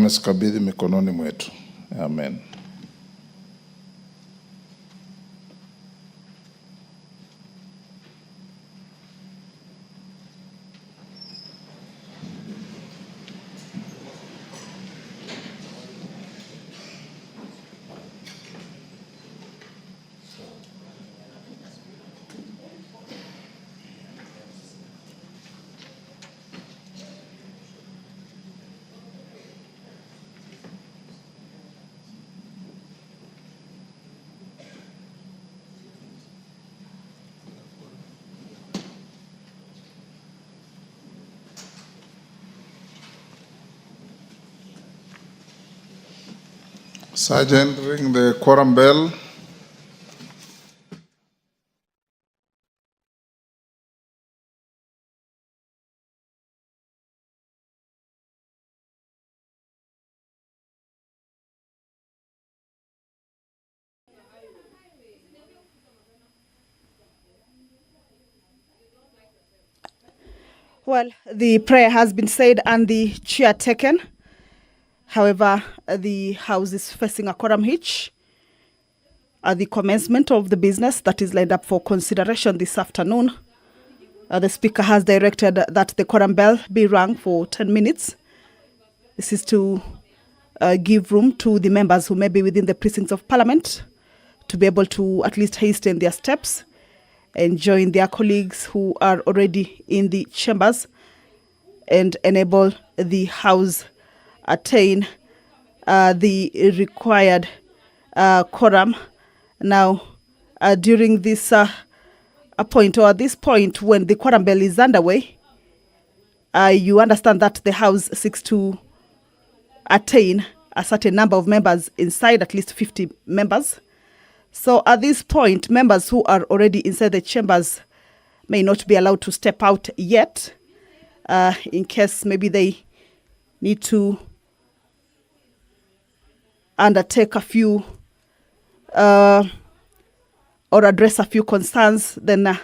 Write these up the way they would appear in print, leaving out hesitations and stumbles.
Tumeskabidhi mikononi mwetu. Amen. Sergeant, ring the quorum bell. Well, the prayer has been said and the chair taken. However, the House is facing a quorum hitch at the commencement of the business that is lined up for consideration this afternoon. The Speaker has directed that the quorum bell be rung for 10 minutes. This is to give room to the members who may be within the precincts of Parliament to be able to at least hasten their steps and join their colleagues who are already in the chambers and enable the House attain the required quorum. Now, during this point, or at this point when the quorum bell is underway, you understand that the House seeks to attain a certain number of members inside, at least 50 members. So at this point, members who are already inside the chambers may not be allowed to step out yet, in case maybe they need to undertake a few or address a few concerns. Then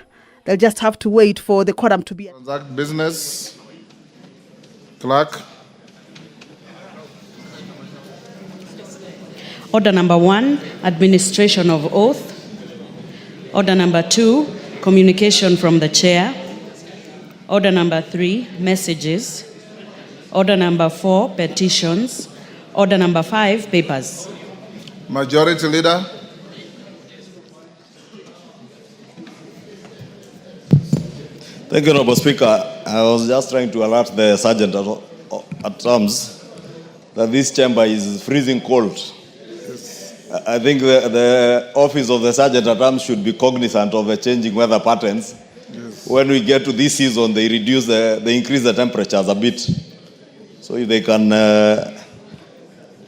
they'll just have to wait for the quorum to be. Transact business. Clerk. Order number 1, administration of oath. Order number 2, communication from the chair. Order number 3, messages. Order number 4, petitions. Order number 5, papers. Majority Leader. Thank you, Honorable Speaker. I was just trying to alert the Sergeant at arms that this chamber is freezing cold. Yes. I think the office of the Sergeant at arms should be cognizant of the changing weather patterns. Yes. When we get to this season, they increase the temperatures a bit. So if they can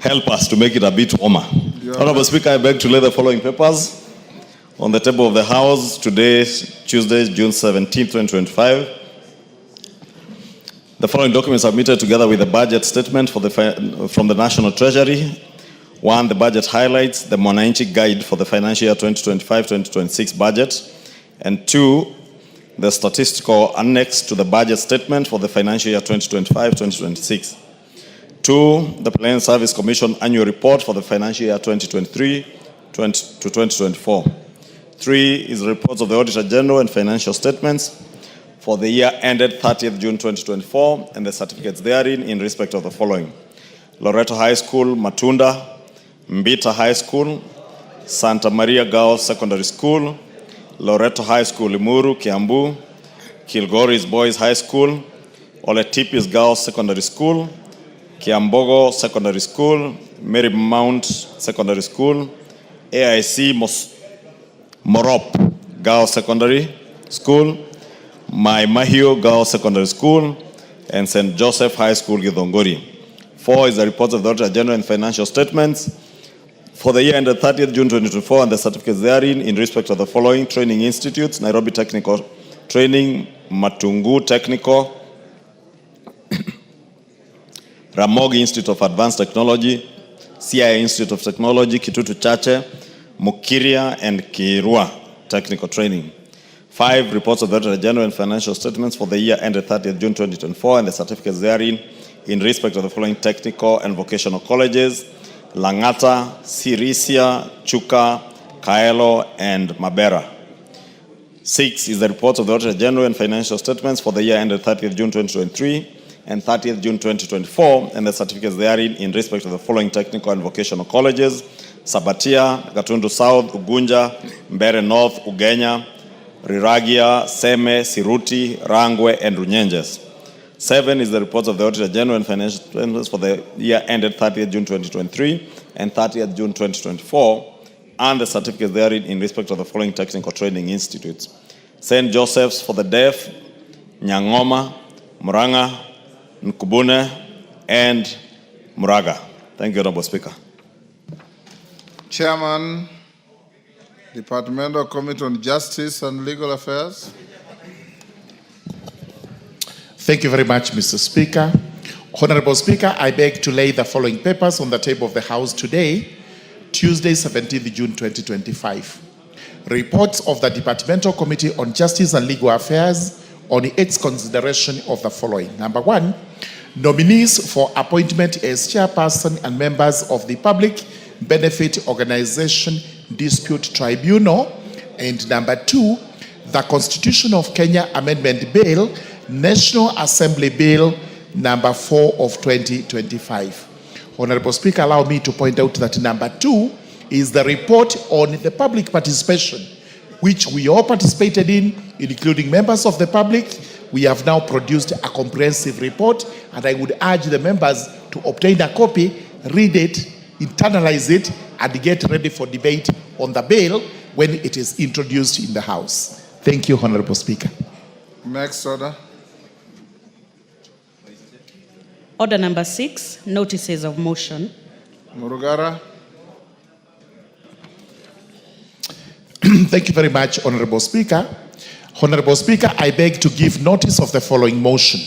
help us to make it a bit warmer. Yeah. Honorable Speaker, I beg to lay the following papers on the table of the House today, Tuesday, June 17, 2025. The following documents submitted together with the budget statement from the National Treasury. 1, the budget highlights, the Mwananchi guide for the financial year 2025-2026 budget. And 2, the statistical annex to the budget statement for the financial year 2025-2026. 2, the Plan Service Commission annual report for the financial year 2023 to 2024. 3 is the reports of the Auditor General and financial statements for the year ended 30th June 2024 and the certificates therein in respect of the following: Loreto High School, Matunda; Mbita High School; Santa Maria Girls Secondary School; Loreto High School, Limuru, Kiambu; Kilgoris Boys High School; Oletipis Girls Secondary School; Kiambogo Secondary School; Marymount Secondary School; AIC Morop Girls Secondary School; My Mahio Girls Secondary School; and St. Joseph High School, Githongori. 4 is the reports of the Auditor General and financial statements for the year ended 30th June 2024 and the certificates therein in respect of the following: training institutes: Nairobi Technical Training, Matungu Technical, Ramogi Institute of Advanced Technology, CIA Institute of Technology, Kitutu Chache, Mukiria, and Kirua Technical Training. 5, reports of the Auditor General and financial statements for the year ended 30th June 2024 and the certificates therein in respect of the following technical and vocational colleges: Langata, Sirisia, Chuka, Kaelo, and Mabera. 6 is the report of the Auditor General and financial statements for the year ended 30th June 2023 and 30th June 2024, and the certificates therein in respect of the following technical and vocational colleges: Sabatia, Gatundu South, Ugunja, Mbere North, Ugenya, Riragia, Seme, Siruti, Rangwe, and Runyenjes. 7 is the report of the Auditor General and financial statements for the year ended 30th June 2023 and 30th June 2024, and the certificates therein in respect of the following technical training institutes: St. Joseph's for the Deaf, Nyangoma, Muranga, Nkubune, and Muraga. Thank you, Honorable Speaker. Chairman, Departmental Committee on Justice and Legal Affairs. Thank you very much, Mr. Speaker. Honorable Speaker, I beg to lay the following papers on the table of the House today, Tuesday, 17th June 2025. Reports of the Departmental Committee on Justice and Legal Affairs on its consideration of the following. Number 1, nominees for appointment as chairperson and members of the Public Benefit Organization Dispute Tribunal. And number 2, the Constitution of Kenya Amendment Bill, National Assembly Bill number 4 of 2025. Honorable Speaker, allow me to point out that number 2 is the report on the public participation, which we all participated in, including members of the public. We have now produced a comprehensive report, and I would urge the members to obtain a copy, read it, internalize it, and get ready for debate on the bill when it is introduced in the House. Thank you, Honorable Speaker. Next order. Order number 6, notices of motion. Murugara. Thank you very much, Honorable Speaker. Honorable Speaker, I beg to give notice of the following motion: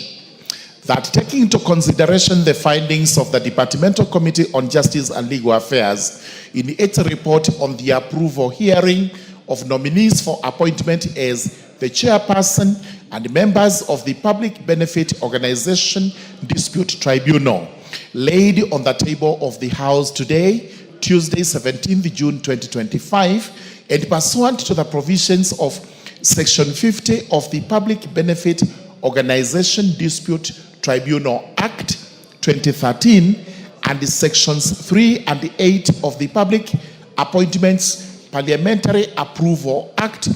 that taking into consideration the findings of the Departmental Committee on Justice and Legal Affairs in its report on the approval hearing of nominees for appointment as the chairperson and members of the Public Benefit Organization Dispute Tribunal, laid on the table of the House today, Tuesday, 17th June 2025, and pursuant to the provisions of Section 50 of the Public Benefit Organization Dispute Tribunal Act 2013 and the Sections 3 and 8 of the Public Appointments Parliamentary Approval Act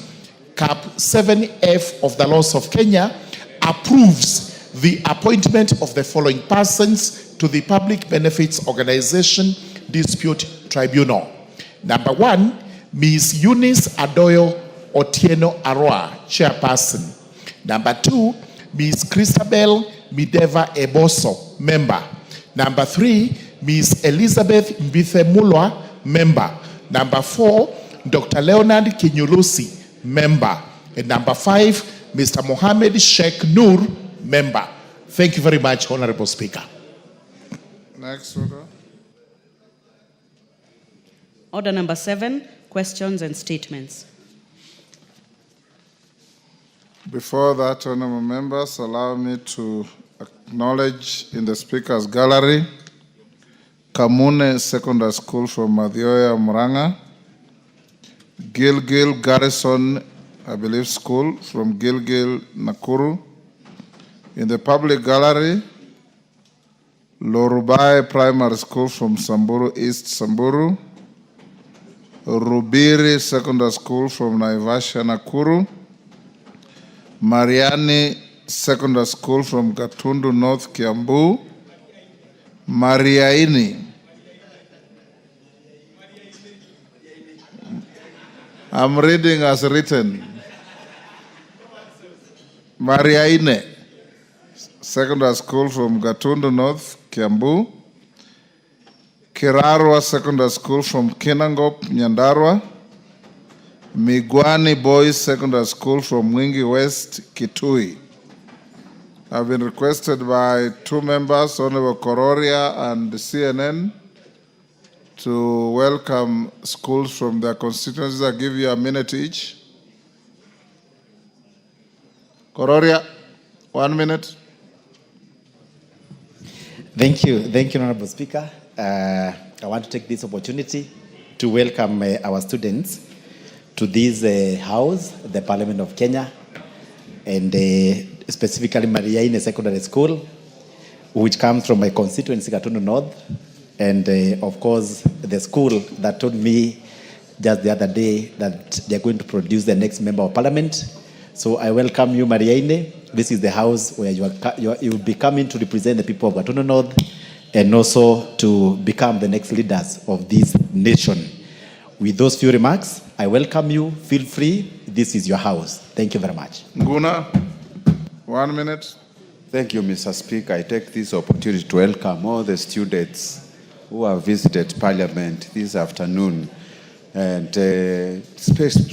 Cap 7F of the laws of Kenya, approves the appointment of the following persons to the Public Benefits Organization Dispute Tribunal. Number 1, Ms. Eunice Adoyo Otieno Aroa, chairperson. Number 2, Ms. Christabel Mideva Eboso, member. Number 3, Ms. Elizabeth Mbithe Mulwa, member. Number 4, Dr. Leonard Kinyulusi, member. And number 5, Mr. Mohammed Sheikh Nur, member. Thank you very much, Honorable Speaker. Next order. Order number 7, questions and statements. Before that, honorable members, allow me to acknowledge in the Speaker's gallery Kamune Secondary School from Madhioya, Muranga, Gilgil Garrison, I believe, School from Gilgil, Nakuru. In the public gallery, Lorubai Primary School from Samburu East, Samburu, Rubiri Secondary School from Naivasha, Nakuru, Mariani Secondary School from Gatundu North, Kiambu, Mariaini. I'm reading as written. Mariaine Secondary School from Gatundu North, Kiambu, Kirarwa Secondary School from Kinangop, Nyandarua, Migwani Boys Secondary School from Mwingi West, Kitui. I've been requested by 2 members, Honorable Kororia and CNN, to welcome schools from their constituencies. I'll give you a minute each. Kororia, 1 minute. Thank you, Honorable Speaker. I want to take this opportunity to welcome our students to this house, the Parliament of Kenya, and specifically Mariaine Secondary School, which comes from my constituency, Gatundu North, and of course, the school that told me just the other day that they're going to produce the next member of Parliament. So I welcome you, Mariaine. This is the house where you will be coming to represent the people of Gatundu North and also to become the next leaders of this nation. With those few remarks, I welcome you. Feel free. This is your house. Thank you very much. Nguna, 1 minute. Thank you, Mr. Speaker. I take this opportunity to welcome all the students who have visited Parliament this afternoon. And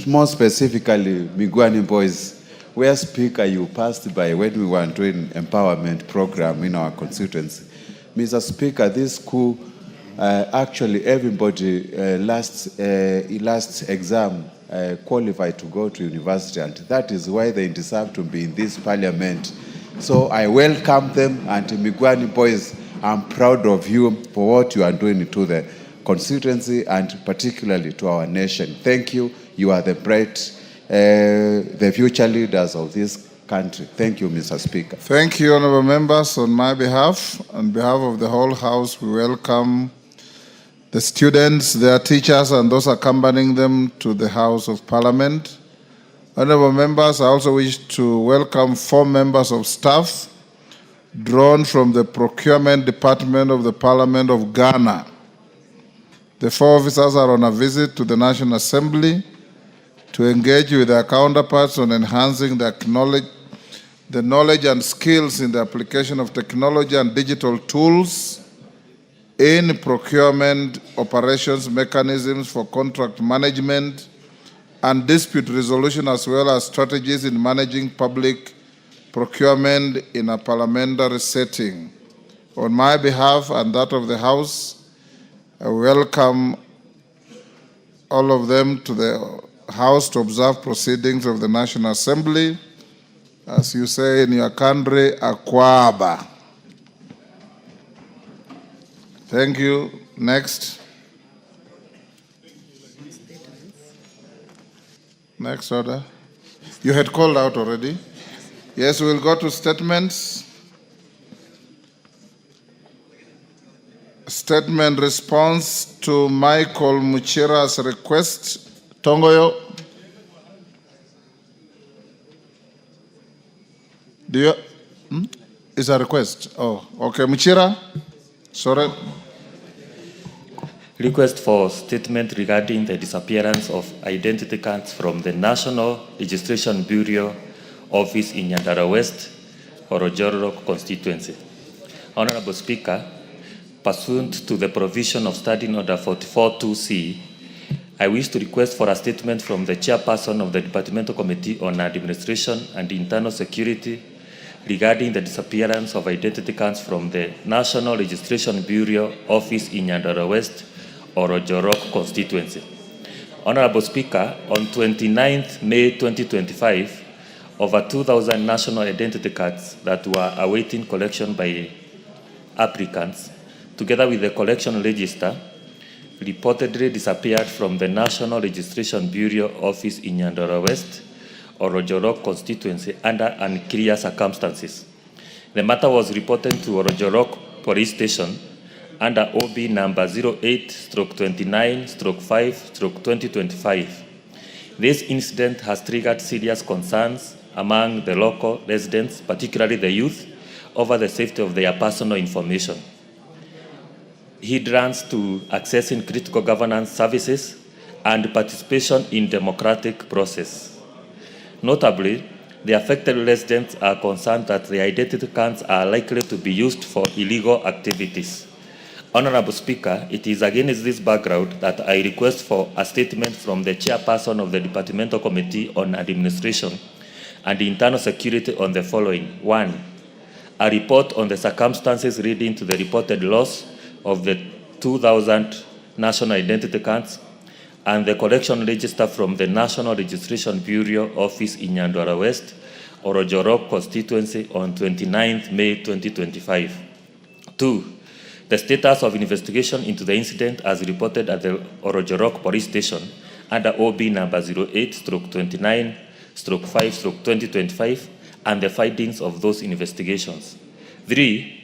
more specifically, Migwani boys, where Speaker you passed by when we were doing empowerment program in our constituency. Mr. Speaker, this school, actually everybody last exam qualified to go to university, and that is why they deserve to be in this Parliament. So I welcome them, and Migwani boys, I'm proud of you for what you are doing to the constituency and particularly to our nation. Thank you. You are the bright, the future leaders of this country. Thank you, Mr. Speaker. Thank you, honorable members. On my behalf, on behalf of the whole House, we welcome the students, their teachers, and those accompanying them to the House of Parliament. Honorable members, I also wish to welcome 4 members of staff drawn from the Procurement Department of the Parliament of Ghana. The 4 officers are on a visit to the National Assembly to engage with their counterparts on enhancing the knowledge and skills in the application of technology and digital tools in procurement operations, mechanisms for contract management and dispute resolution, as well as strategies in managing public procurement in a parliamentary setting. On my behalf and that of the House, I welcome all of them to the House to observe proceedings of the National Assembly. As you say in your country, Akwaba. Thank you. Next. Next order. You had called out already. Yes, we'll go to statements. Statement response to Michael Muchira's request. Tongoyo. Do you? It's a request. Oh, okay. Muchira. Sorry. Request for statement regarding the disappearance of identity cards from the National Registration Bureau office in Nyandarua West, Orojoro constituency. Honorable Speaker, pursuant to the provision of Standing Order 44.2c, I wish to request for a statement from the chairperson of the Departmental Committee on Administration and Internal Security regarding the disappearance of identity cards from the National Registration Bureau office in Nyandarua West, Orojoro constituency. Honorable Speaker, on 29th May 2025, over 2,000 national identity cards that were awaiting collection by applicants, together with the collection register, reportedly disappeared from the National Registration Bureau office in Nyandarua West, Orojoro constituency under unclear circumstances. The matter was reported to Orojoro Police Station under OB number 08/29/5/2025. This incident has triggered serious concerns among the local residents, particularly the youth, over the safety of their personal information. Hindrance to accessing critical governance services and participation in democratic process. Notably, the affected residents are concerned that their identity cards are likely to be used for illegal activities. Honorable Speaker, it is against this background that I request for a statement from the chairperson of the Departmental Committee on Administration and Internal Security on the following. 1. A report on the circumstances leading to the reported loss of the 2,000 national identity cards and the collection register from the National Registration Bureau office in Nyandarua West, Orojoro constituency on 29th May 2025. 2. The status of investigation into the incident as reported at the Orojorok Police Station under OB number 08/29/5/2025 and the findings of those investigations. 3.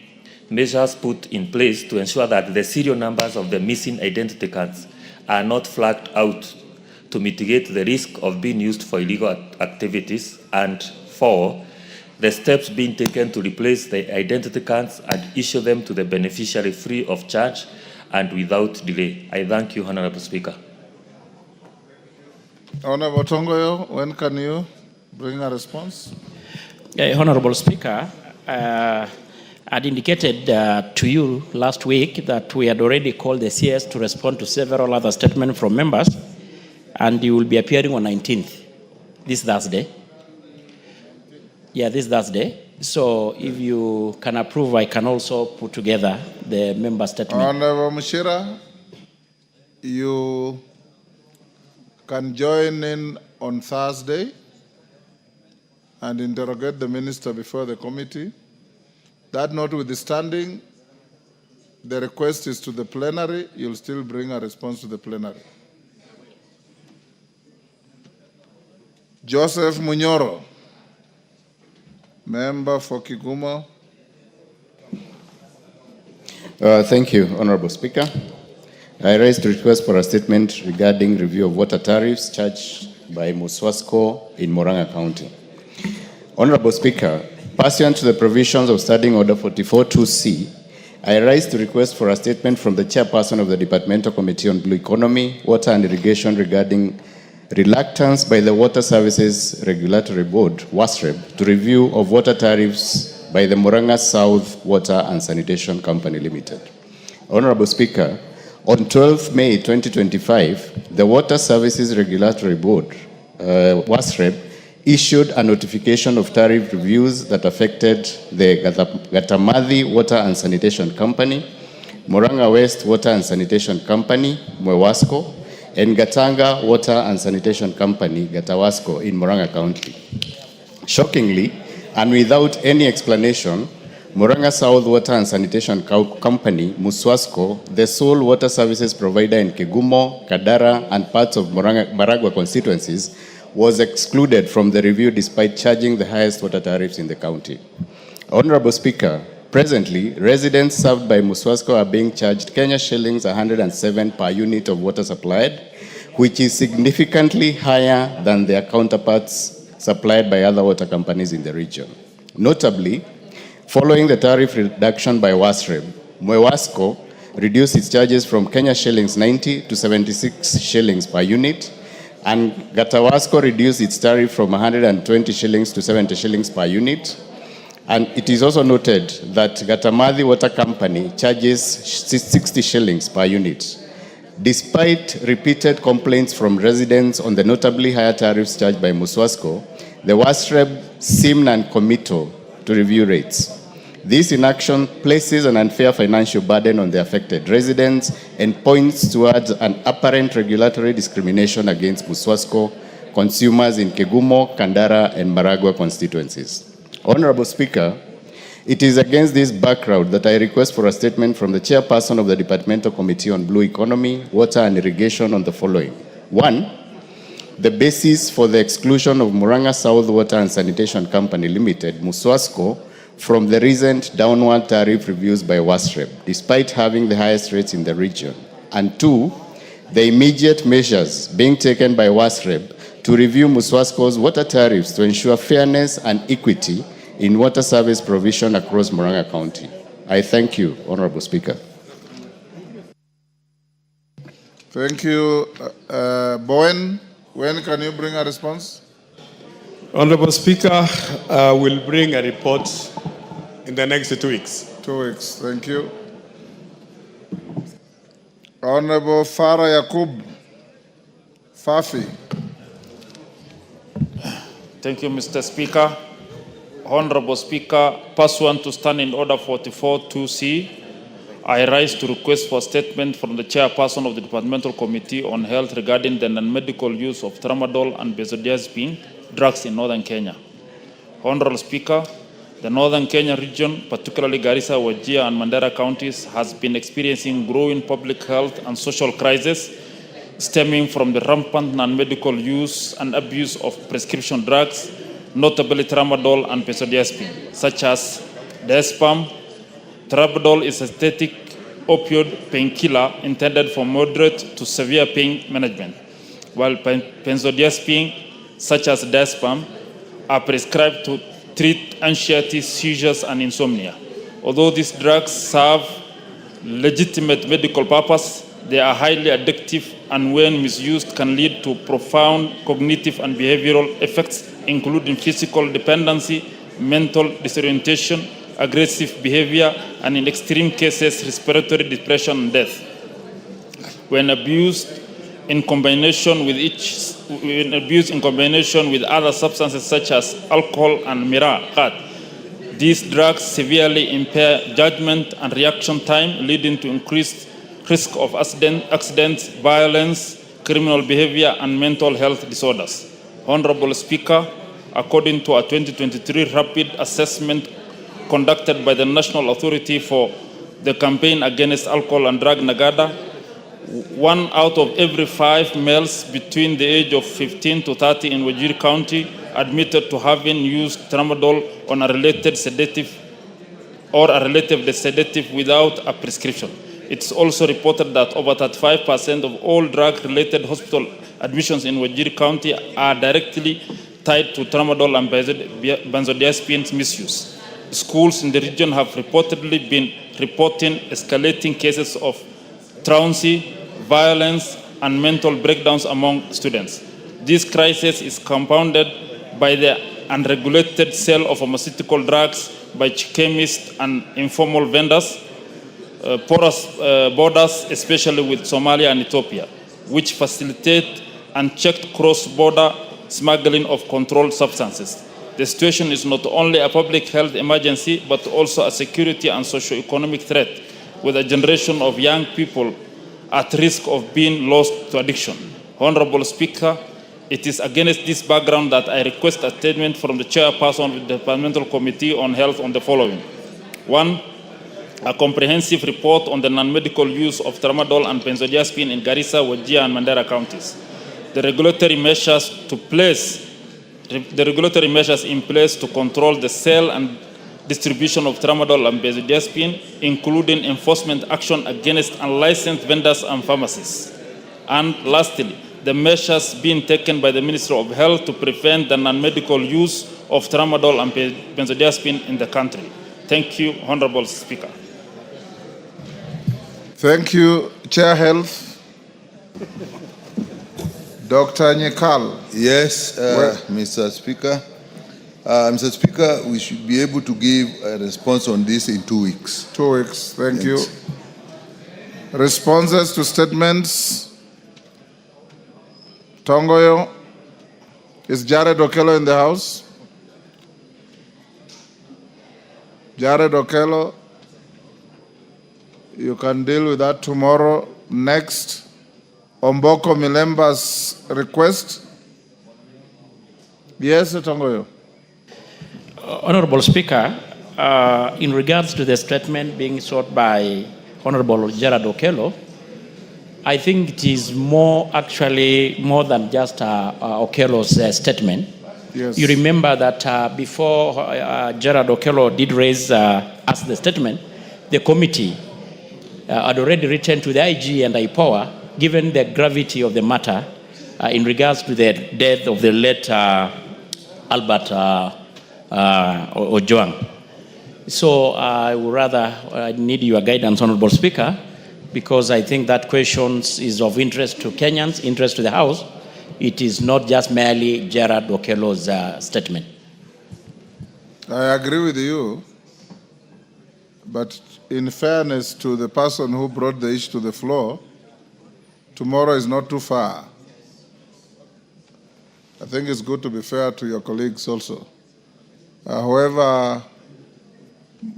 Measures put in place to ensure that the serial numbers of the missing identity cards are not flagged out to mitigate the risk of being used for illegal activities. And 4. The steps being taken to replace the identity cards and issue them to the beneficiary free of charge and without delay. I thank you, Honorable Speaker. Honorable Tongoyo, when can you bring a response? Honorable Speaker, I'd indicated to you last week that we had already called the CS to respond to several other statements from members, and you will be appearing on 19th, this Thursday. Yeah, this Thursday. So if you can approve, I can also put together the member statement. Honorable Mushira, you can join in on Thursday and interrogate the minister before the committee. That notwithstanding, the request is to the plenary. You'll still bring a response to the plenary. Joseph Munyoro, member for Kigumo. Thank you, Honorable Speaker. I raised a request for a statement regarding review of water tariffs charged by Muswasco in Murang'a County. Honorable Speaker, pursuant to the provisions of Standing Order 44-2C, I raised a request for a statement from the chairperson of the Departmental Committee on Blue Economy, Water and Irrigation regarding reluctance by the Water Services Regulatory Board, WASREB, to review of water tariffs by the Murang'a South Water and Sanitation Company Limited. Honorable Speaker, on 12 May 2025, the Water Services Regulatory Board, WASREB, issued a notification of tariff reviews that affected the Gatamadhi Water and Sanitation Company, Murang'a West Water and Sanitation Company, Mwewasco, and Gatanga Water and Sanitation Company, Gatawasco, in Murang'a County. Shockingly, and without any explanation, Murang'a South Water and Sanitation Company, Muswasco, the sole water services provider in Kigumo, Kadara, and parts of Maragua constituencies, was excluded from the review despite charging the highest water tariffs in the county. Honorable Speaker, presently, residents served by Muswasco are being charged Kenya shillings 107 per unit of water supplied, which is significantly higher than their counterparts supplied by other water companies in the region. Notably, following the tariff reduction by WASREB, Mwewasco reduced its charges from Kenya shillings 90 to 76 shillings per unit, and Gatawasco reduced its tariff from 120 shillings to 70 shillings per unit. And it is also noted that Gatamadhi Water Company charges 60 shillings per unit. Despite repeated complaints from residents on the notably higher tariffs charged by Muswasco, the WASREB seemed non-committal to review rates. This inaction places an unfair financial burden on the affected residents and points towards an apparent regulatory discrimination against Muswasco consumers in Kegumo, Kandara, and Maragua constituencies. Honorable Speaker, it is against this background that I request for a statement from the chairperson of the Departmental Committee on Blue Economy, Water and Irrigation on the following. 1. The basis for the exclusion of Murang'a South Water and Sanitation Company Limited, Muswasco, from the recent downward tariff reviews by WASREB, despite having the highest rates in the region. And 2, the immediate measures being taken by WASREB to review Muswasco's water tariffs to ensure fairness and equity in water service provision across Murang'a County. I thank you, Honorable Speaker. Thank you. Bowen, when can you bring a response? Honorable Speaker, we'll bring a report in the next 2 weeks. 2 weeks, thank you. Honorable Farah Yakub, Fafi. Thank you, Mr. Speaker. Honorable Speaker, pursuant to Standing Order 44-2C, I rise to request for a statement from the chairperson of the Departmental Committee on Health regarding the non-medical use of tramadol and benzodiazepine drugs in northern Kenya. Honorable Speaker, The northern Kenya region, particularly Garissa, Wajir, and Mandera counties, has been experiencing growing public health and social crisis stemming from the rampant non-medical use and abuse of prescription drugs, notably tramadol and benzodiazepine, such as diazepam. Tramadol is a synthetic opioid painkiller intended for moderate to severe pain management, while benzodiazepine, such as diazepam, are prescribed to treat anxiety, seizures, and insomnia. Although these drugs serve legitimate medical purpose, they are highly addictive and when misused can lead to profound cognitive and behavioral effects, including physical dependency, mental disorientation, aggressive behavior, and in extreme cases, respiratory depression and death. When abused in combination with other substances such as alcohol and miraqat, these drugs severely impair judgment and reaction time, leading to increased risk of accidents, violence, criminal behavior, and mental health disorders. Honorable Speaker, according to a 2023 rapid assessment conducted by the National Authority for the Campaign Against Alcohol and Drug Nagada, 1 out of every 5 males between the age of 15 to 30 in Wajir County admitted to having used tramadol on a related sedative or a relative sedative without a prescription. It's also reported that over 35% of all drug-related hospital admissions in Wajir County are directly tied to tramadol and benzodiazepine misuse. Schools in the region have reportedly been reporting escalating cases of truancy, violence, and mental breakdowns among students. This crisis is compounded by the unregulated sale of pharmaceutical drugs by chemists and informal vendors, porous borders, especially with Somalia and Ethiopia, which facilitate unchecked cross-border smuggling of controlled substances. The situation is not only a public health emergency, but also a security and socio-economic threat, with a generation of young people at risk of being lost to addiction. Honorable Speaker, it is against this background that I request a statement from the chairperson of the Departmental Committee on Health on the following. 1. A comprehensive report on the non-medical use of tramadol and benzodiazepine in Garissa, Wajir, and Mandera counties. The regulatory measures in place to control the sale and distribution of tramadol and benzodiazepine, including enforcement action against unlicensed vendors and pharmacies. And lastly, the measures being taken by the Ministry of Health to prevent the non-medical use of tramadol and benzodiazepine in the country. Thank you, Honorable Speaker. Thank you, Chair Health. Dr. Nyekal. Yes, Mr. Speaker. Mr. Speaker, we should be able to give a response on this in 2 weeks. 2 weeks, thank you. Responses to statements. Tongoyo. Is Jared Okello in the house? Jared Okello, you can deal with that tomorrow. Next, Omboko Milemba's request. Yes, Tongoyo. Honorable Speaker, in regards to the statement being sought by Honorable Gerard Okello, I think it is more than just Okello's statement. Yes. You remember that before Gerard Okello did raise as the statement, the committee had already written to the IG and IPOA, given the gravity of the matter in regards to the death of the late Albert Ojwang. So I would rather need your guidance, Honorable Speaker, because I think that question is of interest to Kenyans, interest to the House. It is not just merely Gerard Okello's statement. I agree with you, but in fairness to the person who brought the issue to the floor, tomorrow is not too far. I think it's good to be fair to your colleagues also. However,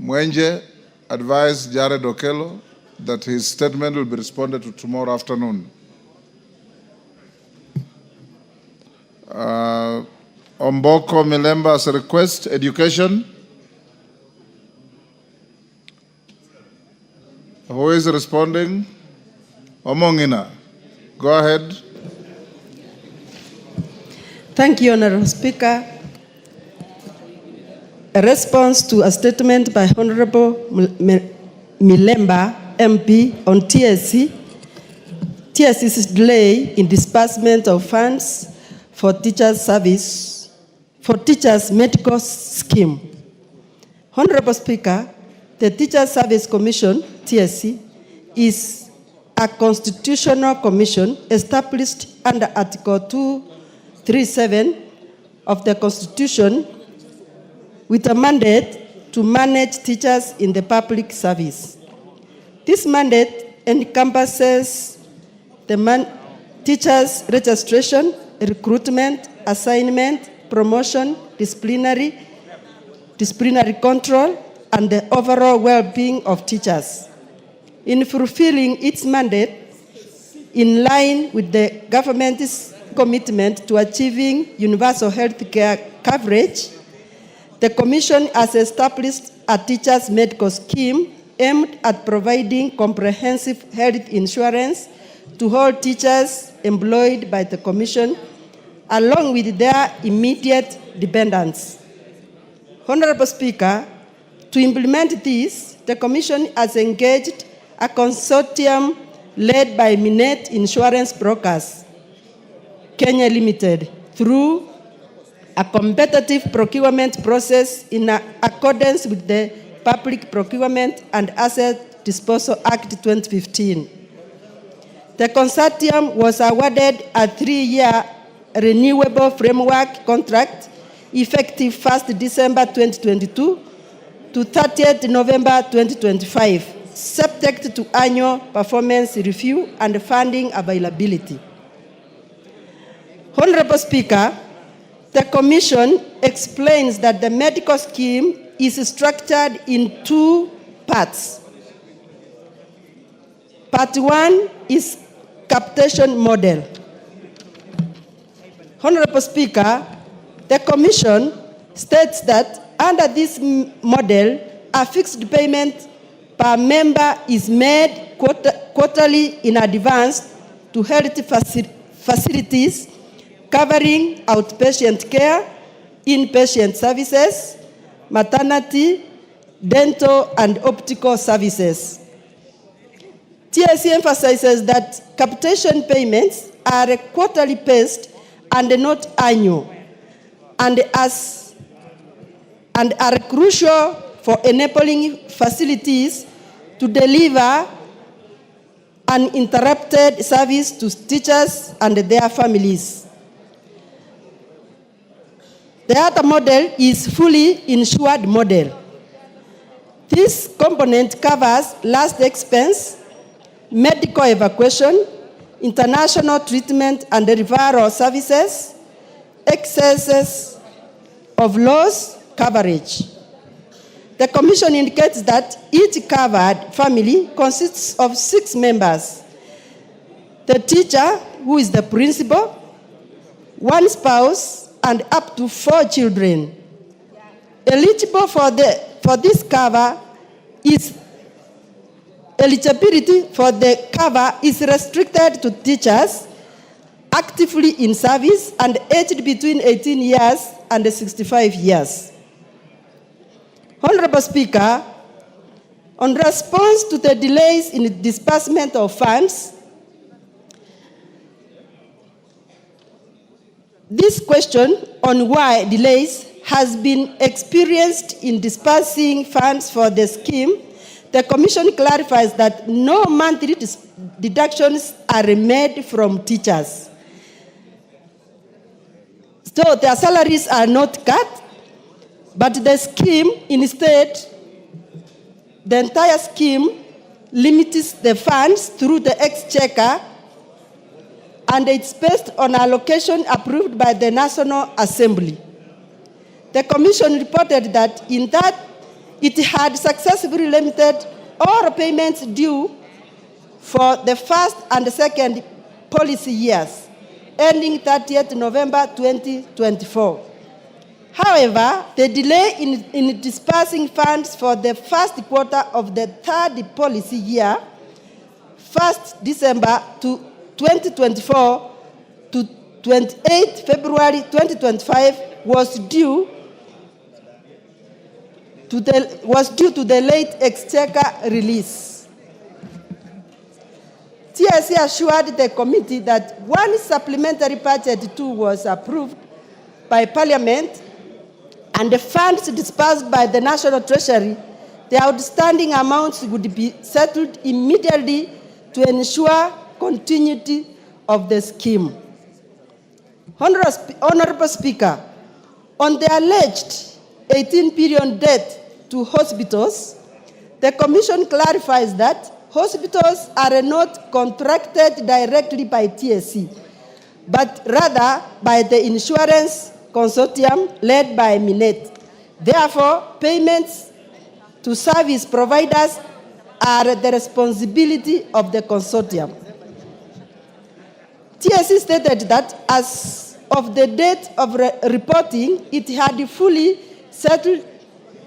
Mwenje advised Jared Okello that his statement will be responded to tomorrow afternoon. Omboko Milemba's request, education. Who is responding? Omongina. Go ahead. Thank you, Honorable Speaker. A response to a statement by Honorable Milemba, MP, on TSC's delay in disbursement of funds for teachers' medical scheme. Honorable Speaker, the Teachers Service Commission, TSC, is a constitutional commission established under Article 237 of the Constitution with a mandate to manage teachers in the public service. This mandate encompasses the teachers' registration, recruitment, assignment, promotion, disciplinary control, and the overall well-being of teachers. In fulfilling its mandate, in line with the government's commitment to achieving universal health care coverage, the Commission has established a teachers' medical scheme aimed at providing comprehensive health insurance to all teachers employed by the Commission, along with their immediate dependents. Honorable Speaker, to implement this, the Commission has engaged a consortium led by Minet Insurance Brokers, Kenya Limited, through a competitive procurement process in accordance with the Public Procurement and Asset Disposal Act 2015. The consortium was awarded a 3-year renewable framework contract effective 1st December 2022 to 30th November 2025, subject to annual performance review and funding availability. Honorable Speaker, the Commission explains that the medical scheme is structured in 2 parts. Part 1 is capitation model. Honorable Speaker, the Commission states that under this model, a fixed payment per member is made quarterly in advance to health facilities covering outpatient care, inpatient services, maternity, dental, and optical services. TSC emphasizes that capitation payments are quarterly paced and not annual, and are crucial for enabling facilities to deliver uninterrupted service to teachers and their families. The other model is fully insured model. This component covers last expense, medical evacuation, international treatment and referral services, excesses of loss coverage. The Commission indicates that each covered family consists of 6 members: the teacher, who is the principal, 1 spouse, and up to 4 children. Eligible for this cover is eligibility for the cover is restricted to teachers actively in service and aged between 18 years and 65 years. Honorable Speaker, on response to the delays in the disbursement of funds, this question on why delays has been experienced in disbursing funds for the scheme, the Commission clarifies that no monthly deductions are made from teachers. So their salaries are not cut, but the scheme instead, the entire scheme limits the funds through the exchequer, and it's based on allocation approved by the National Assembly. The Commission reported that in that it had successfully limited all payments due for the first and second policy years, ending 30th November 2024. However, the delay in dispersing funds for the first quarter of the third policy year, 1st December to 2024 to 28 February 2025, was due to the late exchequer release. TSC assured the committee that one supplementary budget 2 was approved by Parliament and the funds disbursed by the National Treasury, the outstanding amounts would be settled immediately to ensure continuity of the scheme. Honorable Speaker, on the alleged 18 billion debt to hospitals, the Commission clarifies that hospitals are not contracted directly by TSC, but rather by the insurance consortium led by Minet. Therefore, payments to service providers are the responsibility of the consortium. TSC stated that as of the date of reporting, it had fully settled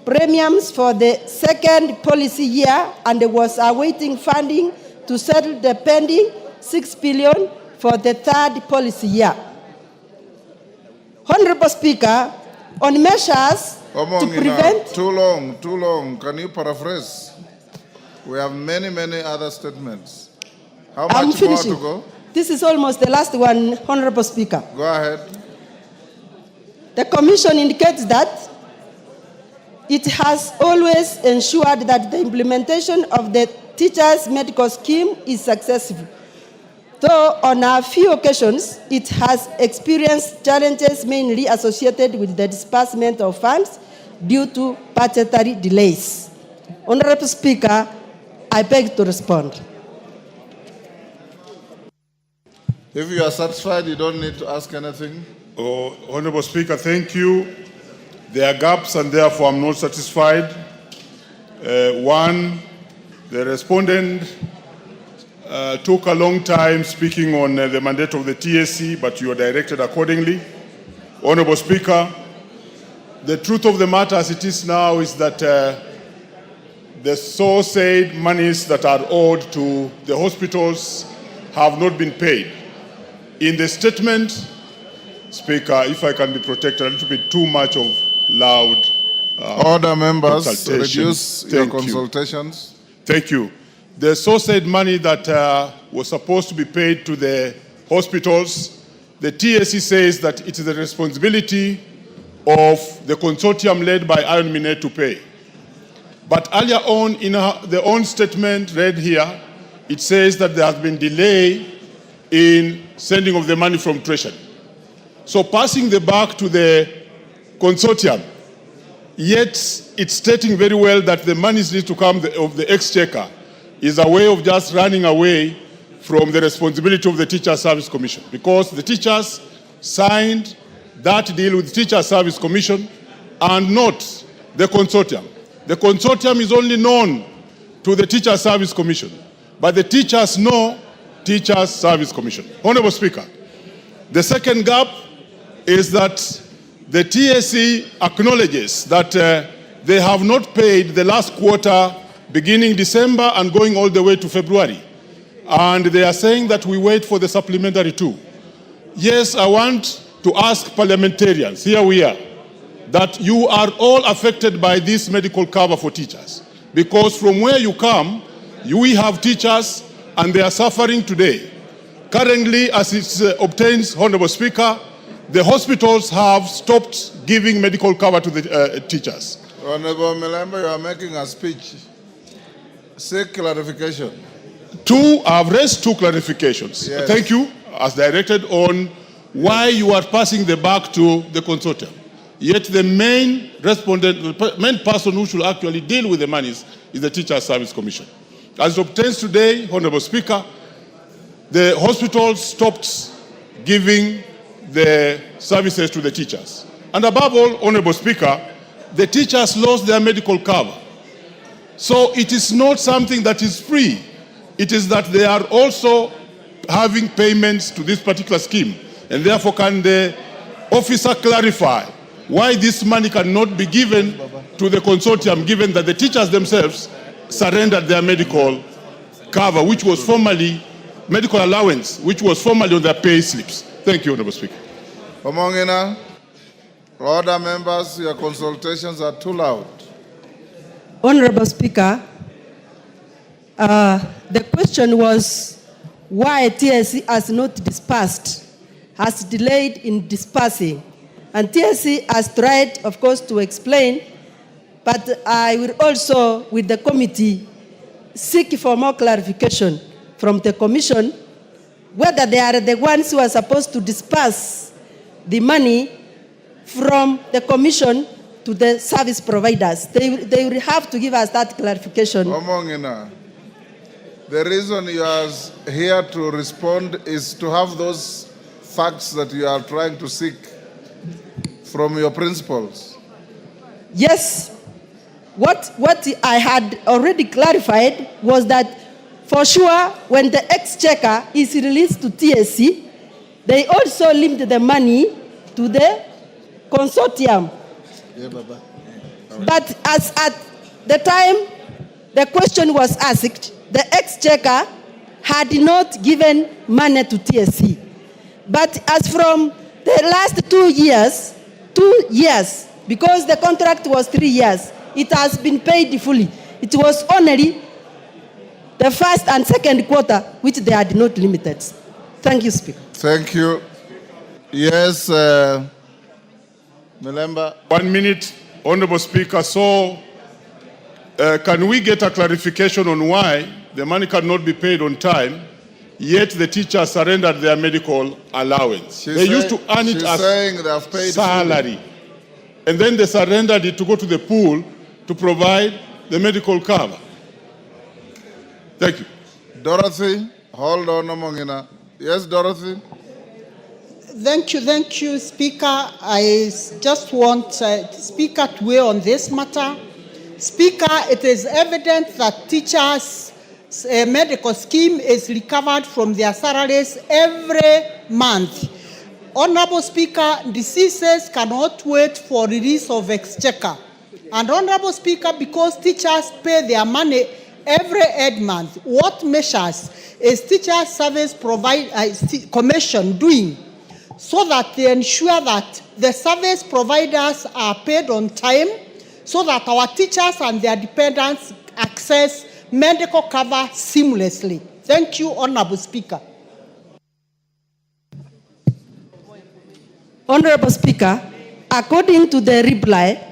premiums for the second policy year and was awaiting funding to settle the pending 6 billion for the third policy year. Honorable Speaker, on measures to prevent... Too long. Can you paraphrase? We have many other statements. How much more to go? This is almost the last one, Honorable Speaker. Go ahead. The Commission indicates that it has always ensured that the implementation of the teachers' medical scheme is successful, though on a few occasions it has experienced challenges mainly associated with the disbursement of funds due to budgetary delays. Honorable Speaker, I beg to respond. If you are satisfied, you don't need to ask anything. Oh, Honorable Speaker, thank you. There are gaps and therefore I'm not satisfied. One, the respondent took a long time speaking on the mandate of the TSC, but you are directed accordingly. Honorable Speaker, the truth of the matter as it is now is that the so-said monies that are owed to the hospitals have not been paid. In the statement, Speaker, if I can be protected, a little bit too much of loud Order, members, reduce your consultations. Thank you. The so-said money that was supposed to be paid to the hospitals, the TSC says that it is the responsibility of the consortium led by Iron Minet to pay. But earlier on in their own statement read here, it says that there has been delay in sending of the money from Treasury. So passing the buck to the consortium, yet it's stating very well that the money needs to come of the exchequer, is a way of just running away from the responsibility of the Teacher Service Commission, because the teachers signed that deal with the Teacher Service Commission and not the consortium. The consortium is only known to the Teacher Service Commission, but the teachers know Teacher Service Commission. Honorable Speaker, the second gap is that the TSC acknowledges that they have not paid the last quarter beginning December and going all the way to February. And they are saying that we wait for the supplementary too. Yes, I want to ask parliamentarians, here we are, that you are all affected by this medical cover for teachers. Because from where you come, we have teachers and they are suffering today. Currently, as it obtains, Honorable Speaker, the hospitals have stopped giving medical cover to the teachers. Honorable Milemba, you are making a speech. Seek clarification. I've raised two clarifications. Yes. Thank you, as directed on why you are passing the buck to the consortium. Yet the main respondent, the main person who should actually deal with the monies is the Teacher Service Commission. As it obtains today, Honorable Speaker, the hospitals stopped giving the services to the teachers. And above all, Honorable Speaker, the teachers lost their medical cover. So it is not something that is free. It is that they are also having payments to this particular scheme. And therefore, can the officer clarify why this money cannot be given to the consortium, given that the teachers themselves surrendered their medical cover, which was formerly medical allowance, which was formerly on their pay slips. Thank you, Honorable Speaker. Omongina, order members, your consultations are too loud. Honorable Speaker, the question was why TSC has not dispersed, has delayed in dispersing. And TSC has tried, of course, to explain, but I will also, with the committee, seek for more clarification from the Commission, whether they are the ones who are supposed to disperse the money from the Commission to the service providers. They will have to give us that clarification. Omongina, the reason you are here to respond is to have those facts that you are trying to seek from your principals. Yes. What I had already clarified was that for sure when the exchequer is released to TSC, they also limit the money to the consortium. Yeah, Baba. But as at the time the question was asked, the exchequer had not given money to TSC. But as from the last 2 years, because the contract was 3 years, it has been paid fully. It was only the first and second quarter which they had not limited. Thank you, Speaker. Thank you. Yes, Melemba. 1 minute, Honorable Speaker. So, can we get a clarification on why the money cannot be paid on time, yet the teachers surrendered their medical allowance? They used to earn it as salary. And then they surrendered it to go to the pool to provide the medical cover. Thank you. Dorothy, hold on, Omongina. Yes, Dorothy. Thank you, Speaker. I just want Speaker to weigh on this matter. Speaker, it is evident that teachers' medical scheme is recovered from their salaries every month. Honorable Speaker, diseases cannot wait for release of exchequer. And Honorable Speaker, because teachers pay their money every month, what measures is Teachers Service Commission doing so that they ensure that the service providers are paid on time so that our teachers and their dependents access medical cover seamlessly? Thank you, Honorable Speaker. Honorable Speaker, according to the reply,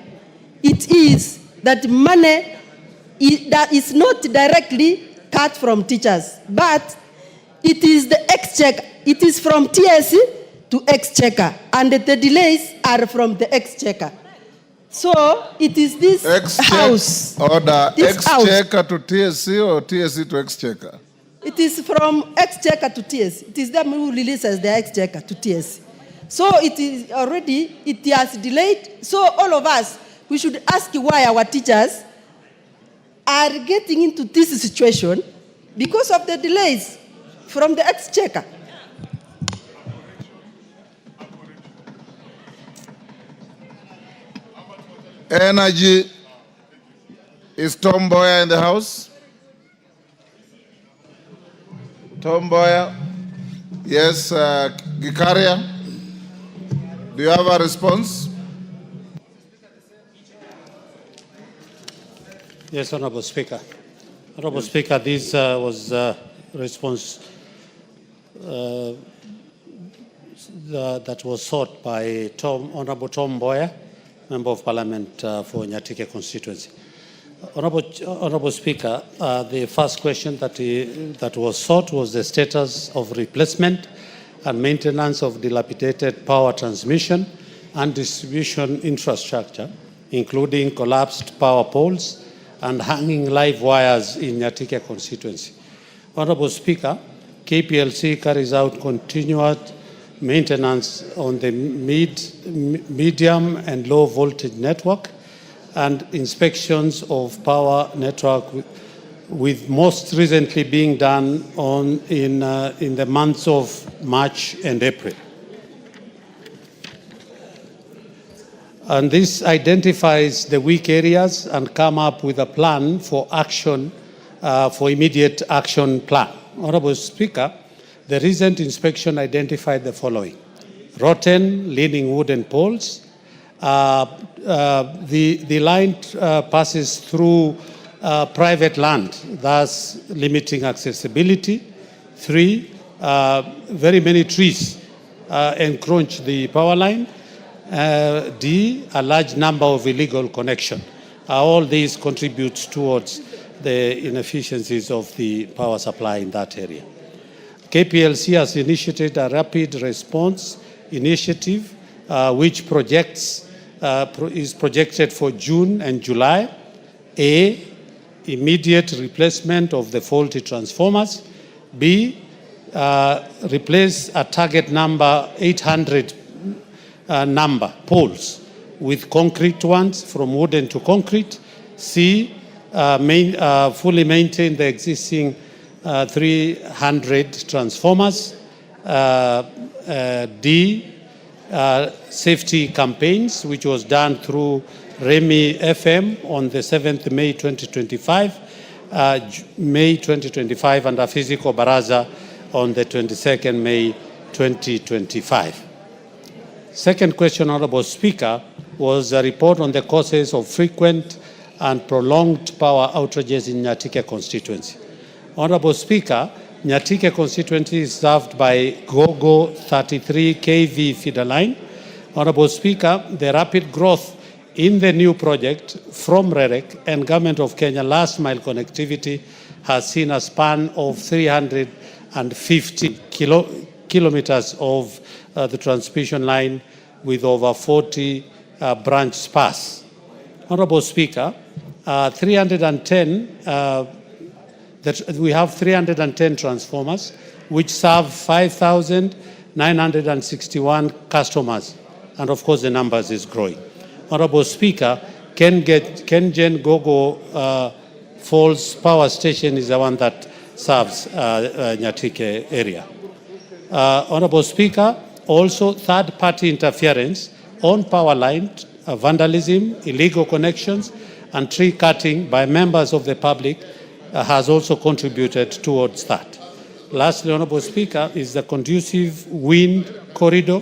it is that money that is not directly cut from teachers, but it is the exchequer. It is from TSC to exchequer, and the delays are from the exchequer. So it is this house. Order. This Exchequer to TSC or TSC to exchequer? It is from exchequer to TSC. It is them who releases the exchequer to TSC. So it is already, it has delayed. So all of us, we should ask why our teachers are getting into this situation because of the delays from the exchequer. Energy. Is Tom Boyer in the house? Tom Boyer. Yes, Gikaria. Do you have a response? Yes, Honorable Speaker. Honorable Speaker, this was a response that was sought by Honorable Tom Boyer, Member of Parliament for Nyatike constituency. Honorable Speaker, the first question that was sought was the status of replacement and maintenance of dilapidated power transmission and distribution infrastructure, including collapsed power poles and hanging live wires in Nyatike constituency. Honorable Speaker, KPLC carries out continuous maintenance on the medium and low voltage network and inspections of power network, with most recently being done in the months of March and April. And this identifies the weak areas and come up with a plan for action, for immediate action plan. Honorable Speaker, the recent inspection identified the following: rotten, leaning wooden poles. The line passes through private land, thus limiting accessibility. 3, very many trees encroach the power line. D, a large number of illegal connections. All these contribute towards the inefficiencies of the power supply in that area. KPLC has initiated a rapid response initiative which is projected for June and July. A, immediate replacement of the faulty transformers. B, replace a target number 800 number poles with concrete ones from wooden to concrete. C, fully maintain the existing 300 transformers. D, safety campaigns, which was done through Remi FM on the 7th May 2025, and a physical baraza on the 22nd May 2025. Second question, Honorable Speaker, was a report on the causes of frequent and prolonged power outages in Nyatike constituency. Honorable Speaker, Nyatike constituency is served by Gogo 33 kV feeder line. Honorable Speaker, the rapid growth in the new project from REREC and Government of Kenya last mile connectivity has seen a span of 350 kilometers of the transmission line with over 40 branch spurs. Honorable Speaker, we have 310 transformers which serve 5,961 customers, and of course the numbers is growing. Honorable Speaker, Kengen Gogo Falls Power Station is the one that serves Nyatike area. Honorable Speaker, also third-party interference on power line, vandalism, illegal connections, and tree cutting by members of the public has also contributed towards that. Lastly, Honorable Speaker, is the conducive wind corridor.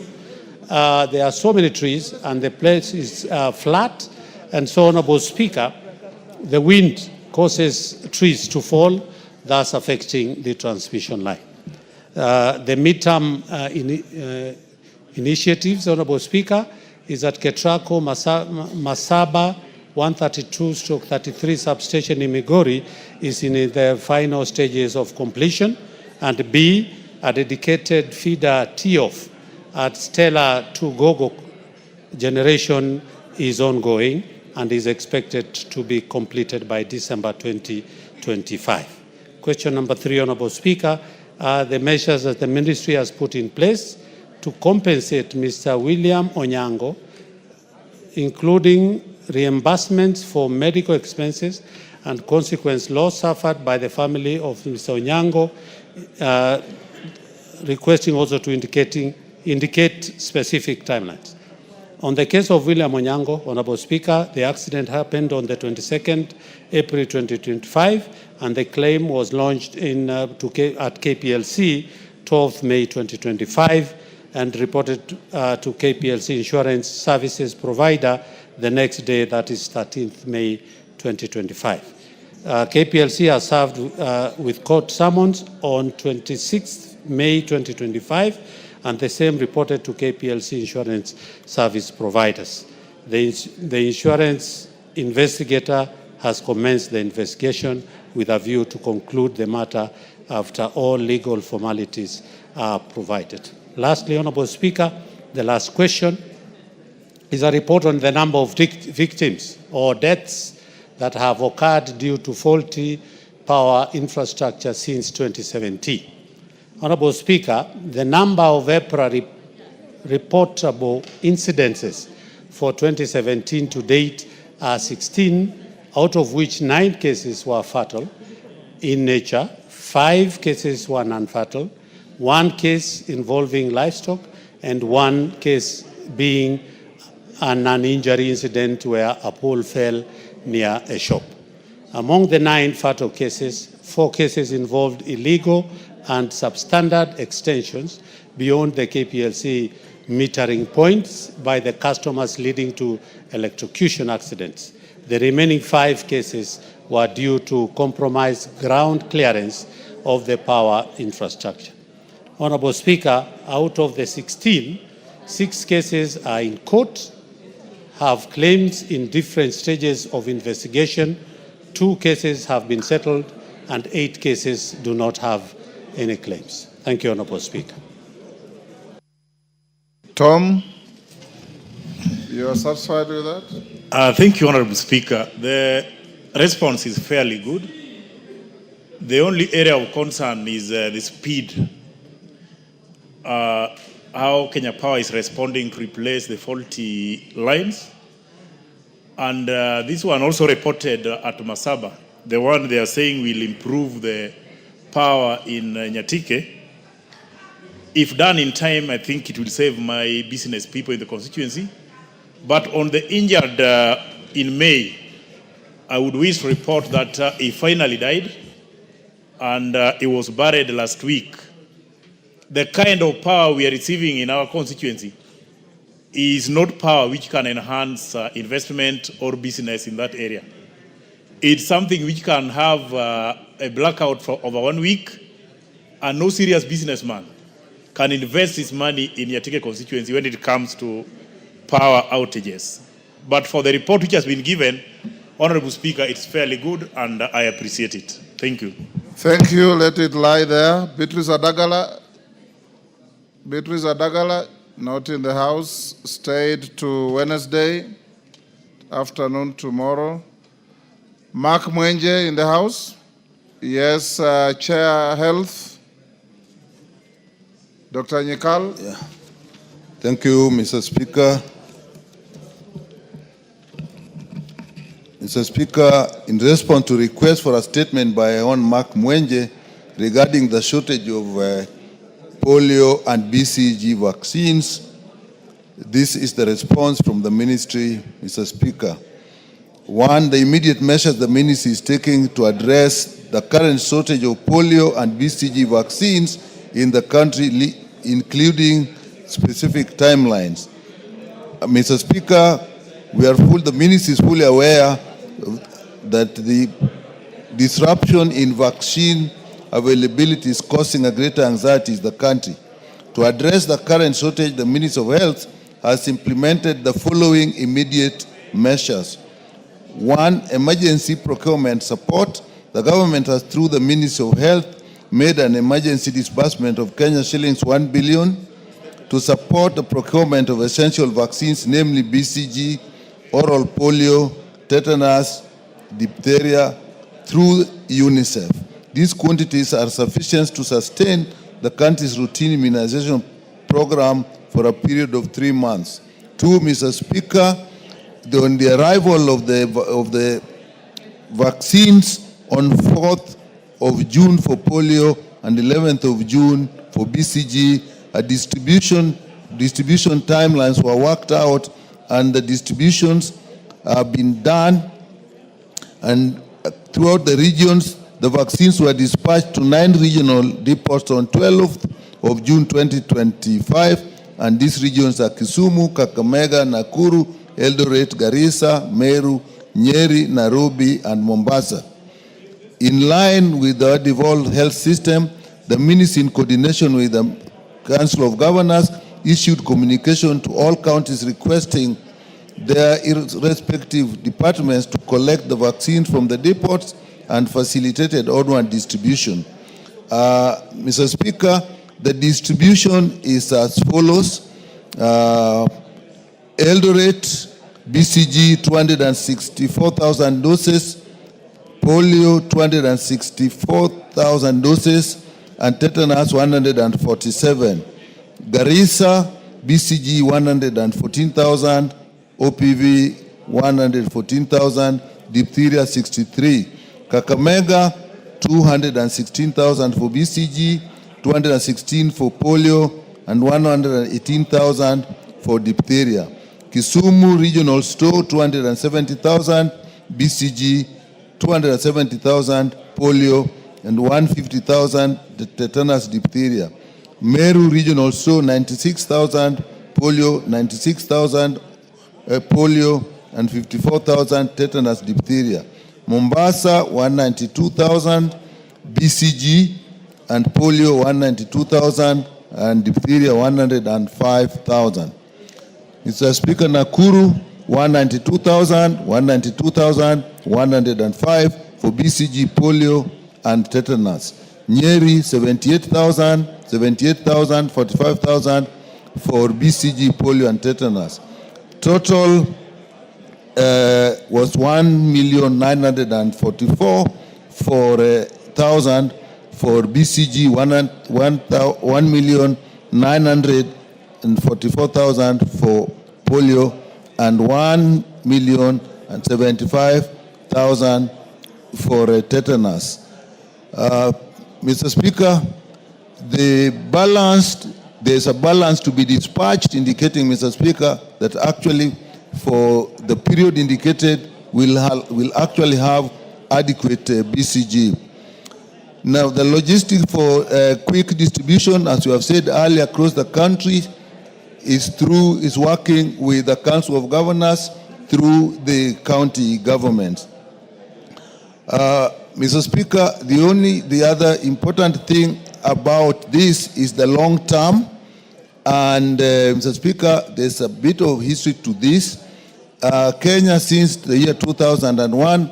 There are so many trees and the place is flat, and so, Honorable Speaker, the wind causes trees to fall, thus affecting the transmission line. The midterm initiatives, Honorable Speaker, is that Ketraco Masaba 132/33 substation in Migori is in the final stages of completion, and B, a dedicated feeder tee-off at Stella to Gogo generation is ongoing and is expected to be completed by December 2025. Question number 3, Honorable Speaker, the measures that the ministry has put in place to compensate Mr. William Onyango, including reimbursements for medical expenses and consequent loss suffered by the family of Mr. Onyango, requesting also to indicate specific timelines. On the case of William Onyango, Honorable Speaker, the accident happened on the 22nd April 2025, and the claim was launched at KPLC 12th May 2025 and reported to KPLC Insurance Services Provider the next day, that is 13th May 2025. KPLC has served with court summons on 26th May 2025, and the same reported to KPLC Insurance Service Providers. The insurance investigator has commenced the investigation with a view to conclude the matter after all legal formalities are provided. Lastly, Honorable Speaker, the last question is a report on the number of victims or deaths that have occurred due to faulty power infrastructure since 2017. Honorable Speaker, the number of April reportable incidences for 2017 to date are 16, out of which 9 cases were fatal in nature, 5 cases were non-fatal, 1 case involving livestock, and 1 case being and an injury incident where a pole fell near a shop. Among the 9 fatal cases, 4 cases involved illegal and substandard extensions beyond the KPLC metering points by the customers, leading to electrocution accidents. The remaining 5 cases were due to compromised ground clearance of the power infrastructure. Honorable Speaker, out of the 16, 6 cases are in court, have claims in different stages of investigation, 2 cases have been settled, and 8 cases do not have any claims. Thank you, Honorable Speaker. Tom, you are satisfied with that? Thank you, Honorable Speaker. The response is fairly good. The only area of concern is the speed. How Kenya Power is responding to replace the faulty lines. And this one also reported at Masaba. The one they are saying will improve the power in Nyatike. If done in time, I think it will save my business people in the constituency. But on the injured in May, I would wish to report that he finally died and he was buried last week. The kind of power we are receiving in our constituency is not power which can enhance investment or business in that area. It's something which can have a blackout for over 1 week, and no serious businessman can invest his money in Nyatike constituency when it comes to power outages. But for the report which has been given, Honorable Speaker, it's fairly good and I appreciate it. Thank you. Thank you. Let it lie there. Beatrice Adagala, not in the House, stayed to Wednesday afternoon tomorrow. Mark Mwenje in the House? Yes, Chair Health. Dr. Nyikal? Yeah. Thank you, Mr. Speaker. Mr. Speaker, in response to request for a statement by our own Mark Mwenje regarding the shortage of polio and BCG vaccines, this is the response from the ministry, Mr. Speaker. 1, the immediate measures the ministry is taking to address the current shortage of polio and BCG vaccines in the country, including specific timelines. Mr. Speaker, the ministry is fully aware that the disruption in vaccine availability is causing a greater anxiety in the country. To address the current shortage, the Ministry of Health has implemented the following immediate measures. 1, emergency procurement support. The government has, through the Ministry of Health, made an emergency disbursement of Kenya shillings 1 billion to support the procurement of essential vaccines, namely BCG, oral polio, tetanus, diphtheria, through UNICEF. These quantities are sufficient to sustain the country's routine immunization program for a period of 3 months. 2, Mr. Speaker, on the arrival of the vaccines on 4th of June for polio and 11th of June for BCG, distribution timelines were worked out and the distributions have been done, and throughout the regions, the vaccines were dispatched to 9 regional depots on 12th of June 2025, and these regions are Kisumu, Kakamega, Nakuru, Eldoret, Garissa, Meru, Nyeri, Nairobi, and Mombasa. In line with the devolved health system, the ministry, in coordination with the Council of Governors, issued communication to all counties requesting their respective departments to collect the vaccines from the depots and facilitated onward distribution. Mr. Speaker, the distribution is as follows. Eldoret, BCG 264,000 doses, polio 264,000 doses, and tetanus 147. Garissa, BCG 114,000, OPV 114,000, diphtheria 63. Kakamega 216,000 for BCG, 216 for polio, and 118,000 for diphtheria. Kisumu Regional Store 270,000, BCG 270,000, polio, and 150,000 tetanus diphtheria. Meru Regional Store 96,000, polio, 96,000 polio, and 54,000 tetanus diphtheria. Mombasa 192,000, BCG and polio 192,000, and diphtheria 105,000. Mr. Speaker, Nakuru 192,000, 192,000, 105 for BCG, polio, and tetanus. Nyeri 78,000, 78,000, 45,000 for BCG, polio, and tetanus. Total was 1,944 for 1,000 for BCG, 1,944,000 for polio, and 1,075,000 for tetanus. Mr. Speaker, there's a balance to be dispatched, indicating, Mr. Speaker, that actually for the period indicated, we'll actually have adequate BCG. Now, the logistics for quick distribution, as you have said earlier, across the country, is working with the Council of Governors through the county government. Mr. Speaker, the other important thing about this is the long term. And Mr. Speaker, there's a bit of history to this. Kenya, since the year 2001,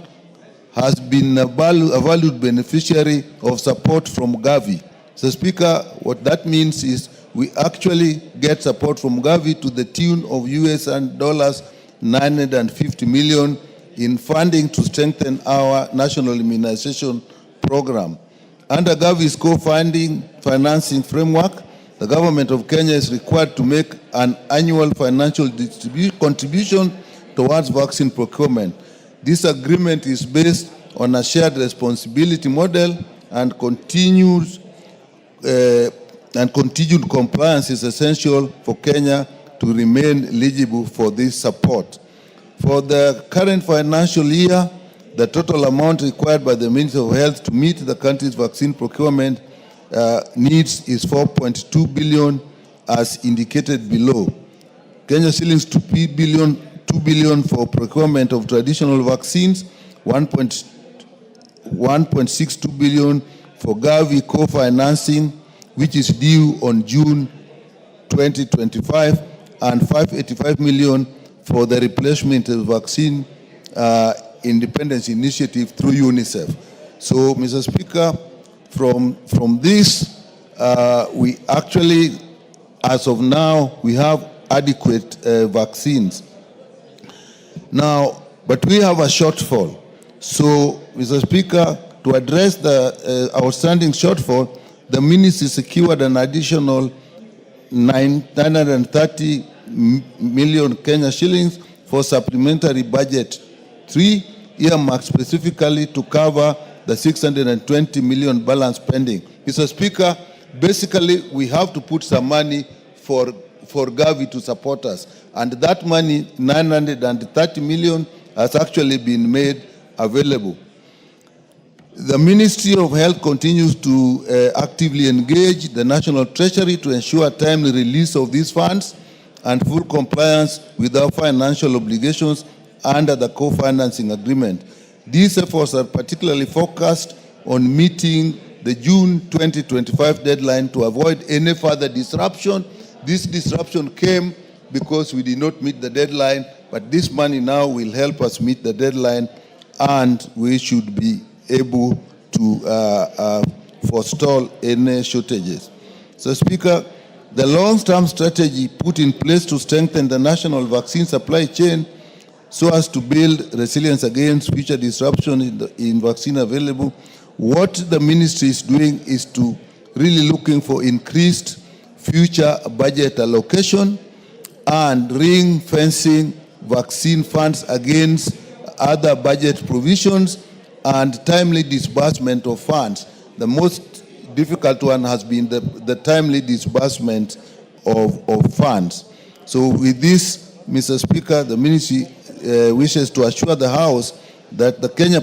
has been a valued beneficiary of support from Gavi. Mr. Speaker, what that means is we actually get support from Gavi to the tune of US dollars 950 million in funding to strengthen our national immunization program. Under Gavi's co-funding financing framework, the government of Kenya is required to make an annual financial contribution towards vaccine procurement. This agreement is based on a shared responsibility model, and continued compliance is essential for Kenya to remain eligible for this support. For the current financial year, the total amount required by the Ministry of Health to meet the country's vaccine procurement needs is 4.2 billion, as indicated below. Kenya shillings 2 billion for procurement of traditional vaccines, 1.62 billion for Gavi co-financing, which is due on June 2025, and 585 million for the replacement of vaccine independence initiative through UNICEF. So, Mr. Speaker, from this, we actually, as of now, we have adequate vaccines. Now, but we have a shortfall. So, Mr. Speaker, to address the outstanding shortfall, the ministry secured an additional 930 million Kenya shillings for supplementary budget 3, earmarked specifically to cover the 620 million balance pending. Mr. Speaker, basically we have to put some money for Gavi to support us, and that money, 930 million, has actually been made available. The Ministry of Health continues to actively engage the National Treasury to ensure timely release of these funds and full compliance with our financial obligations under the co-financing agreement. These efforts are particularly focused on meeting the June 2025 deadline to avoid any further disruption. This disruption came because we did not meet the deadline, but this money now will help us meet the deadline, and we should be able to forestall any shortages. So, Speaker, the long-term strategy put in place to strengthen the national vaccine supply chain so as to build resilience against future disruption in vaccine available. What the ministry is doing is to really looking for increased future budget allocation and ring-fencing vaccine funds against other budget provisions and timely disbursement of funds. The most difficult one has been the timely disbursement of funds. So with this, Mr. Speaker, the ministry wishes to assure the House that the Kenya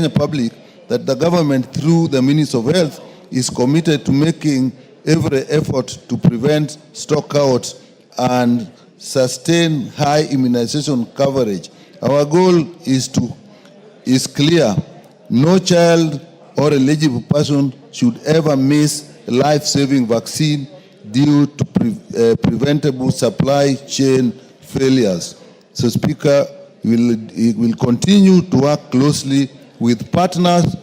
public that the government, through the Ministry of Health, is committed to making every effort to prevent stockouts and sustain high immunization coverage. Our goal is clear. No child or eligible person should ever miss a life-saving vaccine due to preventable supply chain failures. So, Speaker, we will continue to work closely with partners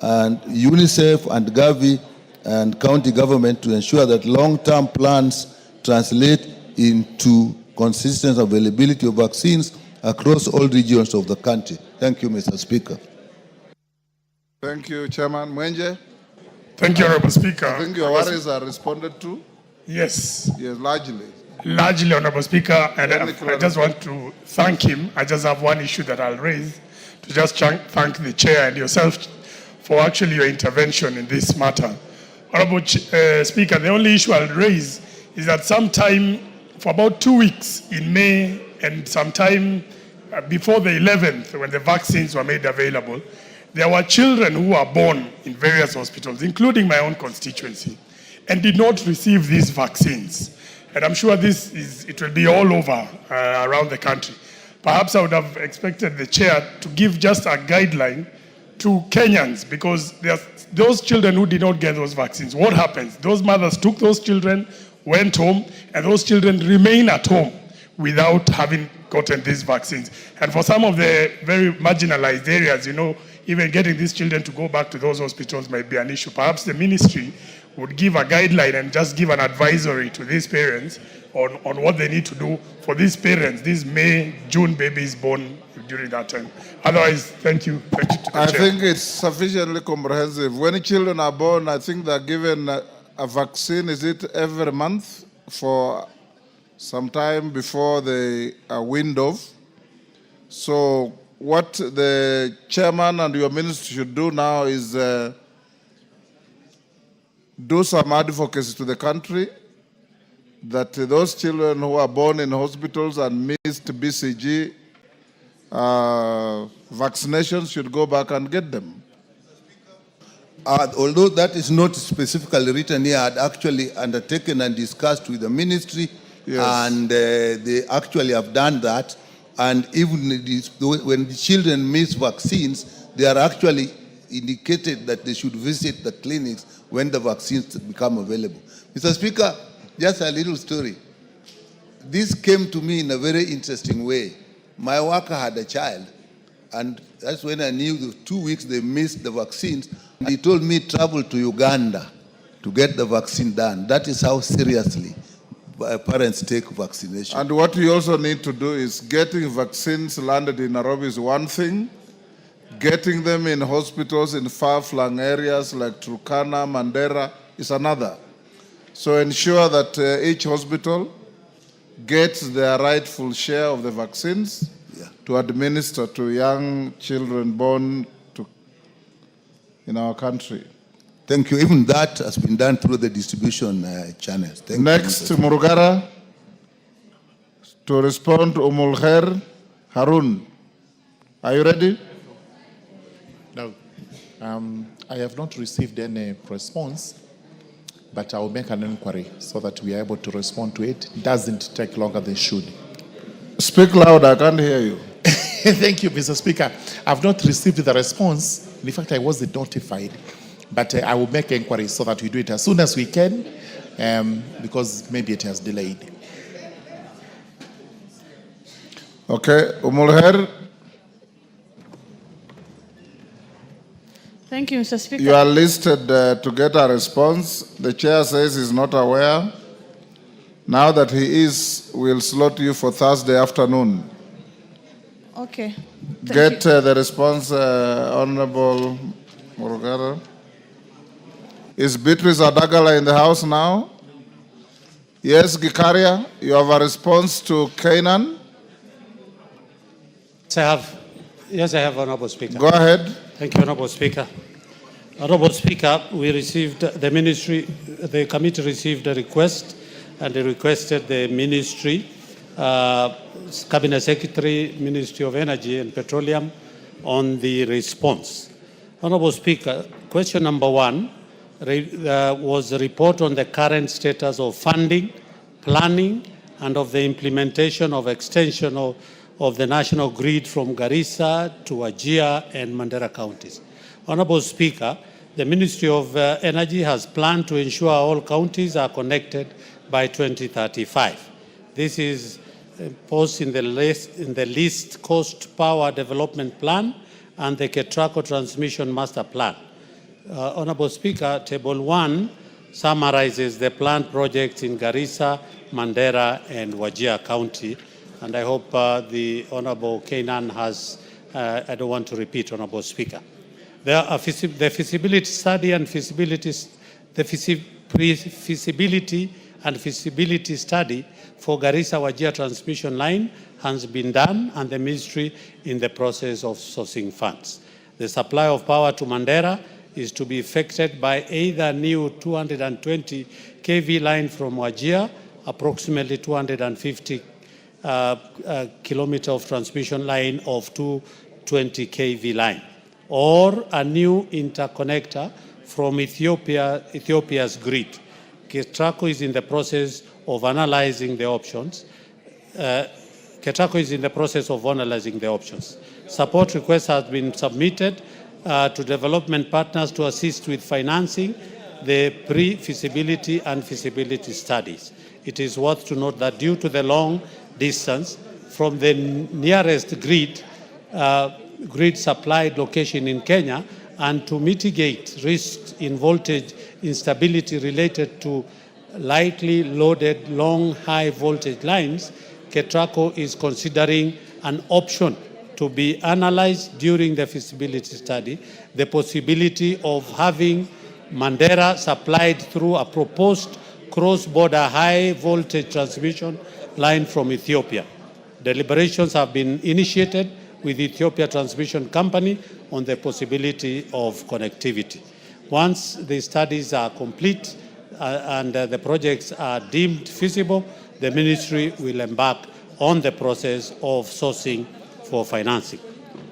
and UNICEF and Gavi and county government to ensure that long-term plans translate into consistent availability of vaccines across all regions of the country. Thank you, Mr. Speaker. Thank you, Chairman Mwenje. Thank you, Honorable Speaker. I think your worries are responded to. Yes. Yes, largely. Largely, Honorable Speaker, and I just want to thank him. I just have one issue that I'll raise, to just thank the Chair and yourself for actually your intervention in this matter. Honorable Speaker, the only issue I'll raise is that sometime for about 2 weeks in May and sometime before the 11th, when the vaccines were made available, there were children who were born in various hospitals, including my own constituency, and did not receive these vaccines. And I'm sure it will be all over around the country. Perhaps I would have expected the Chair to give just a guideline to Kenyans, because those children who did not get those vaccines, what happens? Those mothers took those children, went home, and those children remain at home without having gotten these vaccines. And for some of the very marginalized areas, even getting these children to go back to those hospitals might be an issue. Perhaps the ministry would give a guideline and just give an advisory to these parents on what they need to do for these parents, these May, June babies born during that time. Otherwise, thank you. Thank you to the I Chair. think it's sufficiently comprehensive. When children are born, I think they're given a vaccine, is it every month for some time before they are weaned off? So what the chairman and your ministry should do now is do some advocacy to the country that those children who are born in hospitals and missed BCG vaccinations should go back and get them. Although that is not specifically written here, I had actually undertaken and discussed with the ministry, and they actually have done that. And even when the children miss vaccines, they are actually indicated that they should visit the clinics when the vaccines become available. Mr. Speaker, just a little story. This came to me in a very interesting way. My worker had a child, and that's when I knew the 2 weeks they missed the vaccines. And he told me travel to Uganda to get the vaccine done. That is how seriously parents take vaccination. And what we also need to do is getting vaccines landed in Nairobi is one thing. Getting them in hospitals in far-flung areas like Turkana, Mandera is another. So ensure that each hospital gets their rightful share of the vaccines to administer to young children born in our country. Thank you. Even that has been done through the distribution channels. Thank Next, you, Murugara, to respond to Umulkhair Harun. Are you ready? No. I have not received any response, but I will make an inquiry so that we are able to respond to it. It doesn't take longer than it should. Speak loud, I can't hear you. Thank you, Mr. Speaker. I've not received the response. In fact, I wasn't notified. But I will make inquiries so that we do it as soon as we can, because maybe it has delayed. Okay, Umulkhair. Thank you, Mr. Speaker. You are listed to get a response. The chair says he's not aware. Now that he is, we'll slot you for Thursday afternoon. Okay. Get the response, Honorable Murugara. Is Beatrice Adagala in the house now? Yes, Gikaria, you have a response to Canaan? Yes, I have, Honorable Speaker. Go ahead. Thank you, Honorable Speaker. Honorable Speaker, we received, the committee received a request, and they requested the ministry Cabinet Secretary, Ministry of Energy and Petroleum, on the response. Honorable Speaker, question number 1 was a report on the current status of funding, planning, and of the implementation of extension of the national grid from Garissa to Wajir and Mandera counties. Honorable Speaker, the Ministry of Energy has planned to ensure all counties are connected by 2035. This is posted in the Least Cost Power Development Plan and the Ketraco Transmission Master Plan. Honorable Speaker, Table 1 summarizes the planned projects in Garissa, Mandera, and Wajir County, and I hope the Honorable Kainan has, I don't want to repeat, Honorable Speaker. The feasibility study and feasibility study for Garissa-Wajir transmission line has been done, and the ministry in the process of sourcing funds. The supply of power to Mandera is to be effected by either new 220 kV line from Wajir, approximately 250 kilometer of transmission line of 220 kV line, or a new interconnector from Ethiopia's grid. Ketraco is in the process of analyzing the options. Support requests have been submitted to development partners to assist with financing the pre-feasibility and feasibility studies. It is worth to note that due to the long distance from the nearest grid supplied location in Kenya, and to mitigate risks in voltage instability related to lightly loaded long high voltage lines, Ketraco is considering an option to be analyzed during the feasibility study, the possibility of having Mandera supplied through a proposed cross-border high voltage transmission line from Ethiopia. Deliberations have been initiated with Ethiopia Transmission Company on the possibility of connectivity. Once the studies are complete and the projects are deemed feasible, the ministry will embark on the process of sourcing for financing.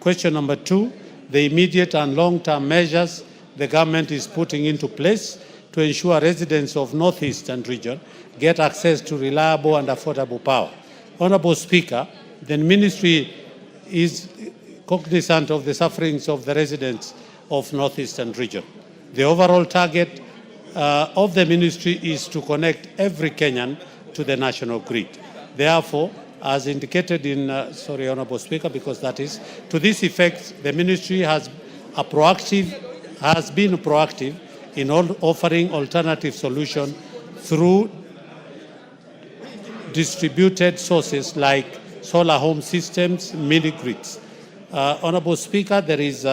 Question number 2, the immediate and long-term measures the government is putting into place to ensure residents of Northeastern region get access to reliable and affordable power. Honorable Speaker, the ministry is cognizant of the sufferings of the residents of Northeastern region. The overall target of the ministry is to connect every Kenyan to the national grid. Therefore, as indicated in, Honorable Speaker, because that is, to this effect, the ministry has been proactive in offering alternative solutions through distributed sources like solar home systems, mini-grids. Honorable Speaker, there is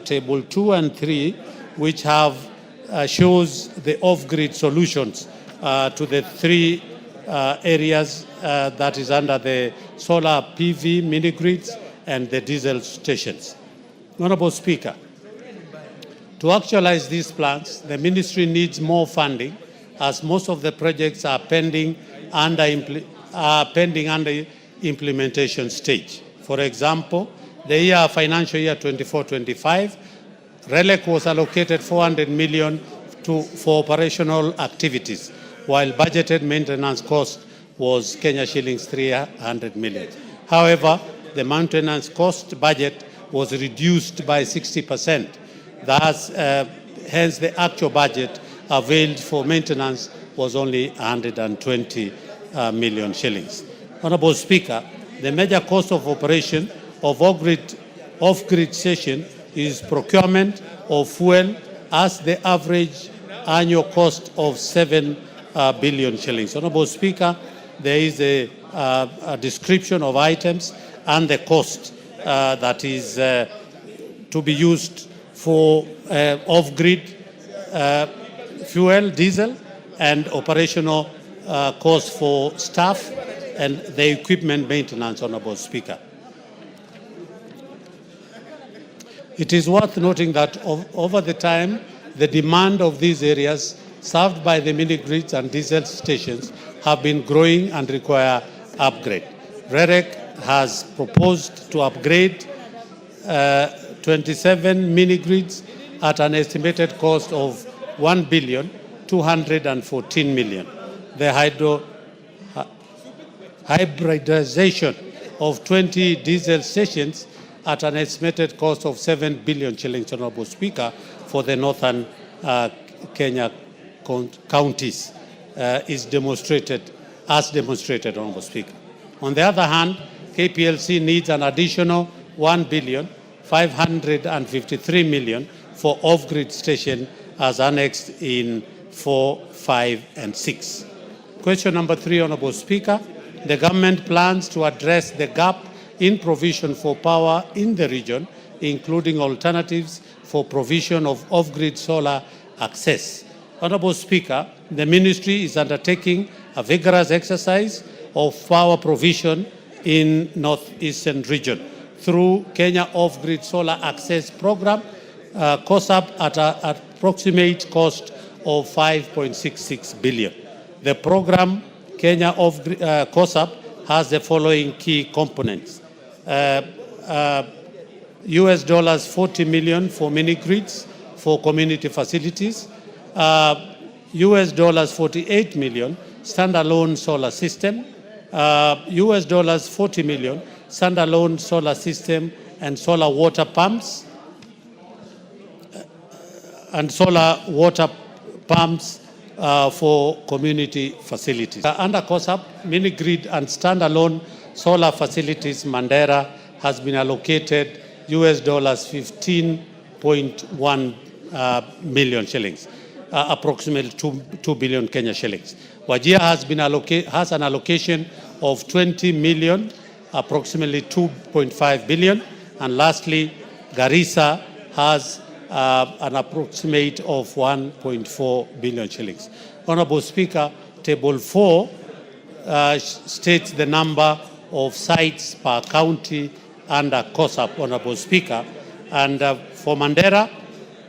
Table 2 and 3, which have shows the off-grid solutions to the 3 areas that is under the solar PV mini-grids and the diesel stations. Honorable Speaker, to actualize these plans, the ministry needs more funding, as most of the projects are pending under implementation stage. For example, the financial year 24-25, RELEC was allocated 400 million for operational activities, while budgeted maintenance cost was Kenya shillings 300 million. However, the maintenance cost budget was reduced by 60%. Thus, hence the actual budget availed for maintenance was only 120 million shillings. Honorable Speaker, the major cost of operation of off-grid station is procurement of fuel, as the average annual cost of 7 billion shillings. Honorable Speaker, there is a description of items and the cost that is to be used for off-grid fuel, diesel, and operational costs for staff and the equipment maintenance, Honorable Speaker. It is worth noting that over the time, the demand of these areas served by the mini-grids and diesel stations have been growing and require upgrade. REREC has proposed to upgrade 27 mini-grids at an estimated cost of 1,214 million. The hybridization of 20 diesel stations at an estimated cost of 7 billion shillings, Honorable Speaker, for the northern Kenya counties is demonstrated, Honorable Speaker. On the other hand, KPLC needs an additional 1,553 million for off-grid station as annexed in 4, 5, and 6. Question number 3, Honorable Speaker. The government plans to address the gap in provision for power in the region, including alternatives for provision of off-grid solar access. Honorable Speaker, the ministry is undertaking a vigorous exercise of power provision in northeastern region through Kenya Off-Grid Solar Access Program, COSAP, at an approximate cost of 5.66 billion. The program, Kenya COSAP, has the following key components. $40 million for mini-grids for community facilities, $48 million standalone solar system, $40 million standalone solar system and solar water pumps, for community facilities. Under COSAP, mini-grid and standalone solar facilities, Mandera has been allocated $15.1 million shillings, approximately 2 billion Kenya shillings. Wajir has an allocation of 20 million, approximately 2.5 billion. And lastly, Garissa has an approximate of 1.4 billion shillings. Honorable Speaker, Table 4 states the number of sites per county under COSAP, Honorable Speaker. And for Mandera,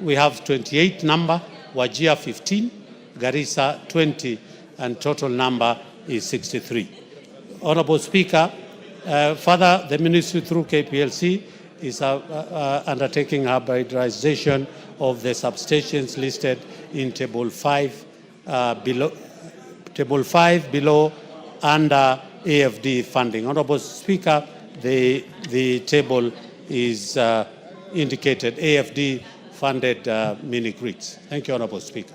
we have 28 number, Wajir 15, Garissa 20, and total number is 63. Honorable Speaker, further, the ministry through KPLC is undertaking hybridization of the substations listed in Table 5 below under AFD funding. Honorable Speaker, the table is indicated AFD funded mini-grids. Thank you, Honorable Speaker.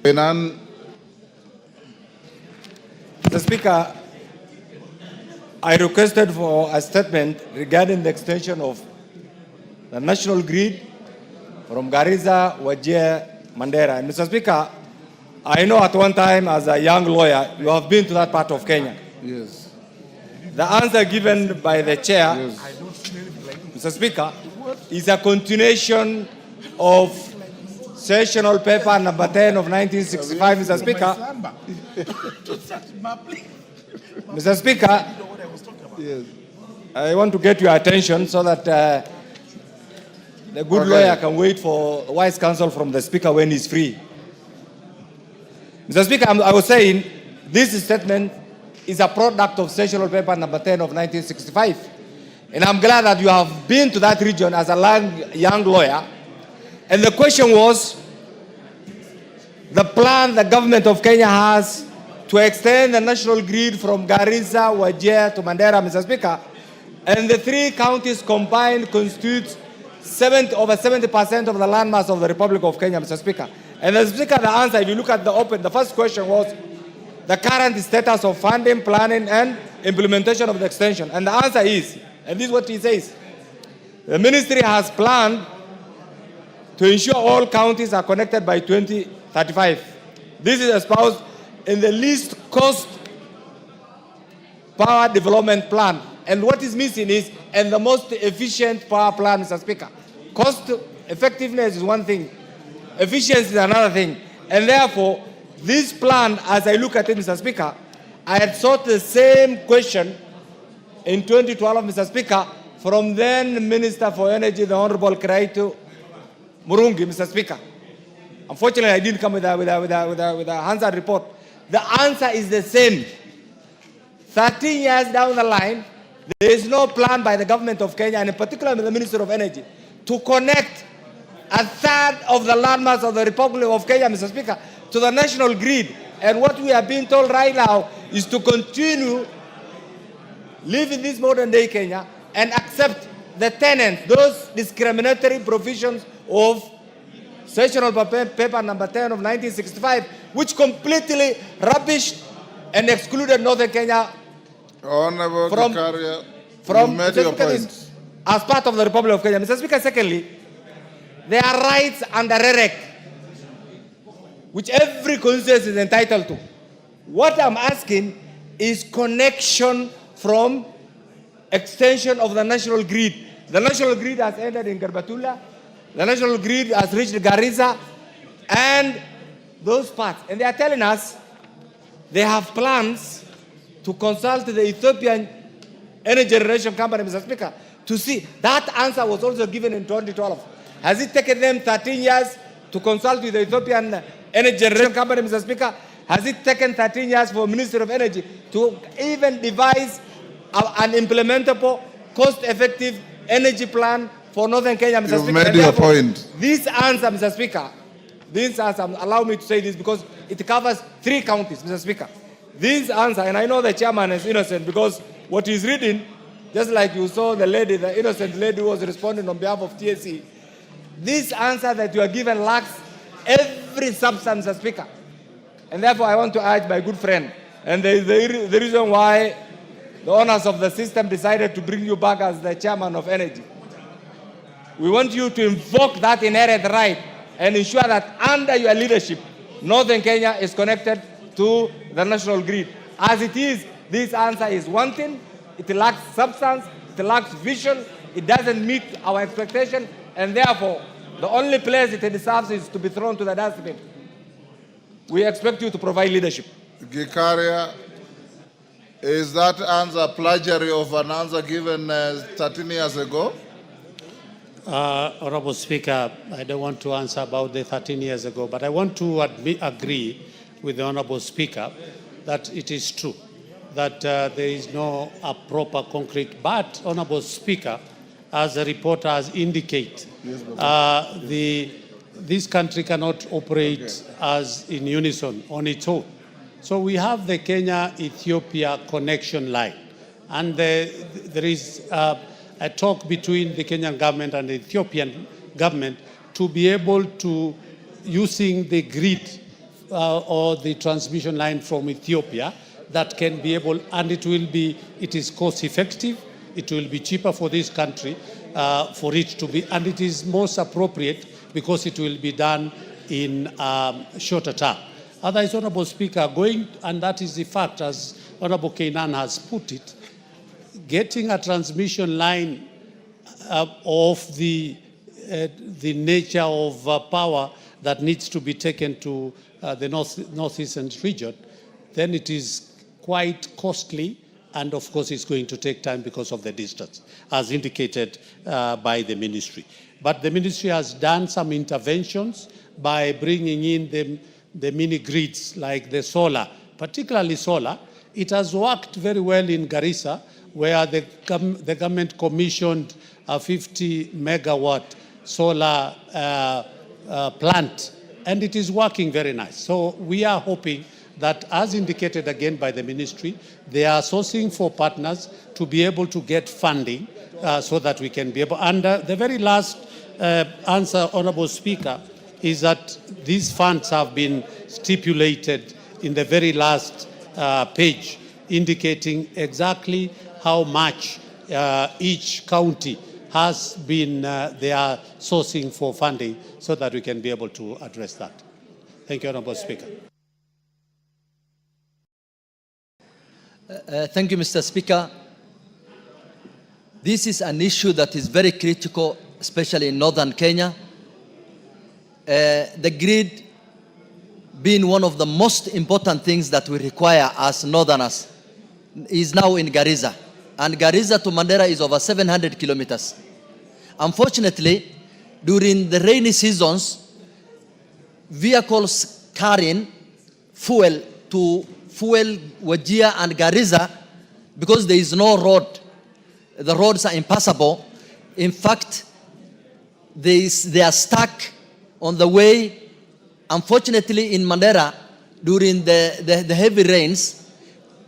Mr. Speaker, I requested for a statement regarding the extension of the national grid from Garissa, Wajir, Mandera. And Mr. Speaker, I know at one time as a young lawyer, you have been to that part of Kenya. Yes. The answer given by the chair, yes, Mr. Speaker, is a continuation of sessional paper number 10 of 1965, Mr. Speaker. Mr. Speaker, yes, I want to get your attention so that the good lawyer can wait for wise counsel from the Speaker when he's free. Mr. Speaker, I was saying this statement is a product of sessional paper number 10 of 1965. And I'm glad that you have been to that region as a young lawyer. And the question was, the plan the government of Kenya has to extend the national grid from Garissa, Wajir to Mandera, Mr. Speaker, and the three counties combined constitute over 70% of the landmass of the Republic of Kenya, Mr. Speaker. And Mr. Speaker, the answer, if you look at the first question was the current status of funding, planning, and implementation of the extension. And the answer is, and this is what he says, the ministry has planned to ensure all counties are connected by 2035. This is espoused in the least cost power development plan. And what is missing is, and the most efficient power plan, Mr. Speaker. Cost effectiveness is one thing, efficiency is another thing. And therefore, this plan, as I look at it, Mr. Speaker, I had sought the same question in 2012, Mr. Speaker, from then Minister for Energy, the Honorable Kiraitu Murungi, Mr. Speaker. Unfortunately, I didn't come with a Hansard report. The answer is the same. 13 years down the line, there is no plan by the government of Kenya, and in particular the Minister of Energy, to connect a third of the landmass of the Republic of Kenya, Mr. Speaker, to the national grid. And what we are being told right now is to continue living this modern day Kenya and accept the tenants, those discriminatory provisions of Sessional Paper number 10 of 1965, which completely rubbished and excluded Northern Kenya from your point. as part of the Republic of Kenya. Mr. Speaker, secondly, there are rights under REREC, which every constituency is entitled to. What I'm asking is connection from extension of the national grid. The national grid has ended in Garbatula. The national grid has reached Garissa and those parts. And they are telling us they have plans to consult the Ethiopian Energy Generation Company, Mr. Speaker, to see. That answer was also given in 2012. Has it taken them 13 years to consult with the Ethiopian Energy Generation Company, Mr. Speaker? Has it taken 13 years for Ministry of Energy to even devise an implementable, cost-effective energy plan for Northern Kenya, Mr. Speaker? You've made your point. This answer, Mr. Speaker, this answer, allow me to say this because it covers 3 counties, Mr. Speaker. This answer, and I know the chairman is innocent because what he's reading, just like you saw the lady, the innocent lady who was responding on behalf of TSC, this answer that you are given lacks every substance, Mr. Speaker. And therefore, I want to urge my good friend, and the reason why the owners of the system decided to bring you back as the chairman of energy. We want you to invoke that inherent right and ensure that under your leadership, Northern Kenya is connected to the national grid. As it is, this answer is wanting, it lacks substance, it lacks vision, it doesn't meet our expectation, and therefore, the only place it deserves is to be thrown to the dustbin. We expect you to provide leadership. Gikaria, is that answer plagiary of an answer given 13 years ago? Honorable Speaker, I don't want to answer about the 13 years ago, but I want to agree with the Honorable Speaker that it is true that there is no proper concrete. But, Honorable Speaker, as the report has indicated, this country cannot operate as in unison on its own. So we have the Kenya-Ethiopia connection line, and there is a talk between the Kenyan government and the Ethiopian government to be able to, using the grid or the transmission line from Ethiopia, that can be able, and it is cost effective, it will be cheaper for this country for it to be, and it is most appropriate because it will be done in shorter term. Otherwise, Honorable Speaker, and that is the fact, as Honorable Kainan has put it, getting a transmission line of the nature of power that needs to be taken to the northeastern region, then it is quite costly, and of course it's going to take time because of the distance, as indicated by the ministry. But the ministry has done some interventions by bringing in the mini grids like the solar, particularly solar. It has worked very well in Garissa, where the government commissioned a 50 megawatt solar plant, and it is working very nice. So we are hoping that, as indicated again by the ministry, they are sourcing for partners to be able to get funding so that we can be able. And the very last answer, Honorable Speaker, is that these funds have been stipulated in the very last page, indicating exactly how much each county has been, they are sourcing for funding so that we can be able to address that. Thank you, Honorable Speaker. Thank you, Mr. Speaker. This is an issue that is very critical, especially in northern Kenya. The grid being one of the most important things that we require as northerners is now in Garissa. And Garissa to Mandera is over 700 kilometers. Unfortunately, during the rainy seasons, vehicles carrying fuel to fuel Wajir and Garissa because there is no road. The roads are impassable. In fact, they are stuck on the way. Unfortunately, in Mandera, during the heavy rains,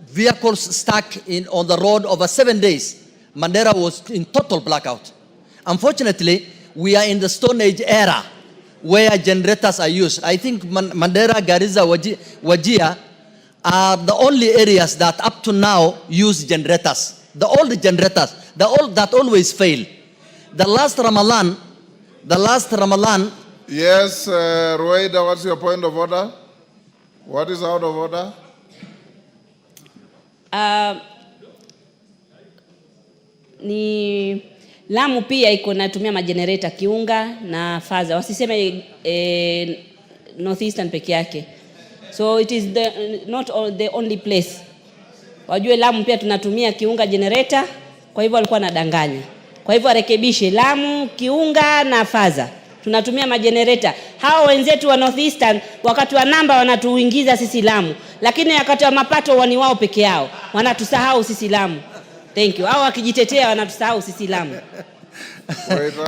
vehicles stuck on the road over 7 days. Mandera was in total blackout. Unfortunately, we are in the Stone Age era where generators are used. I think Mandera, Garissa, Wajir are the only areas that up to now use generators. The old generators, that always fail. The last Ramadan. Yes, Rueda, what's your point of order? What is out of order? Ni Lamu pia iko natumia majenereta Kiunga na Faza. Wasiseme Northeastern peke yake. So it is not the only place. Wajue Lamu pia tunatumia Kiunga generator, kwa hivyo walikuwa nadanganya. Kwa hivyo arekebishe Lamu, Kiunga na Faza. Tunatumia majenereta. Hao wenzetu wa Northeastern wakati wa namba wanatuingiza sisi Lamu, lakini wakati wa mapato wani wao peke yao. Wanatusahau sisi Lamu. Thank you. Hao wakijitetea wanatusahau sisi Lamu.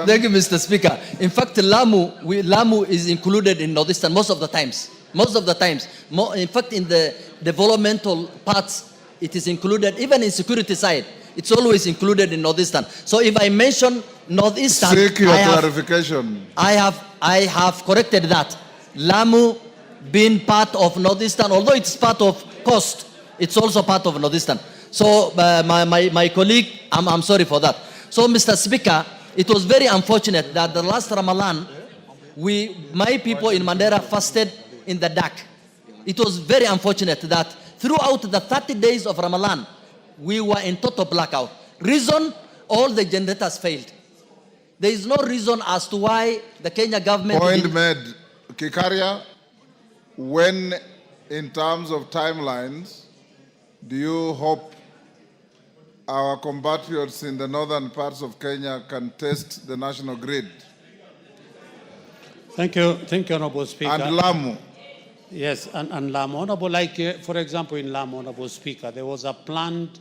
Thank you, Mr. Speaker. In fact, Lamu is included in Northeastern most of the times. In fact, in the developmental parts, it is included. Even in security side, it's always included in Northeastern. So if I mention Northeastern, seek your clarification. I have corrected that. Lamu being part of Northeastern, although it's part of coast, it's also part of Northeastern. So my colleague, I'm sorry for that. So Mr. Speaker, it was very unfortunate that the last Ramadan, my people in Mandera fasted in the dark. It was very unfortunate that throughout the 30 days of Ramadan, we were in total blackout. Reason, all the generators failed. There is no reason as to why the Kenya government... Point made. Kikaria, when in terms of timelines, do you hope our compatriots in the northern parts of Kenya can test the national grid? Thank you, Honorable Speaker. And Lamu. Yes, and Lamu. Honorable, for example, in Lamu, Honorable Speaker, there was a planned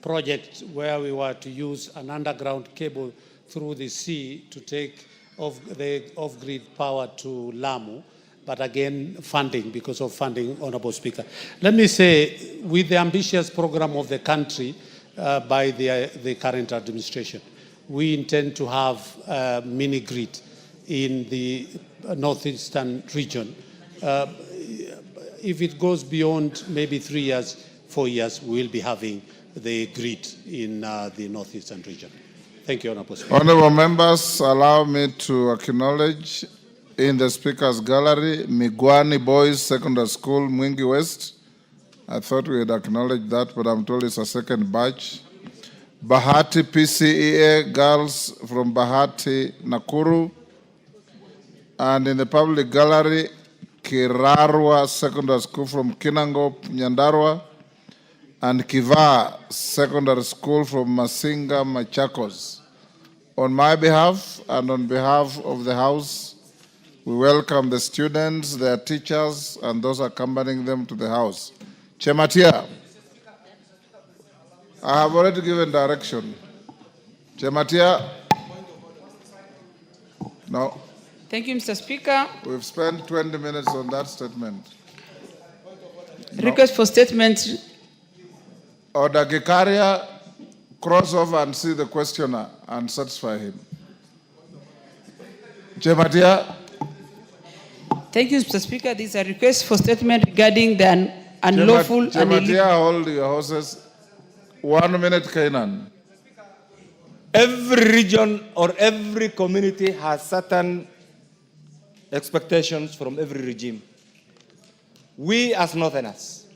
project where we were to use an underground cable through the sea to take off-grid power to Lamu. But again, because of funding, Honorable Speaker. Let me say, with the ambitious program of the country by the current administration, we intend to have a mini-grid in the northeastern region. If it goes beyond maybe 3 years, 4 years, we will be having the grid in the northeastern region. Thank you, Honorable Speaker. Honorable members, allow me to acknowledge in the Speaker's Gallery, Migwani Boys Secondary School, Mwingi West. I thought we had acknowledged that, but I'm told it's a second batch. Bahati PCEA girls from Bahati, Nakuru. And in the public gallery, Kirarwa Secondary School from Kinangop, Nyandarua. And Kiva Secondary School from Masinga, Machakos. On my behalf and on behalf of the House, we welcome the students, their teachers, and those accompanying them to the House. Chematia, I have already given direction. Chematia, no. Thank you, Mr. Speaker. We've spent 20 minutes on that statement. Request for statement. Order Gikaria, cross over and see the questioner and satisfy him. Chematia. Thank you, Mr. Speaker. This is a request for statement regarding the unlawful... Chematia, hold your horses. 1 minute, Kainan. Every region or every community has certain expectations from every regime. We as Northerners,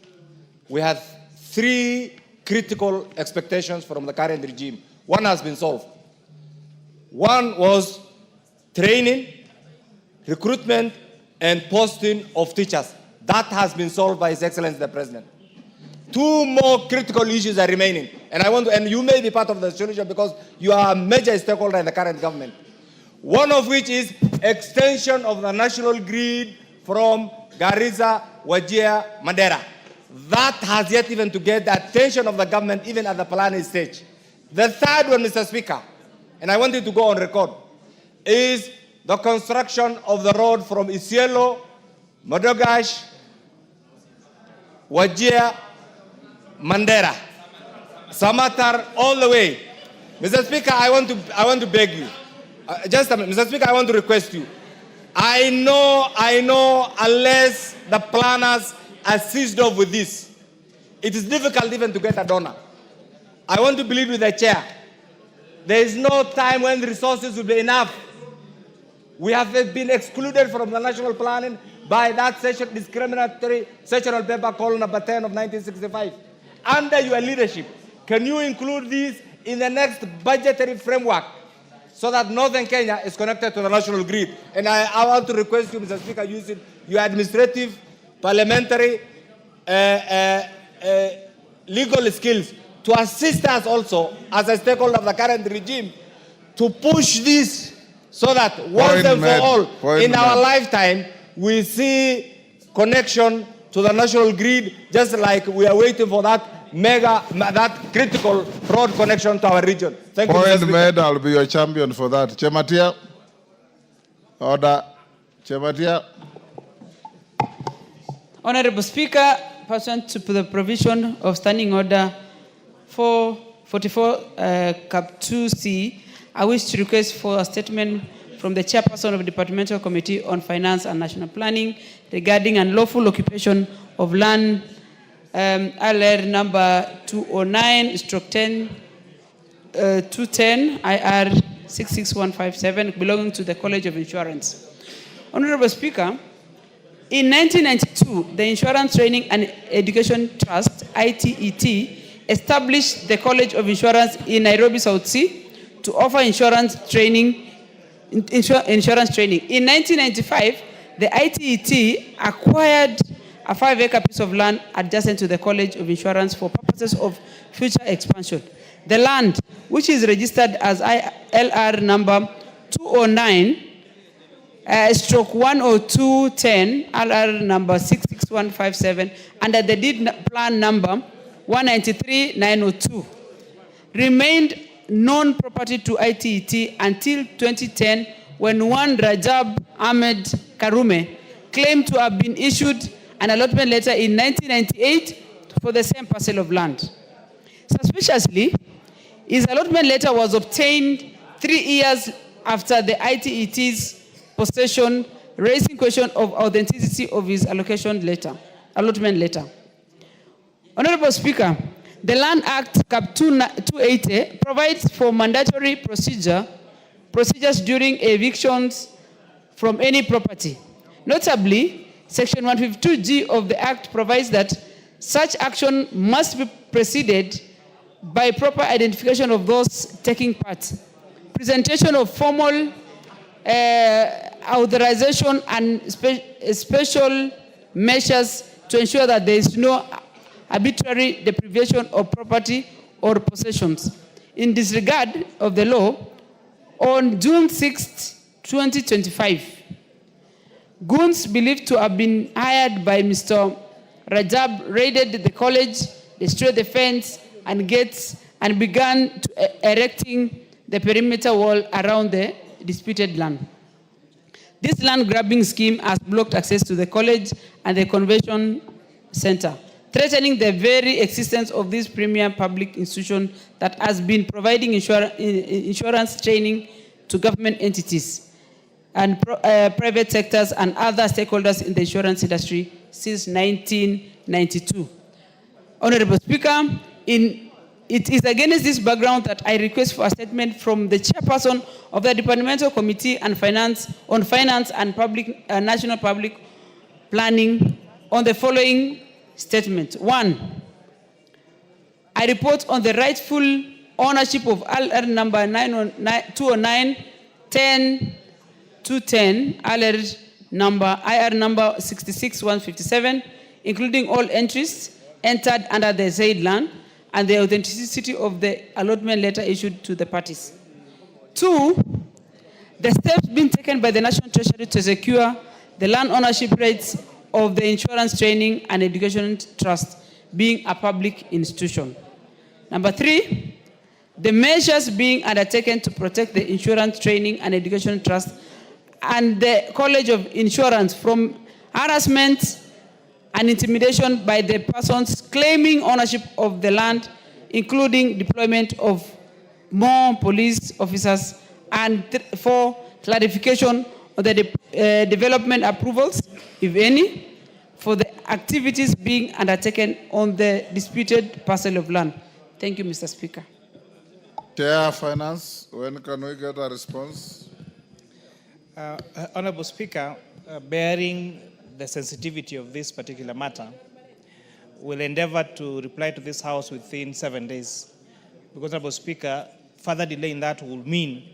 we have 3 critical expectations from the current regime. One has been solved. One was training, recruitment, and posting of teachers. That has been solved by His Excellency the President. 2 more critical issues are remaining. And you may be part of the solution because you are a major stakeholder in the current government. One of which is extension of the national grid from Garissa, Wajir, Mandera. that has yet even to get the attention of the government, even at the planning stage. The third one, Mr. Speaker, and I want you to go on record, is the construction of the road from Isiolo, Modogash, Wajir, Mandera, Samatar, all the way. Mr. Speaker, I want to beg you. Just a minute. Mr. Speaker, I want to request you. I know, unless the planners are seized off with this, it is difficult even to get a donor. I want to believe with the chair. There is no time when the resources will be enough. We have been excluded from the national planning by that discriminatory sectional paper called number 10 of 1965. Under your leadership, can you include these in the next budgetary framework so that Northern Kenya is connected to the national grid? And I want to request you, Mr. Speaker, using your administrative, parliamentary, legal skills to assist us also as a stakeholder of the current regime to push this so that once and for all in our lifetime we see connection to the national grid, just like we are waiting for that that critical road connection to our region. Thank you, Mr. Speaker. Point made, I'll be your champion for that. Chematia. Order. Chematia. Honorable Speaker, pursuant to the provision of Standing Order 444 Cap 2C, I wish to request for a statement from the Chairperson of the Departmental Committee on Finance and National Planning regarding unlawful occupation of land LR number 209/10-210 IR 66157 belonging to the College of Insurance. Honorable Speaker, in 1992, the Insurance Training and Education Trust, ITET, established the College of Insurance in Nairobi, South Sea, to offer insurance training. In 1995, the ITET acquired a 5-acre piece of land adjacent to the College of Insurance for purposes of future expansion. The land, which is registered as LR number 209/10210, LR number 66157, under the deed plan number 193/902, remained known property to ITET until 2010, when one Rajab Ahmed Karume claimed to have been issued an allotment letter in 1998 for the same parcel of land. Suspiciously, his allotment letter was obtained 3 years after the ITET's possession, raising question of authenticity of his allotment letter. Honorable Speaker, the Land Act Cap 280 provides for mandatory procedures during evictions from any property. Notably, Section 152G of the Act provides that such action must be preceded by proper identification of those taking part, presentation of formal authorization, and special measures to ensure that there is no arbitrary deprivation of property or possessions. In disregard of the law, on June 6, 2025, goons believed to have been hired by Mr. Rajab raided the college, destroyed the fence and gates, and began erecting the perimeter wall around the disputed land. This land grabbing scheme has blocked access to the college and the convention center, threatening the very existence of this premier public institution that has been providing insurance training to government entities and private sectors and other stakeholders in the insurance industry since 1992. Honorable Speaker, it is against this background that I request for a statement from the Chairperson of the Departmental Committee on Finance and National Public Planning on the following statement. 1, I report on the rightful ownership of LR number 209/10-210, LR number IR number 66157, including all entries entered under the said land and the authenticity of the allotment letter issued to the parties. 2, the steps being taken by the National Treasury to secure the land ownership rights of the Insurance Training and Education Trust being a public institution. Number 3, the measures being undertaken to protect the Insurance Training and Education Trust and the College of Insurance from harassment and intimidation by the persons claiming ownership of the land, including deployment of more police officers, and 4, clarification of the development approvals, if any, for the activities being undertaken on the disputed parcel of land. Thank you, Mr. Speaker. Chair Finance, when can we get a response? Honorable Speaker, bearing the sensitivity of this particular matter, will endeavor to reply to this House within 7 days. Because, Honorable Speaker, further delay in that will mean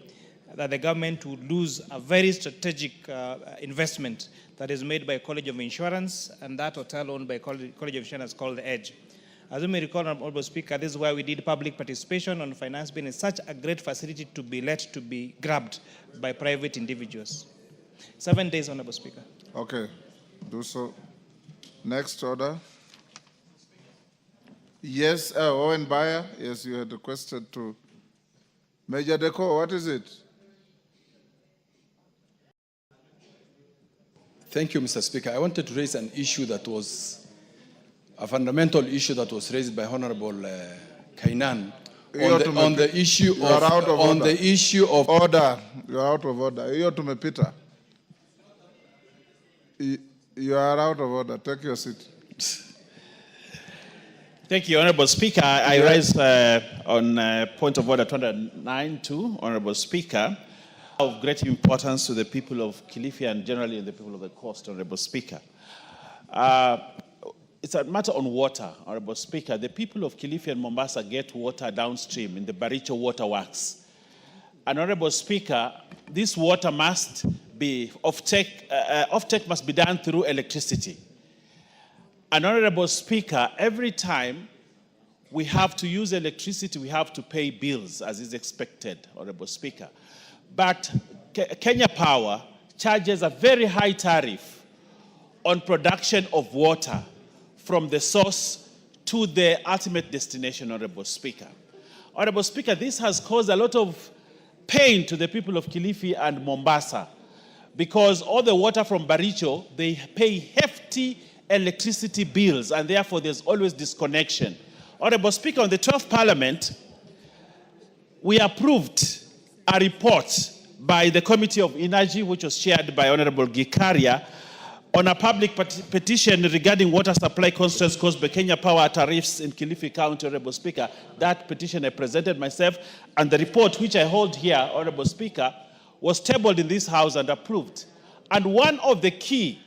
that the government would lose a very strategic investment that is made by College of Insurance and that hotel owned by College of Insurance called The Edge. As you may recall, Honorable Speaker, this is why we did public participation on finance being such a great facility to be let to be grabbed by private individuals. 7 days, Honorable Speaker. Okay, do so. Next order. Yes, Owen Bayer, yes, you had requested to. Major Deco, what is it? Thank you, Mr. Speaker. I wanted to raise an issue that was a fundamental issue that was raised by Honorable Kainan on the issue of order. You are out of order. You tumepita. You are out of order. Take your seat. Thank you, Honorable Speaker. I rise on point of order 209-2, Honorable Speaker, of great importance to the people of Kilifi and generally the people of the coast, Honorable Speaker. It's a matter on water, Honorable Speaker. The people of Kilifi and Mombasa get water downstream in the Baricho Waterworks. And Honorable Speaker, this water must be offtake must be done through electricity. And Honorable Speaker, every time we have to use electricity, we have to pay bills as is expected, Honorable Speaker. But Kenya Power charges a very high tariff on production of water from the source to the ultimate destination, Honorable Speaker. Honorable Speaker, this has caused a lot of pain to the people of Kilifi and Mombasa because all the water from Baricho, they pay hefty electricity bills, and therefore there's always disconnection. Honorable Speaker, on the 12th Parliament, we approved a report by the Committee of Energy, which was chaired by Honorable Gikaria, on a public petition regarding water supply constraints caused by Kenya Power tariffs in Kilifi County, Honorable Speaker. That petition I presented myself, and the report which I hold here, Honorable Speaker, was tabled in this House and approved. And one of the key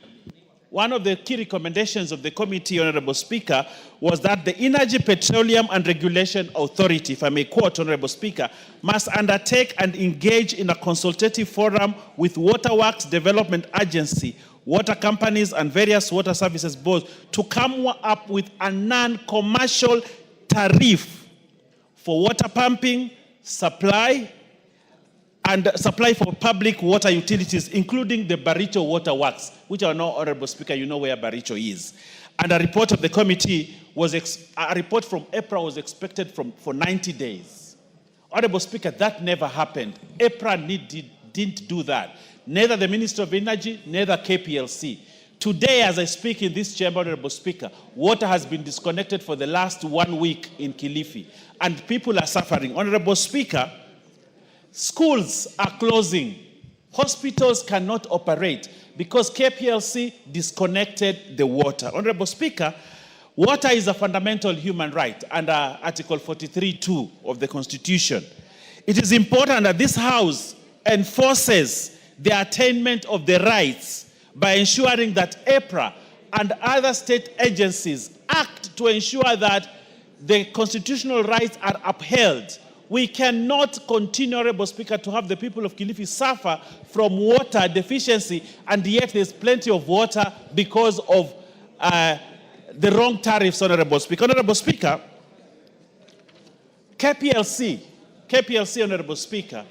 recommendations of the committee, Honorable Speaker, was that the Energy, Petroleum and Regulation Authority, if I may quote, Honorable Speaker, must undertake and engage in a consultative forum with Waterworks Development Agency, water companies and various water services boards to come up with a non-commercial tariff for water pumping, supply for public water utilities, including the Baricho Waterworks, which I know, Honorable Speaker, you know where Baricho is. And a report of the committee a report from EPRA was expected for 90 days. Honorable Speaker, that never happened. EPRA didn't do that. Neither the Minister of Energy, neither KPLC. Today, as I speak in this chamber, Honorable Speaker, water has been disconnected for the last 1 week in Kilifi, and people are suffering. Honorable Speaker, schools are closing. Hospitals cannot operate because KPLC disconnected the water. Honorable Speaker, water is a fundamental human right under Article 43(2) of the Constitution. It is important that this House enforces the attainment of the rights by ensuring that EPRA and other state agencies act to ensure that the constitutional rights are upheld. We cannot continue, Honorable Speaker, to have the people of Kilifi suffer from water deficiency, and yet there's plenty of water because of the wrong tariffs, Honorable Speaker. Honorable Speaker, KPLC, Honorable Speaker,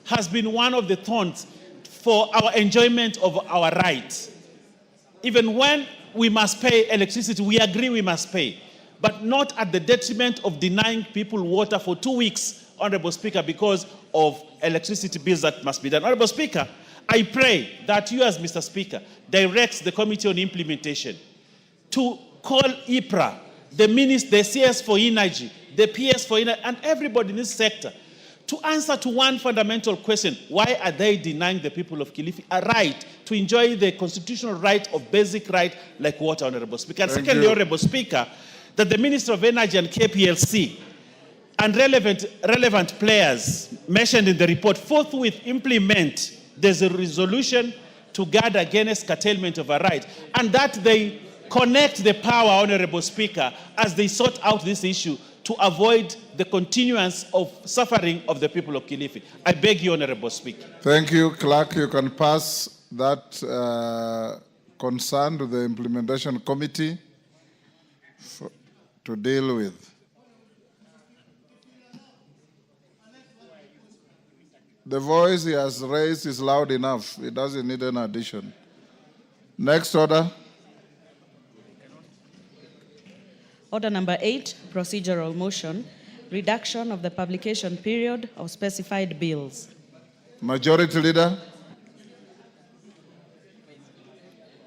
has been one of the thorns for our enjoyment of our rights. Even when we must pay electricity. We agree we must pay, but not at the detriment of denying people water for 2 weeks, Honorable Speaker, because of electricity bills that must be done. Honorable Speaker, I pray that you, as Mr. Speaker, directs the Committee on Implementation to call IPRA, the CS for Energy, the PS for Energy, and everybody in this sector to answer to one fundamental question: why are they denying the people of Kilifi a right to enjoy the constitutional right of basic right like water, Honorable Speaker? And secondly, Honorable Speaker, that the Minister of Energy and KPLC and relevant players mentioned in the report forthwith implement there's a resolution to guard against curtailment of a right, and that they connect the power, Honorable Speaker, as they sort out this issue to avoid the continuance of suffering of the people of Kilifi. I beg you, Honorable Speaker. Thank you, Clerk. You can pass that concern to the Implementation Committee to deal with. The voice he has raised is loud enough. It doesn't need an addition. Next order. Order number 8, procedural motion, reduction of the publication period of specified bills. Majority Leader.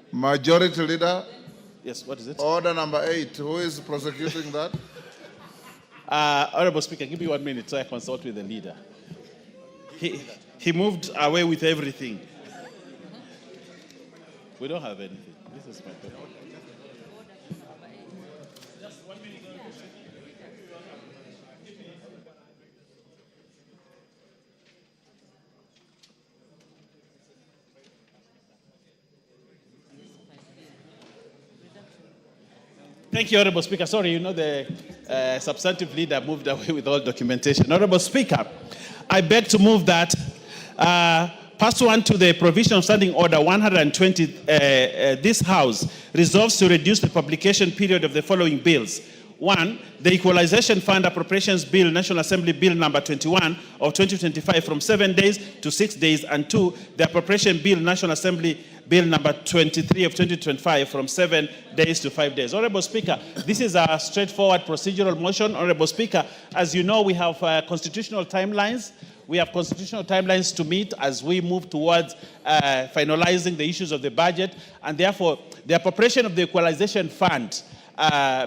Majority Leader. Yes, what is it? Order number 8. Who is prosecuting that? Honorable Speaker, give me 1 minute so I consult with the leader. He moved away with everything. We don't have anything. This is my point. Thank you, Honorable Speaker. Sorry, you know the substantive leader moved away with all documentation. Honorable Speaker, I beg to move that pursuant to the provision of Standing Order 120, this House resolves to reduce the publication period of the following bills. 1, the Equalization Fund Appropriations Bill, National Assembly Bill number 21 of 2025 from 7 days to 6 days, and 2, the Appropriation Bill, National Assembly Bill number 23 of 2025 from 7 days to 5 days. Honorable Speaker, this is a straightforward procedural motion. Honorable Speaker, as you know, we have constitutional timelines. We have constitutional timelines to meet as we move towards finalizing the issues of the budget, and therefore the appropriation of the Equalization Fund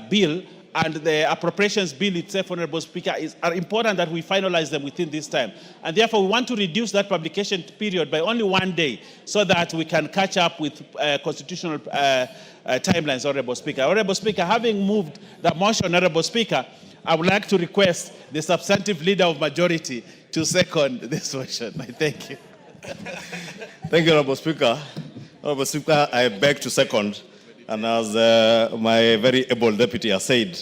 bill and the appropriations bill itself, Honorable Speaker, are important that we finalize them within this time. And therefore, we want to reduce that publication period by only 1 day so that we can catch up with constitutional timelines, Honorable Speaker. Honorable Speaker, having moved the motion, Honorable Speaker, I would like to request the substantive leader of majority to second this motion. I thank you. Thank you, Honorable Speaker. Honorable Speaker, I beg to second. And as my very able deputy has said,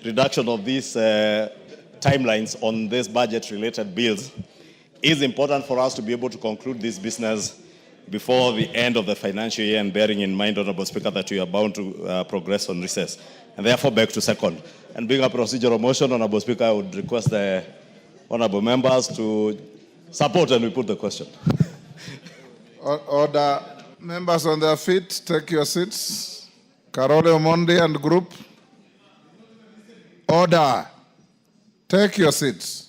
reduction of these timelines on these budget-related bills is important for us to be able to conclude this business before the end of the financial year, and bearing in mind, Honorable Speaker, that we are bound to progress on recess, and therefore beg to second. And being a procedural motion, Honorable Speaker, I would request the honorable members to support and we put the question. Order. Members on their feet, take your seats. Karole Omondi and group. Order. Take your seats.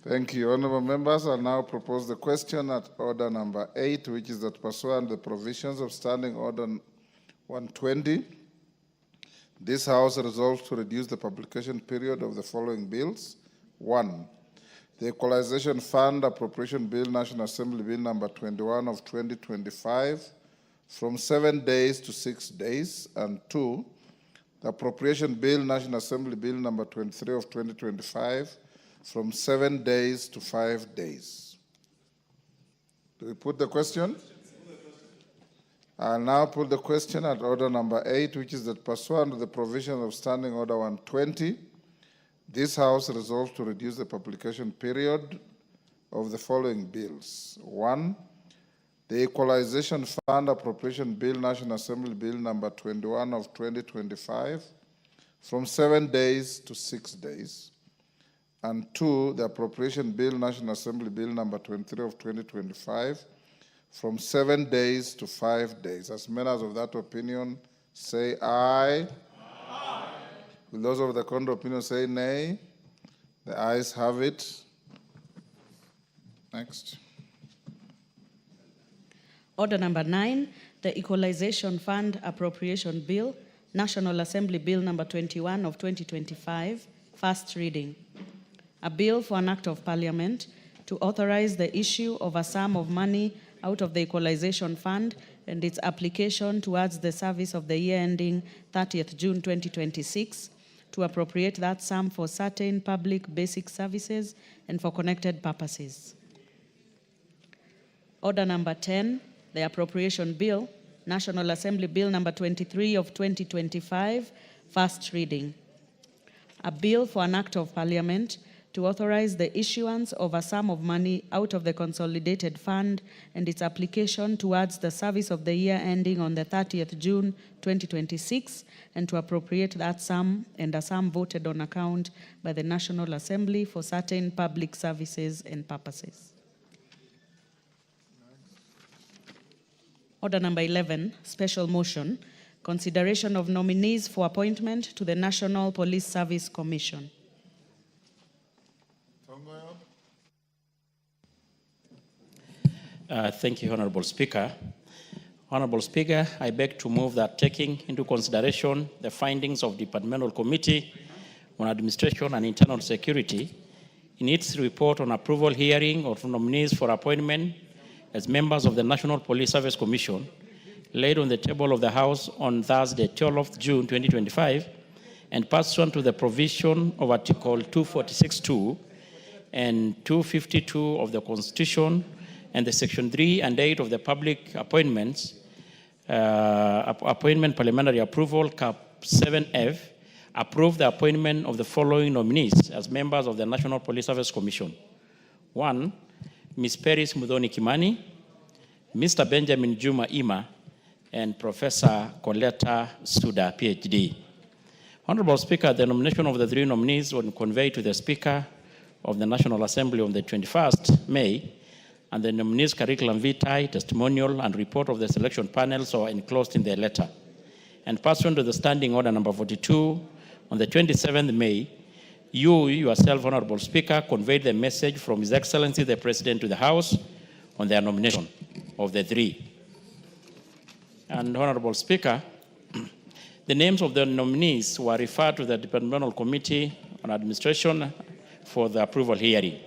Thank you. Honorable members, I now propose the question at order number 8, which is that pursuant to the provisions of Standing Order 120, this House resolves to reduce the publication period of the following bills. 1, the Equalization Fund Appropriation Bill, National Assembly Bill number 21 of 2025 from 7 days to 6 days, and 2, the Appropriation Bill, National Assembly Bill number 23 of 2025 from 7 days to 5 days. Do we put the question? I'll now put the question at order number 8, which is that pursuant to the provision of Standing Order 120, this House resolves to reduce the publication period of the following bills. 1, the Equalization Fund Appropriation Bill, National Assembly Bill number 21 of 2025 from 7 days to 6 days. and 2, the Appropriation Bill, National Assembly Bill number 23 of 2025, from 7 days to 5 days. As members of that opinion say aye. Aye. Will those of the contrary opinion say nay? The ayes have it. Next. Order number 9, the Equalization Fund Appropriation Bill, National Assembly Bill number 21 of 2025, first reading. A bill for an act of parliament to authorize the issue of a sum of money out of the Equalization Fund and its application towards the service of the year ending 30th June 2026, to appropriate that sum for certain public basic services and for connected purposes. Order number 10, the Appropriation Bill, National Assembly Bill number 23 of 2025, first reading. A bill for an act of parliament to authorize the issuance of a sum of money out of the consolidated fund and its application towards the service of the year ending on the 30th June 2026, and to appropriate that sum and a sum voted on account by the National Assembly for certain public services and purposes. Order number 11, special motion, consideration of nominees for appointment to the National Police Service Commission. Thank you, Honorable Speaker. Honorable Speaker, I beg to move that, taking into consideration the findings of the Departmental Committee on Administration and Internal Security in its report on approval hearing of nominees for appointment as members of the National Police Service Commission, laid on the table of the House on Thursday, 12th June 2025, and pursuant to the provision of Article 246(2) and 252 of the Constitution and the Section 3 and 8 of the Public Appointments, Appointment Parliamentary Approval, Cap 7F, approve the appointment of the following nominees as members of the National Police Service Commission. 1, Ms. Peris Mudhoni Kimani, Mr. Benjamin Juma Ima, and Professor Coletta Suda, PhD. Honorable Speaker, the nomination of the 3 nominees was conveyed to the Speaker of the National Assembly on the 21st May, and the nominees' curriculum vitae, testimonial, and report of the selection panels are enclosed in the letter. And pursuant to the Standing Order number 42, on the 27th May, you yourself, Honorable Speaker, conveyed the message from His Excellency the President to the House on their nomination of the 3. And Honorable Speaker, the names of the nominees were referred to the Departmental Committee on Administration for the approval hearing.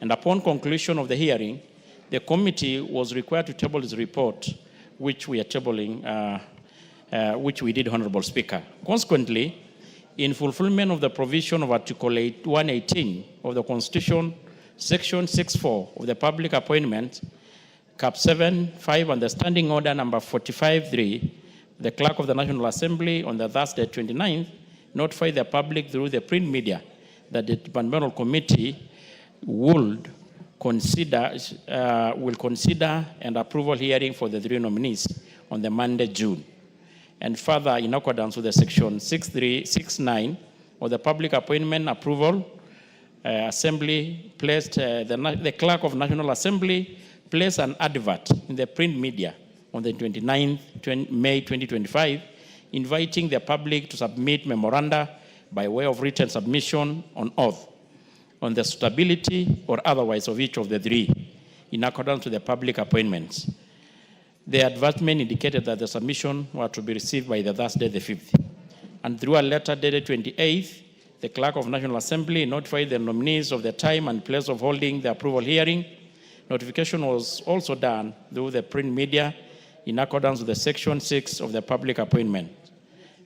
And upon conclusion of the hearing, the committee was required to table its report, which we are tabling, which we did, Honorable Speaker. Consequently, in fulfillment of the provision of Article 118 of the Constitution, Section 64 of the Public Appointments, Cap 7.5, and the Standing Order number 45.3, the Clerk of the National Assembly on the Thursday 29th notified the public through the print media that the Departmental Committee will consider an approval hearing for the 3 nominees on the Monday, June. And further, in accordance with the Section 6369 of the Public Appointment Approval, Assembly placed, the Clerk of National Assembly placed an advert in the print media on the 29th May 2025, inviting the public to submit memoranda by way of written submission on oath on the suitability or otherwise of each of the 3, in accordance with the public appointments. The advertisement indicated that the submission were to be received by the Thursday the 5th. And through a letter dated 28th, the Clerk of National Assembly notified the nominees of the time and place of holding the approval hearing. Notification was also done through the print media in accordance with the Section 6 of the Public Appointment.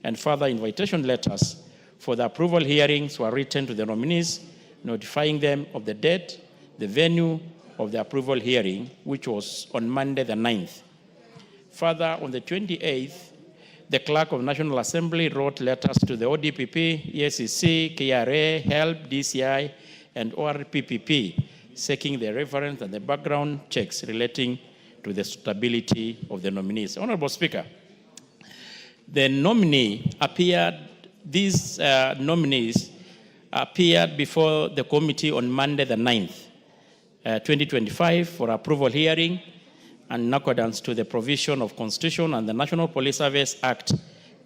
And further invitation letters for the approval hearings were written to the nominees, notifying them of the date, the venue of the approval hearing, which was on Monday the 9th. Further, on the 28th, the Clerk of National Assembly wrote letters to the ODPP, EACC, KRA, HELP, DCI, and ORPPP, seeking the reference and the background checks relating to the suitability of the nominees. Honorable Speaker, the nominee appeared, these nominees appeared before the committee on Monday the 9th, 2025 for approval hearing and in accordance to the provision of Constitution and the National Police Service Act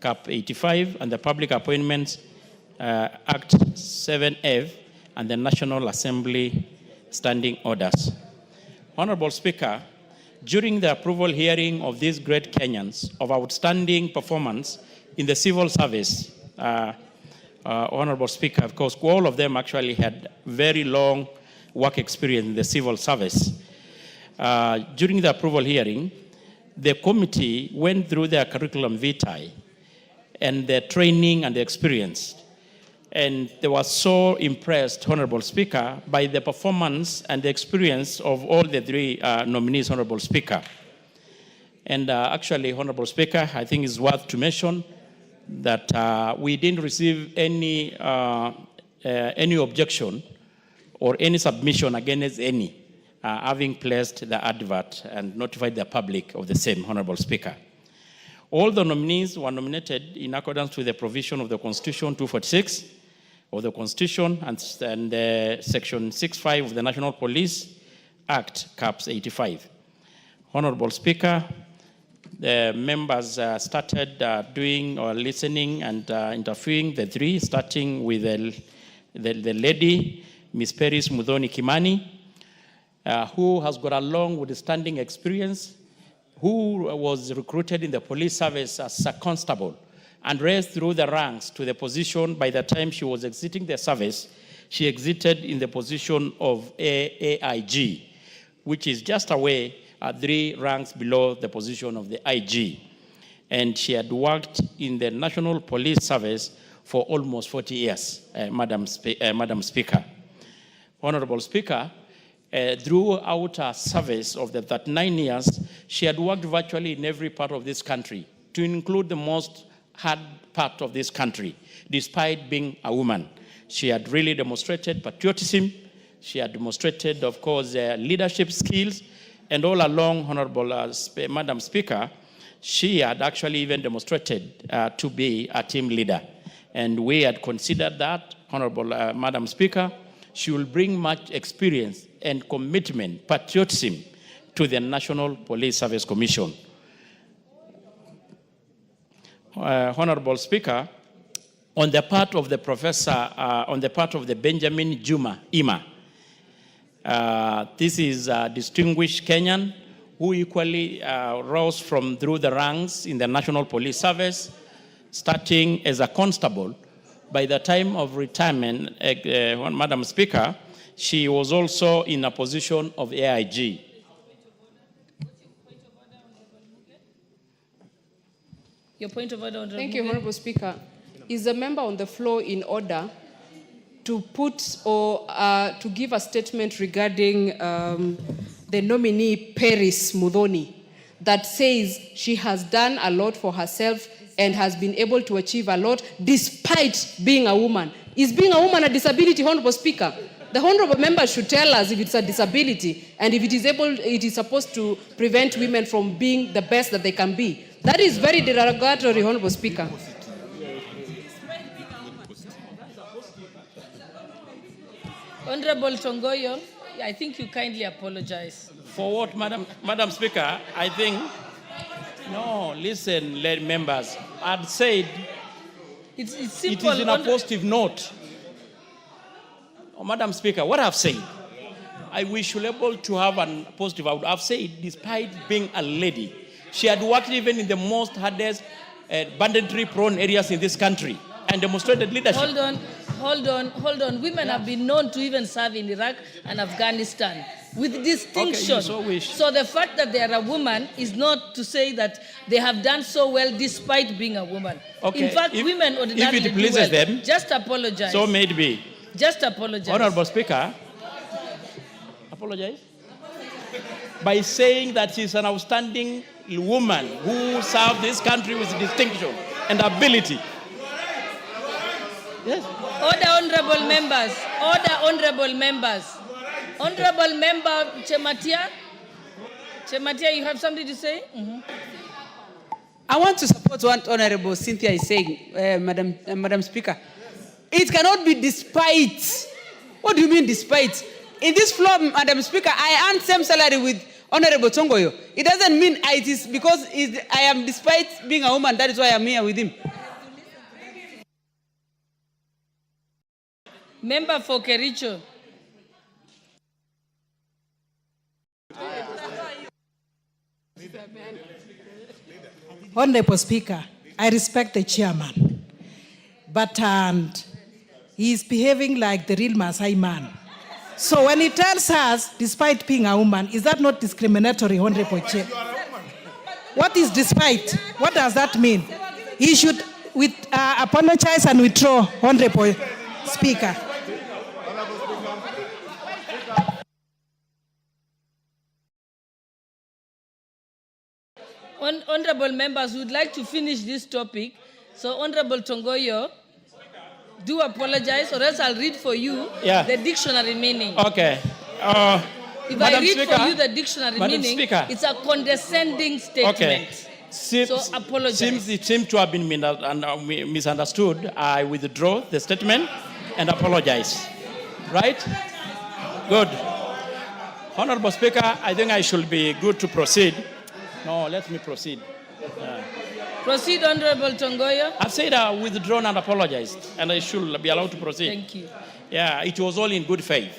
Cap 85 and the Public Appointments Act 7F and the National Assembly Standing Orders. Honorable Speaker, during the approval hearing of these great Kenyans of outstanding performance in the civil service, Honorable Speaker, of course, all of them actually had very long work experience in the civil service. During the approval hearing, the committee went through their curriculum vitae and their training and the experience. And they were so impressed, Honorable Speaker, by the performance and the experience of all the three nominees, Honorable Speaker. And actually, Honorable Speaker, I think it's worth to mention that we didn't receive any objection or any submission against any, having placed the advert and notified the public of the same, Honorable Speaker. All the nominees were nominated in accordance with the provision of the Constitution 246 of the Constitution and Section 65 of the National Police Act, Caps 85. Honorable Speaker, the members started doing or listening and interviewing the three, starting with the lady, Ms. Peris Mudhoni Kimani, who has got a long withstanding experience, who was recruited in the police service as a constable and raised through the ranks to the position. By the time she was exiting the service, she exited in the position of AIG, which is just away 3 ranks below the position of the IG. And she had worked in the National Police Service for almost 40 years, Madam Speaker. Honorable Speaker, throughout her service of the 39 years, she had worked virtually in every part of this country, to include the most hard part of this country, despite being a woman. She had really demonstrated patriotism. She had demonstrated, of course, leadership skills. And all along, Honorable Madam Speaker, she had actually even demonstrated to be a team leader. And we had considered that, Honorable Madam Speaker, she will bring much experience and commitment, patriotism to the National Police Service Commission. Honorable Speaker, on the part of the professor, on the part of the Benjamin Juma Ima, this is a distinguished Kenyan who equally rose from through the ranks in the National Police Service, starting as a constable. By the time of retirement, Madam Speaker, she was also in a position of AIG. Your point of order, Honorable. Thank you, Honorable Speaker. Is the member on the floor in order to put or to give a statement regarding the nominee Peris Mudhoni that says she has done a lot for herself and has been able to achieve a lot despite being a woman? Is being a woman a disability, Honorable Speaker? The Honorable member should tell us if it's a disability and if it is supposed to prevent women from being the best that they can be. That is very derogatory, Honorable Speaker. Honorable Tongoyo, I think you kindly apologize. For what, Madam Speaker? I think, no, listen, members. I'd said it's simple. It is in a positive note. Oh, Madam Speaker, what I've said, we should be able to have a positive. I would have said, despite being a lady, she had worked even in the most hardest banditry-prone areas in this country and demonstrated leadership. Hold on. Women have been known to even serve in Iraq and Afghanistan with distinction. Okay, so the fact that they are a woman is not to say that they have done so well despite being a woman. Okay. In fact, women ordinarily if it pleases do well. them, just apologize. So may it be. Just apologize. Honorable Speaker, apologize by saying that she's an outstanding woman who served this country with distinction and ability. Yes. Order, honorable members. Order, honorable members. Honorable member Chematia. Chematia, you have something to say? Mm-hmm. I want to support what Honorable Cynthia is saying, Madam Speaker. It cannot be despite. What do you mean despite? In this floor, Madam Speaker, I earn same salary with Honorable Tongoyo. It doesn't mean it is because I am despite being a woman, that is why I'm here with him. Member for Kericho. Honorable Speaker, I respect the chairman, but he is behaving like the real Maasai man. So when he tells us, despite being a woman, is that not discriminatory, Honorable Chair? What is despite? What does that mean? He should apologize and withdraw, Honorable Speaker. Honorable members would like to finish this topic. So Honorable Tongoyo, do apologize, or else I'll read for you the dictionary meaning. Okay. If Madam I read Speaker, for you the dictionary Madam meaning, Speaker. it's a condescending statement. Okay. So apologize. It seems to have been misunderstood. I withdraw the statement and apologize. Right? Good. Honorable Speaker, I think I should be good to proceed. No, let me proceed. Proceed, Honorable Tongoyo. I've said I withdrawn and apologized, and I should be allowed to proceed. Thank you. Yeah, it was all in good faith.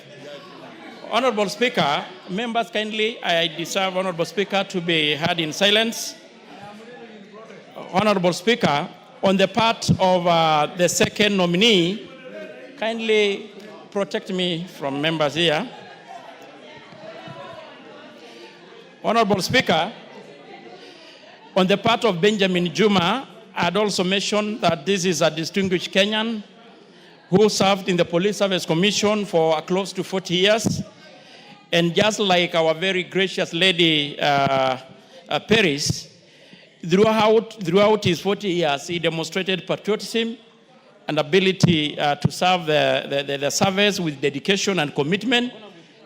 Honorable Speaker, members kindly, I deserve, Honorable Speaker, to be heard in silence. Honorable Speaker, on the part of the second nominee, kindly protect me from members here. Honorable Speaker, on the part of Benjamin Juma, I'd also mentioned that this is a distinguished Kenyan who served in the Police Service Commission for close to 40 years. And just like our very gracious lady, Paris, throughout his 40 years, he demonstrated patriotism and ability to serve the service with dedication and commitment.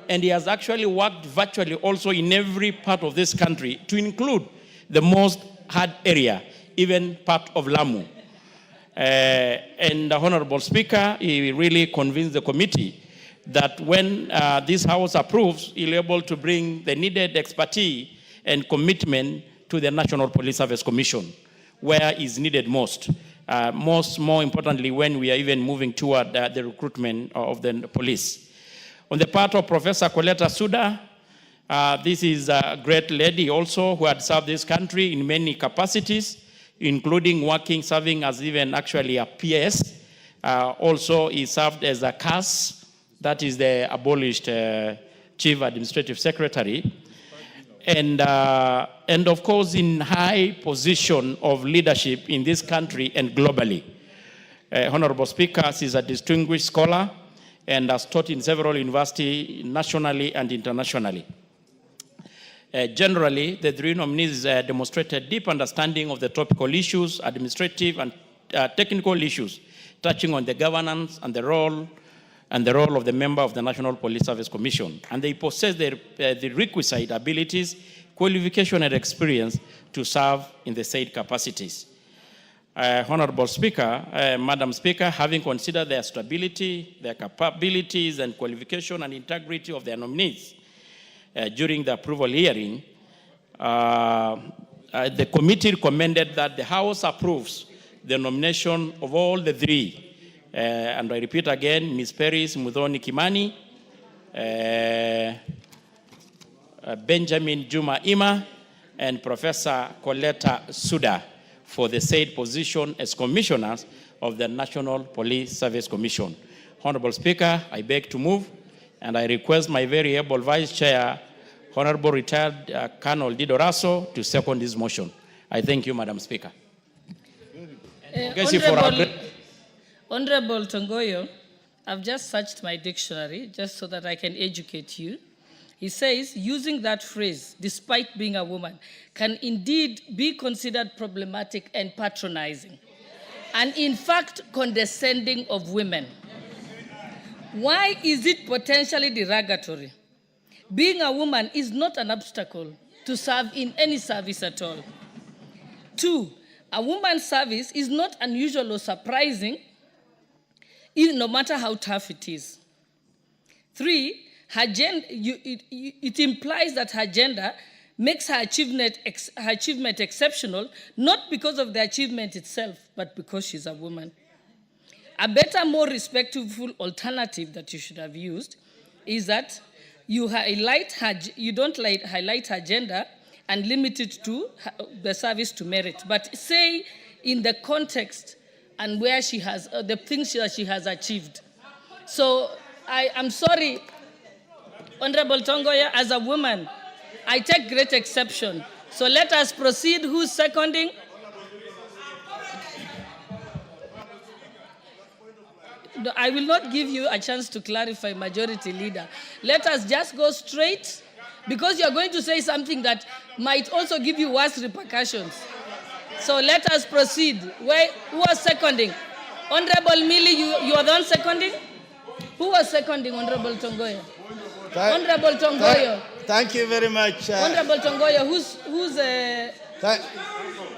And he has actually worked virtually also in every part of this country, to include the most hard area, even part of Lamu. And the Honorable Speaker, he really convinced the committee that when this House approves, he'll be able to bring the needed expertise and commitment to the National Police Service Commission, where is needed most. More importantly, when we are even moving toward the recruitment of the police. On the part of Professor Coletta Suda, this is a great lady also who had served this country in many capacities, including serving as even actually a PS. Also, he served as a CAS, that is the abolished Chief Administrative Secretary. And of course, in high position of leadership in this country and globally. Honorable Speaker, she is a distinguished scholar and has taught in several universities nationally and internationally. Generally, the three nominees demonstrated deep understanding of the topical issues, administrative and technical issues, touching on the governance and the role of the member of the National Police Service Commission. And they possess the requisite abilities, qualification, and experience to serve in the said capacities. Honorable Speaker, Madam Speaker, having considered their stability, their capabilities, and qualification and integrity of their nominees, during the approval hearing, the committee recommended that the House approves the nomination of all the three. And I repeat again, Ms. Paris Muthoni Kimani, Benjamin Juma Ima, and Professor Coletta Suda for the said position as commissioners of the National Police Service Commission. Honorable Speaker, I beg to move, and I request my very able Vice Chair, Honorable Retired Colonel Didoraso, to second this motion. I thank you, Madam Speaker. Honorable Tongoyo, I've just searched my dictionary just so that I can educate you. He says, using that phrase, despite being a woman, can indeed be considered problematic and patronizing, and in fact, condescending of women. Why is it potentially derogatory? Being a woman is not an obstacle to serve in any service at all. 2, a woman's service is not unusual or surprising. no matter how tough it is. 3, it implies that her gender makes her achievement exceptional, not because of the achievement itself, but because she's a woman. A better, more respectful alternative that you should have used is that you don't highlight her gender and limit it to the service to merit, but say in the context and where she has, the things that she has achieved. So I am sorry, Honorable Tongoya, as a woman, I take great exception. So let us proceed. Who's seconding? No, I will not give you a chance to clarify, Majority Leader. Let us just go straight, because you're going to say something that might also give you worse repercussions. So let us proceed. Who was seconding? Honorable Millie, you are the one seconding? Who was seconding, Honorable Tongoya? Honorable Tongoya. Thank you very much. Honorable Tongoya,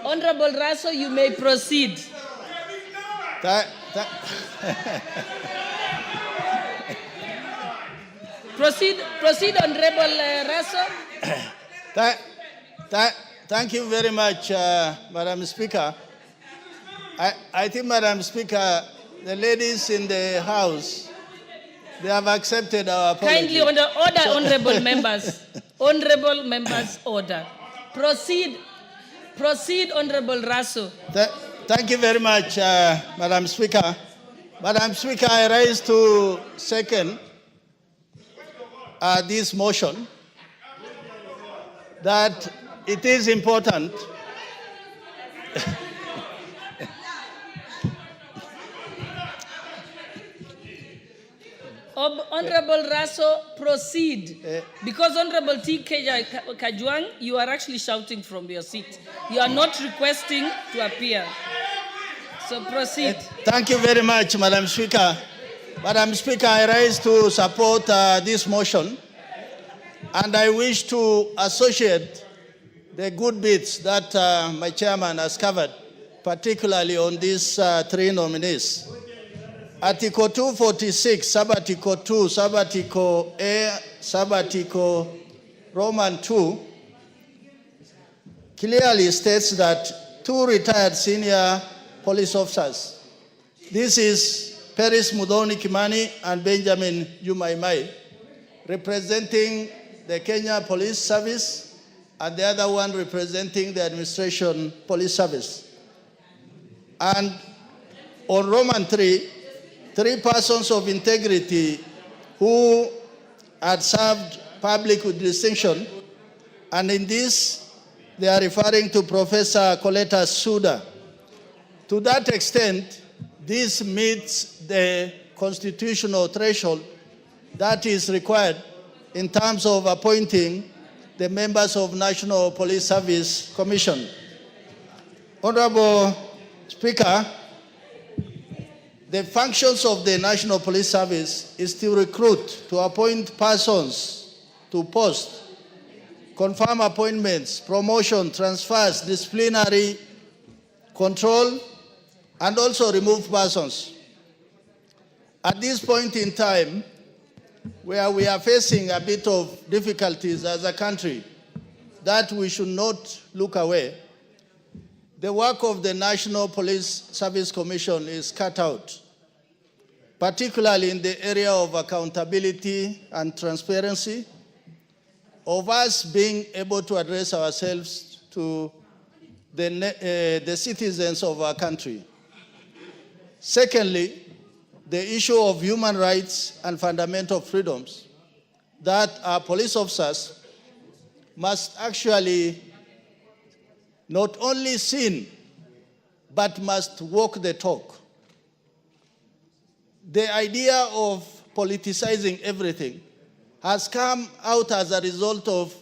Honorable Raso, you may proceed. Proceed, Honorable Raso. Thank you very much, Madam Speaker. I think, Madam Speaker, the ladies in the House, they have accepted our apology. Kindly order, honorable members. Honorable members, order. Proceed, Honorable Raso. Thank you very much, Madam Speaker. Madam Speaker, I rise to second this motion that it is important Honorable Raso, proceed. Because Honorable T.K. Kajwang, you are actually shouting from your seat. You are not requesting to appear. So proceed. Thank you very much, Madam Speaker. Madam Speaker, I rise to support this motion, and I wish to associate the good bits that my chairman has covered, particularly on these 3 nominees. Article 246, Sub-Article 2, Sub-Article A, Sub-Article Roman 2, clearly states that 2 retired senior police officers, this is Peris Mudhoni Kimani and Benjamin Jumaimai, representing the Kenya Police Service, and the other one representing the Administration Police Service. And on Roman 3, 3 persons of integrity who had served public with distinction, and in this, they are referring to Professor Koleta Suda. To that extent, this meets the constitutional threshold that is required in terms of appointing the members of National Police Service Commission. Honorable Speaker, the functions of the National Police Service is to recruit, to appoint persons to post, confirm appointments, promotion, transfers, disciplinary control, and also remove persons. At this point in time, where we are facing a bit of difficulties as a country, that we should not look away, the work of the National Police Service Commission is cut out, particularly in the area of accountability and transparency, of us being able to address ourselves to the citizens of our country. Secondly, the issue of human rights and fundamental freedoms, that our police officers must actually not only seen, but must walk the talk. The idea of politicizing everything has come out as a result of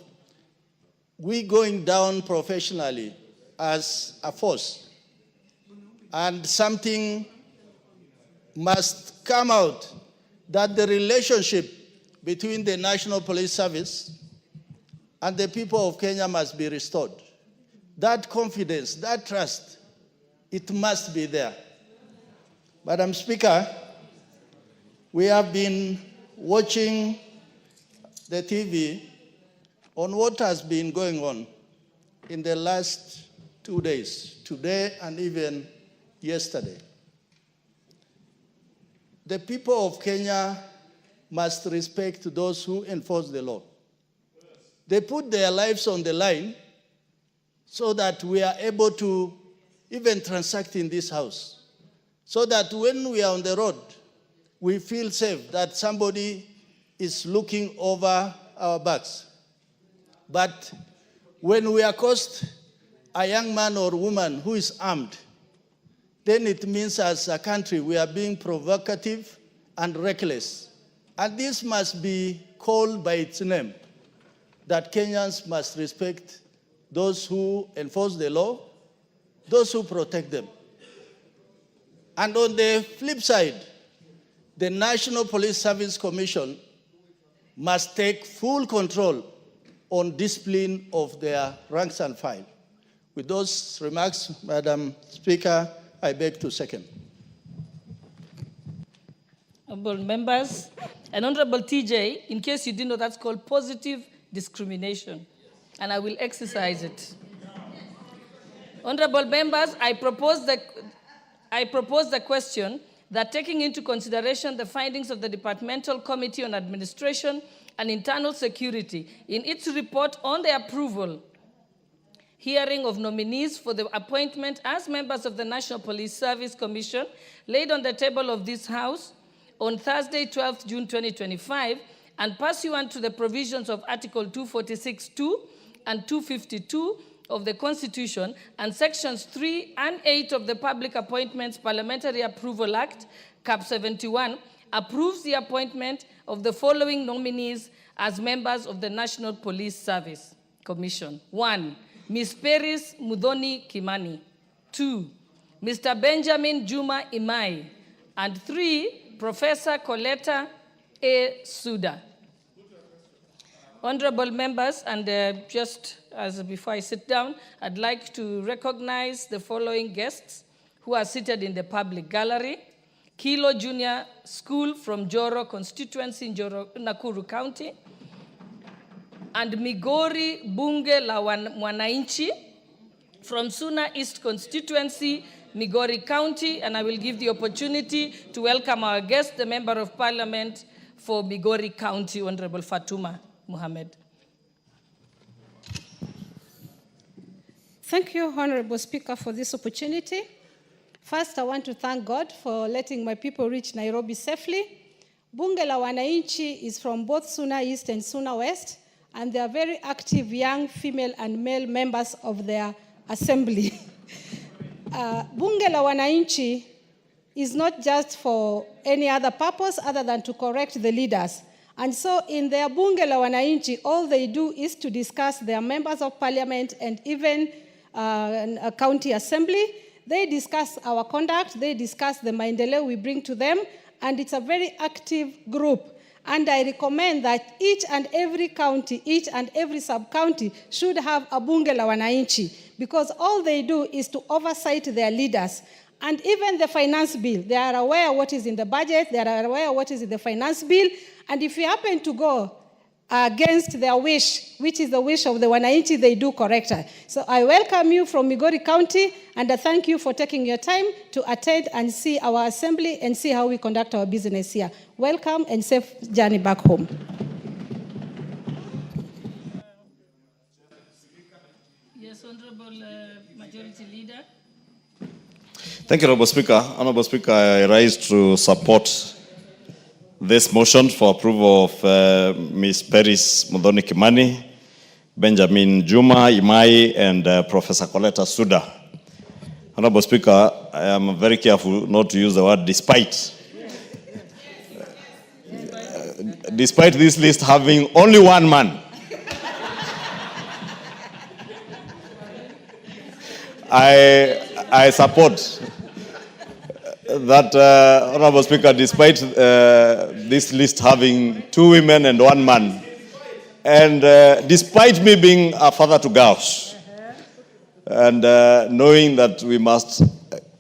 we going down professionally as a force. And something must come out that the relationship between the National Police Service and the people of Kenya must be restored. That confidence, that trust, it must be there. Madam Speaker, We have been watching the TV on what has been going on in the last 2 days, today and even yesterday. The people of Kenya must respect those who enforce the law. They put their lives on the line so that we are able to even transact in this house, so that when we are on the road, we feel safe that somebody is looking over our backs. But when we accost a young man or woman who is armed, then it means as a country we are being provocative and reckless. And this must be called by its name, that Kenyans must respect those who enforce the law, those who protect them. And on the flip side, the National Police Service Commission must take full control on discipline of their ranks and file. With those remarks, Madam Speaker, I beg to second. Honorable members, and Honorable TJ, in case you didn't know, that's called positive discrimination, and I will exercise it. Honorable members, I propose the question that, taking into consideration the findings of the Departmental Committee on Administration and Internal Security in its report on the approval hearing of nominees for the appointment as members of the National Police Service Commission laid on the table of this House on Thursday, 12th June 2025, and pursuant to the provisions of Article 246(2) and 252 of the Constitution and Sections 3 and 8 of the Public Appointments Parliamentary Approval Act, Cap 71, approves the appointment of the following nominees as members of the National Police Service Commission. 1, Ms. Peris Mudhoni Kimani. 2, Mr. Benjamin Juma Imai. And 3, Professor Coletta A. Suda. Honorable members, and just as before I sit down, I'd like to recognize the following guests who are seated in the public gallery. Kilo Junior School from Joro constituency in Nakuru County, and Migori Bunge la Mwananchi from Suna East constituency, Migori County, and I will give the opportunity to welcome our guest, the Member of Parliament for Migori County, Honorable Fatuma Mohammed. Thank you, Honorable Speaker, for this opportunity. First, I want to thank God for letting my people reach Nairobi safely. Bunge la Wananchi is from both Suna East and Suna West, and they are very active young female and male members of their assembly. Bunge la Wananchi is not just for any other purpose other than to correct the leaders. And so in their Bunge la Wananchi, all they do is to discuss their members of parliament and even a county assembly. They discuss our conduct, they discuss the maendeleo we bring to them, and it's a very active group. And I recommend that each and every county, each and every sub-county should have a Bunge la Wananchi, because all they do is to oversight their leaders. And even the finance bill, they are aware what is in the budget, they are aware what is in the finance bill, and if you happen to go against their wish, which is the wish of the Wananchi, they do correct her. So I welcome you from Migori County, and I thank you for taking your time to attend and see our assembly and see how we conduct our business here. Welcome and safe journey back home. Yes, Honorable Majority Leader. Thank you, Honorable Speaker. Honorable Speaker, I rise to support this motion for approval of Ms. Peris Mudhoni Kimani, Benjamin Juma Imai, and Professor Coletta Suda. Honorable Speaker, I am very careful not to use the word despite. Despite this list having only one man, I support that, Honorable Speaker, despite this list having 2 women and 1 man, and despite me being a father to girls, and knowing that we must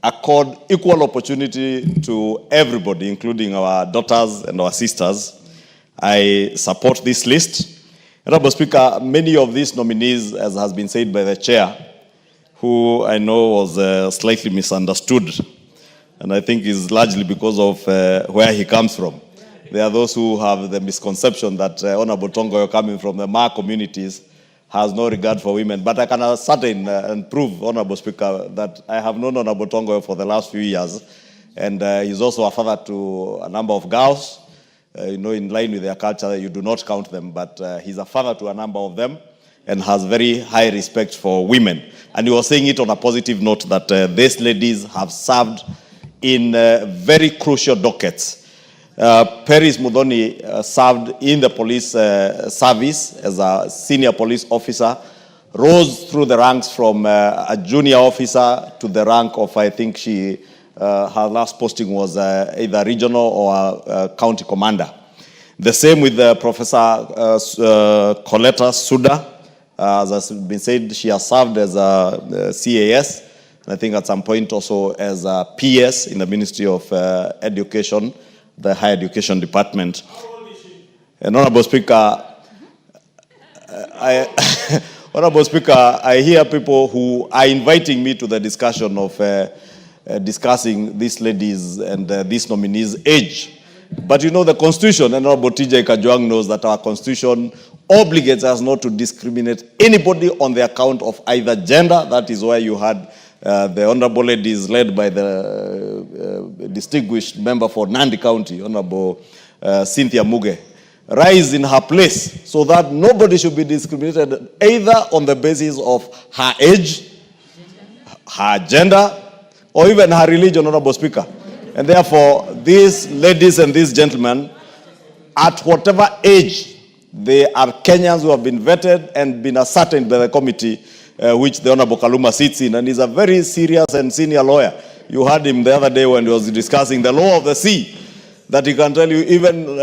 accord equal opportunity to everybody, including our daughters and our sisters, I support this list. Honorable Speaker, many of these nominees, as has been said by the chair, who I know was slightly misunderstood, and I think is largely because of where he comes from. There are those who have the misconception that Honorable Tongoyo, coming from the Ma communities, has no regard for women. But I can ascertain and prove, Honorable Speaker, that I have known Honorable Tongoyo for the last few years, and he's also a father to a number of girls. In line with their culture, you do not count them, but he's a father to a number of them and has very high respect for women. And he was saying it on a positive note that these ladies have served in very crucial dockets. Paris Mudhoni served in the police service as a senior police officer, rose through the ranks from a junior officer to the rank of, I think her last posting was either regional or county commander. The same with Professor Coletta Suda. As has been said, she has served as a CAS, and I think at some point also as a PS in the Ministry of Education, the Higher Education Department. And Honorable Speaker, Honorable Speaker, I hear people who are inviting me to the discussion of discussing these ladies and these nominees' age. But you know the Constitution, and Honorable TJ Kajwang knows that our Constitution obligates us not to discriminate anybody on the account of either gender. That is why you had the Honorable ladies led by the distinguished member for Nandi County, Honorable Cynthia Muge, rise in her place so that nobody should be discriminated either on the basis of her age, her gender, or even her religion, Honorable Speaker. And therefore, these ladies and these gentlemen, at whatever age, they are Kenyans who have been vetted and been ascertained by the committee which the Honorable Kaluma sits in, and he's a very serious and senior lawyer. You heard him the other day when he was discussing the law of the sea, that he can tell you, even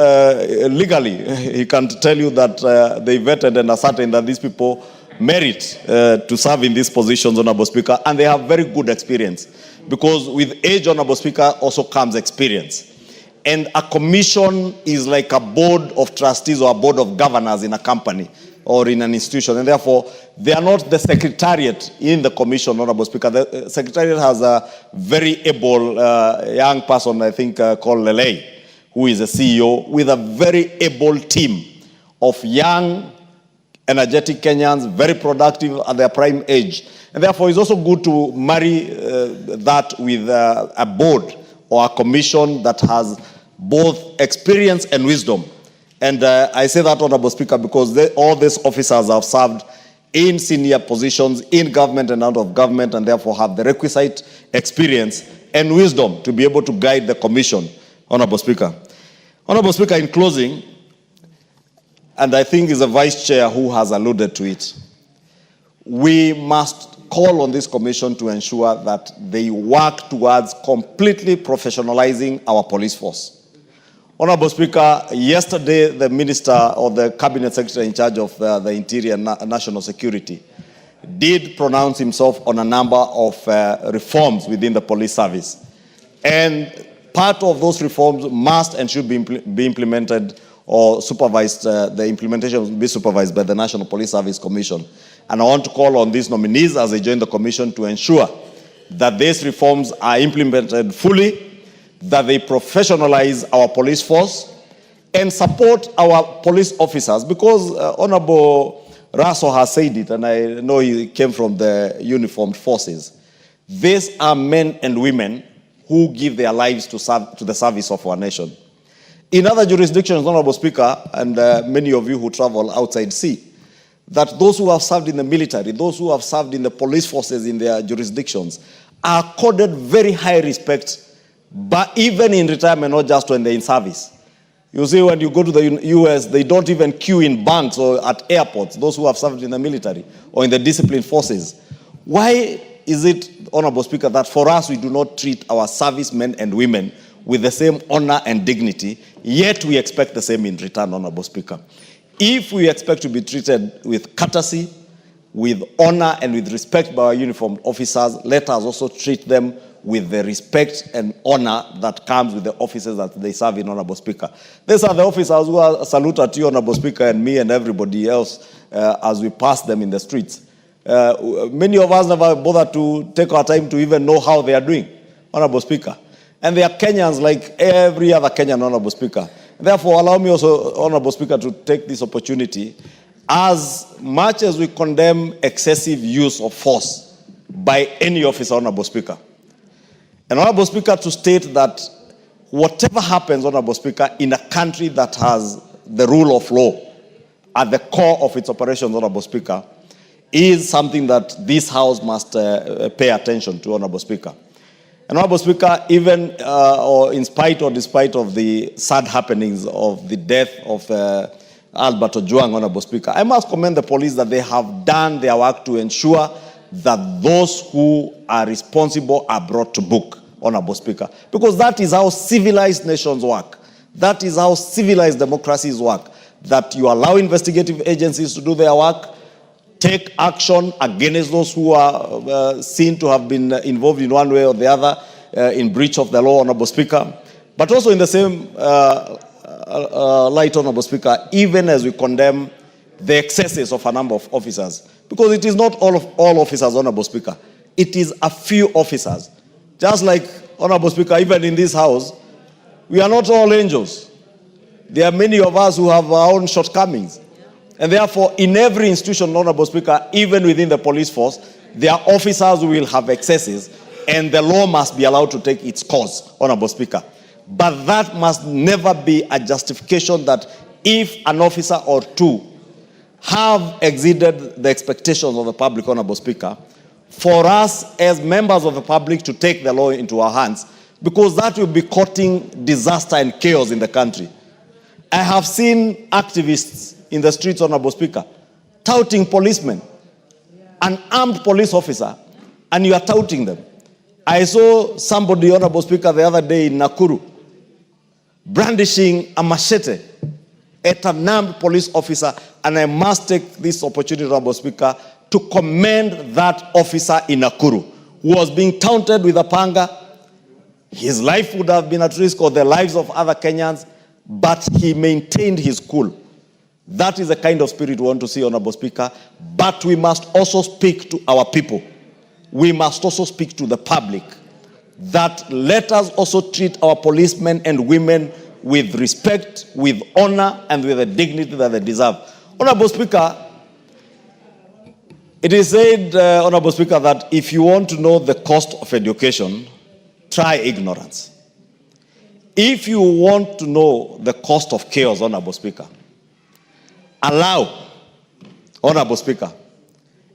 legally, he can tell you that they vetted and ascertained that these people merit to serve in these positions, Honorable Speaker, and they have very good experience. Because with age, Honorable Speaker, also comes experience. And a commission is like a board of trustees or a board of governors in a company or in an institution. And therefore, they are not the secretariat in the commission, Honorable Speaker. The secretariat has a very able young person, I think, called Lele, who is a CEO, with a very able team of young, energetic Kenyans, very productive at their prime age. And therefore, it's also good to marry that with a board or a commission that has both experience and wisdom. And I say that, Honorable Speaker, because all these officers have served in senior positions in government and out of government, and therefore have the requisite experience and wisdom to be able to guide the commission, Honorable Speaker. Honorable Speaker, in closing, and I think it's the Vice Chair who has alluded to it, we must call on this commission to ensure that they work towards completely professionalizing our police force. Honorable Speaker, yesterday the Minister or the Cabinet Secretary in charge of the Interior and National Security did pronounce himself on a number of reforms within the police service. And part of those reforms must and should be implemented or supervised, the implementation will be supervised by the National Police Service Commission. And I want to call on these nominees as they join the commission to ensure that these reforms are implemented fully, that they professionalize our police force, and support our police officers. Because Honorable Raso has said it, and I know he came from the uniformed forces. These are men and women who give their lives to the service of our nation. In other jurisdictions, Honorable Speaker, and many of you who travel outside sea, that those who have served in the military, those who have served in the police forces in their jurisdictions, are accorded very high respect, but even in retirement, not just when they're in service. You see, when you go to the US, they don't even queue in banks or at airports, those who have served in the military or in the disciplined forces. Why is it, Honorable Speaker, that for us we do not treat our servicemen and women with the same honor and dignity, yet we expect the same in return, Honorable Speaker? If we expect to be treated with courtesy, with honor, and with respect by our uniformed officers, let us also treat them with the respect and honor that comes with the offices that they serve in, Honorable Speaker. These are the officers who are salute at you, Honorable Speaker, and me and everybody else as we pass them in the streets. Many of us never bother to take our time to even know how they are doing, Honorable Speaker. And they are Kenyans like every other Kenyan, Honorable Speaker. Therefore, allow me also, Honorable Speaker, to take this opportunity. As much as we condemn excessive use of force by any officer, Honorable Speaker, and Honorable Speaker, to state that whatever happens, Honorable Speaker, in a country that has the rule of law at the core of its operations, Honorable Speaker, is something that this House must pay attention to, Honorable Speaker. And Honorable Speaker, even or in spite or despite of the sad happenings of the death of Albert Ojwang, Honorable Speaker, I must commend the police that they have done their work to ensure that those who are responsible are brought to book, Honorable Speaker. Because that is how civilized nations work. That is how civilized democracies work. That you allow investigative agencies to do their work, take action against those who are seen to have been involved in one way or the other in breach of the law, Honorable Speaker. But also in the same light, Honorable Speaker, even as we condemn the excesses of a number of officers, because it is not all officers, Honorable Speaker. It is a few officers. Just like, Honorable Speaker, even in this House, we are not all angels. There are many of us who have our own shortcomings. And therefore, in every institution, Honorable Speaker, even within the police force, there are officers who will have excesses, and the law must be allowed to take its course, Honorable Speaker. But that must never be a justification that if an officer or two have exceeded the expectations of the public, Honorable Speaker, for us as members of the public to take the law into our hands, because that will be courting disaster and chaos in the country. I have seen activists in the streets, Honorable Speaker, touting policemen, an armed police officer, and you are touting them. I saw somebody, Honorable Speaker, the other day in Nakuru, brandishing a machete at an armed police officer, and I must take this opportunity, Honorable Speaker, to commend that officer in Nakuru, who was being taunted with a panga. His life would have been at risk, or the lives of other Kenyans, but he maintained his cool. That is the kind of spirit we want to see, Honorable Speaker. But we must also speak to our people. We must also speak to the public that let us also treat our policemen and women with respect, with honor, and with the dignity that they deserve. Honorable Speaker, it is said, Honorable Speaker, that if you want to know the cost of education, try ignorance. If you want to know the cost of chaos, Honorable Speaker, allow, Honorable Speaker,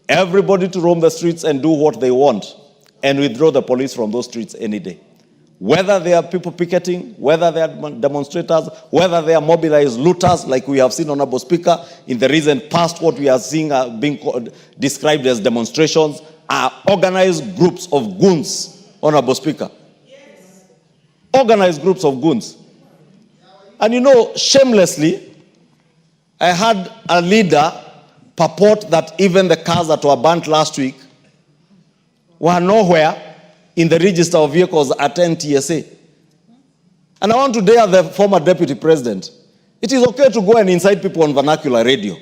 everybody to roam the streets and do what they want and withdraw the police from those streets any day. Whether they are people picketing, whether they are demonstrators, whether they are mobilized looters, like we have seen, Honorable Speaker, in the recent past, what we are seeing being described as demonstrations are organized groups of goons, Honorable Speaker. Yes. Organized groups of goons. And you know, shamelessly, I had a leader purport that even the cars that were burnt last week were nowhere in the register of vehicles at NTSA. And I want to dare the former deputy president. It is okay to go and incite people on vernacular radio,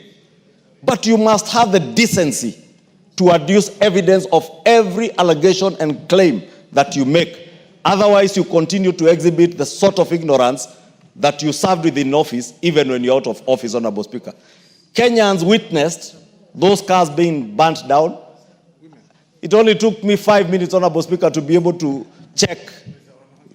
but you must have the decency to adduce evidence of every allegation and claim that you make. Otherwise, you continue to exhibit the sort of ignorance that you served within office, even when you're out of office, Honorable Speaker. Kenyans witnessed those cars being burnt down. It only took me 5 minutes, Honorable Speaker, to be able to check.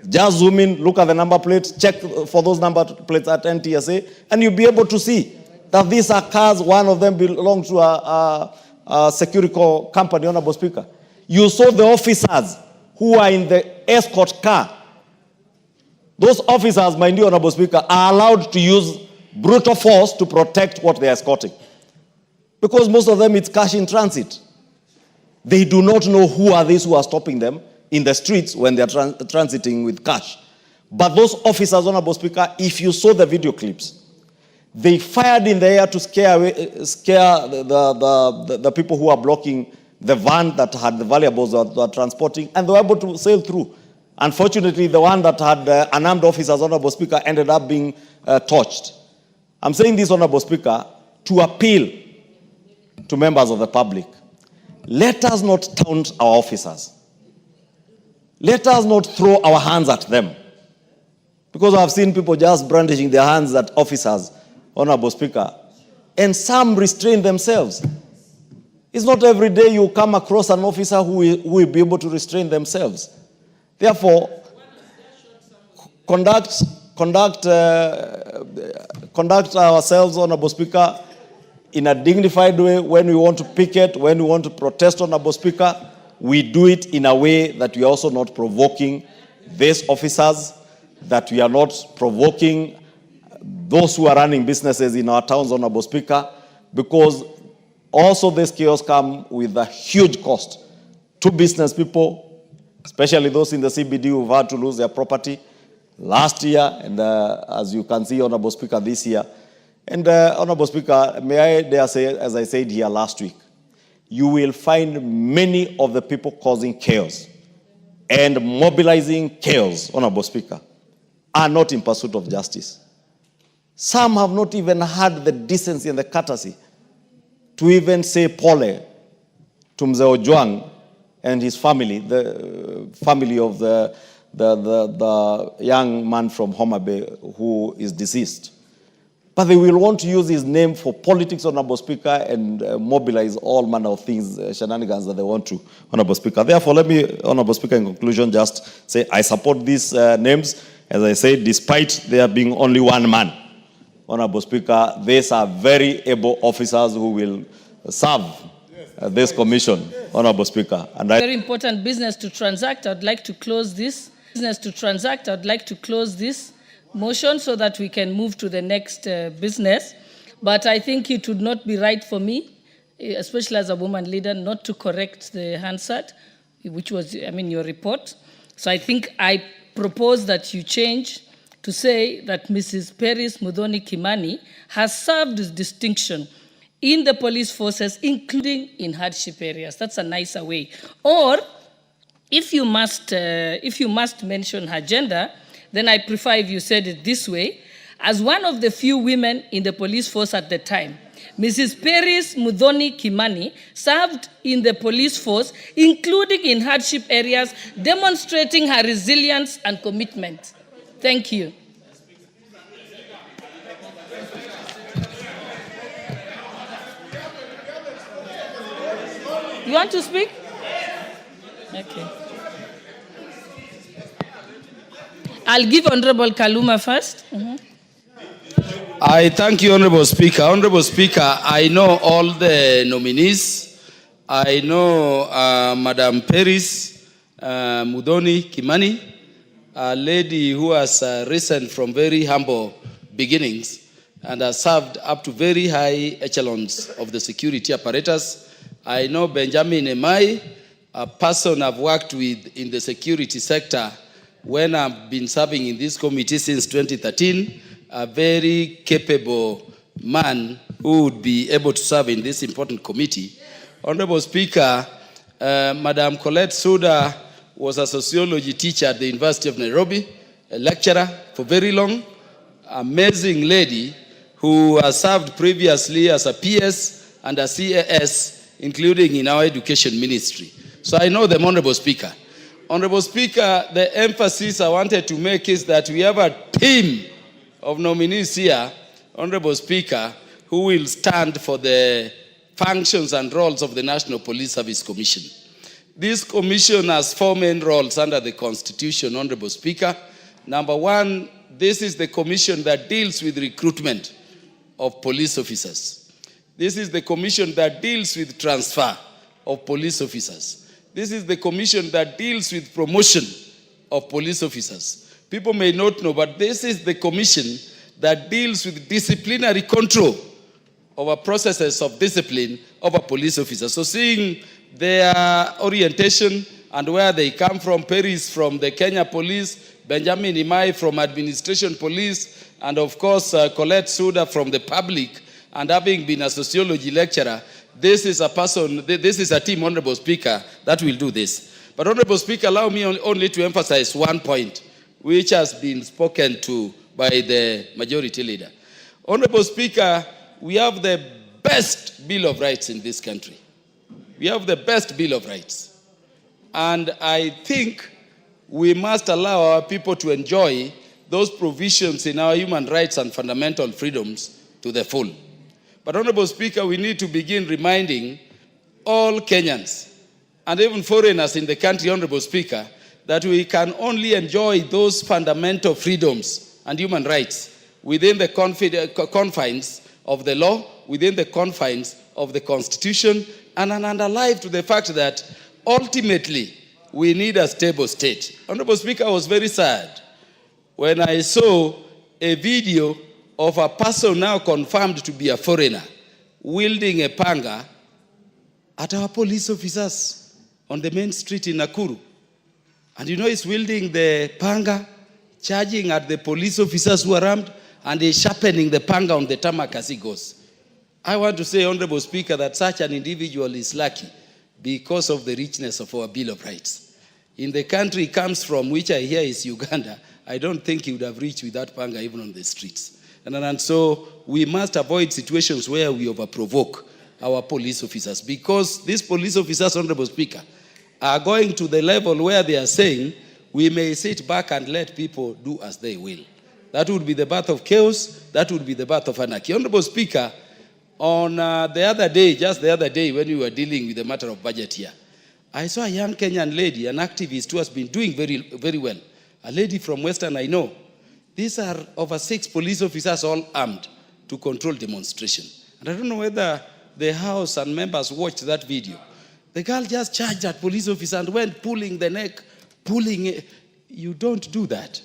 Just zoom in, look at the number plates, check for those number plates at NTSA, and you'll be able to see that these are cars, one of them belongs to a security company, Honorable Speaker. You saw the officers who are in the escort car. Those officers, mind you, Honorable Speaker, are allowed to use brutal force to protect what they are escorting. Because most of them, it's cash in transit. They do not know who are these who are stopping them in the streets when they are transiting with cash. But those officers, Honorable Speaker, if you saw the video clips, they fired in the air to scare the people who are blocking the van that had the valuables that were transporting, and they were able to sail through. Unfortunately, the one that had unarmed officers, Honorable Speaker, ended up being torched. I'm saying this, Honorable Speaker, to appeal to members of the public. Let us not taunt our officers. Let us not throw our hands at them. Because I've seen people just brandishing their hands at officers, Honorable Speaker, and some restrain themselves. It's not every day you come across an officer who will be able to restrain themselves. Therefore, conduct ourselves, Honorable Speaker, in a dignified way. When we want to picket, when we want to protest, Honorable Speaker, we do it in a way that we are also not provoking these officers, that we are not provoking those who are running businesses in our towns, Honorable Speaker, because also this chaos comes with a huge cost to business people, especially those in the CBD who've had to lose their property last year, and as you can see, Honorable Speaker, this year. And Honorable Speaker, may I dare say, as I said here last week, you will find many of the people causing chaos and mobilizing chaos, Honorable Speaker, are not in pursuit of justice. Some have not even had the decency and the courtesy to even say pole to Mzee Ojwang and his family, the family of the young man from Homa Bay who is deceased. But they will want to use his name for politics, Honorable Speaker, and mobilize all manner of things, shenanigans that they want to, Honorable Speaker. Therefore, let me, Honorable Speaker, in conclusion, just say I support these names. As I said, despite there being only one man, Honorable Speaker, these are very able officers who will serve this commission, Honorable Speaker. And Very important business to transact. I'd like to close this. I'd like to close this motion so that we can move to the next business. But I think it would not be right for me, especially as a woman leader, not to correct the Hansard, which was, your report. So I think I propose that you change to say that Mrs. Peris Muthoni Kimani has served with distinction in the police forces, including in hardship areas. That's a nicer way. Or if you must mention her gender, then I prefer if you said it this way. As one of the few women in the police force at the time, Mrs. Peris Muthoni Kimani served in the police force, including in hardship areas, demonstrating her resilience and commitment. Thank you. You want to speak? Okay. I'll give Honorable Kaluma first. I thank you, Honorable Speaker. Honorable Speaker, I know all the nominees. I know Madam Peris Muthoni Kimani, a lady who has risen from very humble beginnings and has served up to very high echelons of the security apparatus. I know Benjamin Emai, a person I've worked with in the security sector when I've been serving in this committee since 2013, a very capable man who would be able to serve in this important committee. Honorable Speaker, Madam Colette Suda was a sociology teacher at the University of Nairobi, a lecturer for very long, amazing lady who has served previously as a PS and a CAS, including in our education ministry. So I know them, Honorable Speaker. Honorable Speaker, the emphasis I wanted to make is that we have a team of nominees here, Honorable Speaker, who will stand for the functions and roles of the National Police Service Commission. This commission has 4 main roles under the Constitution, Honorable Speaker. Number one, this is the commission that deals with recruitment of police officers. This is the commission that deals with transfer of police officers. This is the commission that deals with promotion of police officers. People may not know, but this is the commission that deals with disciplinary control over processes of discipline of a police officer. So seeing their orientation and where they come from, Peris from the Kenya Police, Benjamin Imai from Administration Police, and of course Colette Suda from the public, and having been a sociology lecturer, this is a person, this is a team, Honorable Speaker, that will do this. But Honorable Speaker, allow me only to emphasize one point, which has been spoken to by the majority leader. Honorable Speaker, we have the best Bill of Rights in this country. We have the best Bill of Rights. And I think we must allow our people to enjoy those provisions in our human rights and fundamental freedoms to the full. But Honorable Speaker, we need to begin reminding all Kenyans and even foreigners in the country, Honorable Speaker, that we can only enjoy those fundamental freedoms and human rights within the confines of the law, within the confines of the Constitution, and alive to the fact that ultimately we need a stable state. Honorable Speaker, I was very sad when I saw a video of a person now confirmed to be a foreigner wielding a panga at our police officers on the main street in Nakuru. And you know, he's wielding the panga, charging at the police officers who are armed, and he's sharpening the panga on the tarmac as he goes. I want to say, Honorable Speaker, that such an individual is lucky because of the richness of our Bill of Rights. In the country he comes from, which I hear is Uganda, I don't think he would have reached with that panga even on the streets. And so we must avoid situations where we overprovoke our police officers, because these police officers, Honorable Speaker, are going to the level where they are saying we may sit back and let people do as they will. That would be the birth of chaos. That would be the birth of anarchy. Honorable Speaker, on just the other day when we were dealing with the matter of budget here, I saw a young Kenyan lady, an activist who has been doing very, very well. A lady from Western, I know. These are over 6 police officers all armed to control demonstration. And I don't know whether the House and members watched that video. The girl just charged at police officer and went pulling the neck, pulling it. You don't do that.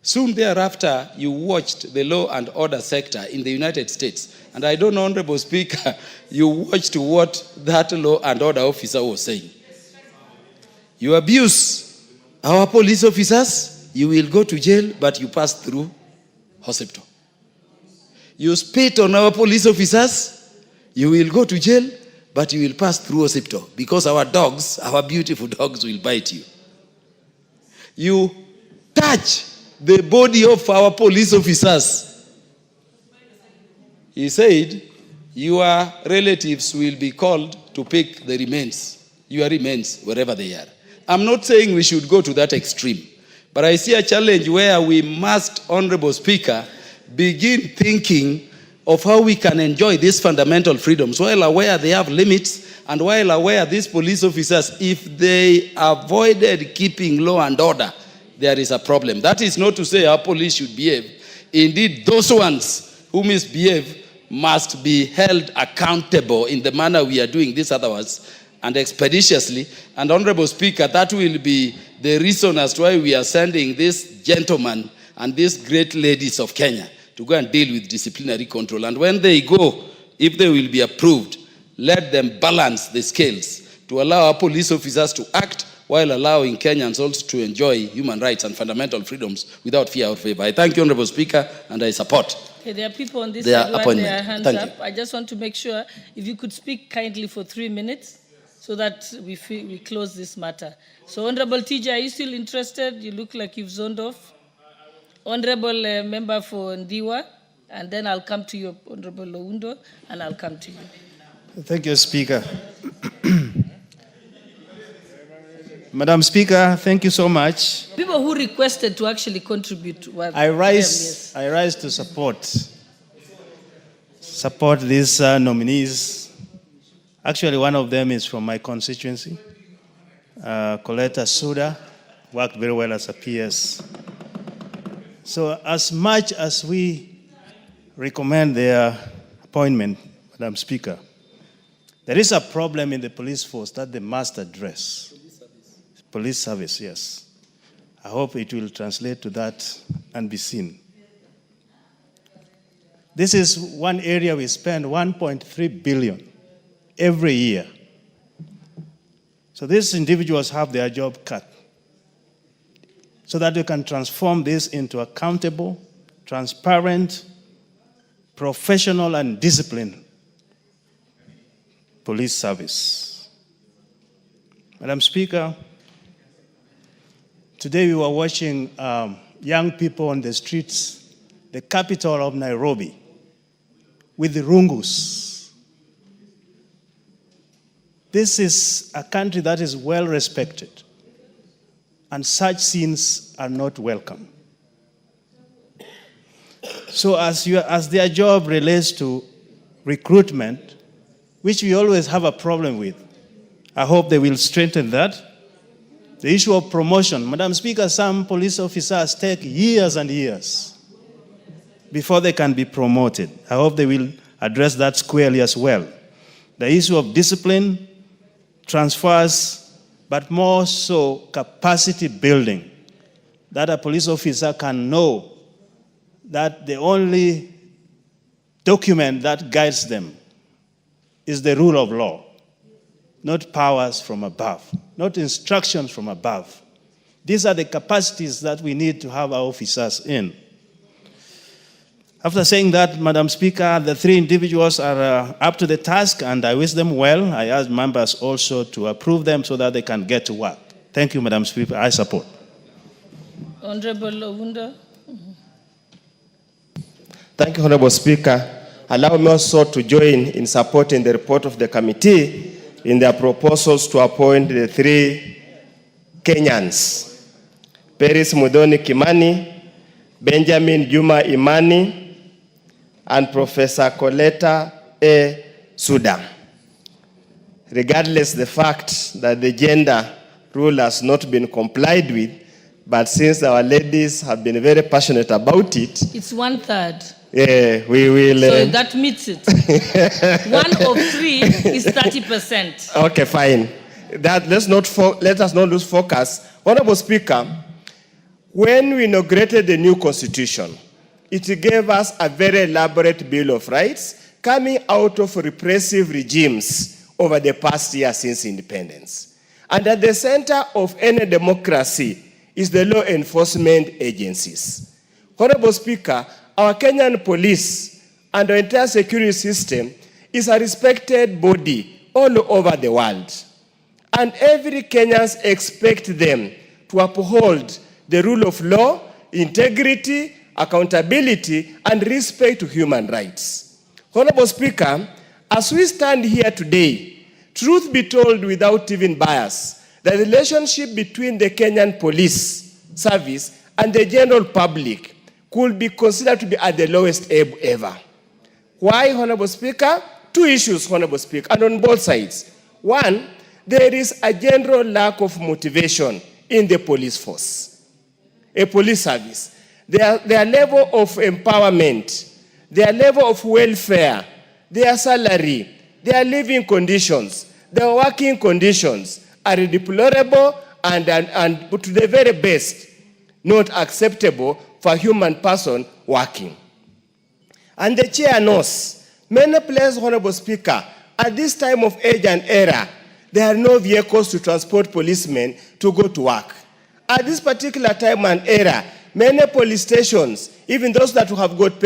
Soon thereafter, you watched the law and order sector in the United States. And I don't know, Honorable Speaker, you watched what that law and order officer was saying. You abuse our police officers, you will go to jail, but you pass through hospital. You spit on our police officers, you will go to jail, but you will pass through hospital, because our dogs, our beautiful dogs, will bite you. You touch the body of our police officers. He said, your relatives will be called to pick the remains, your remains, wherever they are. I'm not saying we should go to that extreme, but I see a challenge where we must, Honorable Speaker, begin thinking of how we can enjoy these fundamental freedoms while aware they have limits, and while aware these police officers, if they avoided keeping law and order, there is a problem. That is not to say our police should behave. Indeed, those ones who misbehave must be held accountable in the manner we are doing this otherwise, and expeditiously. And Honorable Speaker, that will be the reason as to why we are sending this gentleman and these great ladies of Kenya to go and deal with disciplinary control. And when they go, if they will be approved, let them balance the scales to allow our police officers to act while allowing Kenyans also to enjoy human rights and fundamental freedoms without fear or favor. I thank you, Honorable Speaker, and I support Okay, there are people on this side who have their hands up. I just want to make sure if you could speak kindly for 3 minutes so that we close this matter. So, Honorable TJ, are you still interested? You look like you've zoned off. Honorable Member for Ndiwa, and then I'll come to you, Honorable Loundo, and I'll come to you. Thank you, Speaker. Madam Speaker, thank you so much. People who requested to actually contribute were I rise to support these nominees. Actually, one of them is from my constituency. Coletta Suda worked very well as a PS. So as much as we recommend their appointment, Madam Speaker, there is a problem in the police force that they must address. Police service, yes. I hope it will translate to that and be seen. This is one area we spend 1.3 billion every year. So these individuals have their job cut so that they can transform this into accountable, transparent, professional, and disciplined police service. Madam Speaker, today we were watching young people on the streets, the capital of Nairobi, with the rungus. This is a country that is well respected, and such scenes are not welcome. So as their job relates to recruitment, which we always have a problem with, I hope they will strengthen that. The issue of promotion. Madam Speaker, some police officers take years and years before they can be promoted. I hope they will address that squarely as well. The issue of discipline, transfers, but more so capacity building, that a police officer can know that the only document that guides them is the rule of law, not powers from above, not instructions from above. These are the capacities that we need to have our officers in. After saying that, Madam Speaker, the three individuals are up to the task, and I wish them well. I ask members also to approve them so that they can get to work. Thank you, Madam Speaker. I support. Honorable Owunda. Thank you, Honorable Speaker. Allow me also to join in supporting the report of the committee in their proposals to appoint the three Kenyans, Peris Mudhoni Kimani, Benjamin Juma Imani, and Professor Koleta A. Suda. Regardless the fact that the gender rule has not been complied with, but since our ladies have been very passionate about it, It's 1/3. yeah, we will. So that meets it. 1 of 3 is 30%. Okay, fine. Let us not lose focus. Honorable Speaker, when we inaugurated the new constitution, it gave us a very elaborate Bill of Rights coming out of repressive regimes over the past year since independence. And at the center of any democracy is the law enforcement agencies. Honorable Speaker, our Kenyan police and our entire security system is a respected body all over the world. And every Kenyan expects them to uphold the rule of law, integrity, accountability, and respect to human rights. Honorable Speaker, as we stand here today, truth be told without even bias, the relationship between the Kenyan police service and the general public could be considered to be at the lowest ebb ever. Why, Honorable Speaker? Two issues, Honorable Speaker, and on both sides. One, there is a general lack of motivation in the police force, a police service. Their level of empowerment, their level of welfare, their salary, their living conditions, their working conditions are deplorable and to the very best, not acceptable for a human person working. And the chair knows, many places, Honorable Speaker, at this time of age and era, there are no vehicles to transport policemen to go to work. At this particular time and era, many police stations, even those that have got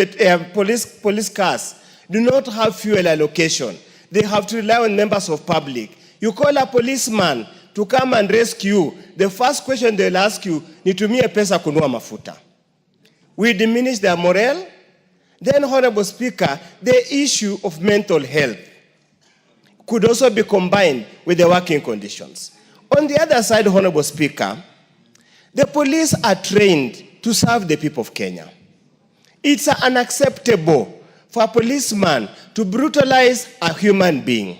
police cars, do not have fuel allocation. They have to rely on members of public. You call a policeman to come and rescue, the first question they'll ask you, nitumie pesa kununua mafuta. We diminish their morale. Then, Honorable Speaker, the issue of mental health could also be combined with the working conditions. On the other side, Honorable Speaker, the police are trained to serve the people of Kenya. It's unacceptable for a policeman to brutalize a human being.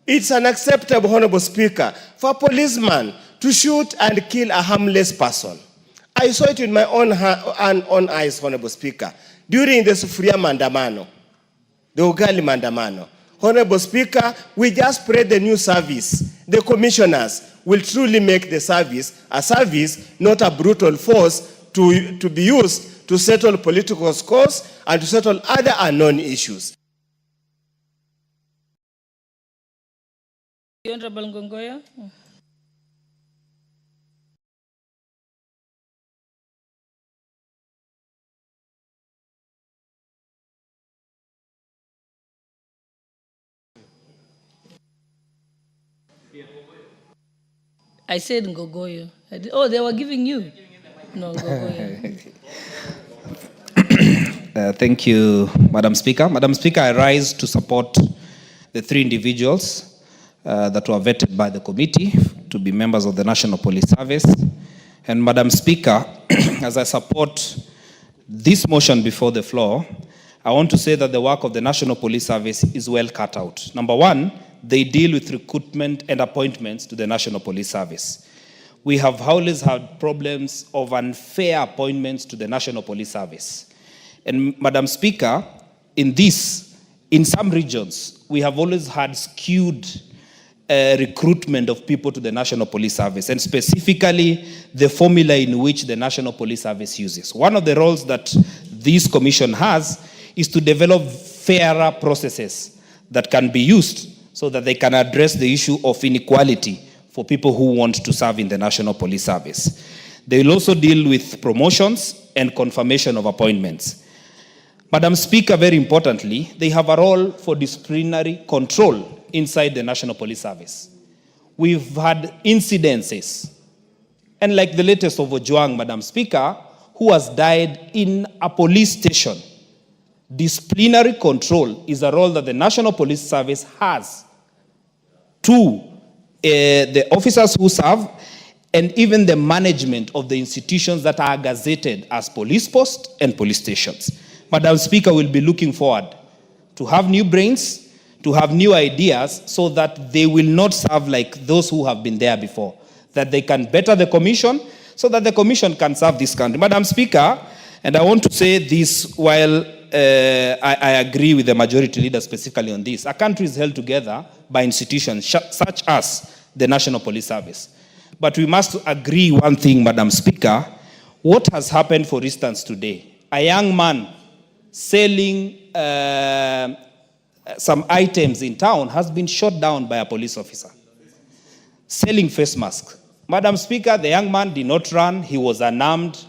It's unacceptable, Honorable Speaker, for a policeman to shoot and kill a harmless person. I saw it in my own eyes, Honorable Speaker, during the Sufuria Maandamano, the Ugali Maandamano. Honorable Speaker, we just pray the new service, the commissioners, will truly make the service a service, not a brutal force to be used to settle political scores and to settle other unknown issues. The Honorable Ngongoya. I said Ngogoyo. Oh, they were giving you? No, Ngogoyo. Thank you, Madam Speaker. Madam Speaker, I rise to support the 3 individuals that were vetted by the committee to be members of the National Police Service. And Madam Speaker, as I support this motion before the floor, I want to say that the work of the National Police Service is well cut out. Number 1, they deal with recruitment and appointments to the National Police Service. We have always had problems of unfair appointments to the National Police Service. And Madam Speaker, in some regions, we have always had skewed recruitment of people to the National Police Service, and specifically the formula in which the National Police Service uses. One of the roles that this commission has is to develop fairer processes that can be used so that they can address the issue of inequality for people who want to serve in the National Police Service. They will also deal with promotions and confirmation of appointments. Madam Speaker, very importantly, they have a role for disciplinary control inside the National Police Service. We've had incidences, and like the latest of Ojwang, Madam Speaker, who has died in a police station. Disciplinary control is a role that the National Police Service has to the officers who serve and even the management of the institutions that are gazetted as police posts and police stations. Madam Speaker, will be looking forward to have new brains, to have new ideas, so that they will not serve like those who have been there before, that they can better the commission, so that the commission can serve this country. Madam Speaker, and I want to say this while I agree with the majority leader specifically on this, a country is held together by institutions such as the National Police Service. But we must agree one thing, Madam Speaker. What has happened, for instance, today? A young man selling some items in town has been shot down by a police officer. Selling face masks. Madam Speaker, the young man did not run. He was unarmed.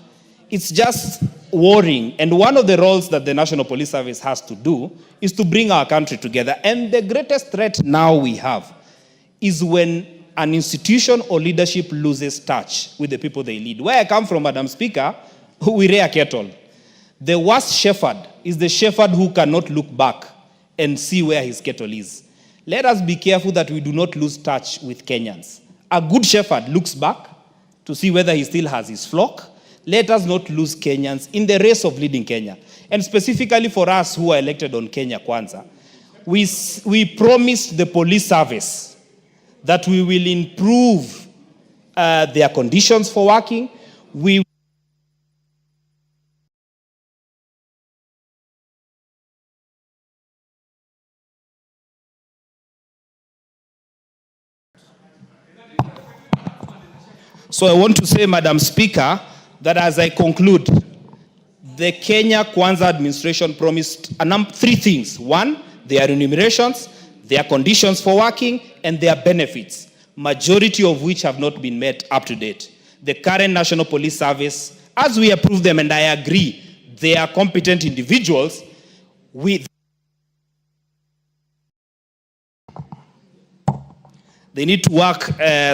It's just worrying. And one of the roles that the National Police Service has to do is to bring our country together. And the greatest threat now we have is when an institution or leadership loses touch with the people they lead. Where I come from, Madam Speaker, we rear cattle. The worst shepherd is the shepherd who cannot look back and see where his cattle is. Let us be careful that we do not lose touch with Kenyans. A good shepherd looks back to see whether he still has his flock. Let us not lose Kenyans in the race of leading Kenya. And specifically for us who are elected on Kenya Kwanza, we promised the police service that we will improve their conditions for working. So I want to say, Madam Speaker, that as I conclude, the Kenya Kwanza administration promised 3 things. 1, their remunerations, their conditions for working, and their benefits, majority of which have not been met up to date. The current National Police Service, as we approve them, and I agree, they are competent individuals, they need to work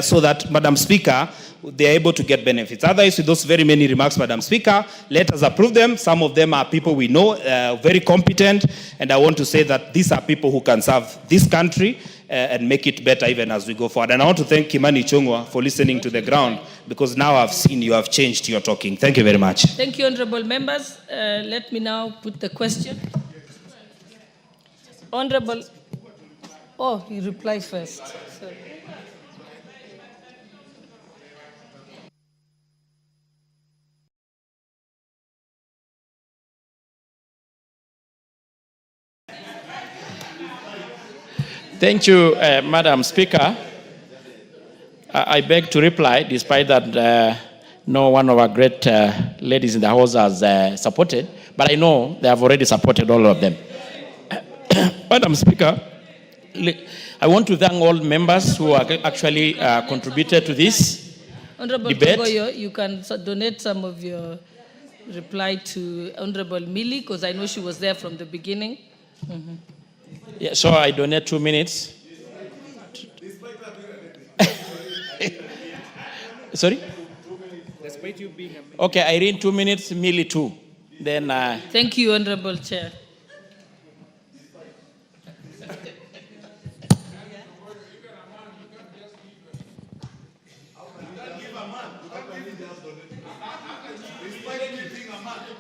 so that, Madam Speaker, they are able to get benefits. Otherwise, with those very many remarks, Madam Speaker, let us approve them. Some of them are people we know, very competent, and I want to say that these are people who can serve this country and make it better even as we go forward. And I want to thank Kimani Ichung'wah for listening to the ground, because now I've seen you have changed your talking. Thank you very much. Thank you, honorable members. Let me now put the question. Honorable, you reply first. Sorry. Thank you, Madam Speaker. I beg to reply, despite that no one of our great ladies in the House has supported, but I know they have already supported all of them. Madam Speaker, I want to thank all members who actually contributed to this Honorable debate. Togoyo, you can donate some of your reply to Honorable Millie, because I know she was there from the beginning. Mm-hmm. Yeah, so I donate 2 minutes. Sorry? Okay, Irene, 2 minutes, Millie 2. Then. Thank you, Honorable Chair.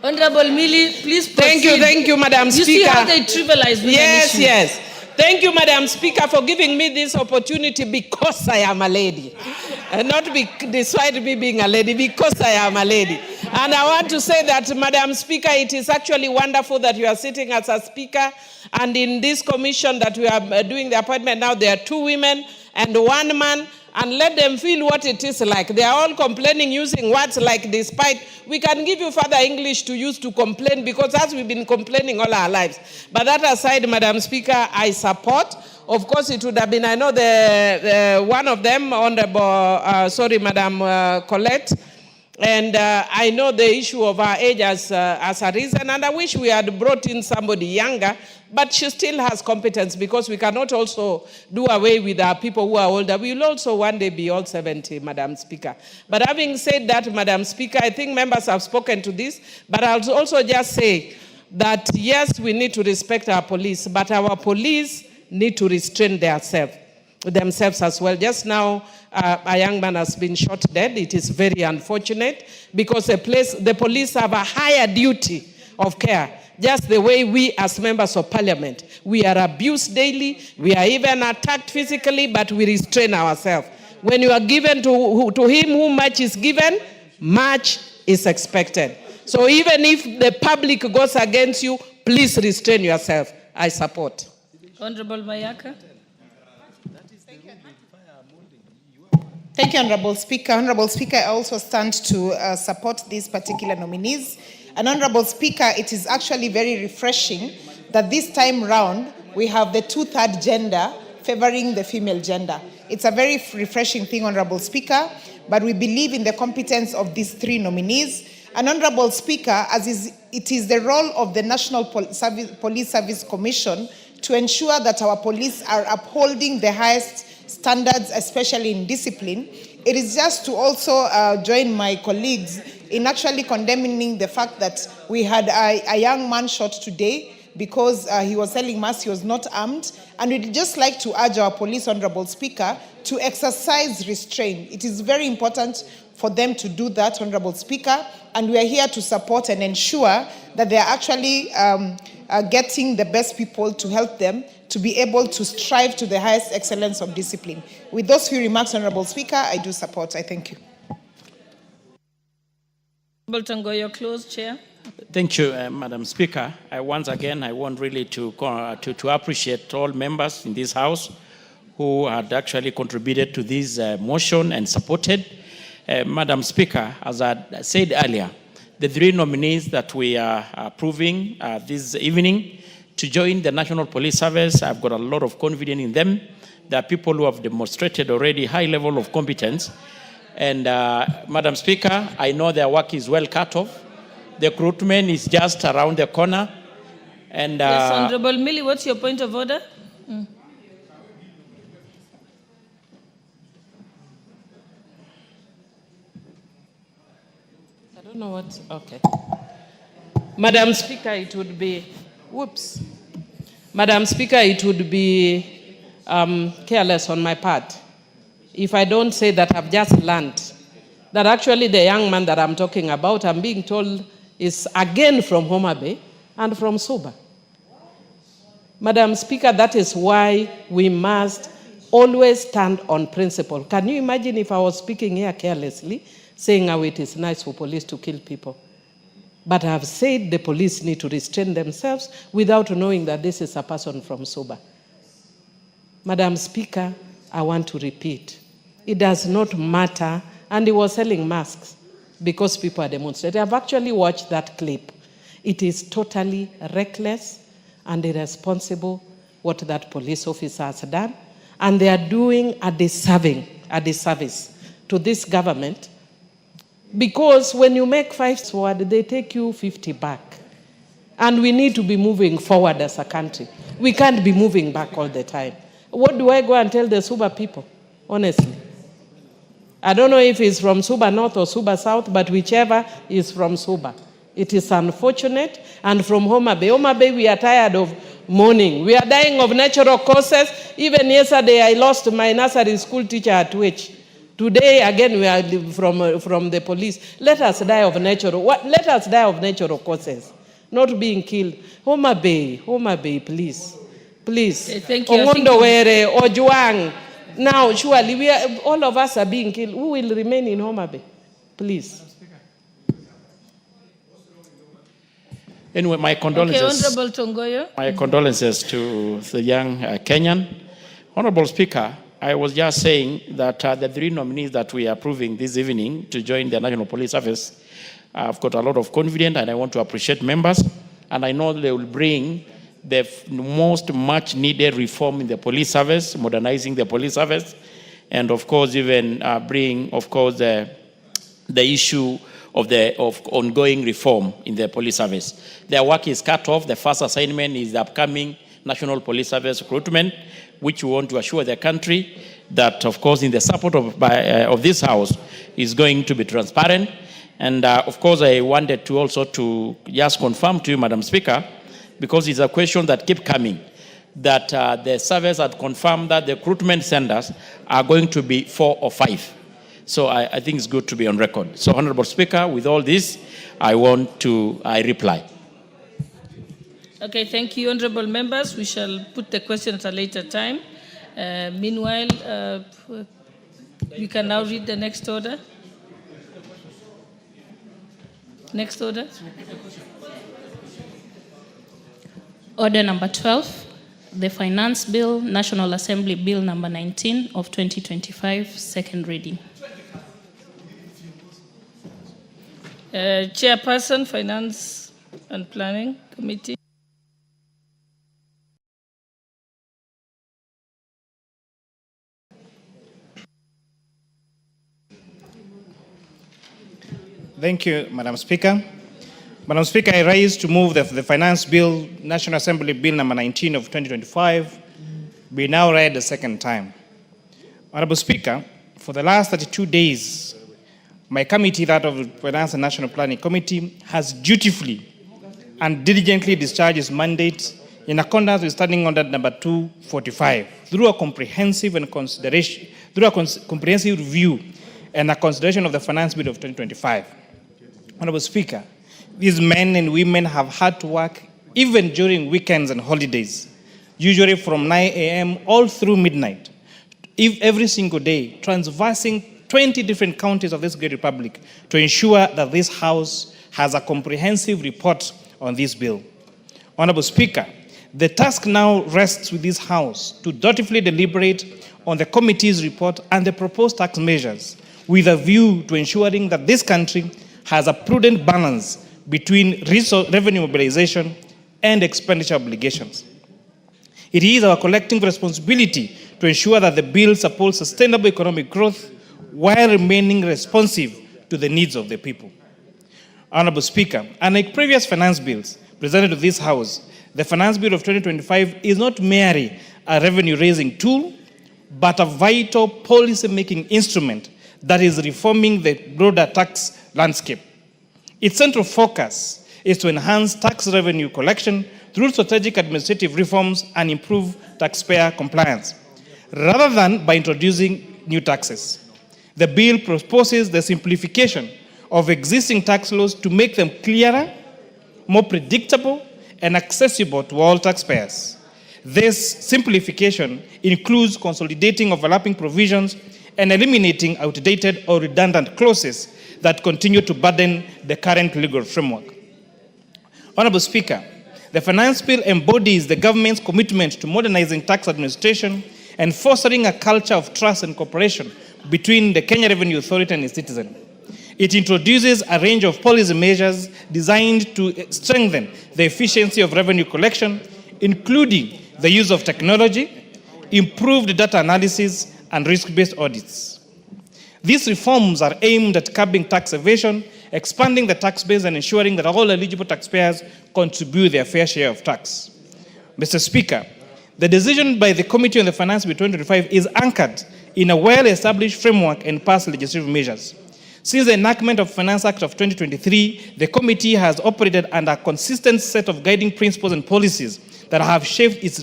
Honorable Millie, please proceed. Thank you, Madam Speaker. You see how they trivialize women issues. Yes. Thank you, Madam Speaker, for giving me this opportunity because I am a lady. Not despite me being a lady, because I am a lady. And I want to say that, Madam Speaker, it is actually wonderful that you are sitting as a speaker. And in this commission that we are doing the appointment now, there are 2 women and 1 man. And let them feel what it is like. They are all complaining using words like despite. We can give you further English to use to complain because as we've been complaining all our lives. But that aside, Madam Speaker, I support. Of course, it would have been, I know the one of them, Honorable, Madam Colette, and I know the issue of her age as a reason, and I wish we had brought in somebody younger, but she still has competence because we cannot also do away with our people who are older. We will also one day be all 70, Madam Speaker. But having said that, Madam Speaker, I think members have spoken to this, but I'll also just say that yes, we need to respect our police, but our police need to restrain themselves as well. Just now, a young man has been shot dead. It is very unfortunate because the police have a higher duty of care, just the way we as members of parliament. We are abused daily. We are even attacked physically, but we restrain ourselves. When you are given to him who much is given, much is expected. So even if the public goes against you, please restrain yourself. I support. Honorable Mayaka. Thank you, Honorable Speaker. Honorable Speaker, I also stand to support these particular nominees. And Honorable Speaker, it is actually very refreshing that this time round we have the 2/3 gender favoring the female gender. It's a very refreshing thing, Honorable Speaker, but we believe in the competence of these 3 nominees. And Honorable Speaker, it is the role of the National Police Service Commission to ensure that our police are upholding the highest standards, especially in discipline. It is just to also join my colleagues in actually condemning the fact that we had a young man shot today because he was selling mass, he was not armed. And we'd just like to urge our police, Honorable Speaker, to exercise restraint. It is very important for them to do that, Honorable Speaker, and we are here to support and ensure that they are actually getting the best people to help them to be able to strive to the highest excellence of discipline. With those few remarks, Honorable Speaker, I do support. I thank you. Honorable Tangoyo, close, Chair. Thank you, Madam Speaker. Once again, I want really to appreciate all members in this House who had actually contributed to this motion and supported. Madam Speaker, as I said earlier, the 3 nominees that we are approving this evening to join the National Police Service, I've got a lot of confidence in them. There are people who have demonstrated already high level of competence. And Madam Speaker, I know their work is well cut off. The recruitment is just around the corner. And yes, Honorable Millie, what's your point of order? I don't know what, okay. Madam Speaker, it would be, Madam Speaker, it would be careless on my part if I don't say that I've just learned that actually the young man that I'm talking about, I'm being told, is again from Homa Bay and from Suba. Madam Speaker, that is why we must always stand on principle. Can you imagine if I was speaking here carelessly, saying how it is nice for police to kill people? But I have said the police need to restrain themselves without knowing that this is a person from Suba. Madam Speaker, I want to repeat, it does not matter, and he was selling masks because people are demonstrating. I've actually watched that clip. It is totally reckless and irresponsible what that police officer has done, and they are doing a disservice to this government. Because when you make 5 forward, they take you 50 back. And we need to be moving forward as a country. We can't be moving back all the time. What do I go and tell the Suba people? Honestly. I don't know if it's from Suba North or Suba South, but whichever is from Suba. It is unfortunate. And from Homa Bay. Homa Bay, we are tired of mourning. We are dying of natural causes. Even yesterday, I lost my nursery school teacher at Which. Today, again, we are from the police. Let us die of natural. Let us die of natural causes, not being killed. Homa Bay, please. Please. Thank you. Ongondo Were, Ojuang. Now, surely, all of us are being killed. Who will remain in Homa Bay? Please. Anyway, my condolences. Okay, Honorable Tongoyo. My condolences to the young Kenyan. Honorable Speaker, I was just saying that the 3 nominees that we are approving this evening to join the National Police Service, I've got a lot of confidence and I want to appreciate members. And I know they will bring the most much needed reform in the police service, modernizing the police service, and of course even bring, of course, the issue of ongoing reform in the police service. Their work is cut off. The first assignment is the upcoming National Police Service recruitment, which we want to assure the country that, of course, in the support of this House, is going to be transparent. And, of course, I wanted to also to just confirm to you, Madam Speaker, because it's a question that keeps coming, that the service had confirmed that the recruitment centers are going to be 4 or 5. So I think it's good to be on record. So, Honorable Speaker, with all this, I reply. Okay, thank you, honorable members. We shall put the question at a later time. Meanwhile, we can now read the next order. Next order. Order number 12, the Finance Bill, National Assembly Bill number 19 of 2025, second reading. Chairperson, Finance and Planning Committee. Thank you, Madam Speaker. Madam Speaker, I rise to move the Finance Bill, National Assembly Bill number 19 of 2025, be now read the second time. Honorable Speaker, for the last 32 days, my committee, that of the Finance and National Planning Committee, has dutifully and diligently discharged its mandate in accordance with Standing Order number 245 through a comprehensive review and a consideration of the Finance Bill of 2025. Honorable Speaker, these men and women have had to work even during weekends and holidays, usually from 9 a.m. all through midnight, every single day, traversing 20 different counties of this great republic to ensure that this House has a comprehensive report on this bill. Honorable Speaker, the task now rests with this House to dutifully deliberate on the committee's report and the proposed tax measures with a view to ensuring that this country has a prudent balance between revenue mobilization and expenditure obligations. It is our collective responsibility to ensure that the bill supports sustainable economic growth while remaining responsive to the needs of the people. Honorable Speaker, unlike previous finance bills presented to this House, the Finance Bill of 2025 is not merely a revenue-raising tool, but a vital policy-making instrument that is reforming the broader tax landscape. Its central focus is to enhance tax revenue collection through strategic administrative reforms and improve taxpayer compliance, rather than by introducing new taxes. The bill proposes the simplification of existing tax laws to make them clearer, more predictable, and accessible to all taxpayers. This simplification includes consolidating overlapping provisions and eliminating outdated or redundant clauses that continue to burden the current legal framework. Honorable Speaker, the Finance Bill embodies the government's commitment to modernizing tax administration and fostering a culture of trust and cooperation between the Kenya Revenue Authority and its citizens. It introduces a range of policy measures designed to strengthen the efficiency of revenue collection, including the use of technology, improved data analysis, and risk-based audits. These reforms are aimed at curbing tax evasion, expanding the tax base, and ensuring that all eligible taxpayers contribute their fair share of tax. Mr. Speaker, the decision by the Committee on the Finance Bill 2025 is anchored in a well-established framework and past legislative measures. Since the enactment of Finance Act of 2023, the committee has operated under a consistent set of guiding principles and policies that have shaped its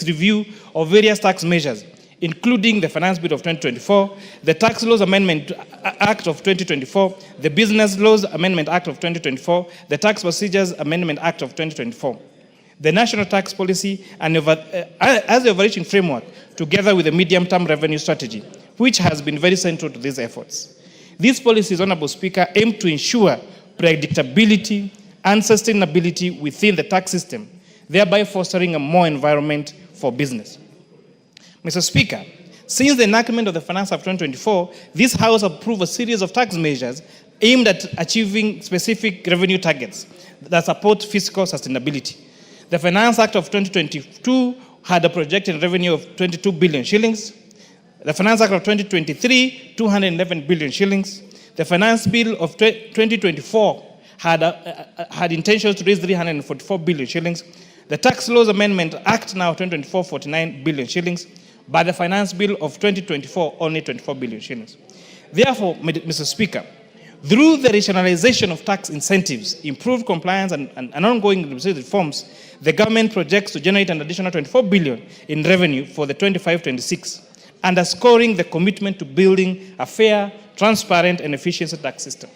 review of various tax measures, including the Finance Bill of 2024, the Tax Laws Amendment Act of 2024, the Business Laws Amendment Act of 2024, the Tax Procedures Amendment Act of 2024, the National Tax Policy, and as the overarching framework, together with the medium-term revenue strategy, which has been very central to these efforts. These policies, Honorable Speaker, aim to ensure predictability and sustainability within the tax system, thereby fostering a more environment for business. Mr. Speaker, since the enactment of the Finance Act of 2024, this House approved a series of tax measures aimed at achieving specific revenue targets that support fiscal sustainability. The Finance Act of 2022 had a projected revenue of 22 billion shillings. The Finance Act of 2023, 211 billion shillings. The Finance Bill of 2024 had intentions to raise 344 billion shillings. The Tax Laws Amendment Act now 2024, 49 billion shillings. But the Finance Bill of 2024, only 24 billion shillings. Therefore, Mr. Speaker, through the rationalization of tax incentives, improved compliance, and ongoing legislative reforms, the government projects to generate an additional 24 billion in revenue for the 25-26, underscoring the commitment to building a fair, transparent, and efficient tax system.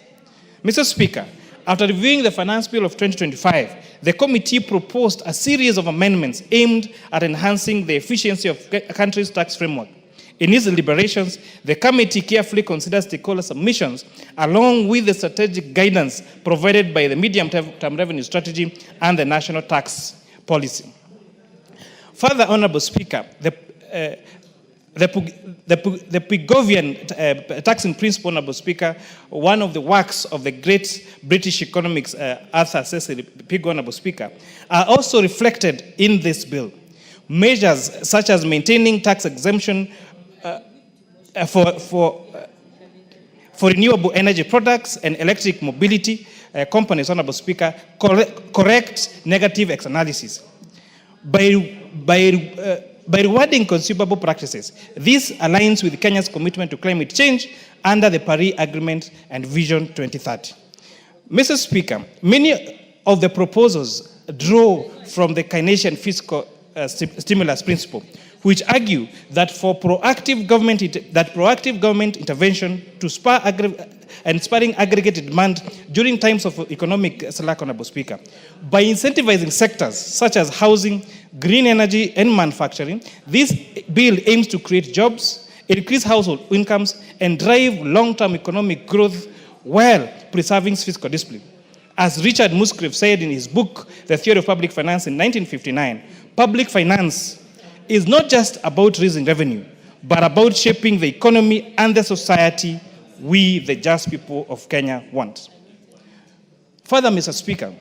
Mr. Speaker, after reviewing the Finance Bill of 2025, the committee proposed a series of amendments aimed at enhancing the efficiency of the country's tax framework. In its deliberations, the committee carefully considered stakeholder submissions along with the strategic guidance provided by the medium-term revenue strategy and the national tax policy. Further, Honorable Speaker, the Pigovian taxing principle, Honorable Speaker, one of the works of the great British economics Arthur Cecil Pig, Honorable Speaker, are also reflected in this bill. Measures such as maintaining tax exemption for renewable energy products and electric mobility companies, Honorable Speaker, correct negative externalities. By rewarding consumable practices, this aligns with Kenya's commitment to climate change under the Paris Agreement and Vision 2030. Mr. Speaker, many of the proposals draw from the Keynesian fiscal stimulus principle, which argue that for proactive government intervention to spurring aggregate demand during times of economic slack, Honorable Speaker, by incentivizing sectors such as housing, green energy, and manufacturing, this bill aims to create jobs, increase household incomes, and drive long-term economic growth while preserving fiscal discipline. As Richard Musgrave said in his book, The Theory of Public Finance in 1959, public finance is not just about raising revenue, but about shaping the economy and the society we, the just people of Kenya, want. Further, Mr. Speaker,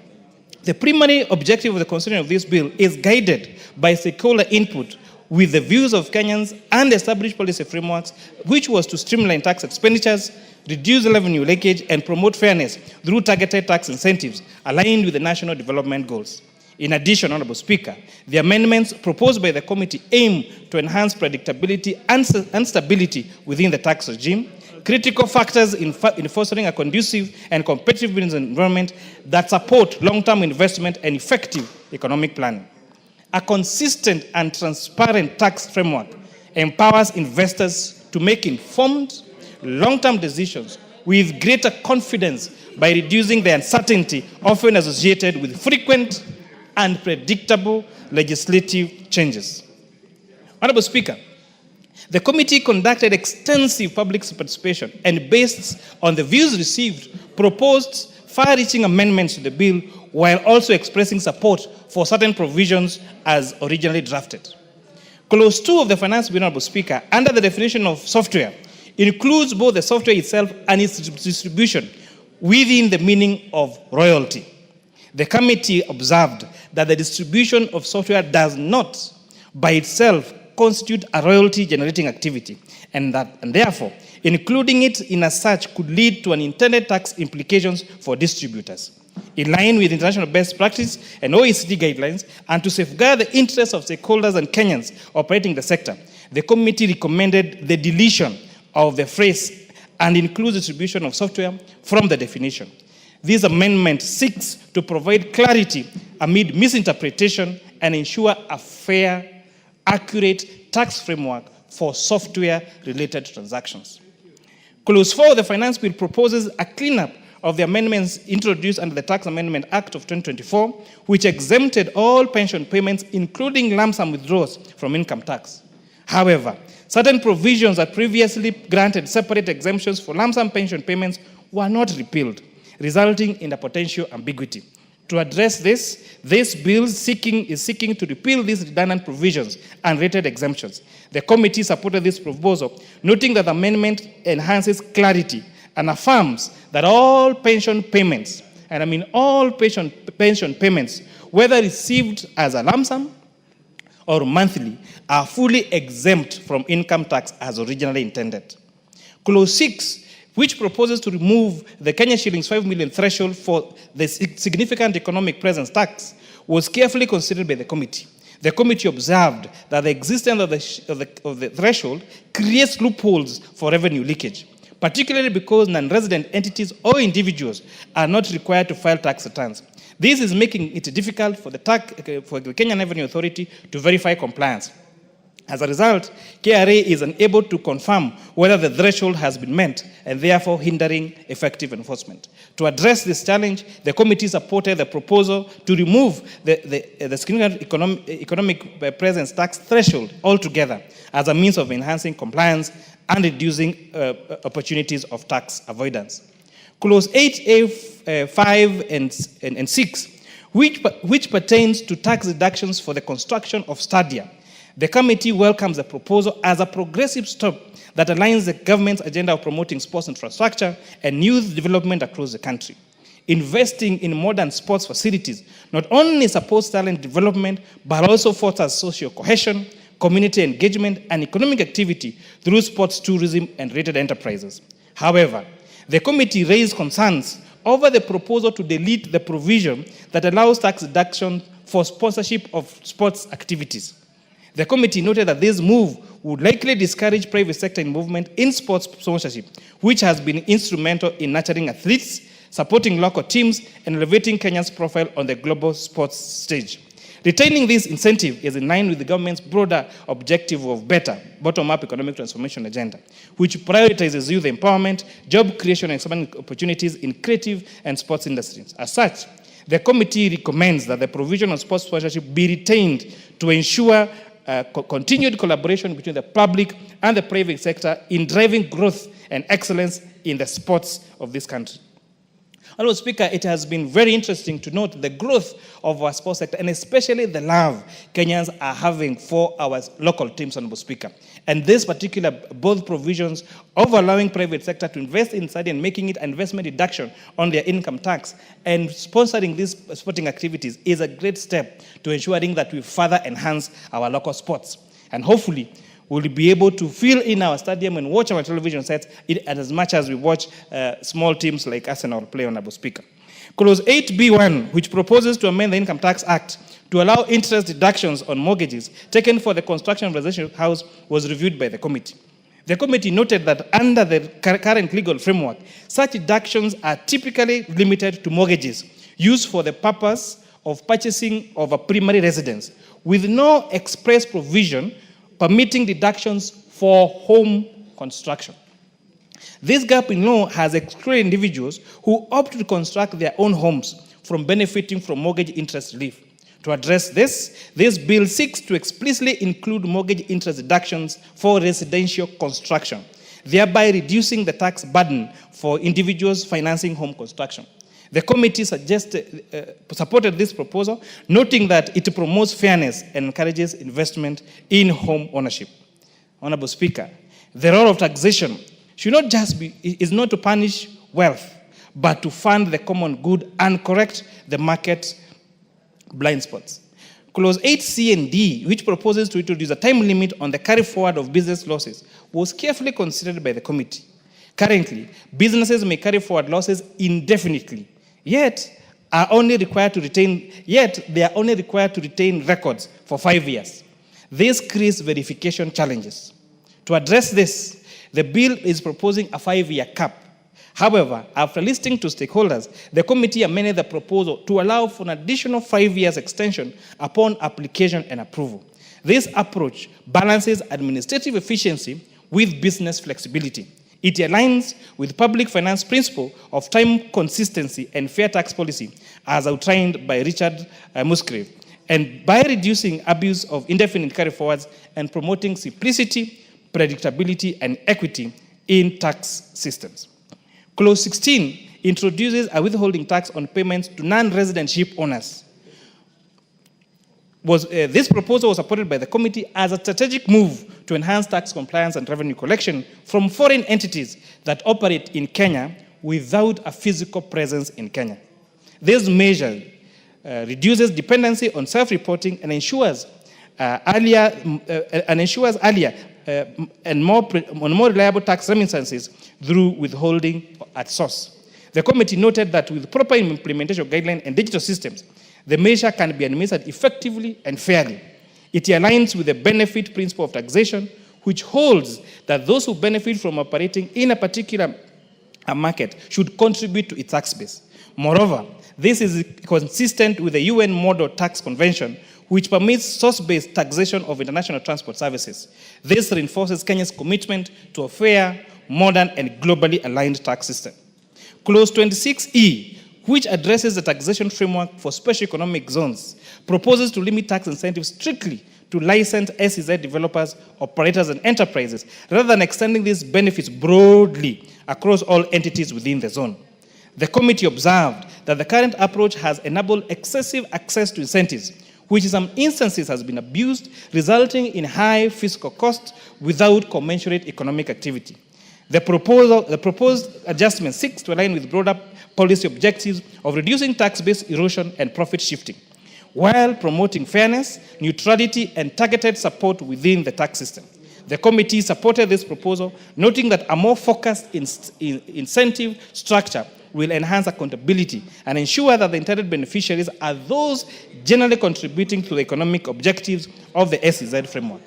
the primary objective of the constitution of this bill is guided by stakeholder input with the views of Kenyans and established policy frameworks, which was to streamline tax expenditures, reduce revenue leakage, and promote fairness through targeted tax incentives aligned with the national development goals. In addition, Honorable Speaker, the amendments proposed by the committee aim to enhance predictability and stability within the tax regime, critical factors in fostering a conducive and competitive business environment that support long-term investment and effective economic planning. A consistent and transparent tax framework empowers investors to make informed, long-term decisions with greater confidence by reducing the uncertainty often associated with frequent and predictable legislative changes. Honorable Speaker, the committee conducted extensive public participation and, based on the views received, proposed far-reaching amendments to the bill while also expressing support for certain provisions as originally drafted. Clause 2 of the Finance Bill, Honorable Speaker, under the definition of software, includes both the software itself and its distribution within the meaning of royalty. The committee observed that the distribution of software does not, by itself, constitute a royalty-generating activity, and therefore, including it in as such could lead to unintended tax implications for distributors. In line with international best practice and OECD guidelines, and to safeguard the interests of stakeholders and Kenyans operating the sector, the committee recommended the deletion of the phrase and includes distribution of software from the definition. This amendment seeks to provide clarity amid misinterpretation and ensure a fair, accurate tax framework for software-related transactions. Clause 4 of the Finance Bill proposes a cleanup of the amendments introduced under the Tax Amendment Act of 2024, which exempted all pension payments, including lump sum withdrawals, from income tax. However, certain provisions that previously granted separate exemptions for lump sum pension payments were not repealed, resulting in a potential ambiguity. To address this bill is seeking to repeal these redundant provisions and related exemptions. The committee supported this proposal, noting that the amendment enhances clarity and affirms that all pension payments, and I mean all pension payments, whether received as a lump sum or monthly, are fully exempt from income tax as originally intended. Clause 6, which proposes to remove the Kenya shillings 5 million threshold for the significant economic presence tax, was carefully considered by the committee. The committee observed that the existence of the threshold creates loopholes for revenue leakage, particularly because non-resident entities or individuals are not required to file tax returns. This is making it difficult for the Kenyan Revenue Authority to verify compliance. As a result, KRA is unable to confirm whether the threshold has been met and therefore hindering effective enforcement. To address this challenge, the committee supported the proposal to remove the significant economic presence tax threshold altogether as a means of enhancing compliance and reducing opportunities of tax avoidance. Clause 8A, 5 and 6, which pertains to tax deductions for the construction of stadia. The committee welcomes the proposal as a progressive step that aligns the government's agenda of promoting sports infrastructure and youth development across the country. Investing in modern sports facilities not only supports talent development, but also fosters social cohesion, community engagement, and economic activity through sports tourism and related enterprises. However, the committee raised concerns over the proposal to delete the provision that allows tax deduction for sponsorship of sports activities. The committee noted that this move would likely discourage private sector involvement in sports sponsorship, which has been instrumental in nurturing athletes, supporting local teams, and elevating Kenya's profile on the global sports stage. Retaining this incentive is in line with the government's broader objective of better bottom-up economic transformation agenda, which prioritizes youth empowerment, job creation, and expanding opportunities in creative and sports industries. As such, the committee recommends that the provision of sports sponsorship be retained to ensure continued collaboration between the public and the private sector in driving growth and excellence in the sports of this country. Honourable Speaker, it has been very interesting to note the growth of our sports sector and especially the love Kenyans are having for our local teams, Honourable Speaker. And this particular, both provisions of allowing private sector to invest inside and making it an investment deduction on their income tax and sponsoring these sporting activities is a great step to ensuring that we further enhance our local sports. And hopefully, we'll be able to fill in our stadium and watch our television sets as much as we watch small teams like Arsenal play, Honourable Speaker. Clause 8B1, which proposes to amend the Income Tax Act to allow interest deductions on mortgages taken for the construction of a residential house, was reviewed by the committee. The committee noted that under the current legal framework, such deductions are typically limited to mortgages used for the purpose of purchasing of a primary residence, with no express provision permitting deductions for home construction. This gap in law has excluded individuals who opt to construct their own homes from benefiting from mortgage interest relief. To address this bill seeks to explicitly include mortgage interest deductions for residential construction, thereby reducing the tax burden for individuals financing home construction. The committee supported this proposal, noting that it promotes fairness and encourages investment in home ownership. Honourable Speaker, the role of taxation is not to punish wealth, but to fund the common good and correct the market blind spots. Clause 8C and D, which proposes to introduce a time limit on the carry forward of business losses, was carefully considered by the committee. Currently, businesses may carry forward losses indefinitely, yet they are only required to retain records for 5 years. This creates verification challenges. To address this, the bill is proposing a 5-year cap. However, after listening to stakeholders, the committee amended the proposal to allow for an additional 5 years extension upon application and approval. This approach balances administrative efficiency with business flexibility. It aligns with public finance principle of time consistency and fair tax policy as outlined by Richard Musgrave, and by reducing abuse of indefinite carry forwards and promoting simplicity, predictability, and equity in tax systems. Clause 16 introduces a withholding tax on payments to non-resident ship owners. This proposal was supported by the committee as a strategic move to enhance tax compliance and revenue collection from foreign entities that operate in Kenya without a physical presence in Kenya. This measure reduces dependency on self-reporting and ensures earlier and more reliable tax remittances through withholding at source. The committee noted that with proper implementation of guidelines and digital systems, the measure can be administered effectively and fairly. It aligns with the benefit principle of taxation, which holds that those who benefit from operating in a particular market should contribute to its tax base. Moreover, this is consistent with the UN Model Tax Convention, which permits source-based taxation of international transport services. This reinforces Kenya's commitment to a fair, modern, and globally aligned tax system. Clause 26E, which addresses the taxation framework for special economic zones, proposes to limit tax incentives strictly to licensed SEZ developers, operators, and enterprises, rather than extending these benefits broadly across all entities within the zone. The committee observed that the current approach has enabled excessive access to incentives, which in some instances has been abused, resulting in high fiscal costs without commensurate economic activity. The proposed adjustment seeks to align with broader policy objectives of reducing tax-based erosion and profit shifting, while promoting fairness, neutrality, and targeted support within the tax system. The committee supported this proposal, noting that a more focused incentive structure will enhance accountability and ensure that the intended beneficiaries are those generally contributing to the economic objectives of the SEZ framework.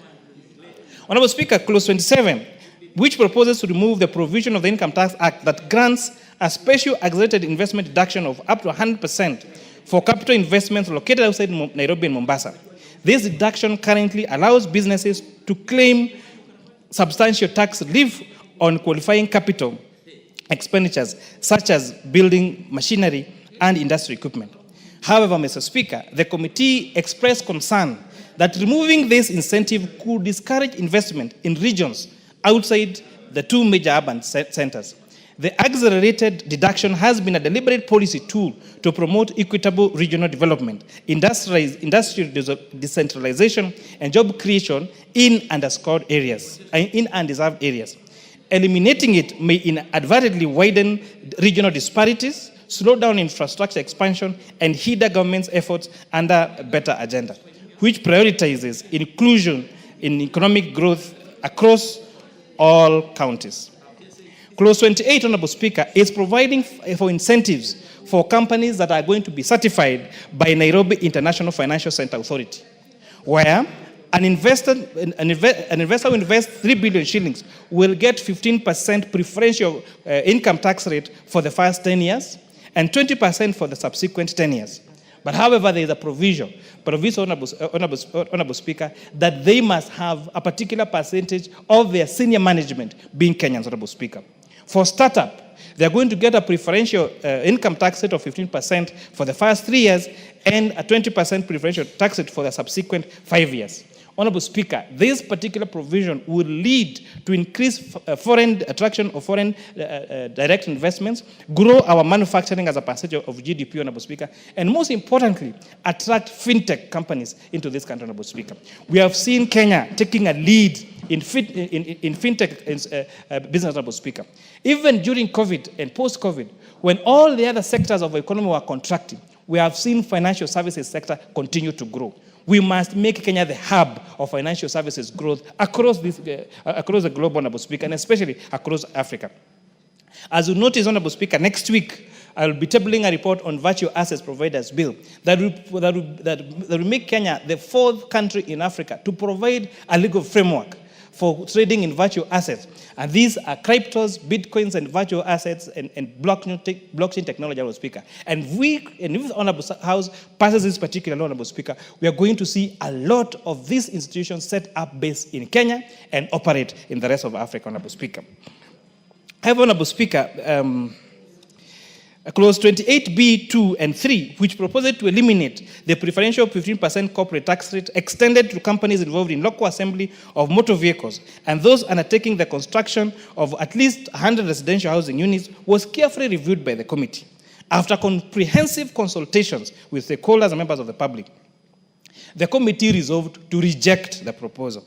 Honorable Speaker, Clause 27, which proposes to remove the provision of the Income Tax Act that grants a special accelerated investment deduction of up to 100% for capital investments located outside Nairobi and Mombasa. This deduction currently allows businesses to claim substantial tax relief on qualifying capital expenditures such as building machinery and industry equipment. However, Mr. Speaker, the committee expressed concern that removing this incentive could discourage investment in regions outside the two major urban centers. The accelerated deduction has been a deliberate policy tool to promote equitable regional development, industrial decentralization, and job creation in undeserved areas. Eliminating it may inadvertently widen regional disparities, slow down infrastructure expansion, and hinder government's efforts under a better agenda, which prioritizes inclusion in economic growth across all counties. Clause 28, Honorable Speaker, is providing for incentives for companies that are going to be certified by Nairobi International Financial Center Authority, where an investor who invests 3 billion shillings will get 15% preferential income tax rate for the first 10 years and 20% for the subsequent 10 years. But however, there is a provision, Honorable Speaker, that they must have a particular percentage of their senior management being Kenyans, Honorable Speaker. For startup, they're going to get a preferential income tax rate of 15% for the first 3 years and a 20% preferential tax rate for the subsequent 5 years. Honorable Speaker, this particular provision will lead to increased foreign attraction of foreign direct investments, grow our manufacturing as a percentage of GDP, Honorable Speaker, and most importantly, attract fintech companies into this country, Honorable Speaker. We have seen Kenya taking a lead in fintech business, Honorable Speaker. Even during COVID and post-COVID, when all the other sectors of the economy were contracting, we have seen financial services sector continue to grow. We must make Kenya the hub of financial services growth across the globe, Honorable Speaker, and especially across Africa. As you notice, Honorable Speaker, next week, I will be tabling a report on virtual assets providers bill that will make Kenya the 4th country in Africa to provide a legal framework for trading in virtual assets. And these are cryptos, bitcoins, and virtual assets, and blockchain technology, Honorable Speaker. And if the Honorable House passes this particular law, Honorable Speaker, we are going to see a lot of these institutions set up based in Kenya and operate in the rest of Africa, Honorable Speaker. However, Honorable Speaker, Clause 28B, 2, and 3, which proposes to eliminate the preferential 15% corporate tax rate extended to companies involved in local assembly of motor vehicles and those undertaking the construction of at least 100 residential housing units, was carefully reviewed by the committee. After comprehensive consultations with stakeholders and members of the public, the committee resolved to reject the proposal.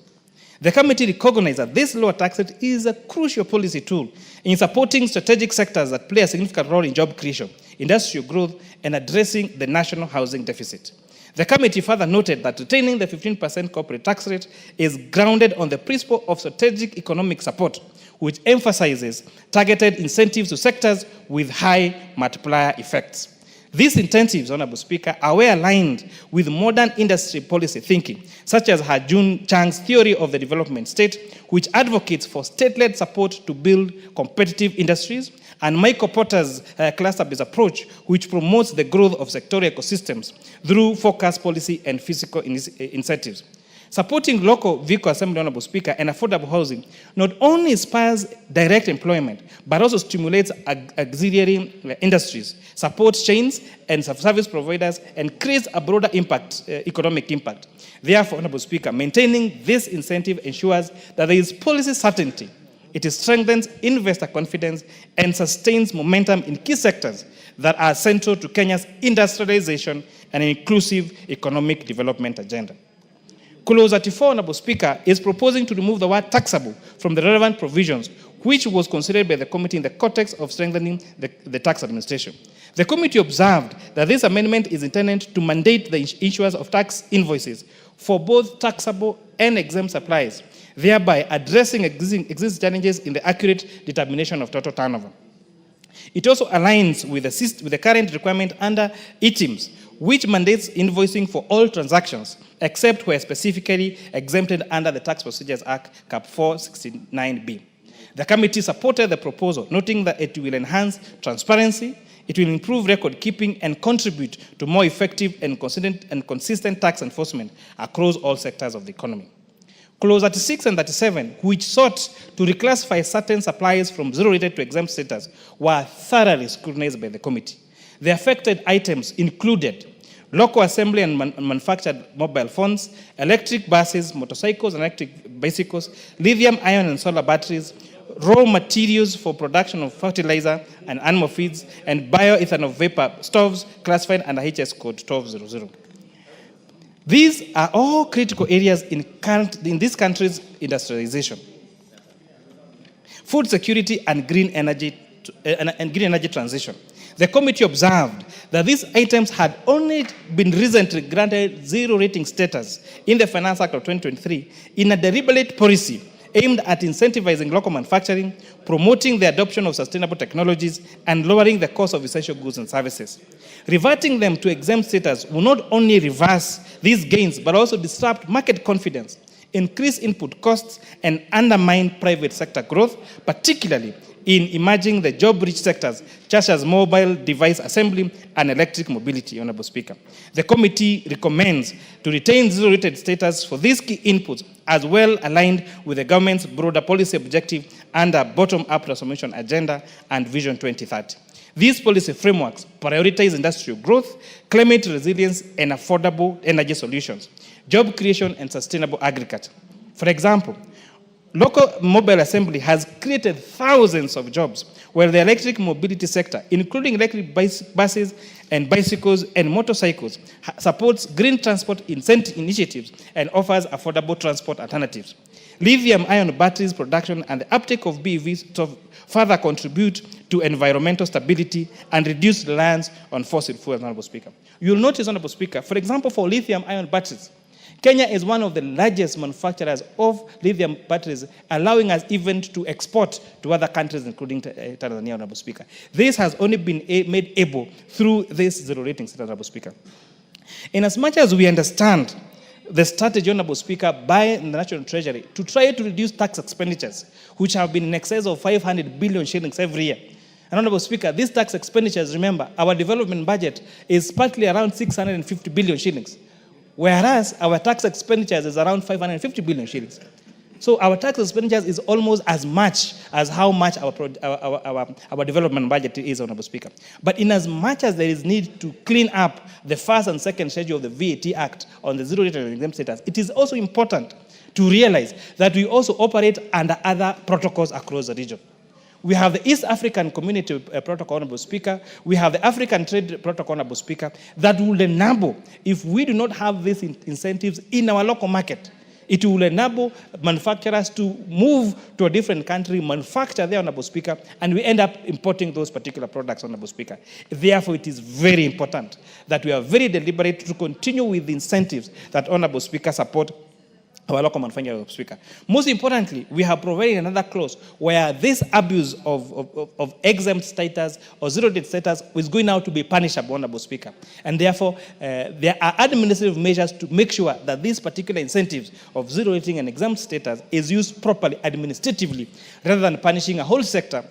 The committee recognized that this lower tax rate is a crucial policy tool in supporting strategic sectors that play a significant role in job creation, industrial growth, and addressing the national housing deficit. The committee further noted that retaining the 15% corporate tax rate is grounded on the principle of strategic economic support, which emphasizes targeted incentives to sectors with high multiplier effects. These incentives, Honorable Speaker, are well aligned with modern industry policy thinking, such as Jun Chang's theory of the development state, which advocates for state-led support to build competitive industries, and Michael Porter's cluster-based approach, which promotes the growth of sectoral ecosystems through focused policy and fiscal incentives. Supporting local vehicle assembly, Honorable Speaker, and affordable housing not only inspires direct employment, but also stimulates auxiliary industries, supports chains and service providers, and creates a broader economic impact. Therefore, Honorable Speaker, maintaining this incentive ensures that there is policy certainty. It strengthens investor confidence and sustains momentum in key sectors that are central to Kenya's industrialization and inclusive economic development agenda. Clause 34, Honorable Speaker, is proposing to remove the word taxable from the relevant provisions, which was considered by the committee in the context of strengthening the tax administration. The committee observed that this amendment is intended to mandate the issuance of tax invoices for both taxable and exempt supplies, thereby addressing existing challenges in the accurate determination of total turnover. It also aligns with the current requirement under ETIMS, which mandates invoicing for all transactions, except where specifically exempted under the Tax Procedures Act, Cap 469B. The committee supported the proposal, noting that it will enhance transparency, it will improve record keeping, and contribute to more effective and consistent tax enforcement across all sectors of the economy. Clause 36 and 37, which sought to reclassify certain suppliers from zero-rated to exempt status, were thoroughly scrutinized by the committee. The affected items included local assembly and manufactured mobile phones, electric buses, motorcycles and electric bicycles, lithium-ion and solar batteries, raw materials for production of fertilizer and animal feeds, and bioethanol vapor stoves classified under HS code 1200. These are all critical areas in this country's industrialization, food security, and green energy transition. The committee observed that these items had only been recently granted zero rating status in the Finance Act of 2023 in a deliberate policy aimed at incentivizing local manufacturing, promoting the adoption of sustainable technologies, and lowering the cost of essential goods and services. Reverting them to exempt status will not only reverse these gains, but also disrupt market confidence, increase input costs, and undermine private sector growth, particularly in emerging the job-rich sectors, such as mobile device assembly and electric mobility, Honorable Speaker. The committee recommends to retain zero-rated status for these key inputs, as well aligned with the government's broader policy objective under bottom-up transformation agenda and Vision 2030. These policy frameworks prioritize industrial growth, climate resilience, and affordable energy solutions, job creation, and sustainable agriculture. For example, local mobile assembly has created thousands of jobs, while the electric mobility sector, including electric buses and bicycles and motorcycles, supports green transport initiatives and offers affordable transport alternatives. Lithium-ion batteries production and the uptake of BEVs further contribute to environmental stability and reduce reliance on fossil fuels, Honorable Speaker. You'll notice, Honorable Speaker, for example, for lithium-ion batteries, Kenya is one of the largest manufacturers of lithium batteries, allowing us even to export to other countries, including Tanzania, Honorable Speaker. This has only been made able through this zero rating, Honorable Speaker. In as much as we understand the strategy, Honorable Speaker, by the National Treasury to try to reduce tax expenditures, which have been in excess of 500 billion shillings every year. And Honorable Speaker, these tax expenditures, remember, our development budget is partly around 650 billion shillings, whereas our tax expenditures is around 550 billion shillings. So our tax expenditures is almost as much as how much our development budget is, Honorable Speaker. But in as much as there is need to clean up the first and second schedule of the VAT Act on the zero rated and exempt status, it is also important to realize that we also operate under other protocols across the region. We have the East African Community Protocol, Honorable Speaker. We have the African Trade Protocol, Honorable Speaker, that will enable, if we do not have these incentives in our local market, it will enable manufacturers to move to a different country, manufacture there, Honorable Speaker, and we end up importing those particular products, Honorable Speaker. Therefore, it is very important that we are very deliberate to continue with the incentives that, Honorable Speaker, support our local manufacturing, Honorable Speaker. Most importantly, we have provided another clause where this abuse of exempt status or zero-rate status is going now to be punishable, Honorable Speaker. And therefore, there are administrative measures to make sure that these particular incentives of zero-rating and exempt status is used properly administratively rather than punishing a whole sector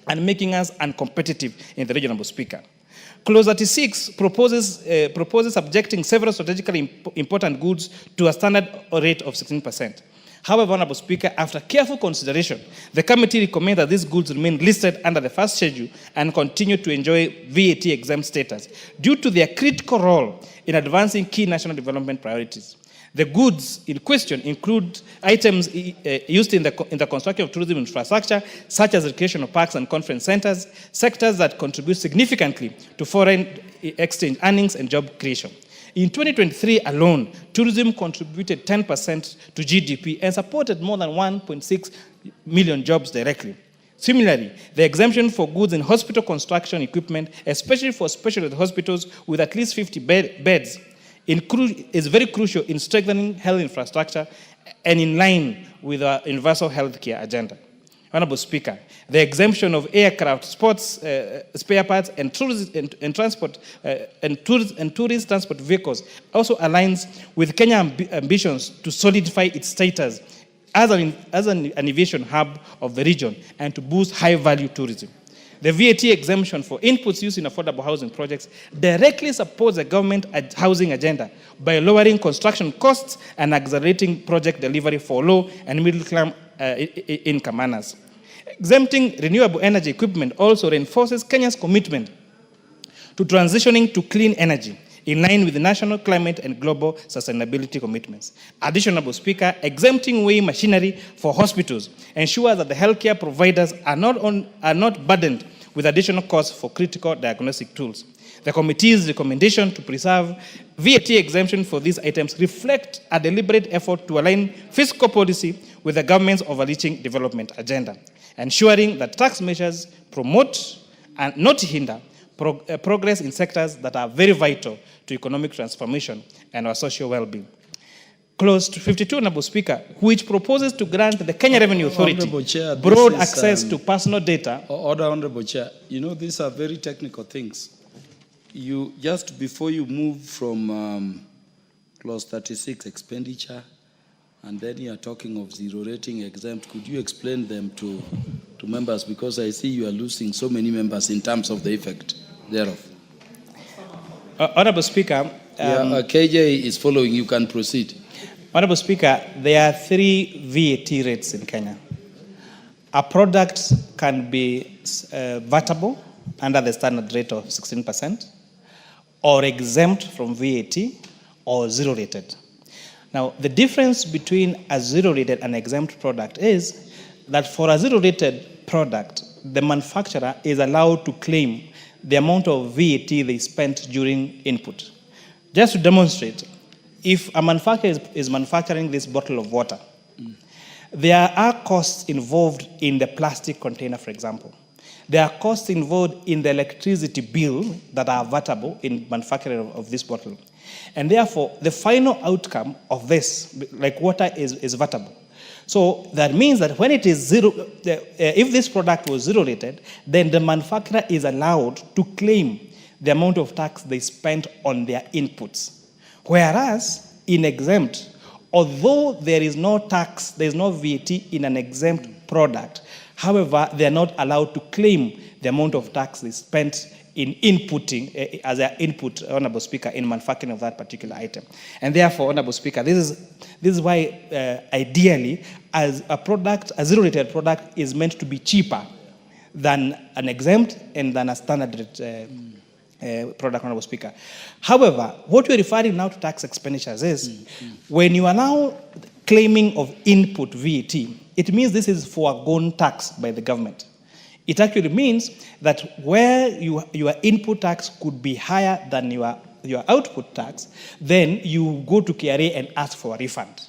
and making us uncompetitive in the region, Honorable Speaker. Clause 36 proposes subjecting several strategically important goods to a standard rate of 16%. However, Honorable Speaker, after careful consideration, the committee recommends that these goods remain listed under the first schedule and continue to enjoy VAT exempt status due to their critical role in advancing key national development priorities. The goods in question include items used in the construction of tourism infrastructure, such as recreational parks and conference centers, sectors that contribute significantly to foreign exchange earnings and job creation. In 2023 alone, tourism contributed 10% to GDP and supported more than 1.6 million jobs directly. Similarly, the exemption for goods in hospital construction equipment, especially for specialty hospitals with at least 50 beds, is very crucial in strengthening health infrastructure and in line with our universal health care agenda. Honorable Speaker, the exemption of aircraft, sports, spare parts, and tourist transport vehicles also aligns with Kenya's ambitions to solidify its status as an aviation hub of the region and to boost high-value tourism. The VAT exemption for inputs used in affordable housing projects directly supports the government housing agenda by lowering construction costs and accelerating project delivery for low and middle income earners. Exempting renewable energy equipment also reinforces Kenya's commitment to transitioning to clean energy in line with the national climate and global sustainability commitments. Additionally, Speaker, exempting weighing machinery for hospitals ensures that the healthcare providers are not burdened with additional costs for critical diagnostic tools. The committee's recommendation to preserve VAT exemption for these items reflect a deliberate effort to align fiscal policy with the government's overreaching development agenda, ensuring that tax measures promote and not hinder progress in sectors that are very vital to economic transformation and our social well-being. Clause 52, Honorable Speaker, which proposes to grant the Kenya Revenue Authority Chair, broad access to personal data. Order, Honorable Chair. You know, these are very technical things. You just before you move from clause 36, expenditure, and then you are talking of zero rating exempt, could you explain them to members? Because I see you are losing so many members in terms of the effect thereof. Honorable Speaker. KJ is following. You can proceed. Honorable Speaker, there are 3 VAT rates in Kenya. A product can be vatable under the standard rate of 16%, or exempt from VAT, or zero rated. Now, the difference between a zero rated and exempt product is that for a zero rated product, the manufacturer is allowed to claim the amount of VAT they spent during input. Just to demonstrate, if a manufacturer is manufacturing this bottle of water, there are costs involved in the plastic container, for example. There are costs involved in the electricity bill that are vatable in manufacturing of this bottle. And therefore, the final outcome of this, like water, is vatable. So that means that when it is zero, if this product was zero rated, then the manufacturer is allowed to claim the amount of tax they spent on their inputs. Whereas in exempt, although there is no tax, there is no VAT in an exempt product, however, they are not allowed to claim the amount of tax they spent in inputting, as an input, Honorable Speaker, in manufacturing of that particular item. And therefore, Honorable Speaker, this is why ideally, as a product, a zero-rated product is meant to be cheaper than an exempt and than a standard rate product, Honorable Speaker. However, what we're referring now to tax expenditures is, when you are now claiming of input VAT, it means this is foregone tax by the government. It actually means that where your input tax could be higher than your output tax, then you go to KRA and ask for a refund.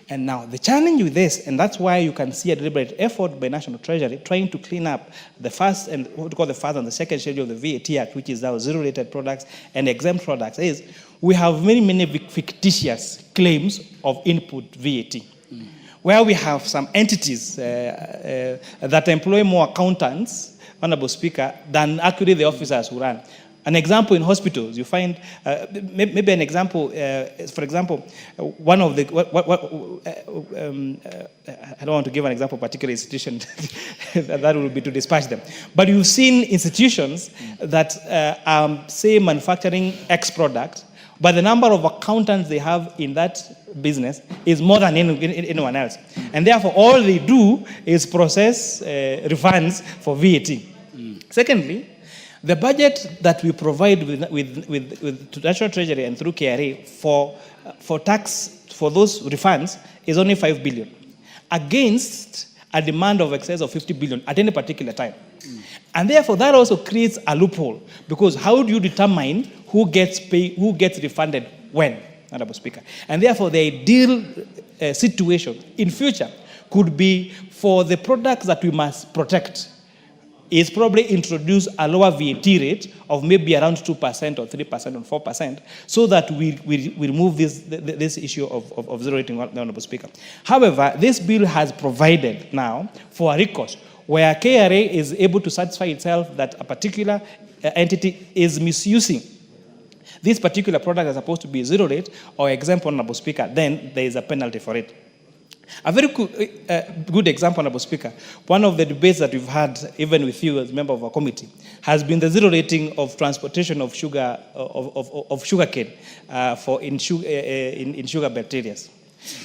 And now the challenge with this, and that's why you can see a deliberate effort by National Treasury trying to clean up the first and what we call the first and the second schedule of the VAT Act, which is now zero-rated products and exempt products, is we have many fictitious claims of input VAT. Where we have some entities that employ more accountants, Honorable Speaker, than actually the officers who run. An example in hospitals, you find, maybe an example, for example, one of the, I don't want to give an example of a particular institution, that will be to dispatch them. But you've seen institutions that say manufacturing X product, but the number of accountants they have in that business is more than anyone else. And therefore, all they do is process refunds for VAT. Secondly, the budget that we provide with National Treasury and through KRA for tax, for those refunds, is only 5 billion, against a demand of excess of 50 billion at any particular time. And therefore, that also creates a loophole, because how do you determine who gets paid, who gets refunded when, Honorable Speaker? And therefore, the ideal situation in future could be for the products that we must protect is probably introduce a lower VAT rate of maybe around 2% or 3% or 4%, so that we remove this issue of zero rating, Honorable Speaker. However, this bill has provided now for a recourse where KRA is able to satisfy itself that a particular entity is misusing this particular product as supposed to be zero rate or exempt, Honorable Speaker, then there is a penalty for it. A very good example, Honorable Speaker, one of the debates that we've had, even with you as a member of our committee, has been the zero rating of transportation of sugar, of sugarcane in sugar bacteria.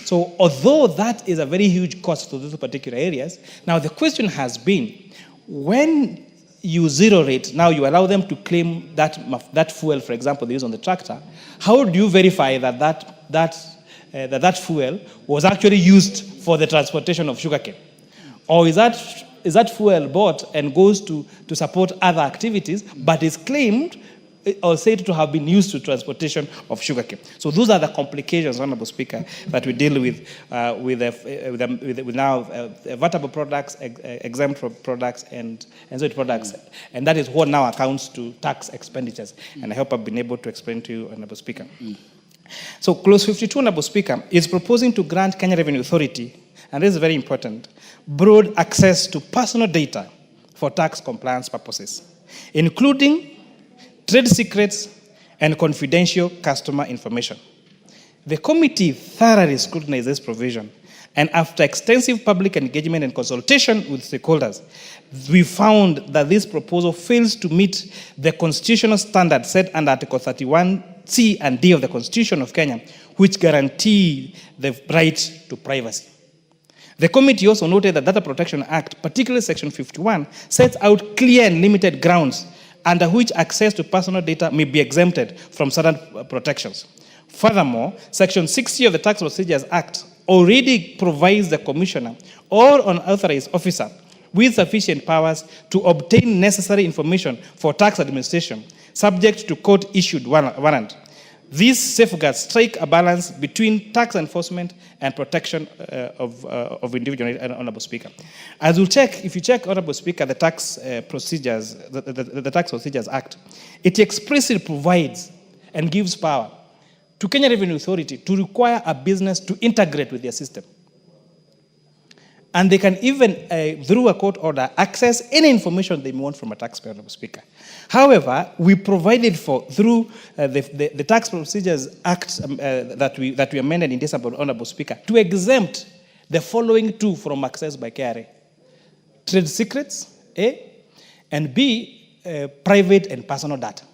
So although that is a very huge cost to those particular areas, now the question has been, when you zero rate, now you allow them to claim that fuel, for example, they use on the tractor, how do you verify that fuel was actually used for the transportation of sugarcane? Or is that fuel bought and goes to support other activities, but is claimed or said to have been used to transportation of sugarcane? So those are the complications, Honorable Speaker, that we deal with now vatable products, exempt products, and zero products. And that is what now accounts to tax expenditures. And I hope I've been able to explain to you, Honorable Speaker. So Clause 52, Honorable Speaker, is proposing to grant Kenya Revenue Authority, and this is very important, broad access to personal data for tax compliance purposes, including trade secrets and confidential customer information. The committee thoroughly scrutinized this provision, and after extensive public engagement and consultation with stakeholders, we found that this proposal fails to meet the constitutional standards set under Article 31C and D of the Constitution of Kenya, which guarantee the right to privacy. The committee also noted that the Data Protection Act, particularly Section 51, sets out clear and limited grounds under which access to personal data may be exempted from certain protections. Furthermore, Section 60 of the Tax Procedures Act already provides the commissioner or an authorized officer with sufficient powers to obtain necessary information for tax administration, subject to court-issued warrant. These safeguards strike a balance between tax enforcement and protection of individual, Honorable Speaker. As we'll check, if you check, Honorable Speaker, the Tax Procedures, the Tax Procedures Act, it expressly provides and gives power to Kenya Revenue Authority to require a business to integrate with their system. And they can even, through a court order, access any information they want from a taxpayer, Mr. Speaker. However, we provided for, through the Tax Procedures Act that we amended in December, Honorable Speaker, to exempt the following two from access by KRA. Trade secrets, A, and B, private and personal data.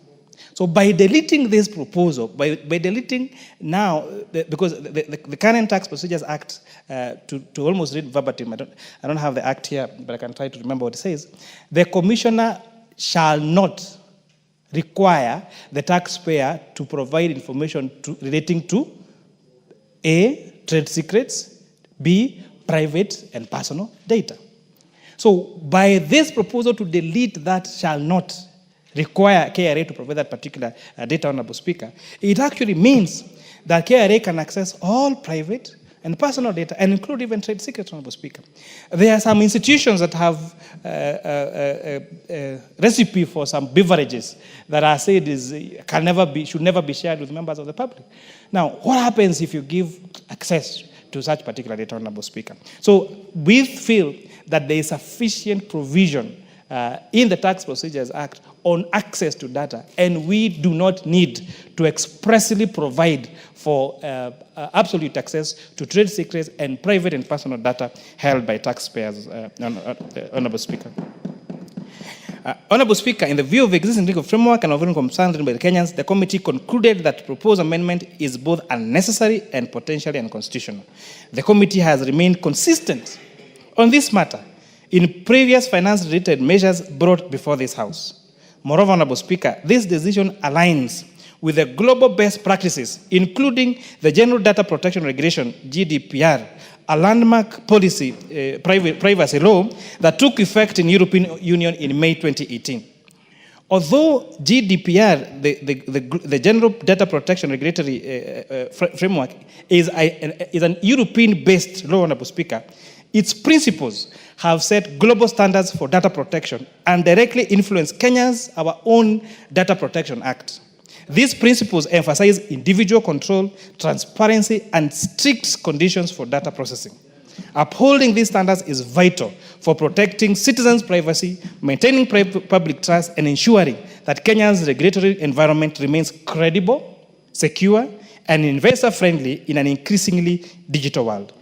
So by deleting this proposal, by deleting now, because the current Tax Procedures Act, to almost read verbatim, I don't have the act here, but I can try to remember what it says. The commissioner shall not require the taxpayer to provide information relating to A, trade secrets, B, private and personal data. So by this proposal to delete that shall not require KRA to provide that particular data, Honorable Speaker, it actually means that KRA can access all private and personal data, and include even trade secrets, Honorable Speaker. There are some institutions that have a recipe for some beverages that are said should never be shared with members of the public. Now, what happens if you give access to such particular data, Honorable Speaker? So we feel that there is sufficient provision in the Tax Procedures Act on access to data, and we do not need to expressly provide for absolute access to trade secrets and private and personal data held by taxpayers, Honorable Speaker. Honorable Speaker, in the view of the existing legal framework and of concerns by the Kenyans, the committee concluded that the proposed amendment is both unnecessary and potentially unconstitutional. The committee has remained consistent on this matter in previous finance-related measures brought before this House. Moreover, Honorable Speaker, this decision aligns with the global best practices, including the General Data Protection Regulation, GDPR, a landmark policy privacy law that took effect in European Union in May 2018. Although GDPR, the General Data Protection Regulatory Framework, is an European-based law, Honorable Speaker, its principles have set global standards for data protection and directly influence our own Data Protection Act. These principles emphasize individual control, transparency, and strict conditions for data processing. Upholding these standards is vital for protecting citizens' privacy, maintaining public trust, and ensuring that Kenya's regulatory environment remains credible, secure, and investor-friendly in an increasingly digital world.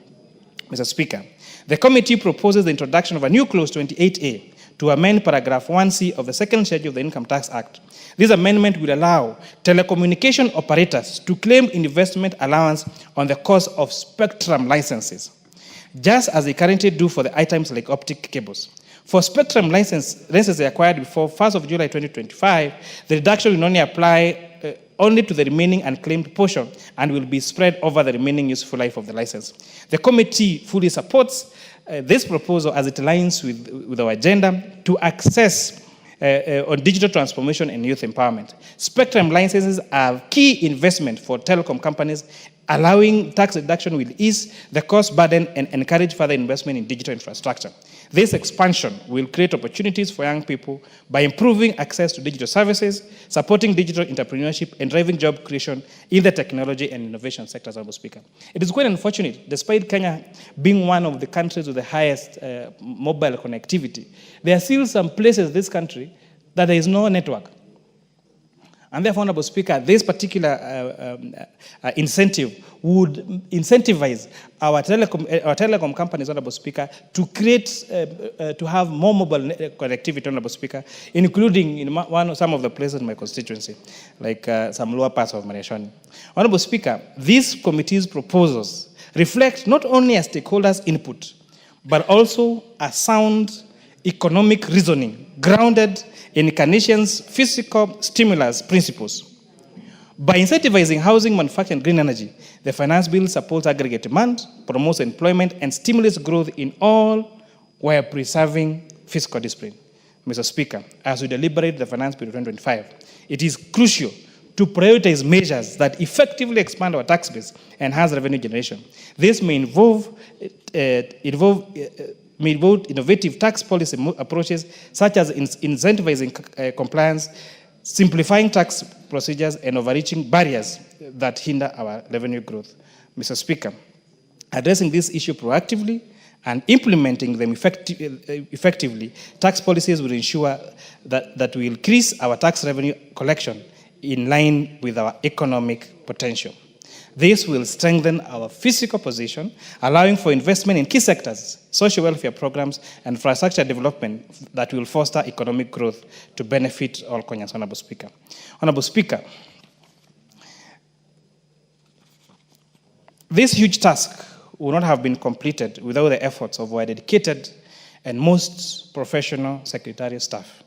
Mr. Speaker, the committee proposes the introduction of a new clause 28A to amend paragraph 1C of the second schedule of the Income Tax Act. This amendment will allow telecommunication operators to claim investment allowance on the cost of spectrum licenses, just as they currently do for the items like optic cables. For spectrum licenses acquired before 1st of July 2025, the reduction will only apply only to the remaining unclaimed portion and will be spread over the remaining useful life of the license. The committee fully supports this proposal as it aligns with our agenda to access on digital transformation and youth empowerment. Spectrum licenses are key investment for telecom companies. Allowing tax reduction will ease the cost burden and encourage further investment in digital infrastructure. This expansion will create opportunities for young people by improving access to digital services, supporting digital entrepreneurship, and driving job creation in the technology and innovation sectors, Honorable Speaker. It is quite unfortunate, despite Kenya being one of the countries with the highest mobile connectivity, there are still some places in this country that there is no network. And therefore, Honorable Speaker, this particular incentive would incentivize our telecom companies, Honorable Speaker, to create, to have more mobile connectivity, Honorable Speaker, including in some of the places in my constituency, like some lower parts of Mariashani. Honorable Speaker, these committee's proposals reflect not only a stakeholders' input, but also a sound economic reasoning grounded in Canadians' fiscal stimulus principles. By incentivizing housing, manufacturing, and green energy, the finance bill supports aggregate demand, promotes employment, and stimulates growth in all while preserving fiscal discipline. Mr. Speaker, as we deliberate the finance bill 2025, it is crucial to prioritize measures that effectively expand our tax base and enhance revenue generation. This may involve innovative tax policy approaches such as incentivizing compliance, simplifying tax procedures, and overreaching barriers that hinder our revenue growth. Mr. Speaker, addressing this issue proactively and implementing them effectively, tax policies will ensure that we increase our tax revenue collection in line with our economic potential. This will strengthen our fiscal position, allowing for investment in key sectors, social welfare programs, and infrastructure development that will foster economic growth to benefit all Kenyans. Honorable Speaker. Honorable Speaker, this huge task would not have been completed without the efforts of our dedicated and most professional secretariat staff.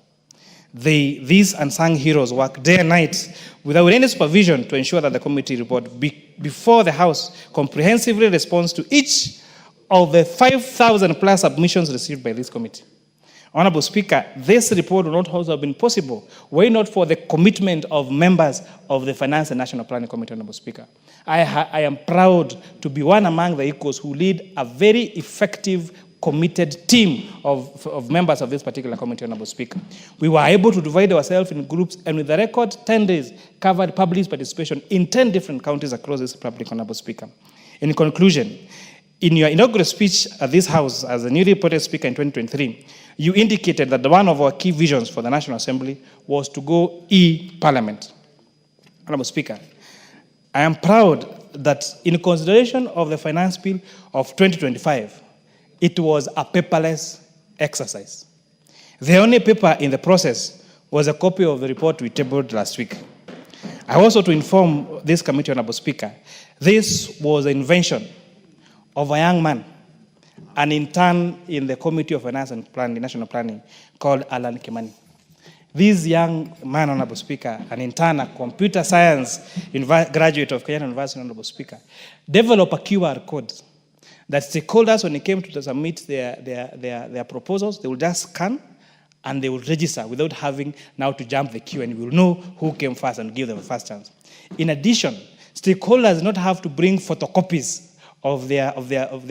These unsung heroes work day and night without any supervision to ensure that the committee report before the House comprehensively responds to each of the 5,000 plus submissions received by this committee. Honorable Speaker, this report would not also have been possible were it not for the commitment of members of the Finance and National Planning Committee. Honorable Speaker, I am proud to be one among the equals who lead a very effective, committed team of members of this particular committee. Honorable Speaker, we were able to divide ourselves in groups, and with the record 10 days covered public participation in 10 different counties across this republic. Honorable Speaker, in conclusion, in your inaugural speech at this House as the newly appointed Speaker in 2023, you indicated that one of our key visions for the National Assembly was to go e-Parliament. Honorable Speaker, I am proud that in consideration of the Finance Bill of 2025, it was a paperless exercise. The only paper in the process was a copy of the report we tabled last week. I also to inform this committee, Honorable Speaker, this was the invention of a young man, an intern in the Committee of Finance and Planning, National Planning, called Alan Kimani. This young man, Honorable Speaker, an intern, a computer science graduate of Kenyan University, Honorable Speaker, developed a QR code that stakeholders, when it came to submit their proposals, they will just scan and they will register without having now to jump the queue, and we will know who came first and give them a first chance. In addition, stakeholders do not have to bring photocopies of their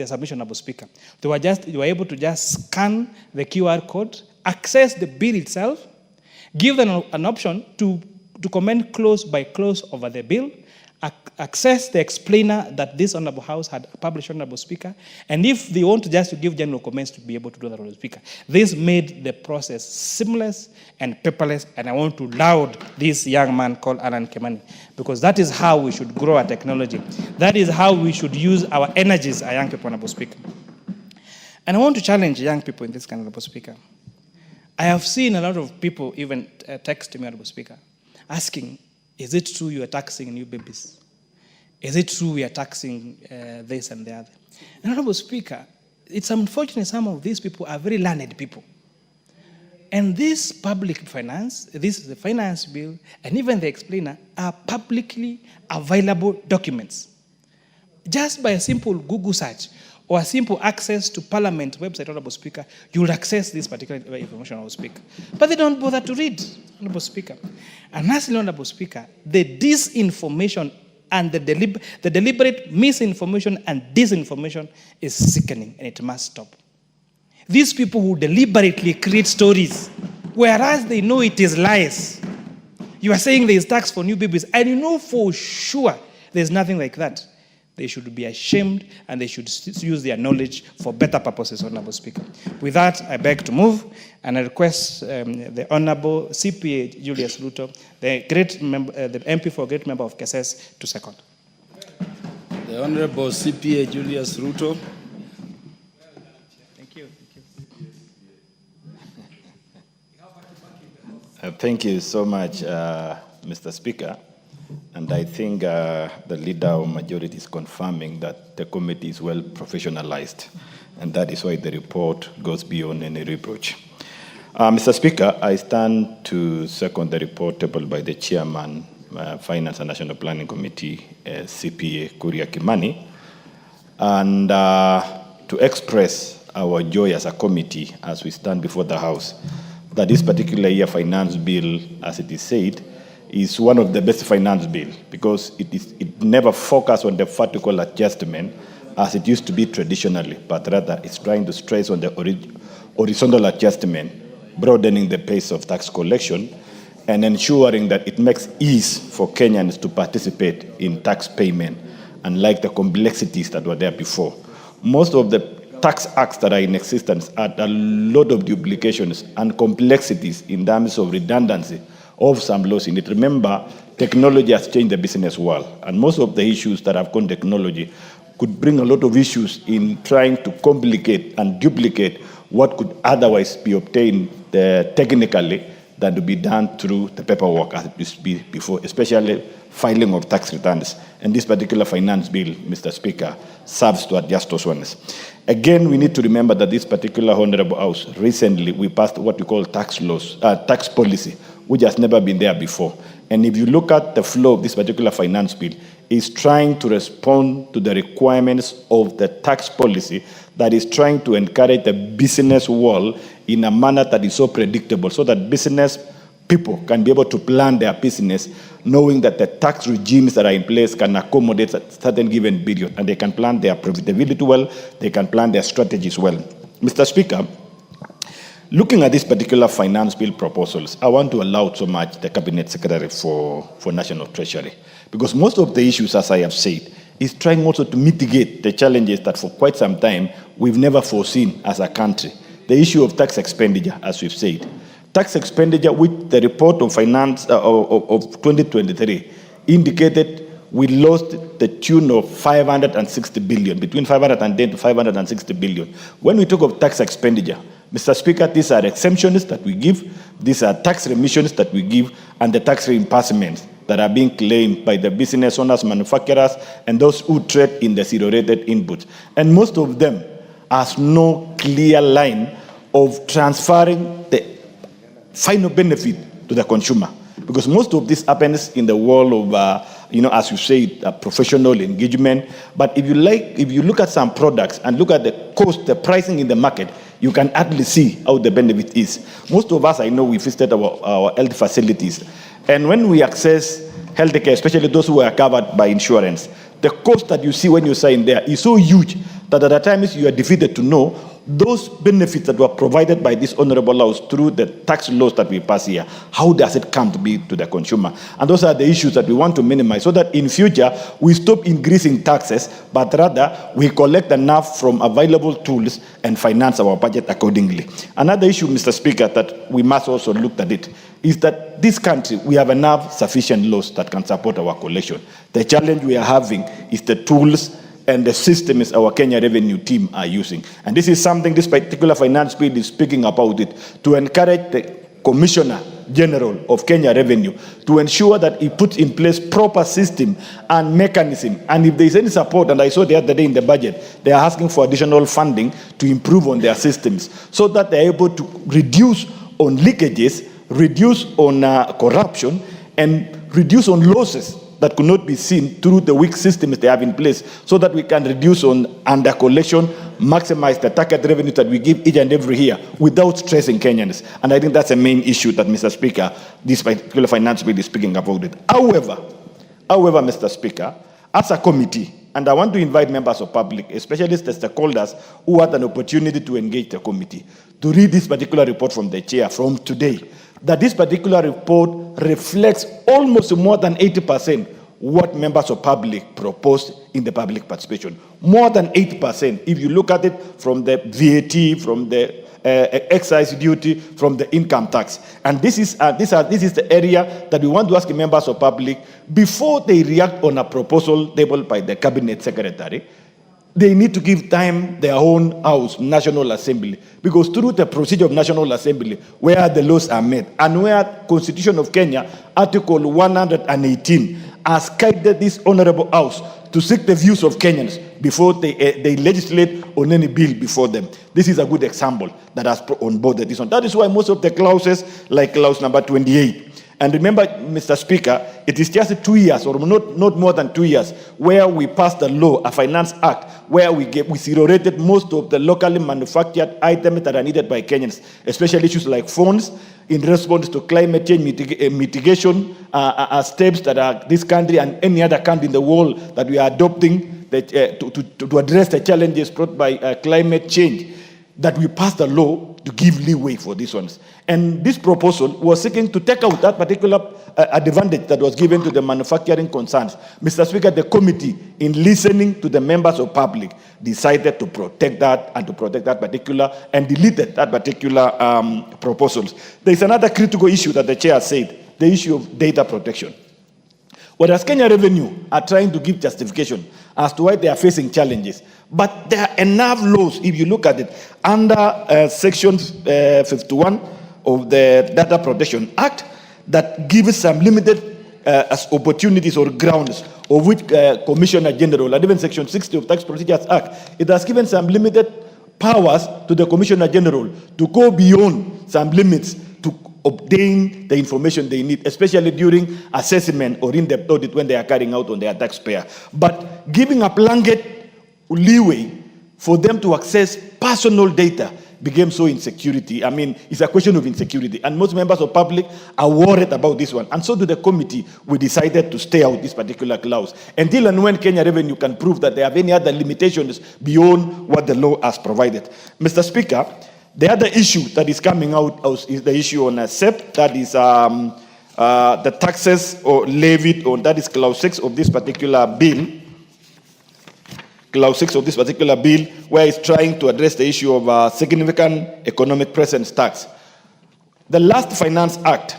submission, Honorable Speaker. They were able to just scan the QR code, access the bill itself, give them an option to comment clause by clause over the bill, access the explainer that this Honorable House had published, Honorable Speaker, and if they want to just to give general comments, to be able to do that, Honorable Speaker. This made the process seamless and paperless, and I want to laud this young man called Alan Kimani, because that is how we should grow our technology. That is how we should use our energies, our young people, Honorable Speaker. And I want to challenge young people in this country, Honorable Speaker. I have seen a lot of people even text me, Honorable Speaker, asking, is it true you are taxing new babies? Is it true we are taxing this and the other? And Honorable Speaker, it's unfortunate some of these people are very learned people. And this public finance, this is the finance bill, and even the explainer are publicly available documents. Just by a simple Google search or a simple access to Parliament website, Honorable Speaker, you will access this particular information, Honorable Speaker. But they don't bother to read, Honorable Speaker. And lastly, Honorable Speaker, the disinformation and the deliberate misinformation and disinformation is sickening, and it must stop. These people who deliberately create stories, whereas they know it is lies. You are saying there is tax for new babies, and you know for sure there's nothing like that. They should be ashamed, and they should use their knowledge for better purposes, Honorable Speaker. With that, I beg to move, and I request the Honorable CPA Julius Ruto, the MP for Great Member of Keses, to second. The Honorable CPA Julius Ruto. Thank you. Thank you so much, Mr. Speaker. And I think the leader of majority is confirming that the committee is well professionalized, and that is why the report goes beyond any reproach. Mr. Speaker, I stand to second the report tabled by the Chairman, Finance and National Planning Committee, CPA Kuria Kimani, and to express our joy as a committee as we stand before the House that this particular year finance bill, as it is said, is one of the best finance bill because it never focused on the vertical adjustment as it used to be traditionally, but rather it's trying to stress on the horizontal adjustment, broadening the pace of tax collection and ensuring that it makes ease for Kenyans to participate in tax payment, unlike the complexities that were there before. Most of the tax acts that are in existence add a lot of duplications and complexities in terms of redundancy of some laws in it. Remember, technology has changed the business world, and most of the issues that have gone technology could bring a lot of issues in trying to complicate and duplicate what could otherwise be obtained technically than to be done through the paperwork as it used to be before, especially filing of tax returns. And this particular finance bill, Mr. Speaker, serves to adjust those ones. Again, we need to remember that this particular Honorable House, recently we passed what we call tax laws, tax policy, which has never been there before. And if you look at the flow of this particular finance bill, it's trying to respond to the requirements of the tax policy that is trying to encourage the business world in a manner that is so predictable, so that business people can be able to plan their business knowing that the tax regimes that are in place can accommodate a certain given period, and they can plan their profitability well, they can plan their strategies well. Mr. Speaker, looking at this particular finance bill proposals, I want to allow so much the Cabinet Secretary for National Treasury, because most of the issues, as I have said, is trying also to mitigate the challenges that for quite some time we've never foreseen as a country. The issue of tax expenditure, as we've said. Tax expenditure, which the report of finance of 2023 indicated we lost the tune of 560 billion, between 510 to 560 billion. When we talk of tax expenditure, Mr. Speaker, these are exemptions that we give, these are tax remissions that we give, and the tax reimbursements that are being claimed by the business owners, manufacturers, and those who trade in the zero-rated inputs. And most of them has no clear line of transferring the final benefit to the consumer. Because most of this happens in the world of, as you say, professional engagement. But if you look at some products and look at the cost, the pricing in the market, you can actually see how the benefit is. Most of us, I know, we visited our health facilities. And when we access healthcare, especially those who are covered by insurance, the cost that you see when you sign there is so huge that at times you are defeated to know those benefits that were provided by this honorable laws through the tax laws that we pass here, how does it come to be to the consumer? And those are the issues that we want to minimize, so that in future we stop increasing taxes, but rather we collect enough from available tools and finance our budget accordingly. Another issue, Mr. Speaker, that we must also look at it is that this country, we have enough sufficient laws that can support our collection. The challenge we are having is the tools and the systems our Kenya revenue team are using. And this is something this particular finance bill is speaking about it, to encourage the Commissioner General of Kenya Revenue to ensure that he puts in place proper system and mechanism. And if there is any support, and I saw the other day in the budget, they are asking for additional funding to improve on their systems so that they are able to reduce on leakages, reduce on corruption, and reduce on losses that could not be seen through the weak systems they have in place, so that we can reduce on under collection, maximize the target revenue that we give each and every year without stressing Kenyans. And I think that's the main issue that, Mr. Speaker, this particular finance bill is speaking about it. However, Mr. Speaker, as a committee, and I want to invite members of public, especially the stakeholders who had an opportunity to engage the committee, to read this particular report from the chair from today, that this particular report reflects almost more than 80% what members of public proposed in the public participation. More than 80%, if you look at it from the VAT, from the excise duty, from the income tax. And this is the area that we want to ask members of public, before they react on a proposal tabled by the Cabinet Secretary, they need to give time their own house, National Assembly, because through the procedure of National Assembly, where the laws are made, and where Constitution of Kenya, Article 118, has guided this honorable house to seek the views of Kenyans before they legislate on any bill before them. This is a good example that has onboarded this one. That is why most of the clauses, like clause number 28, and remember, Mr. Speaker, it is just 2 years, or not more than 2 years, where we passed the law, a finance act, where we zero-rated most of the locally manufactured items that are needed by Kenyans, especially issues like phones, in response to climate change mitigation steps that are this country and any other country in the world that we are adopting to address the challenges brought by climate change. that we pass the law to give leeway for these ones. And this proposal was seeking to take out that particular advantage that was given to the manufacturing concerns. Mr. Speaker, the committee, in listening to the members of public, decided to protect that and to protect that particular, and deleted that particular proposals. There is another critical issue that the chair said, the issue of data protection. Whereas Kenya Revenue are trying to give justification as to why they are facing challenges. But there are enough laws, if you look at it, under Section 51 of the Data Protection Act, that gives some limited opportunities or grounds of which Commissioner General, and even Section 60 of Tax Procedures Act, it has given some limited powers to the Commissioner General to go beyond some limits to obtain the information they need, especially during assessment or in-depth audit when they are carrying out on their taxpayer. But giving a blanket leeway for them to access personal data became so insecurity. I mean, it's a question of insecurity. And most members of public are worried about this one. And so to the committee, we decided to stay out this particular clause until and when Kenya Revenue can prove that they have any other limitations beyond what the law has provided. Mr. Speaker, the other issue that is coming out is the issue on SEP, that is the taxes or levied on, that is clause 6 of this particular bill. Clause 6 of this particular bill, where it's trying to address the issue of significant economic presence tax. The last Finance Act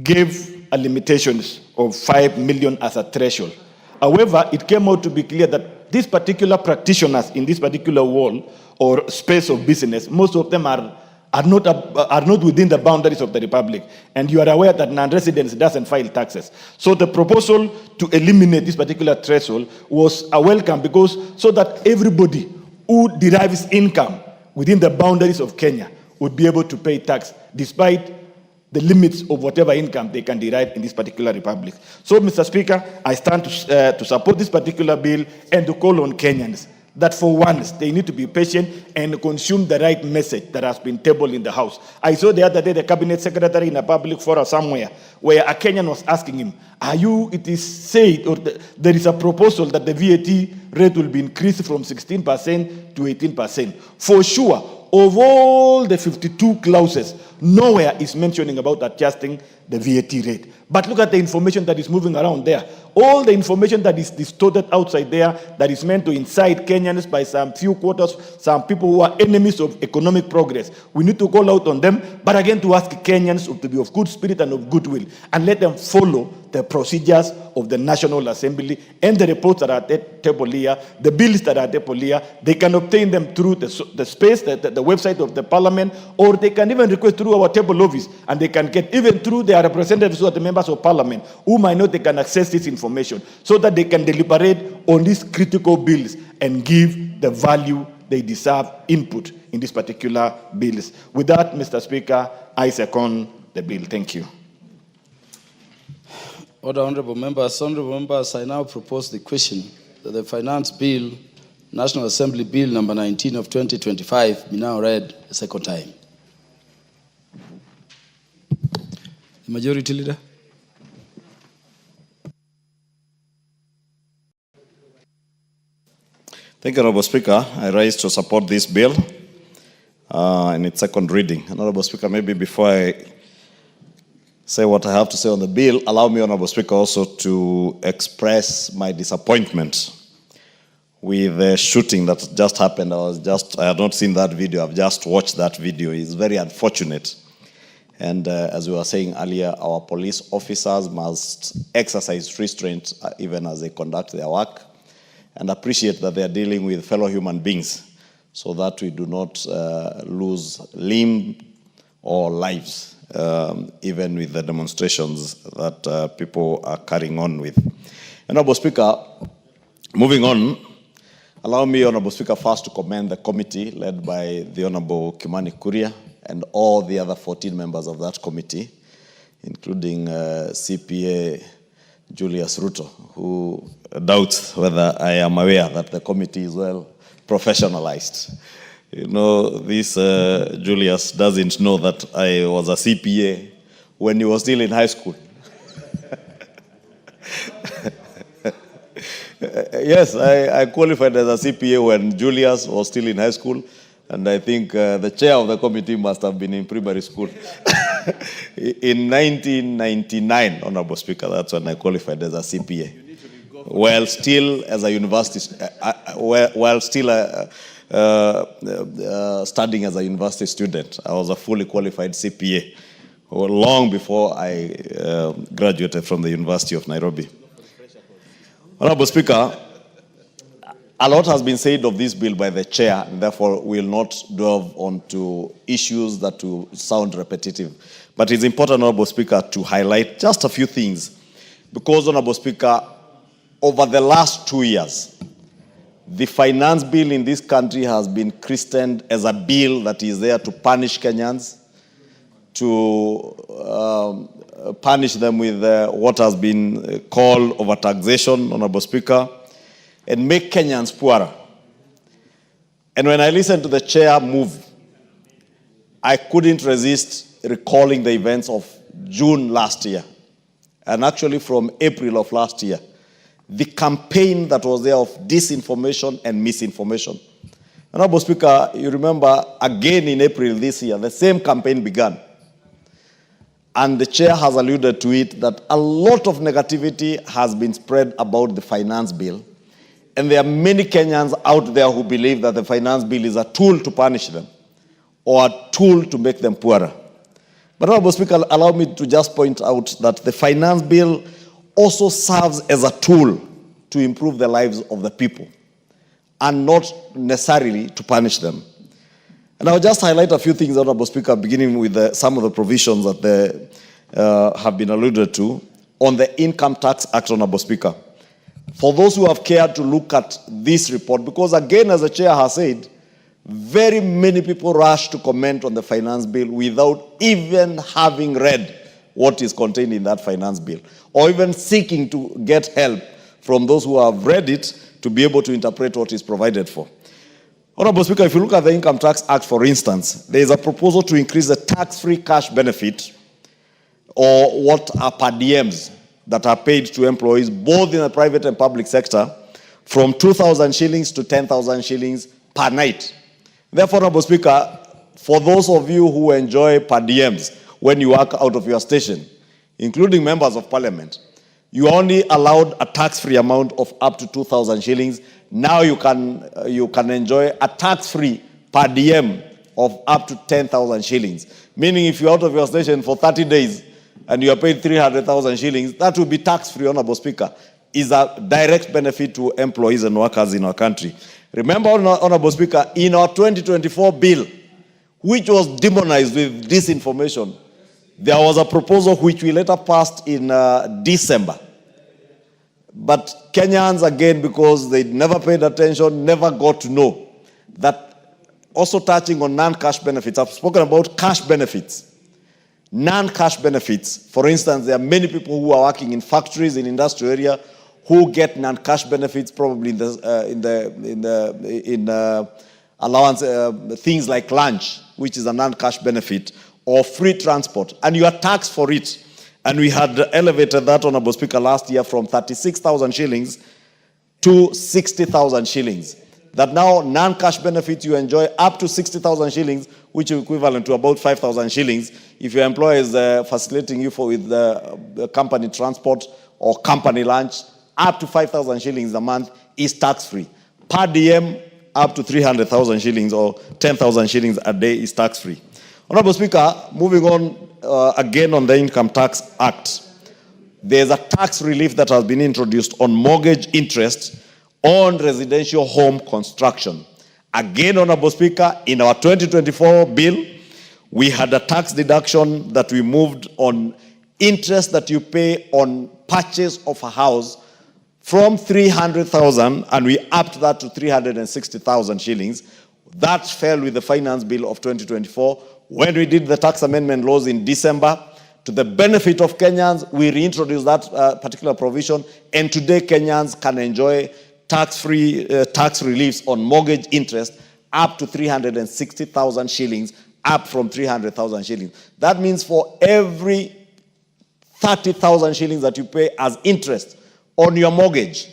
gave a limitations of 5 million as a threshold. However, it came out to be clear that these particular practitioners in this particular world or space of business, most of them are not within the boundaries of the Republic. And you are aware that non-residents doesn't file taxes. So the proposal to eliminate this particular threshold was a welcome, because so that everybody who derives income within the boundaries of Kenya would be able to pay tax despite the limits of whatever income they can derive in this particular republic. So, Mr. Speaker, I stand to support this particular bill and to call on Kenyans that for once they need to be patient and consume the right message that has been tabled in the House. I saw the other day the cabinet secretary in a public forum somewhere where a Kenyan was asking him, it is said, or there is a proposal that the VAT rate will be increased from 16% to 18%. For sure, of all the 52 clauses, nowhere is mentioning about adjusting the VAT rate. But look at the information that is moving around there. All the information that is distorted outside there, that is meant to incite Kenyans by some few quarters, some people who are enemies of economic progress. We need to call out on them, but again to ask Kenyans to be of good spirit and of goodwill, and let them follow the procedures of the National Assembly and the reports that are at the table here, the bills that are at the table here. They can obtain them through the space, the website of the Parliament, or they can even request through our table office, and they can get even through their representatives who are the members of Parliament, who might not, they can access this information so that they can deliberate on these critical bills and give the value they deserve input in these particular bills. With that, Mr. Speaker, I second the bill. Thank you. Order, honourable members. Honourable members, I now propose the question that the Finance Bill, National Assembly Bill number 19 of 2025, be now read a second time. The Majority Leader. Thank you, Honourable Speaker. I rise to support this bill in its second reading. Honourable Speaker, maybe before I say what I have to say on the bill, allow me, Honourable Speaker, also to express my disappointment with the shooting that just happened. I had not seen that video. I've just watched that video. It's very unfortunate. And as we were saying earlier, our police officers must exercise restraint even as they conduct their work, and appreciate that they are dealing with fellow human beings so that we do not lose limb or lives, even with the demonstrations that people are carrying on with. Honourable Speaker, moving on, allow me, Honourable Speaker, first to commend the committee led by the Honourable Kimani Kuria and all the other 14 members of that committee, including CPA Julius Ruto, who doubts whether I am aware that the committee is well professionalized. You know, this Julius doesn't know that I was a CPA when he was still in high school. Yes, I qualified as a CPA when Julius was still in high school. And I think the chair of the committee must have been in primary school. In 1999, Honorable Speaker, that's when I qualified as a CPA. While still as a university, studying as a university student, I was a fully qualified CPA, long before I graduated from the University of Nairobi. Honorable Speaker, a lot has been said of this bill by the chair, and therefore we will not delve onto issues that will sound repetitive. But it's important, Honorable Speaker, to highlight just a few things. Because, Honorable Speaker, over the last 2 years, the finance bill in this country has been christened as a bill that is there to punish Kenyans, to punish them with what has been called overtaxation, Honorable Speaker, and make Kenyans poorer. And when I listened to the chair move, I couldn't resist recalling the events of June last year, and actually from April of last year, the campaign that was there of disinformation and misinformation. Honorable Speaker, you remember again in April this year, the same campaign began. And the chair has alluded to it that a lot of negativity has been spread about the finance bill. And there are many Kenyans out there who believe that the finance bill is a tool to punish them or a tool to make them poorer. But Honorable Speaker, allow me to just point out that the finance bill also serves as a tool to improve the lives of the people and not necessarily to punish them. And I'll just highlight a few things, Honorable Speaker, beginning with some of the provisions that have been alluded to on the Income Tax Act, Honorable Speaker. For those who have cared to look at this report, because again, as the chair has said, very many people rush to comment on the finance bill without even having read what is contained in that finance bill, or even seeking to get help from those who have read it to be able to interpret what is provided for. Honorable Speaker, if you look at the Income Tax Act, for instance, there is a proposal to increase the tax-free cash benefit, or what are per diems that are paid to employees both in the private and public sector, from 2,000 shillings to 10,000 shillings per night. Therefore, Honorable Speaker, for those of you who enjoy per diems when you work out of your station, including members of parliament, you are only allowed a tax-free amount of up to 2,000 shillings. Now you can enjoy a tax-free per diem of up to 10,000 shillings. Meaning if you're out of your station for 30 days and you are paid 300,000 shillings, that will be tax-free, Honorable Speaker, is a direct benefit to employees and workers in our country. Remember, Honorable Speaker, in our 2024 bill, which was demonized with disinformation, there was a proposal which we later passed in December. But Kenyans, again, because they never paid attention, never got to know that also touching on non-cash benefits. I've spoken about cash benefits. Non-cash benefits. For instance, there are many people who are working in factories, in industrial area, who get non-cash benefits, probably in allowance, things like lunch, which is a non-cash benefit, or free transport, and you are taxed for it. And we had elevated that, Honorable Speaker, last year from 36,000 shillings to 60,000 shillings. That now non-cash benefits you enjoy up to 60,000 shillings, which is equivalent to about 5,000 shillings. If your employer is facilitating you with company transport or company lunch, up to 5,000 shillings a month is tax-free. Per diem, up to 300,000 shillings or 10,000 shillings a day is tax-free. Honorable Speaker, moving on again on the Income Tax Act, there's a tax relief that has been introduced on mortgage interest on residential home construction. Again, Honorable Speaker, in our 2024 bill, we had a tax deduction that we moved on interest that you pay on purchase of a house from 300,000, and we upped that to 360,000 shillings. That fell with the finance bill of 2024. When we did the tax amendment laws in December, to the benefit of Kenyans, we reintroduced that particular provision, and today Kenyans can enjoy tax-free tax reliefs on mortgage interest up to 360,000 shillings, up from 300,000 shillings. That means for every 30,000 shillings that you pay as interest on your mortgage,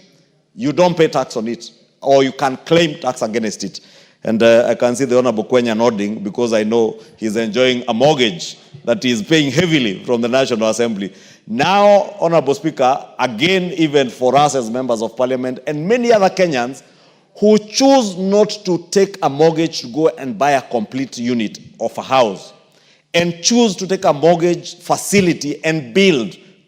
you don't pay tax on it, or you can claim tax against it. And I can see the Honorable Kwenya nodding because I know he's enjoying a mortgage that he's paying heavily from the National Assembly. Now, Honorable Speaker, again, even for us as members of Parliament and many other Kenyans who choose not to take a mortgage to go and buy a complete unit of a house and choose to take a mortgage facility and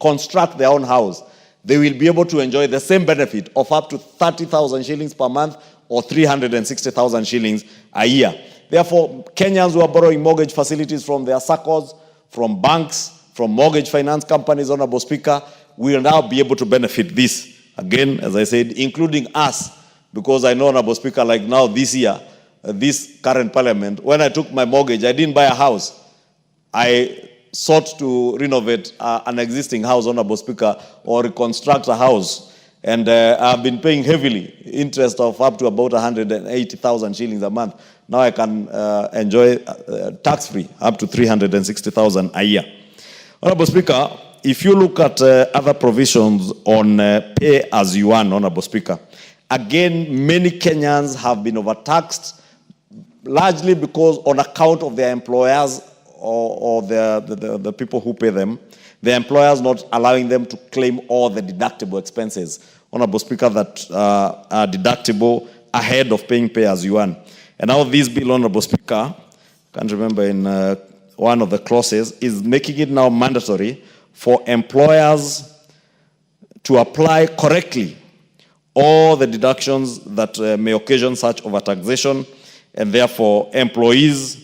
construct their own house, they will be able to enjoy the same benefit of up to 30,000 shillings per month or 360,000 shillings a year. Therefore, Kenyans who are borrowing mortgage facilities from their SACCOs, from banks, from mortgage finance companies, Honorable Speaker, will now be able to benefit this. Again, as I said, including us, because I know, Honorable Speaker, like now this year, this current Parliament, when I took my mortgage, I didn't buy a house. I sought to renovate an existing house, Honorable Speaker, or reconstruct a house. And I've been paying heavily interest of up to about 180,000 shillings a month. Now I can enjoy tax-free up to 360,000 a year. Honorable Speaker, if you look at other provisions on pay as you earn, Honorable Speaker, again, many Kenyans have been overtaxed, largely because on account of their employers or the people who pay them, the employers not allowing them to claim all the deductible expenses, Honorable Speaker, that are deductible ahead of paying pay as you earn. And now this bill, Honorable Speaker, can't remember in one of the clauses, is making it now mandatory for employers to apply correctly all the deductions that may occasion such overtaxation, and therefore employees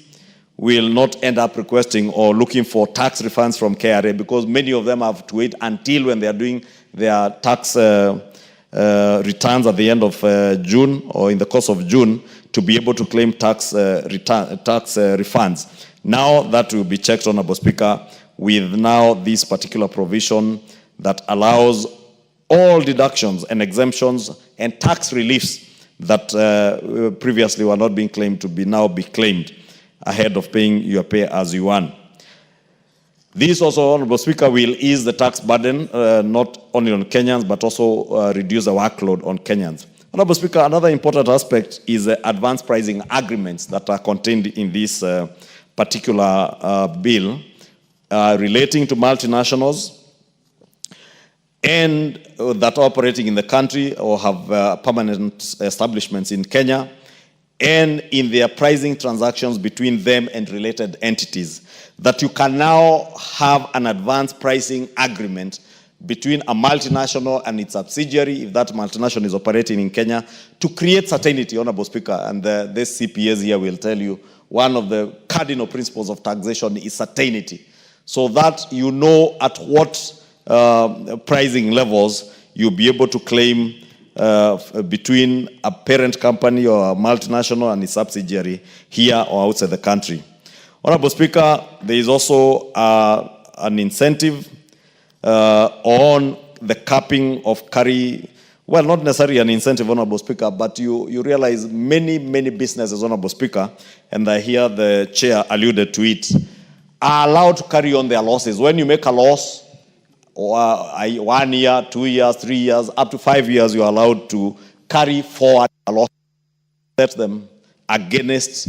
will not end up requesting or looking for tax refunds from KRA, because many of them have to wait until when they are doing their tax returns at the end of June or in the course of June to be able to claim tax refunds. Now that will be checked, Honorable Speaker, with now this particular provision that allows all deductions and exemptions and tax reliefs that previously were not being claimed to be now be claimed ahead of paying your pay as you earn. This also, Honorable Speaker, will ease the tax burden not only on Kenyans but also reduce the workload on Kenyans. Honorable Speaker, another important aspect is advanced pricing agreements that are contained in this particular bill relating to multinationals and that are operating in the country or have permanent establishments in Kenya, and in their pricing transactions between them and related entities, that you can now have an advanced pricing agreement between a multinational and its subsidiary, if that multinational is operating in Kenya, to create certainty, Honorable Speaker. And this CPAs here will tell you one of the cardinal principles of taxation is certainty, so that you know at what pricing levels you'll be able to claim between a parent company or a multinational and its subsidiary here or outside the country. Honorable Speaker, there is also an incentive on the capping of carry. Well, not necessarily an incentive, Honorable Speaker, but you realize many businesses, Honorable Speaker, and I hear the chair alluded to it, are allowed to carry on their losses. When you make a loss, 1 year, 2 years, 3 years, up to 5 years, you are allowed to carry forward a loss, set them against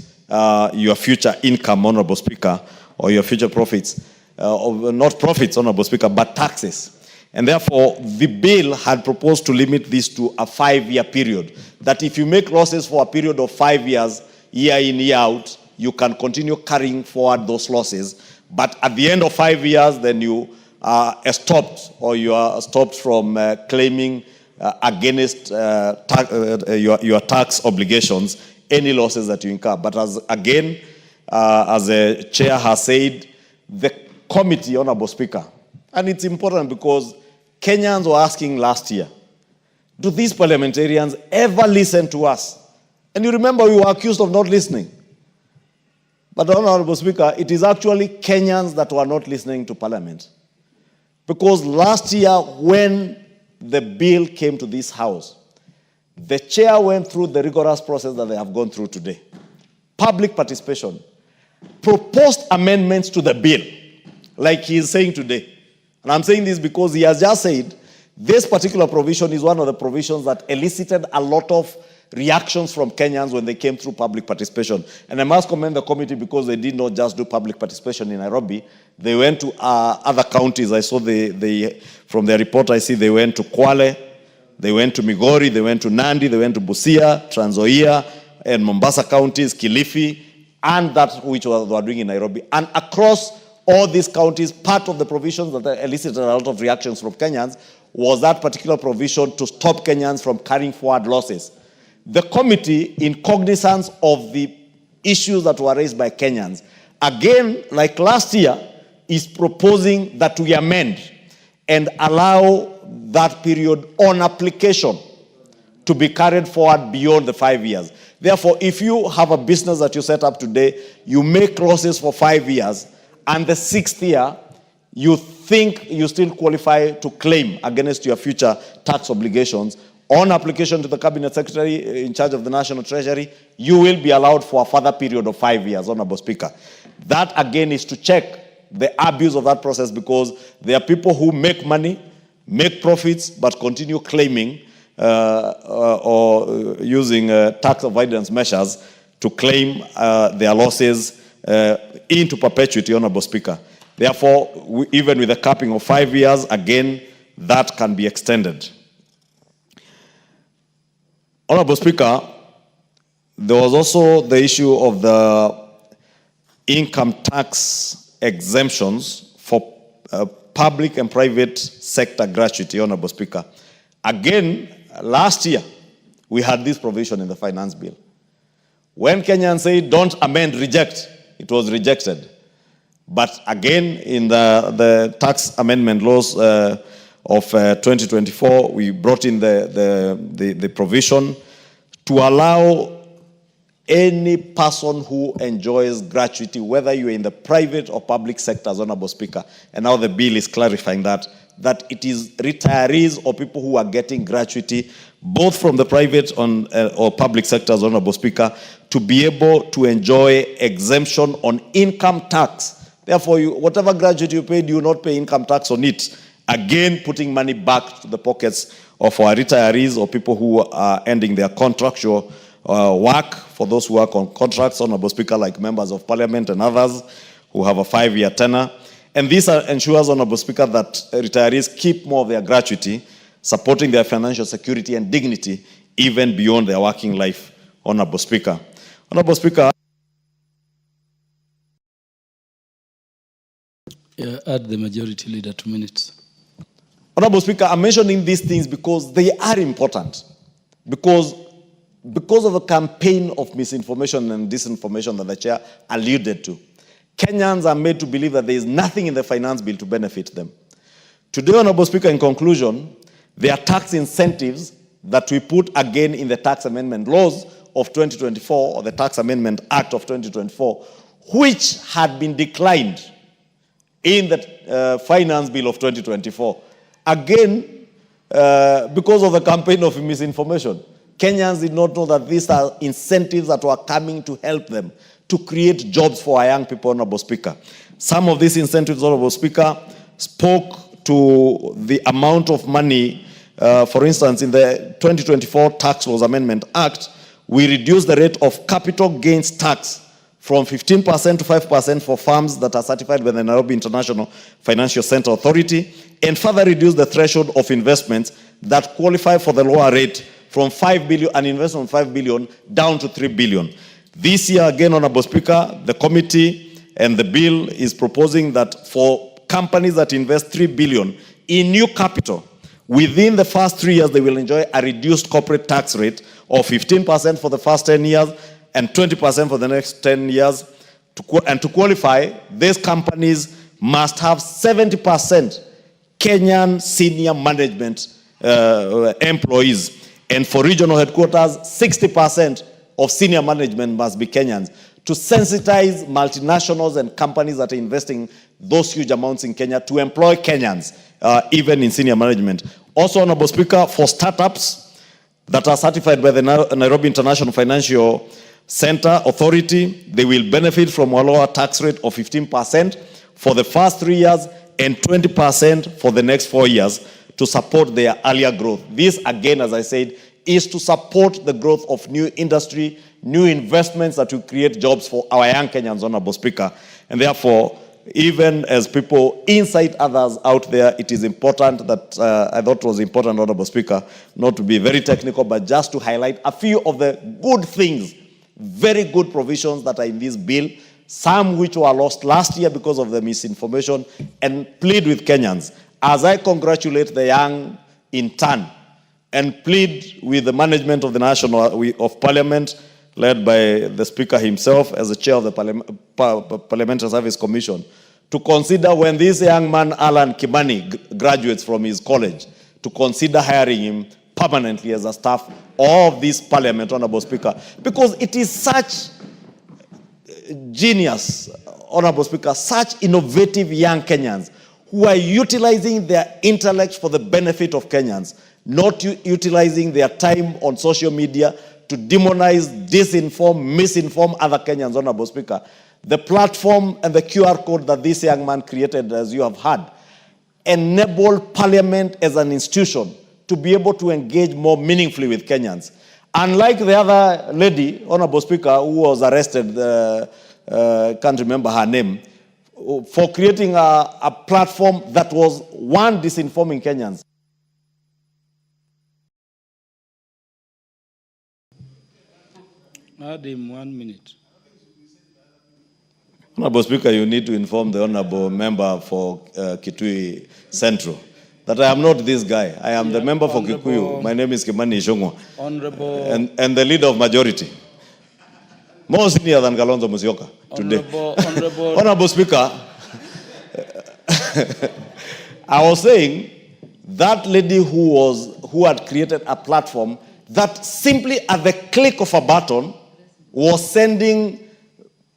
your future income, Honorable Speaker, or your future profits. Not profits, Honorable Speaker, but taxes. And therefore, the bill had proposed to limit this to a 5-year period. That if you make losses for a period of 5 years, year in, year out, you can continue carrying forward those losses. But at the end of 5 years, then you are stopped, or you are stopped from claiming against your tax obligations any losses that you incur. But as the chair has said, the committee, Honorable Speaker, and it's important because Kenyans were asking last year, do these parliamentarians ever listen to us? And you remember we were accused of not listening. But Honorable Speaker, it is actually Kenyans that were not listening to Parliament. Because last year when the bill came to this House, the chair went through the rigorous process that they have gone through today. Public participation, proposed amendments to the bill, like he is saying today. And I'm saying this because he has just said this particular provision is one of the provisions that elicited a lot of reactions from Kenyans when they came through public participation. And I must commend the committee because they did not just do public participation in Nairobi. They went to other counties. I saw from their report, I see they went to Kwale, they went to Migori, they went to Nandi, they went to Busia, Trans Nzoia, and Mombasa counties, Kilifi, and that which they were doing in Nairobi. And across all these counties, part of the provisions that elicited a lot of reactions from Kenyans was that particular provision to stop Kenyans from carrying forward losses. The committee, in cognizance of the issues that were raised by Kenyans, again, like last year, is proposing that we amend and allow that period on application to be carried forward beyond the 5 years. Therefore, if you have a business that you set up today, you make losses for 5 years, and the 6th year, you think you still qualify to claim against your future tax obligations, on application to the Cabinet Secretary in charge of the National Treasury, you will be allowed for a further period of 5 years, Honorable Speaker. That, again, is to check the abuse of that process, because there are people who make money, make profits, but continue claiming or using tax avoidance measures to claim their losses into perpetuity, Honorable Speaker. Therefore, even with a capping of 5 years, again, that can be extended. Honorable Speaker, there was also the issue of the income tax exemptions for public and private sector gratuity, Honorable Speaker. Again, last year, we had this provision in the finance bill. When Kenyans say, don't amend, reject, it was rejected. But again, in the tax amendment laws of 2024, we brought in the provision to allow any person who enjoys gratuity, whether you're in the private or public sectors, Honorable Speaker, and now the bill is clarifying that it is retirees or people who are getting gratuity, both from the private or public sectors, Honorable Speaker, to be able to enjoy exemption on income tax. Therefore, whatever gratuity you paid, you will not pay income tax on it. Again, putting money back to the pockets of our retirees or people who are ending their contractual work, for those who work on contracts, Honorable Speaker, like members of parliament and others who have a 5-year tenure. And this ensures, Honorable Speaker, that retirees keep more of their gratuity, supporting their financial security and dignity even beyond their working life, Honorable Speaker. Honorable Speaker. Add the majority leader 2 minutes. Honorable Speaker, I'm mentioning these things because they are important. Because of the campaign of misinformation and disinformation that the chair alluded to, Kenyans are made to believe that there is nothing in the finance bill to benefit them. Today, Honorable Speaker, in conclusion, there are tax incentives that we put again in the tax amendment laws of 2024, or the Tax Amendment Act of 2024, which had been declined in the finance bill of 2024. Again, because of the campaign of misinformation, Kenyans did not know that these are incentives that were coming to help them to create jobs for our young people, Honorable Speaker. Some of these incentives, Honorable Speaker, spoke to the amount of money. For instance, in the 2024 Tax Laws Amendment Act, we reduced the rate of capital gains tax from 15% to 5% for firms that are certified by the Nairobi International Financial Center Authority, and further reduced the threshold of investments that qualify for the lower rate from 5 billion, an investment of 5 billion down to 3 billion. This year, again, Honorable Speaker, the committee and the bill is proposing that for companies that invest 3 billion in new capital, within the first 3 years, they will enjoy a reduced corporate tax rate of 15% for the first 10 years and 20% for the next 10 years. And to qualify, these companies must have 70% Kenyan senior management employees. And for regional headquarters, 60% of senior management must be Kenyans, to sensitize multinationals and companies that are investing those huge amounts in Kenya to employ Kenyans, even in senior management. Also, Honorable Speaker, for startups that are certified by the Nairobi International Financial Center Authority, they will benefit from a lower tax rate of 15% for the first 3 years and 20% for the next 4 years to support their earlier growth. This, again, as I said, is to support the growth of new industry, new investments that will create jobs for our young Kenyans, Honorable Speaker. And therefore, even as people inside others out there, it is important that, I thought it was important, Honorable Speaker, not to be very technical, but just to highlight a few of the good things, very good provisions that are in this bill, some which were lost last year because of the misinformation, and plead with Kenyans, as I congratulate the young in turn, and plead with the management of the of Parliament, led by the Speaker himself as the chair of the Parliamentary Service Commission, to consider when this young man, Alan Kimani, graduates from his college, to consider hiring him permanently as a staff of this Parliament, Honorable Speaker, because it is such genius, Honorable Speaker, such innovative young Kenyans who are utilizing their intellect for the benefit of Kenyans, not utilizing their time on social media to demonize, disinform, misinform other Kenyans, Honorable Speaker. The platform and the QR code that this young man created, as you have heard, enable Parliament as an institution to be able to engage more meaningfully with Kenyans. Unlike the other lady, Honorable Speaker, who was arrested, can't remember her name, for creating a platform that was, one, disinforming Kenyans. Add 1 minute. Honorable Speaker, you need to inform the Honorable Member for Kitui Central that I am not this guy. I am the member for Kikuyu. My name is Kimani Ichung'wa. Honorable. And the leader of majority. More senior than Kalonzo Musyoka today. Honorable Speaker, I was saying that lady who had created a platform that simply at the click of a button was sending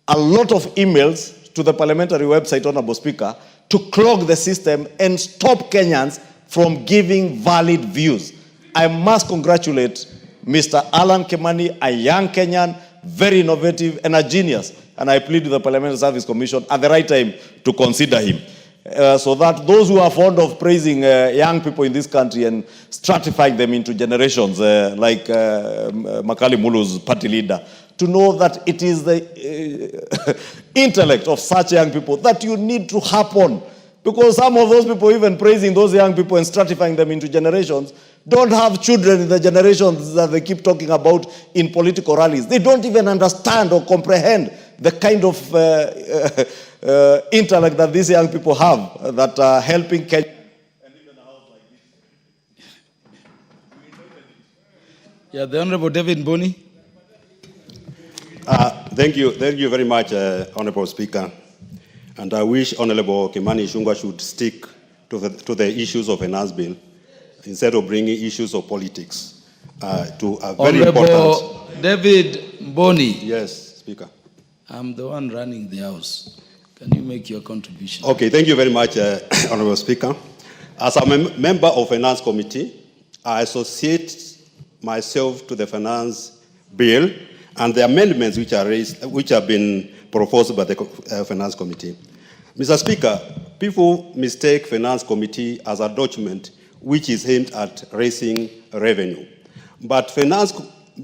a lot of emails to the parliamentary website, Honorable Speaker, to clog the system and stop Kenyans from giving valid views. I must congratulate Mr. Alan Kimani, a young Kenyan, very innovative and a genius. And I plead with the Parliamentary Service Commission at the right time to consider him. So that those who are fond of praising young people in this country and stratifying them into generations, like Makali Mulu's party leader, to know that it is the intellect of such young people that you need to harp on. Because some of those people, even praising those young people and stratifying them into generations, don't have children in the generations that they keep talking about in political rallies. They don't even understand or comprehend the kind of intellect that these young people have that are helping Kenya. Yeah, the Honorable David Boni. Thank you very much, Honorable Speaker. And I wish Honorable Kimani Ichung'wa should stick to the issues of finance bill instead of bringing issues of politics to a very Honorable David Boni. Yes, Speaker. I'm the one running the House. Can you make your contribution? Okay, thank you very much, Honorable Speaker. As a member of Finance Committee, I associate myself to the finance bill and the amendments which are raised, which have been proposed by the Finance Committee. Mr. Speaker, people mistake Finance Committee as a document which is aimed at raising revenue. But Finance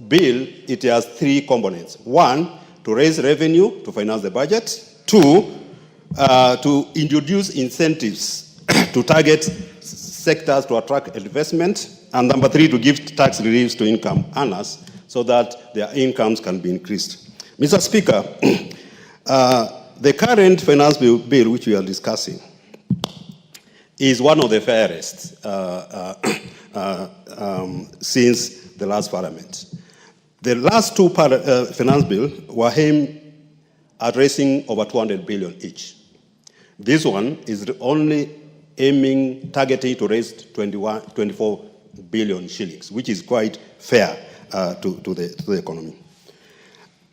bill, it has three components. One, to raise revenue to finance the budget. Two, to introduce incentives to target sectors to attract investment. And number three, to give tax reliefs to income earners so that their incomes can be increased. Mr. Speaker, the current finance bill which we are discussing is one of the fairest since the last parliament. The last two finance bills were aimed at raising over 200 billion each. This one is only targeting to raise 24 billion shillings, which is quite fair to the economy.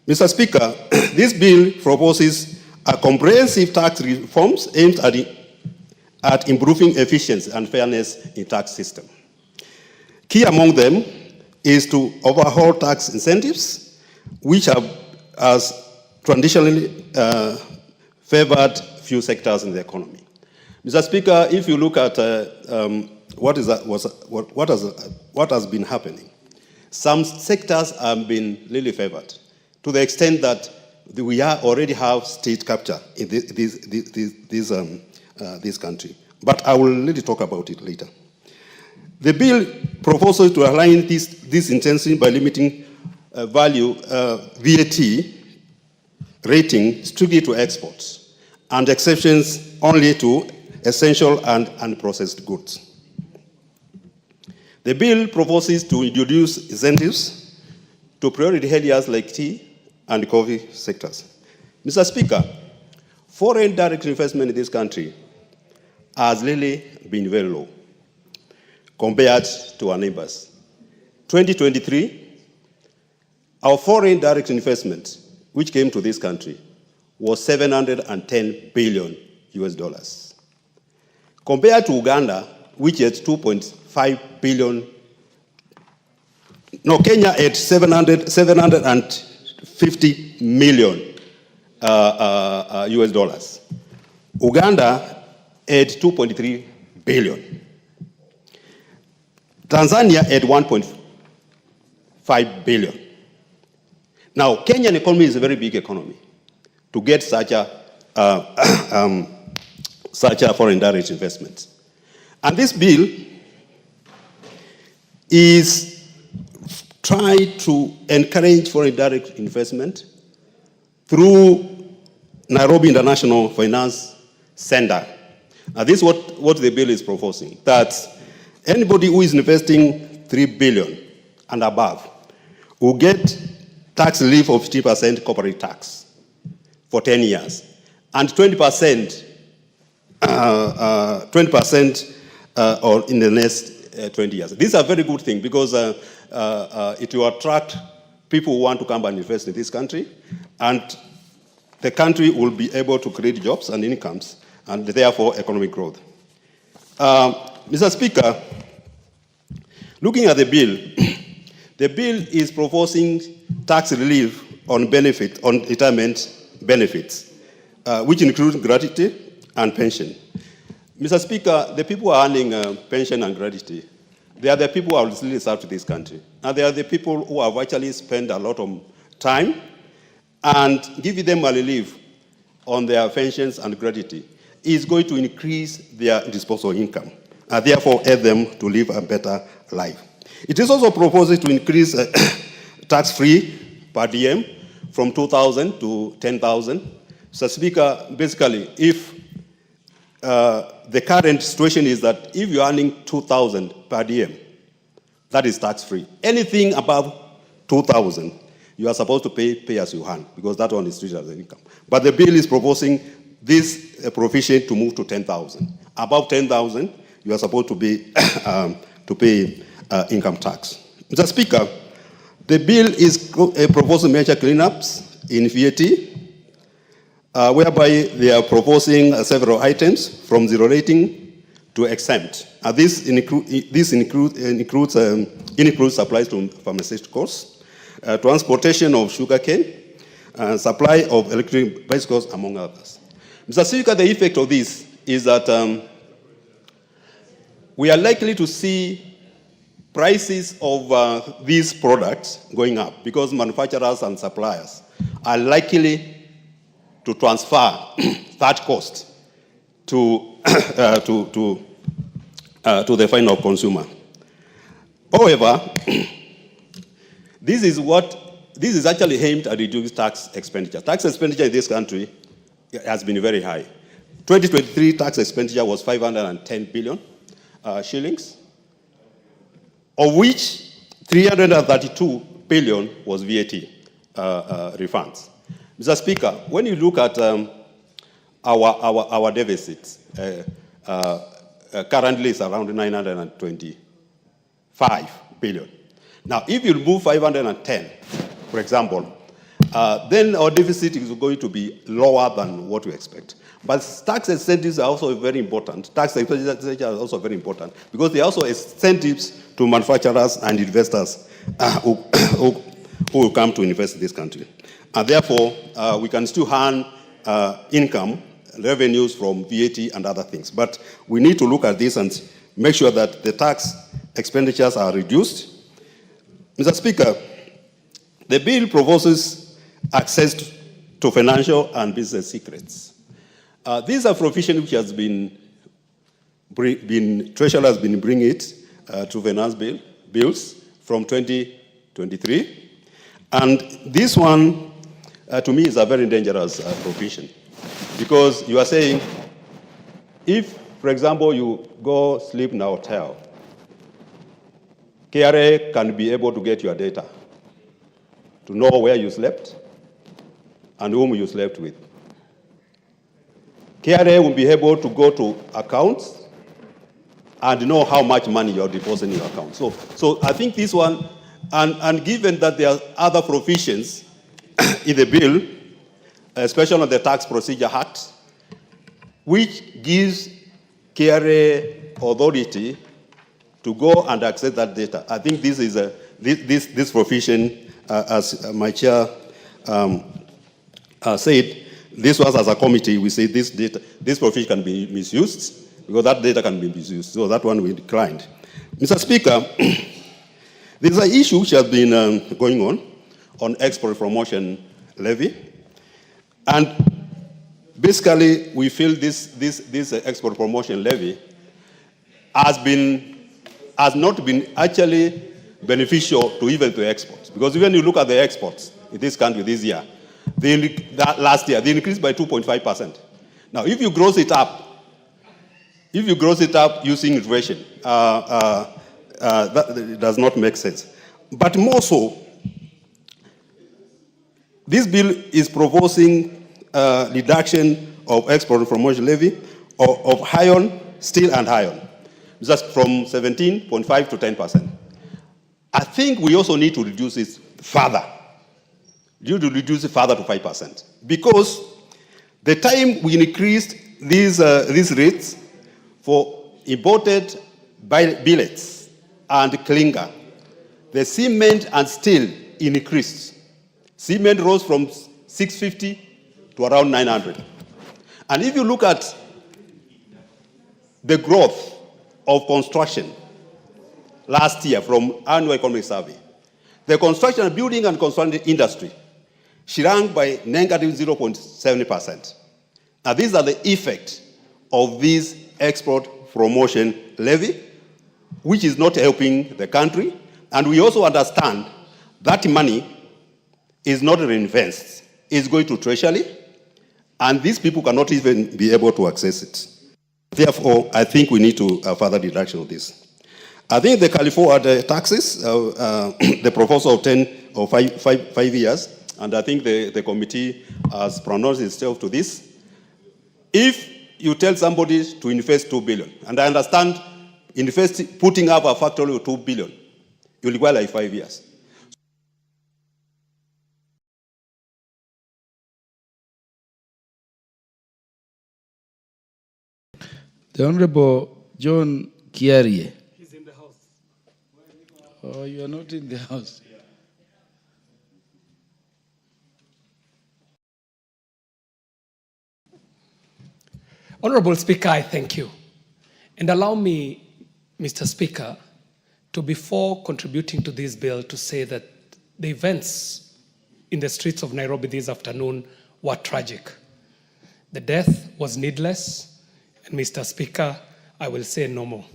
Mr. Speaker, this bill proposes a comprehensive tax reforms aimed at improving efficiency and fairness in tax system. Key among them is to overhaul tax incentives, which have traditionally favored few sectors in the economy. Mr. Speaker, if you look at what has been happening, some sectors have been really favored to the extent that we already have state capture in this country. But I will really talk about it later. The bill proposes to align this intensity by limiting VAT rating strictly to exports and exceptions only to essential and unprocessed goods. The bill proposes to introduce incentives to priority areas like tea and coffee sectors. Mr. Speaker, foreign direct investment in this country has really been very low compared to our neighbors. 2023, our foreign direct investment, which came to this country, was $710 billion US. Compared to Uganda, which had 2.5 billion, no, Kenya had 750 million US dollars. Uganda had 2.3 billion. Tanzania had 1.5 billion. Now, Kenyan economy is a very big economy to get such a foreign direct investment. And this bill is trying to encourage foreign direct investment through Nairobi International Finance Center. Now, this is what the bill is proposing, that anybody who is investing $3 billion and above will get tax relief of 50% corporate tax for 10 years, and 20% or in the next 20 years. These are very good things because it will attract people who want to come and invest in this country, and the country will be able to create jobs and incomes, and therefore economic growth. Mr. Speaker, looking at the bill is proposing tax relief on retirement benefits, which include gratuity and pension. Mr. Speaker, the people who are earning pension and gratuity, they are the people who have really served this country. And they are the people who have actually spent a lot of time, and giving them a relief on their pensions and gratuity is going to increase their disposable income, and therefore help them to live a better life. It is also proposed to increase tax-free per diem from 2,000 to 10,000. So, Speaker, basically, if the current situation is that if you're earning 2,000 per diem, that is tax-free. Anything above 2,000, you are supposed to pay as you earn, because that one is treated as an income. But the bill is proposing this provision to move to 10,000. Above 10,000, you are supposed to pay income tax. Mr. Speaker, the bill is proposing major cleanups in VAT, whereby they are proposing several items from zero rating to exempt. This includes supplies to pharmaceuticals, transportation of sugarcane, supply of electric bicycles, among others. Mr. Speaker, the effect of this is that we are likely to see prices of these products going up because manufacturers and suppliers are likely to transfer that cost to the final consumer. However, this is actually aimed at reducing tax expenditure. Tax expenditure in this country has been very high. 2023 tax expenditure was 510 billion shillings, of which 332 billion was VAT refunds. Mr. Speaker, when you look at our deficits, currently it's around 925 billion. Now, if you remove 510, for example, then our deficit is going to be lower than what we expect. But tax incentives are also very important. Tax incentives are also very important because they are also incentives to manufacturers and investors who will come to invest in this country. And therefore, we can still earn income, revenues from VAT and other things. But we need to look at this and make sure that the tax expenditures are reduced Mr. Speaker, the bill proposes access to financial and business secrets. These are provisions which has Treasury has been bringing it to finance bills from 2023. And this one, to me, is a very dangerous provision, because you are saying, if, for example, you go sleep in a hotel, KRA can be able to get your data to know where you slept and whom you slept with. KRA will be able to go to accounts and know how much money you're depositing in your account. So I think this one, and given that there are other provisions in the bill, especially on the Tax Procedure Act, which gives KRA authority to go and access that data. I think this is this provision, as my chair said, this was as a committee, we say this provision can be misused, because that data can be misused. So that one we declined. Mr. Speaker, there's an issue which has been going on export promotion levy. And basically, we feel this export promotion levy has not been actually beneficial to even to exports. Because even you look at the exports in this country this year, last year, they increased by 2.5%. Now, if you gross it up using inflation, that does not make sense. But more so, this bill is proposing reduction of export promotion levy of iron, steel, and iron, just from 17.5 to 10%. I think we also need to reduce it further. Due to reduce it further to 5%, because the time we increased these rates for imported billets and clinker, the cement and steel increased. Cement rose from 650 to around 900. And if you look at the growth of construction last year from annual economic survey, the construction, building and construction industry shrank by negative 0.7%. Now, these are the effects of this export promotion levy, which is not helping the country. And we also understand that money is not reinvested. It's going to Treasury, and these people cannot even be able to access it. Therefore, I think we need to further reduction of this. I think the California taxes, the proposal of 10 or 5 years, and I think the committee has pronounced itself to this. If you tell somebody to invest 2 billion, and I understand putting up a factory of 2 billion, you require like 5 years. The Honorable John Kiarie. He's in the house. Oh, you are not in the house. Honorable Speaker, I thank you. And allow me, Mr. Speaker, to before contributing to this bill to say that the events in the streets of Nairobi this afternoon were tragic. The death was needless, and Mr. Speaker, I will say no more.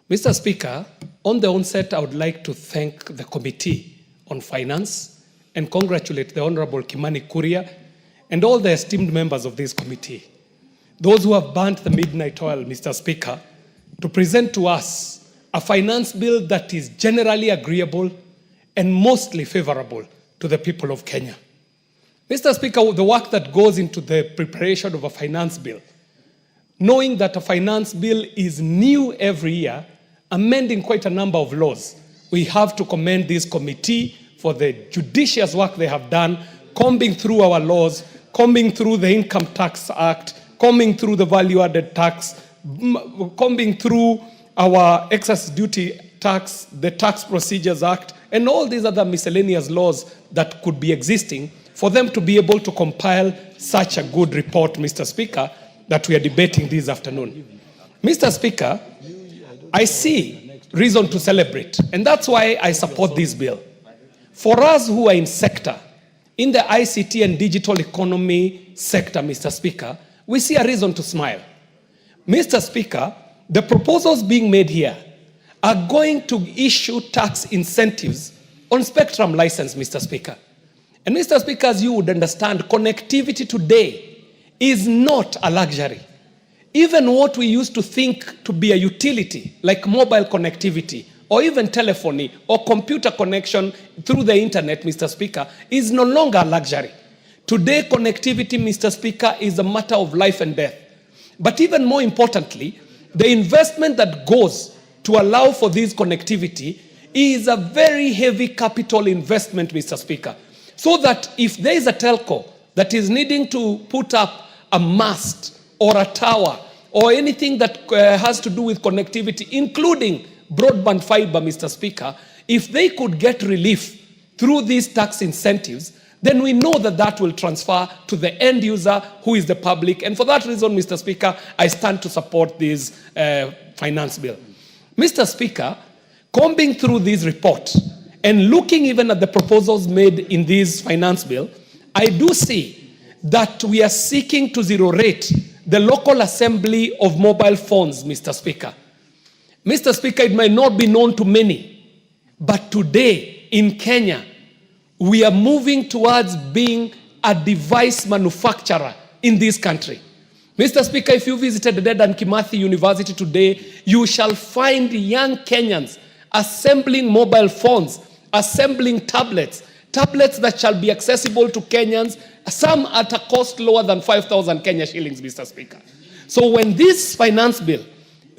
Mr. Speaker, on the onset, I would like to thank the Committee on Finance and congratulate the Honorable Kimani Kuria and all the esteemed members of this committee, those who have burnt the midnight oil, Mr. Speaker, to present to us a finance bill that is generally agreeable and mostly favorable to the people of Kenya. Mr. Speaker, the work that goes into the preparation of a finance bill, knowing that a finance bill is new every year, amending quite a number of laws, we have to commend this committee for the judicious work they have done, combing through our laws, combing through the Income Tax Act, combing through the value-added tax, combing through our excess duty tax, the Tax Procedures Act, and all these other miscellaneous laws that could be existing for them to be able to compile such a good report, Mr. Speaker, that we are debating this afternoon. Mr. Speaker, I see reason to celebrate. And that's why I support this bill. For us who are in sector, in the ICT and digital economy sector, Mr. Speaker, we see a reason to smile. Mr. Speaker, the proposals being made here are going to issue tax incentives on spectrum license, Mr. Speaker. And Mr. Speaker, as you would understand, connectivity today is not a luxury. Even what we used to think to be a utility, like mobile connectivity, or even telephony, or computer connection through the internet, Mr. Speaker, is no longer a luxury. Today, connectivity, Mr. Speaker, is a matter of life and death. But even more importantly, the investment that goes to allow for this connectivity is a very heavy capital investment, Mr. Speaker. So that if there is a telco that is needing to put up a mast or a tower or anything that has to do with connectivity, including broadband fiber, Mr. Speaker, if they could get relief through these tax incentives, then we know that that will transfer to the end user, who is the public. And for that reason, Mr. Speaker, I stand to support this finance bill. Mr. Speaker, combing through this report and looking even at the proposals made in this finance bill, I do see that we are seeking to zero rate the local assembly of mobile phones, Mr. Speaker. Mr. Speaker, it might not be known to many, but today in Kenya, we are moving towards being a device manufacturer in this country. Mr. Speaker, if you visited the Dedan Kimathi University today, you shall find young Kenyans assembling mobile phones, assembling tablets that shall be accessible to Kenyans, some at a cost lower than 5,000 Kenya shillings, Mr. Speaker. So when this finance bill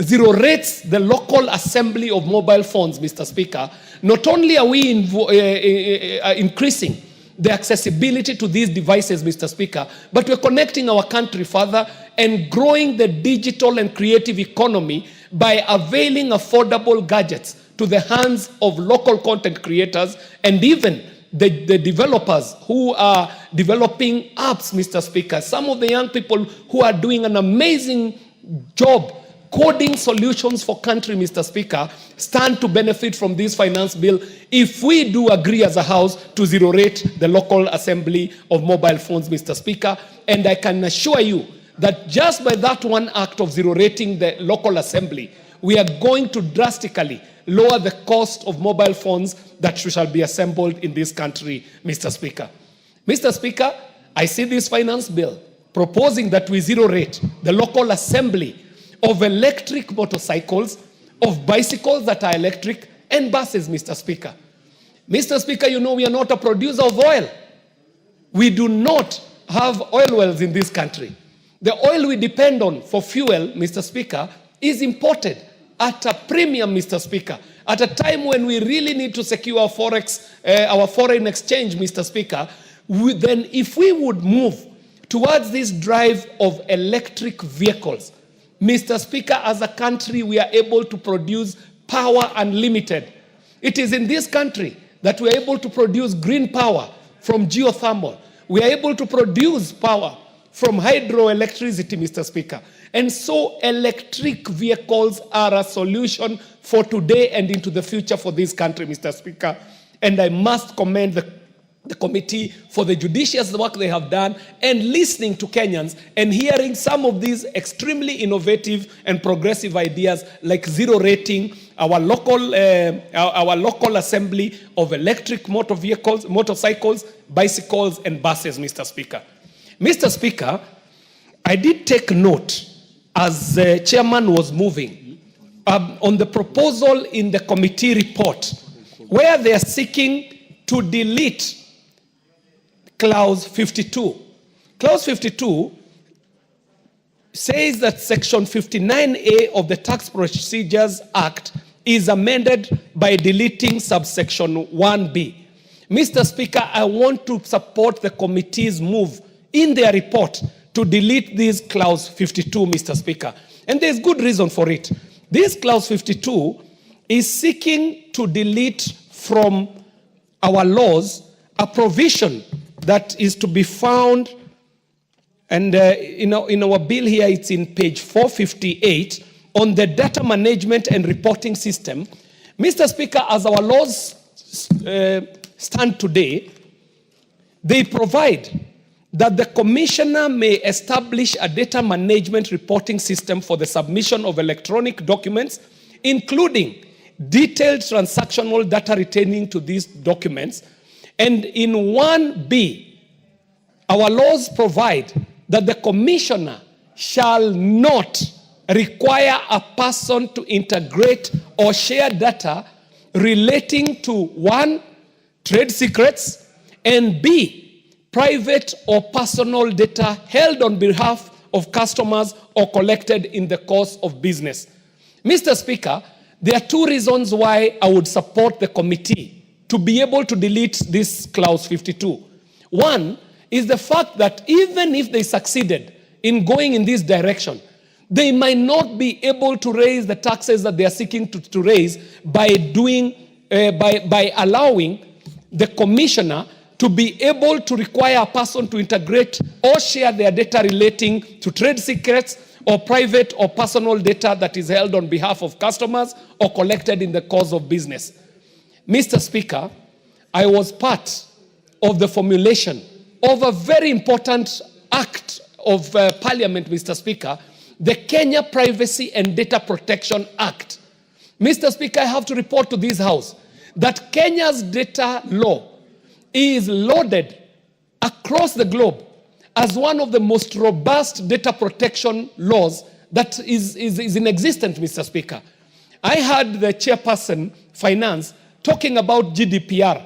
zero rates the local assembly of mobile phones, Mr. Speaker, not only are we increasing the accessibility to these devices, Mr. Speaker, but we're connecting our country further and growing the digital and creative economy by availing affordable gadgets to the hands of local content creators and even the developers who are developing apps, Mr. Speaker. Some of the young people who are doing an amazing job coding solutions for country, Mr. Speaker, stand to benefit from this finance bill if we do agree as a House to zero rate the local assembly of mobile phones, Mr. Speaker. And I can assure you that just by that one act of zero rating the local assembly, we are going to drastically lower the cost of mobile phones that shall be assembled in this country, Mr. Speaker. Mr. Speaker, I see this finance bill proposing that we zero rate the local assembly of electric motorcycles, of bicycles that are electric, and buses, Mr. Speaker. Mr. Speaker, you know we are not a producer of oil. We do not have oil wells in this country. The oil we depend on for fuel, Mr. Speaker, is imported at a premium, Mr. Speaker, at a time when we really need to secure our foreign exchange, Mr. Speaker. Then if we would move towards this drive of electric vehicles, Mr. Speaker, as a country, we are able to produce power unlimited. It is in this country that we are able to produce green power from geothermal. We are able to produce power from hydroelectricity, Mr. Speaker. And so electric vehicles are a solution for today and into the future for this country, Mr. Speaker. And I must commend the committee for the judicious work they have done and listening to Kenyans and hearing some of these extremely innovative and progressive ideas like zero rating our local assembly of electric motor vehicles, motorcycles, bicycles, and buses, Mr. Speaker. Mr. Speaker, I did take note as the chairman was moving on the proposal in the committee report where they are seeking to delete Clause 52. Clause 52 says that Section 59A of the Tax Procedures Act is amended by deleting subsection 1B. Mr. Speaker, I want to support the committee's move in their report to delete this Clause 52, Mr. Speaker. And there's good reason for it. This Clause 52 is seeking to delete from our laws a provision that is to be found, and in our bill here, it's in page 458, on the data management and reporting system, Mr. Speaker, as our laws stand today, they provide that the commissioner may establish a data management reporting system for the submission of electronic documents, including detailed transactional data retaining to these documents. And in 1B, our laws provide that the commissioner shall not require a person to integrate or share data relating to 1, trade secrets, and B, private or personal data held on behalf of customers or collected in the course of business. Mr. Speaker, there are 2 reasons why I would support the committee to be able to delete this clause 52. One is the fact that even if they succeeded in going in this direction, they might not be able to raise the taxes that they are seeking to raise by allowing the commissioner to be able to require a person to integrate or share their data relating to trade secrets or private or personal data that is held on behalf of customers or collected in the course of business. Mr. Speaker, I was part of the formulation of a very important act of Parliament, Mr. Speaker, the Kenya Privacy and Data Protection Act. Mr. Speaker, I have to report to this House that Kenya's data law is lauded across the globe as one of the most robust data protection laws that is in existence, Mr. Speaker. I heard the chairperson, Finance, talking about GDPR.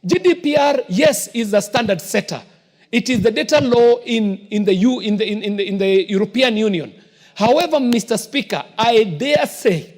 GDPR, yes, is a standard setter. It is the data law in the European Union. However, Mr. Speaker, I dare say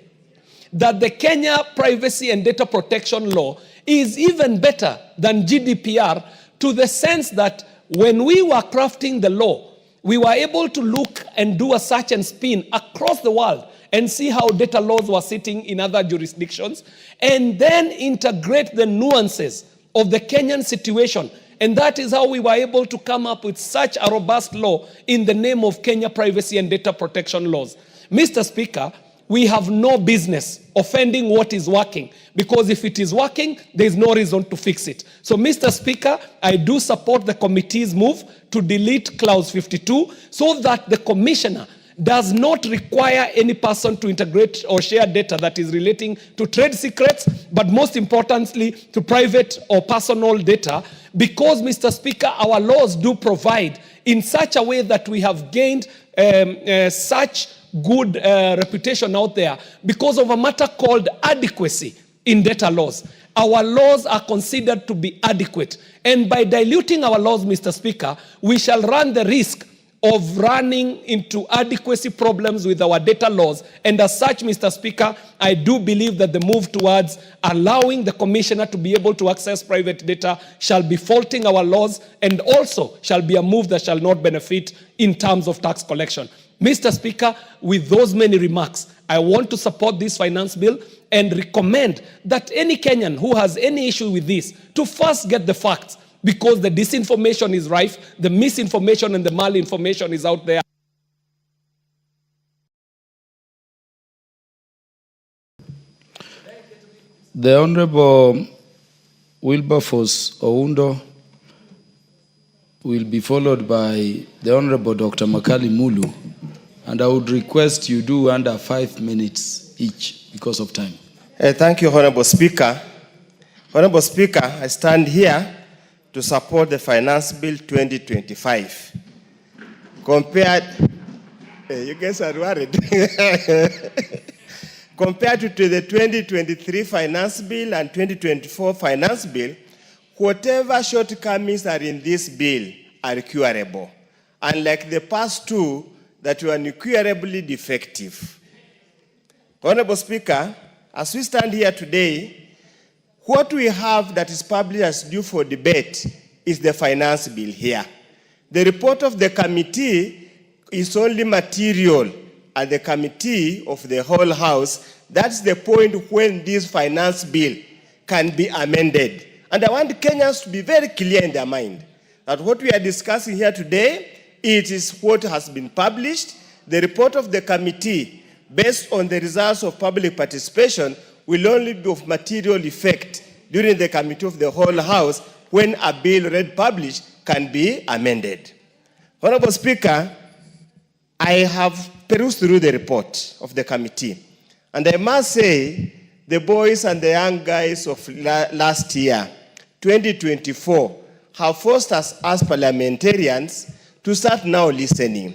that the Kenya Privacy and Data Protection Law is even better than GDPR, to the sense that when we were crafting the law, we were able to look and do a search and spin across the world and see how data laws were sitting in other jurisdictions, and then integrate the nuances of the Kenyan situation. And that is how we were able to come up with such a robust law in the name of Kenya Privacy and Data Protection Laws. Mr. Speaker, we have no business offending what is working, because if it is working, there is no reason to fix it. So, Mr. Speaker, I do support the committee's move to delete clause 52 so that the commissioner does not require any person to integrate or share data that is relating to trade secrets, but most importantly, to private or personal data, because, Mr. Speaker, our laws do provide in such a way that we have gained such good reputation out there because of a matter called adequacy in data laws. Our laws are considered to be adequate. And by diluting our laws, Mr. Speaker, we shall run the risk of running into adequacy problems with our data laws. And as such, Mr. Speaker, I do believe that the move towards allowing the commissioner to be able to access private data shall be faulting our laws, and also shall be a move that shall not benefit in terms of tax collection. Mr. Speaker, with those many remarks, I want to support this finance bill and recommend that any Kenyan who has any issue with this to first get the facts, because the disinformation is rife, the misinformation and the malinformation is out there. The Honorable Wilberforce Oundo will be followed by the Honorable Dr. Makali Mulu. And I would request you do under 5 minutes each because of time. Thank you, Honorable Speaker. Honorable Speaker, I stand here to support the Finance Bill 2025. Compared, you guys are worried. Compared to the 2023 Finance Bill and 2024 Finance Bill, whatever shortcomings are in this bill are curable. Unlike the past two, that were incurably defective. Honorable Speaker, as we stand here today, what we have that is published as due for debate is the finance bill here. The report of the committee is only material at the committee of the whole House. That's the point when this finance bill can be amended. And I want Kenyans to be very clear in their mind that what we are discussing here today, it is what has been published. The report of the committee based on the results of public participation will only be of material effect during the Committee of the Whole House when a bill read published can be amended. Honorable Speaker, I have perused through the report of the committee, and I must say the boys and the young guys of last year, 2024, have forced us as parliamentarians to start now listening.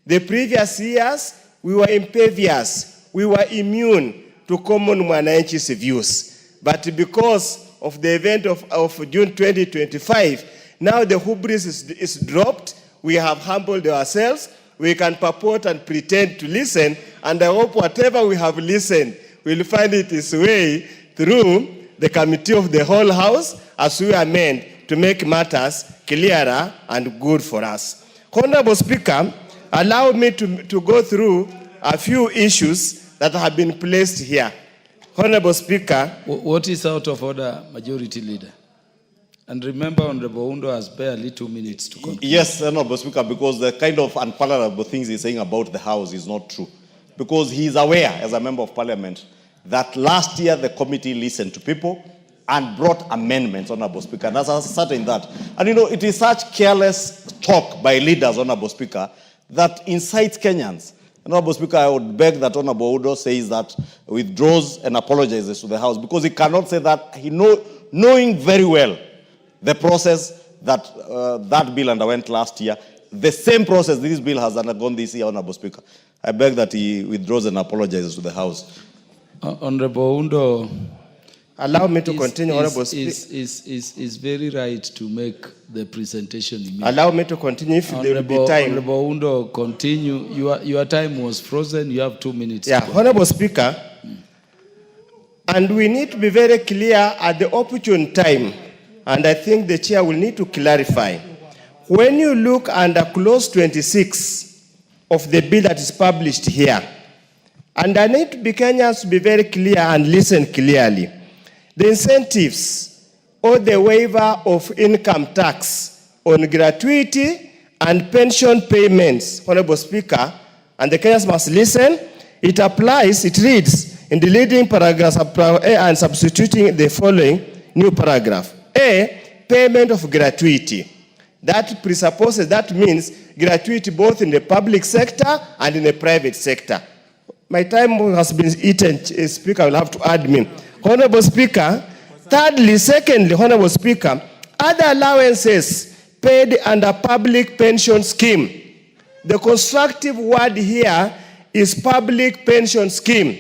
The previous years, we were impervious, we were immune to common mwananchi's views. But because of the event of June 2025, now the hubris is dropped, we have humbled ourselves, we can purport and pretend to listen, and I hope whatever we have listened will find its way through the Committee of the Whole House as we amend to make matters clearer and good for us. Honorable Speaker, allow me to go through a few issues that have been placed here. Honorable Speaker. What is out of order, Majority Leader? And remember, Honorable Undo has barely 2 minutes to conclude. Yes, Honorable Speaker, because the kind of unpalatable things he's saying about the House is not true. Because he is aware, as a member of Parliament, that last year the committee listened to people and brought amendments, Honorable Speaker. And as I certain that. And it is such careless talk by leaders, Honorable Speaker, that incites Kenyans. Honorable Speaker, I would beg that Honorable Udo says that, withdraws and apologizes to the House, because he cannot say that, knowing very well the process that that bill underwent last year, the same process this bill has undergone this year, Honorable Speaker. I beg that he withdraws and apologizes to the House. Honorable Undo, allow me to continue, Honorable Speaker. Is very right to make the presentation immediately. Allow me to continue if there will be time. Honorable Undo, continue. Your time was frozen. You have 2 minutes. Yeah, Honorable Speaker, and we need to be very clear at the opportune time, and I think the chair will need to clarify. When you look under clause 26 of the bill that is published here, and I need to be Kenyans to be very clear and listen clearly. The incentives or the waiver of income tax on gratuity and pension payments, Honorable Speaker, and the Kenyans must listen. It applies, it reads in the leading paragraph and substituting the following new paragraph. A, payment of gratuity. That presupposes, that means gratuity both in the public sector and in the private sector. My time has been eaten, Speaker, will have to add me. Honorable Speaker, thirdly, secondly, Honorable Speaker, other allowances paid under public pension scheme. The constructive word here is public pension scheme.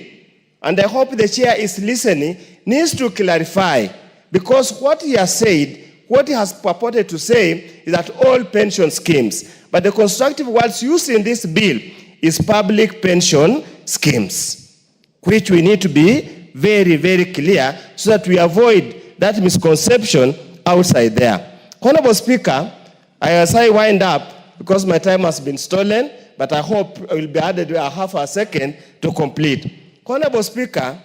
And I hope the chair is listening, needs to clarify, because what he has said, what he has purported to say is that all pension schemes, but the constructive words used in this bill is public pension schemes, which we need to be very, very clear so that we avoid that misconception outside there. Honorable Speaker, as I wind up, because my time has been stolen, but I hope I will be added a half a second to complete. Honorable Speaker,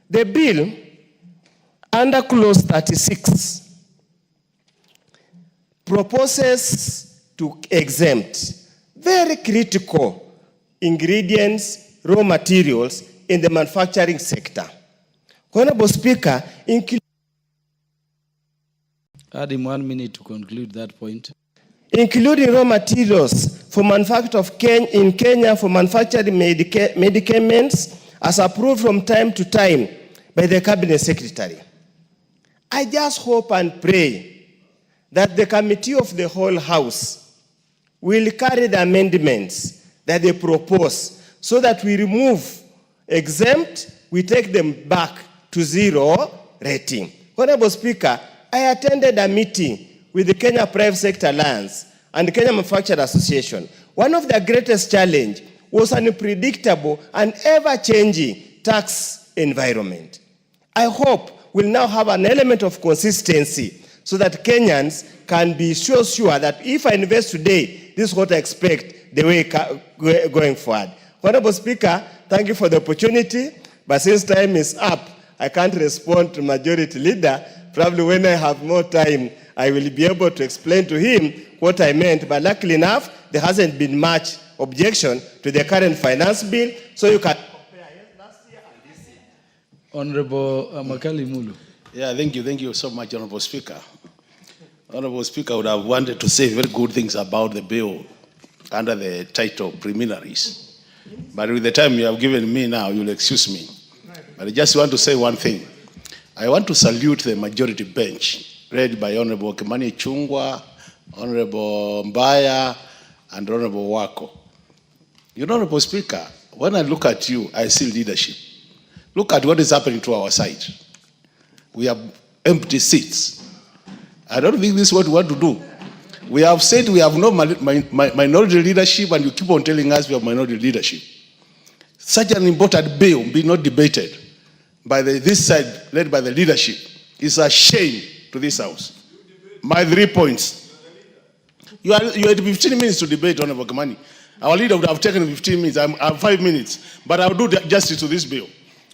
the bill under clause 36 proposes to exempt very critical ingredients, raw materials in the manufacturing sector. Honorable Speaker, add him 1 minute to conclude that point. Including raw materials for manufacture in Kenya for manufacturing medicaments as approved from time to time by the Cabinet Secretary. I just hope and pray that the Committee of the Whole House will carry the amendments that they propose so that we remove exempt, we take them back to zero rating. Honorable Speaker, I attended a meeting with the Kenya Private Sector Alliance and the Kenya Manufacturing Association. One of the greatest challenges was an unpredictable and ever-changing tax environment. I hope we'll now have an element of consistency so that Kenyans can be sure that if I invest today, this is what I expect the way going forward. Honorable Speaker, thank you for the opportunity, but since time is up, I can't respond to Majority Leader. Probably when I have more time, I will be able to explain to him what I meant, but luckily enough, there hasn't been much objection to the current finance bill, so you can Honorable Makali Mulu. Yeah, thank you so much, Honorable Speaker. Honorable Speaker, would have wanted to say very good things about the bill under the title preliminaries. But with the time you have given me now, you'll excuse me. But I just want to say one thing. I want to salute the majority bench, led by Honorable Kimani Chungwa, Honorable Mbaya, and Honorable Wako. You know, Honorable Speaker, when I look at you, I see leadership. Look at what is happening to our side. We have empty seats. I don't think this is what we want to do. We have said we have no minority leadership, and you keep on telling us we have minority leadership. Such an important bill being not debated by this side, led by the leadership, is a shame to this House. My 3 points. You had 15 minutes to debate, Honorable Kimani. Our leader would have taken 15 minutes. I have 5 minutes, but I will do justice to this bill.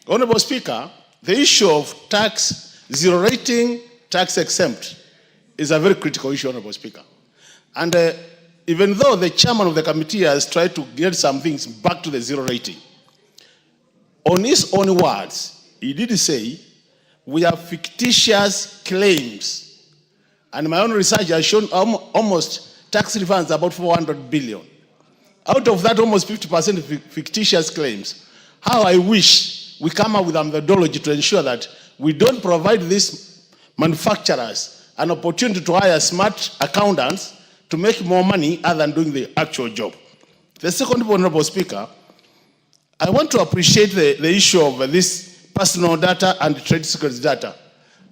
Honorable Speaker, the issue of tax, zero rating, tax exempt, is a very critical issue, Honorable Speaker. And even though the chairman of the committee has tried to get some things back to the zero rating, on his own words, he did say, we have fictitious claims. And my own research has shown almost tax refunds about 400 billion. Out of that, almost 50% fictitious claims. How I wish we come up with a methodology to ensure that we don't provide these manufacturers an opportunity to hire smart accountants to make more money other than doing the actual job. The second point, Honorable Speaker, I want to appreciate the issue of this personal data and trade secrets data.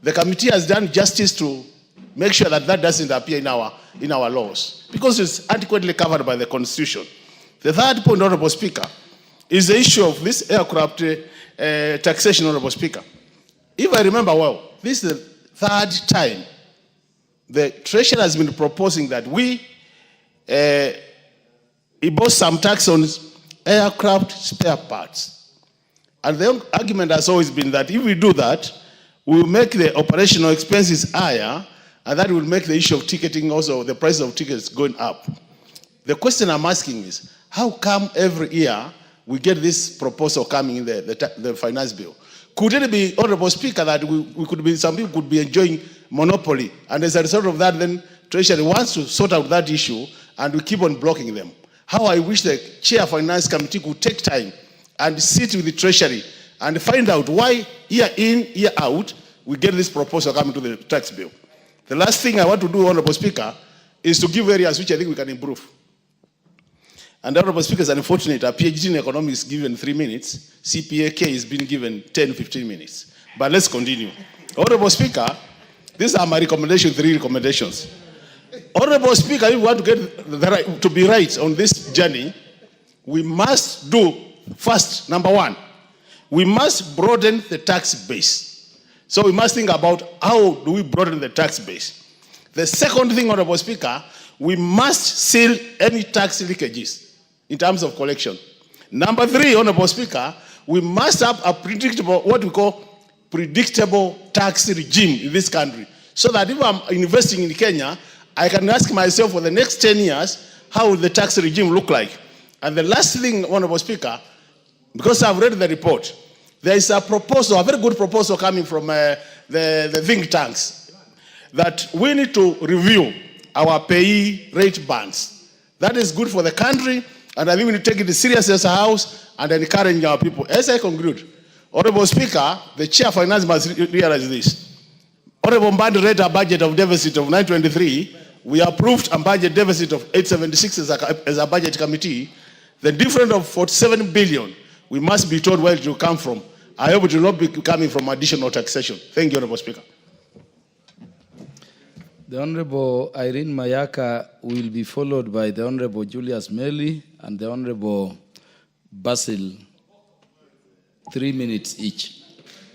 The committee has done justice to make sure that that doesn't appear in our laws, because it's adequately covered by the Constitution. The third point, Honorable Speaker, is the issue of this aircraft taxation, Honorable Speaker. If I remember well, this is the third time the Treasury has been proposing that we impose some tax on aircraft spare parts. And the argument has always been that if we do that, we will make the operational expenses higher, and that will make the issue of ticketing, also the price of tickets, going up. The question I'm asking is, how come every year we get this proposal coming in the finance bill? Could it be, Honorable Speaker, that some people could be enjoying monopoly, and as a result of that, then Treasury wants to sort out that issue, and we keep on blocking them? How I wish the Chair of Finance Committee could take time and sit with the Treasury and find out why year in, year out, we get this proposal coming to the tax bill. The last thing I want to do, Honorable Speaker, is to give areas which I think we can improve. And Honorable Speaker, is unfortunate, a PhD in economics is given 3 minutes, CPAK is being given 10, 15 minutes. But let's continue. Honorable Speaker, these are my recommendations, 3 recommendations. Honorable Speaker, if we want to get to be right on this journey, we must do, first, number 1, we must broaden the tax base. So we must think about how do we broaden the tax base. The second thing, Honorable Speaker, we must seal any tax leakages in terms of collection. Number 3, Honorable Speaker, we must have a predictable, what we call predictable tax regime in this country, so that if I'm investing in Kenya, I can ask myself for the next 10 years, how will the tax regime look like? And the last thing, Honorable Speaker, because I've read the report, there is a proposal, a very good proposal coming from the think tanks, that we need to review our payee rate bands. That is good for the country, and I think we need to take it seriously as a House and encourage our people. As I conclude, Honorable Speaker, the Chair of Finance must realize this. Honorable Mbadi read a budget of deficit of 923. We approved a budget deficit of 876 as a budget committee. The difference of 47 billion, we must be told where it will come from. I hope it will not be coming from additional taxation. Thank you, Honorable Speaker. The Honorable Irene Mayaka will be followed by the Honorable Julius Meli and the Honorable Basil. 3 minutes each.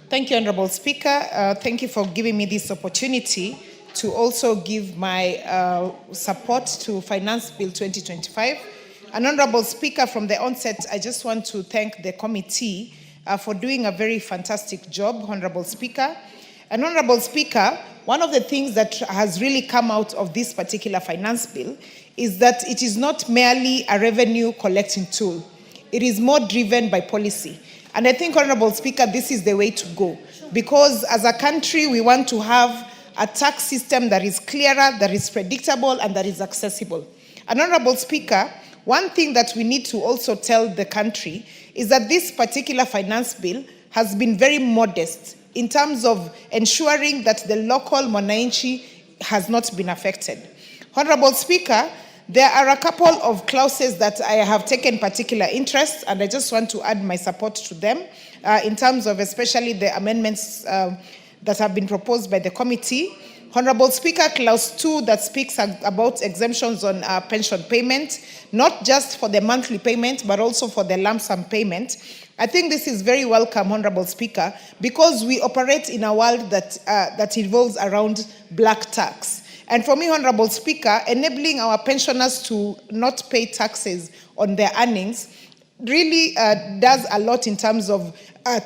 Thank you, Honorable Speaker. Thank you for giving me this opportunity to also give my support to Finance Bill 2025. And Honorable Speaker, from the onset, I just want to thank the committee for doing a very fantastic job, Honorable Speaker. And Honorable Speaker, one of the things that has really come out of this particular finance bill is that it is not merely a revenue collecting tool. It is more driven by policy. And I think, Honorable Speaker, this is the way to go. Because as a country, we want to have a tax system that is clearer, that is predictable, and that is accessible. And Honorable Speaker, one thing that we need to also tell the country is that this particular finance bill has been very modest in terms of ensuring that the local mwananchi has not been affected. Honorable Speaker, there are a couple of clauses that I have taken particular interest, and I just want to add my support to them in terms of especially the amendments that have been proposed by the committee. Honorable Speaker, clause 2 that speaks about exemptions on pension payment, not just for the monthly payment, but also for the lump sum payment. I think this is very welcome, Honorable Speaker, because we operate in a world that revolves around black tax. And for me, Honorable Speaker, enabling our pensioners to not pay taxes on their earnings really does a lot in terms of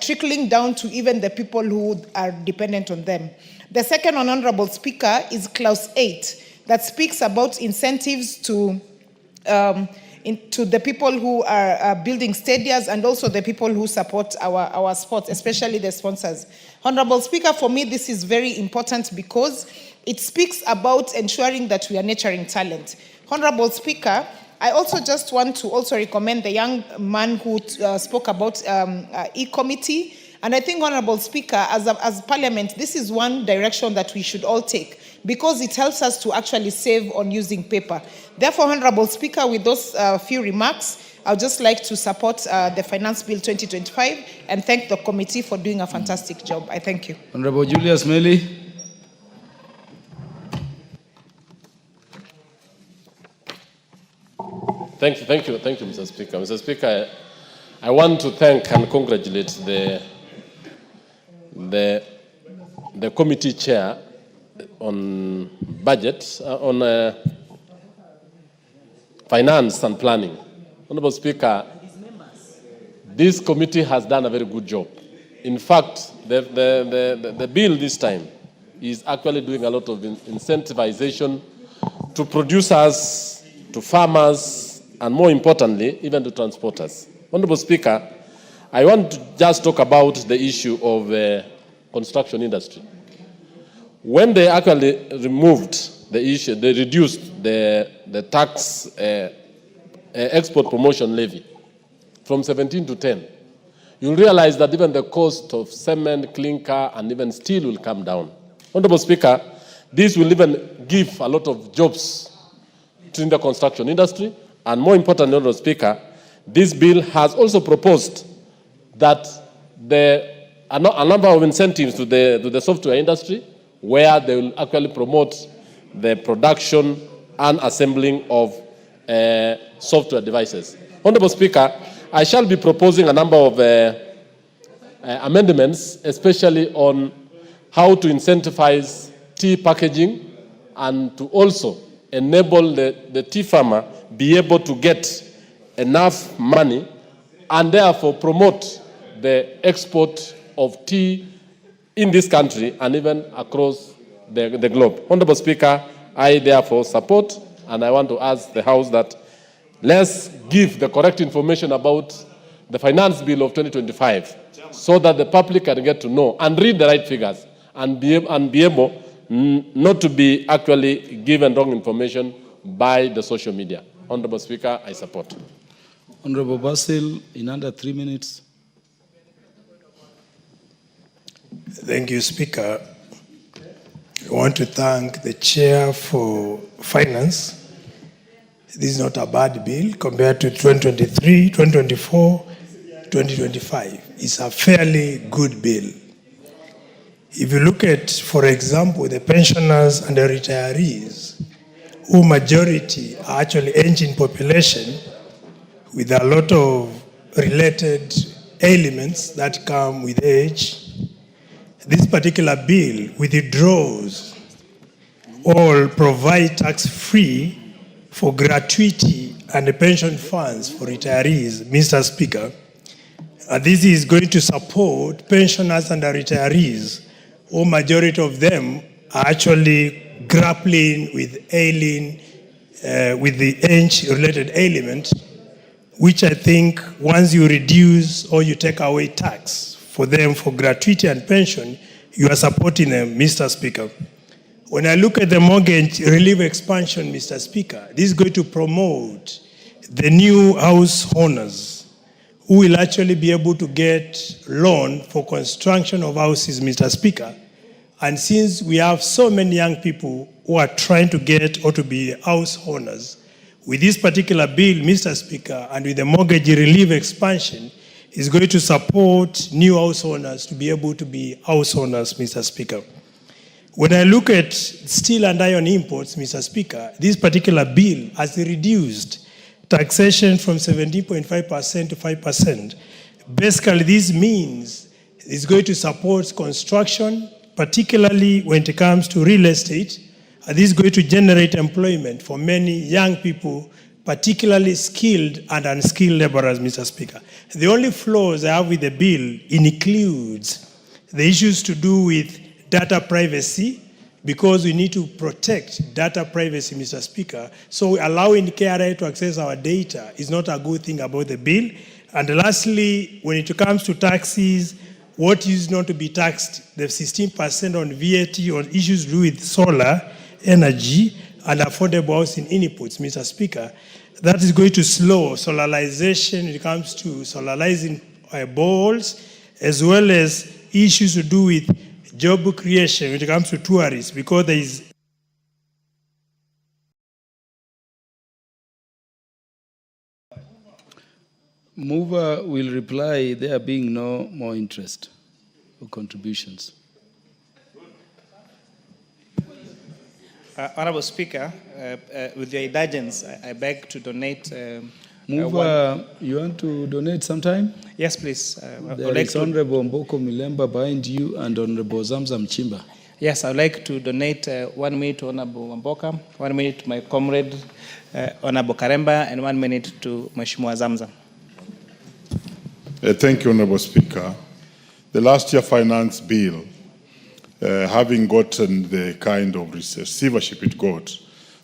trickling down to even the people who are dependent on them. The second one, Honorable Speaker, is clause 8 that speaks about incentives to the people who are building stadiums and also the people who support our sports, especially the sponsors. Honorable Speaker, for me, this is very important because it speaks about ensuring that we are nurturing talent. Honorable Speaker, I also just want to also recommend the young man who spoke about e-committee. And I think, Honorable Speaker, as Parliament, this is one direction that we should all take because it helps us to actually save on using paper. Therefore, Honorable Speaker, with those few remarks, I would just like to support the Finance Bill 2025 and thank the committee for doing a fantastic job. I thank you. Honorable Julius Meli. Thank you, Mr. Speaker. Mr. Speaker, I want to thank and congratulate the committee chair on budget, on finance and planning. Honorable Speaker, this committee has done a very good job. In fact, the bill this time is actually doing a lot of incentivization to producers, to farmers, and more importantly, even to transporters. Honorable Speaker, I want to just talk about the issue of the construction industry. When they actually removed the issue, they reduced the tax export promotion levy from 17 to 10, you'll realize that even the cost of cement, clinker, and even steel will come down. Honorable Speaker, this will even give a lot of jobs to the construction industry. And more importantly, Honorable Speaker, this bill has also proposed that a number of incentives to the software industry where they will actually promote the production and assembling of software devices. Honorable Speaker, I shall be proposing a number of amendments, especially on how to incentivize tea packaging and to also enable the tea farmer be able to get enough money and therefore promote the export of tea in this country and even across the globe. Honorable Speaker, I therefore support and I want to ask the House that let's give the correct information about the finance bill of 2025 so that the public can get to know and read the right figures and be able not to be actually given wrong information by the social media. Honorable Speaker, I support. Honorable Basil, in under 3 minutes. Thank you, Speaker. I want to thank the Chair for Finance. This is not a bad bill compared to 2023, 2024, 2025. It's a fairly good bill. If you look at, for example, the pensioners and the retirees, who majority are actually aging population with a lot of related ailments that come with age, this particular bill withdraws or provide tax-free for gratuity and the pension funds for retirees, Mr. Speaker. This is going to support pensioners and the retirees, who majority of them are actually grappling with ailing, with the age-related ailment which I think once you reduce or you take away tax for them for gratuity and pension, you are supporting them, Mr. Speaker. When I look at the mortgage relief expansion, Mr. Speaker, this is going to promote the new house owners who will actually be able to get loan for construction of houses, Mr. Speaker. And since we have so many young people who are trying to get or to be house owners, with this particular bill, Mr. Speaker, and with the mortgage relief expansion, is going to support new house owners to be able to be house owners, Mr. Speaker. When I look at steel and iron imports, Mr. Speaker, this particular bill has reduced taxation from 17.5% to 5%. Basically, this means it's going to support construction, particularly when it comes to real estate. And this is going to generate employment for many young people, particularly skilled and unskilled laborers, Mr. Speaker. The only flaws I have with the bill includes the issues to do with data privacy, because we need to protect data privacy, Mr. Speaker. So allowing KRA to access our data is not a good thing about the bill. And lastly, when it comes to taxes, what is not to be taxed, the 16% on VAT on issues to do with solar energy and affordable housing inputs, Mr. Speaker, that is going to slow solarization when it comes to solarizing balls, as well as issues to do with job creation when it comes to tourists, because there is Mover will reply, there being no more interest or contributions. Honorable Speaker, with your indulgence, I beg to donate. Mover, you want to donate sometime? Yes, please. There is Honorable Mboko Milemba behind you and Honorable Zamzam Chimba. Yes, I would like to donate 1 minute to Honorable Mboka, 1 minute to my comrade Honorable Karemba, and 1 minute to Mheshimiwa Zamzam. Thank you, Honorable Speaker. The last year finance bill, having gotten the kind of receivership it got,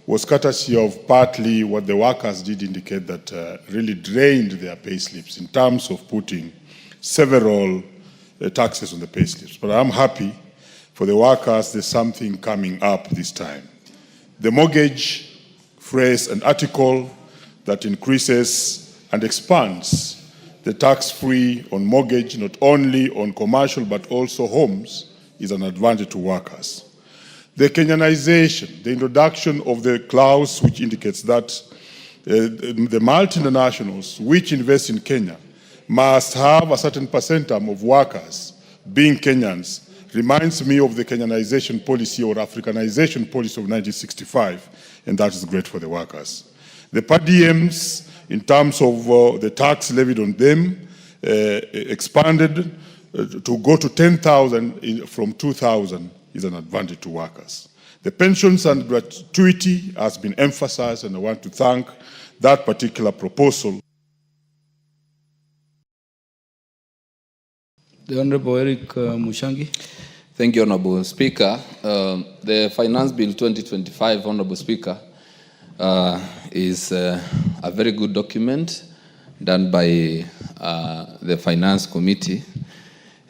was courtesy of partly what the workers did indicate that really drained their pay slips in terms of putting several taxes on the pay slips. But I'm happy for the workers, there's something coming up this time. The mortgage phrase and article that increases and expands the tax-free on mortgage, not only on commercial but also homes, is an advantage to workers. The Kenyanization, the introduction of the clause which indicates that the multinationals which invest in Kenya must have a certain percentage of workers being Kenyans, reminds me of the Kenyanization policy or Africanization policy of 1965, and that is great for the workers. The per diems, in terms of the tax levied on them, expanded to go to 10,000 from 2,000 is an advantage to workers. The pensions and gratuity has been emphasized, and I want to thank that particular proposal. The Honorable Eric Mushangi. Thank you, Honorable Speaker. The Finance Bill 2025, Honorable Speaker, is a very good document done by the Finance Committee.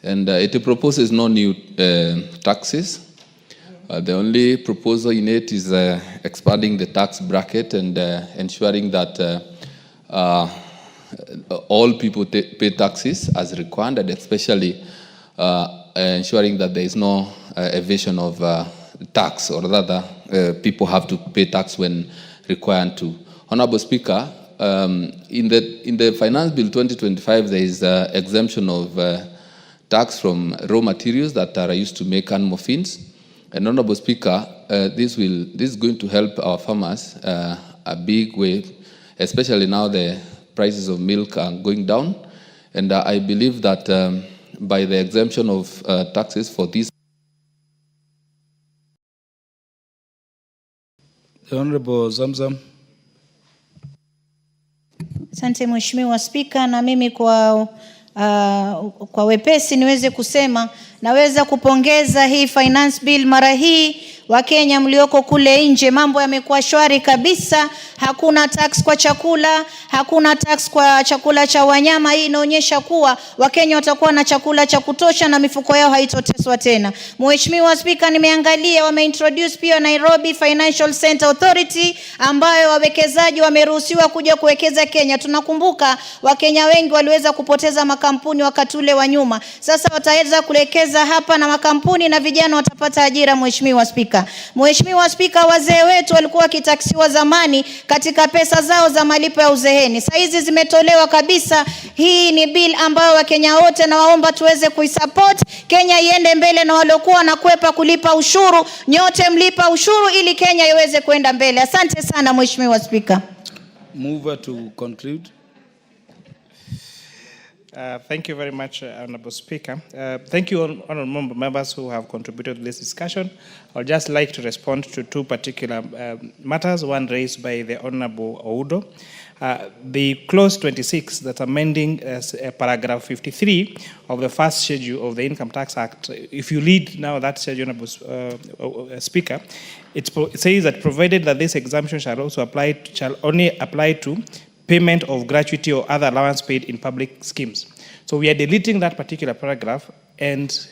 And it proposes no new taxes. The only proposal in it is expanding the tax bracket and ensuring that all people pay taxes as required, and especially ensuring that there is no evasion of tax, or rather people have to pay tax when required to. Honorable Speaker, in the Finance Bill 2025, there is exemption of tax from raw materials that are used to make animal feeds. And Honorable Speaker, this is going to help our farmers a big way, especially now the prices of milk are going down. And I believe that by the exemption of taxes for these. The Honorable Zamzam. Asante Mheshimiwa Spika, na mimi kwa wepesi niweze kusema naweza kupongeza hii finance bill. Mara hii Wakenya mlioko kule nje, mambo yamekuwa shwari kabisa. Hakuna tax kwa chakula, hakuna tax kwa chakula cha wanyama. Hii inaonyesha kuwa Wakenya watakuwa na chakula cha kutosha na mifuko yao haitoteswa tena. Mheshimiwa Spika, nimeangalia wameintroduce pia Nairobi Financial Center Authority ambayo wawekezaji wameruhusiwa kuja kuwekeza Kenya. Tunakumbuka Wakenya wengi waliweza kupoteza makampuni wakati ule wa nyuma. Sasa wataweza kuwekeza hapa na makampuni na vijana watapata ajira. Mheshimiwa Spika, Mheshimiwa Spika, wazee wetu walikuwa wakitaksiwa zamani katika pesa zao za malipo ya uzeeni. Sasa hizi zimetolewa kabisa. Hii ni bill ambayo Wakenya wote na waomba tuweze kuisupport. Kenya iende mbele na waliokuwa na kwepa kulipa ushuru, nyote mlipa ushuru ili Kenya iweze kwenda mbele. Asante sana Mheshimiwa Spika. Mover to conclude. Thank you very much, Honorable Speaker. Thank you, honorable members who have contributed to this discussion. I'd just like to respond to two particular matters, one raised by the Honorable Oudo. The clause 26 that's amending paragraph 53 of the first schedule of the Income Tax Act. If you read now that schedule, Honorable Speaker, it says that provided that this exemption shall only apply to payment of gratuity or other allowance paid in public schemes. So we are deleting that particular paragraph and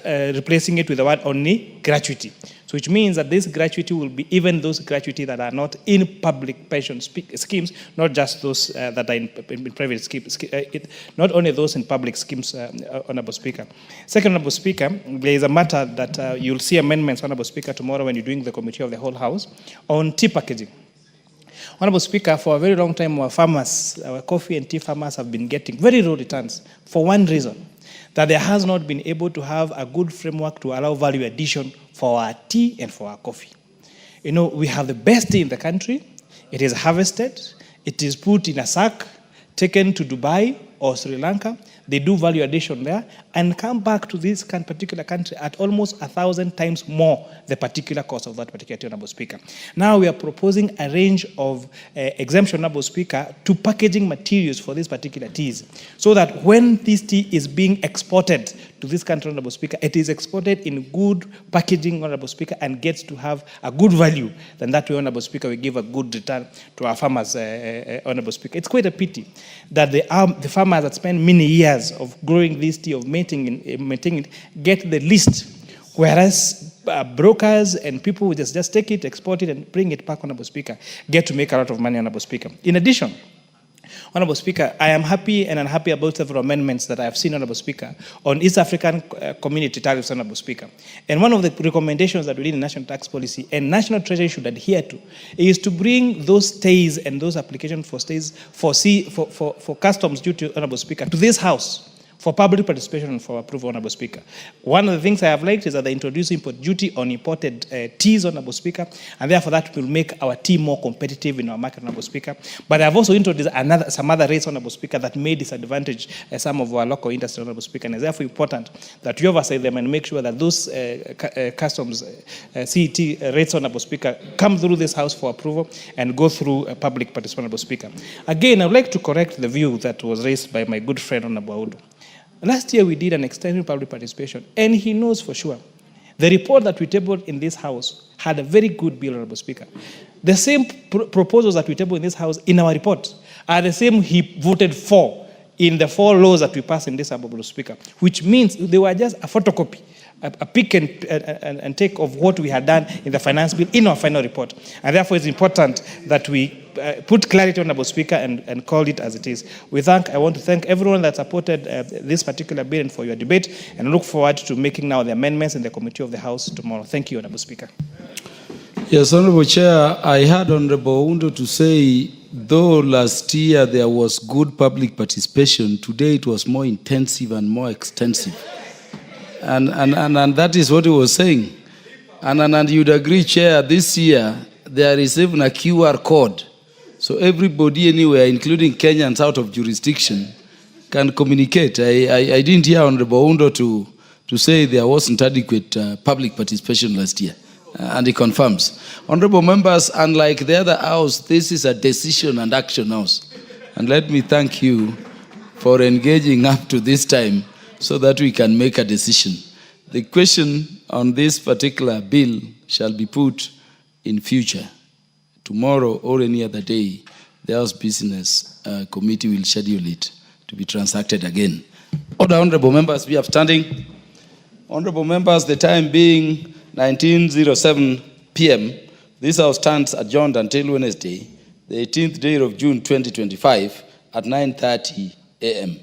replacing it with the word only gratuity. So which means that this gratuity will be even those gratuity that are not in public pension schemes, not just those that are in private schemes, not only those in public schemes, Honorable Speaker. Second, Honorable Speaker, there is a matter that you'll see amendments, Honorable Speaker, tomorrow when you're doing the committee of the whole House on tea packaging. Honorable Speaker, for a very long time, our farmers, our coffee and tea farmers have been getting very low returns for one reason, that there has not been able to have a good framework to allow value addition for our tea and for our coffee. You know, we have the best tea in the country. It is harvested. It is put in a sack, taken to Dubai or Sri Lanka. They do value addition there and come back to this particular country at almost 1,000 times more the particular cost of that particular tea, Honorable Speaker. Now we are proposing a range of exemption, Honorable Speaker, to packaging materials for these particular teas, so that when this tea is being exported to this country, Honorable Speaker, it is exported in good packaging, Honorable Speaker, and gets to have a good value. Then that way, Honorable Speaker, we give a good return to our farmers, Honorable Speaker. It's quite a pity that the farmers that spend many years of growing this tea, of maintaining it, get the least, whereas brokers and people who just take it, export it, and bring it back, Honorable Speaker, get to make a lot of money, Honorable Speaker. In addition, Honorable Speaker, I am happy and unhappy about several amendments that I have seen, Honorable Speaker, on East African community tariffs, Honorable Speaker. And one of the recommendations that we did in national tax policy and National Treasury should adhere to is to bring those stays and those applications for stays for customs duty, Honorable Speaker, to this House for public participation and for approval, Honorable Speaker. One of the things I have liked is that they introduce import duty on imported teas, Honorable Speaker, and therefore that will make our tea more competitive in our market, Honorable Speaker. But I have also introduced some other rates, Honorable Speaker, that may disadvantage some of our local industry, Honorable Speaker, and it's therefore important that you oversight them and make sure that those customs CET rates, Honorable Speaker, come through this House for approval and go through public participation, Honorable Speaker. Again, I would like to correct the view that was raised by my good friend, Honorable Oudo. Last year we did an extensive public participation, and he knows for sure. The report that we tabled in this House had a very good bill, Honorable Speaker. The same proposals that we tabled in this House in our report are the same he voted for in the 4 laws that we passed in this Honorable Speaker, which means they were just a photocopy, a pick and take of what we had done in the finance bill in our final report. And therefore it's important that we put clarity, Honorable Speaker, and call it as it is. I want to thank everyone that supported this particular bill and for your debate, and look forward to making now the amendments in the committee of the House tomorrow. Thank you, Honorable Speaker. Yes, Honorable Chair, I heard Honorable Oundo to say, though last year there was good public participation, today it was more intensive and more extensive. And that is what he was saying. And you'd agree, Chair, this year there is even a QR code. So everybody anywhere, including Kenyans out of jurisdiction, can communicate. I didn't hear Honorable Oundo to say there wasn't adequate public participation last year. And he confirms. Honorable members, unlike the other house, this is a decision and action house. And let me thank you for engaging up to this time so that we can make a decision. The question on this particular bill shall be put in future. Tomorrow or any other day, the House Business Committee will schedule it to be transacted again. Order, honorable members, be upstanding. Honorable members, the time being 19:07 p.m., this House stands adjourned until Wednesday, the 18th day of June 2025 at 9:30 a.m.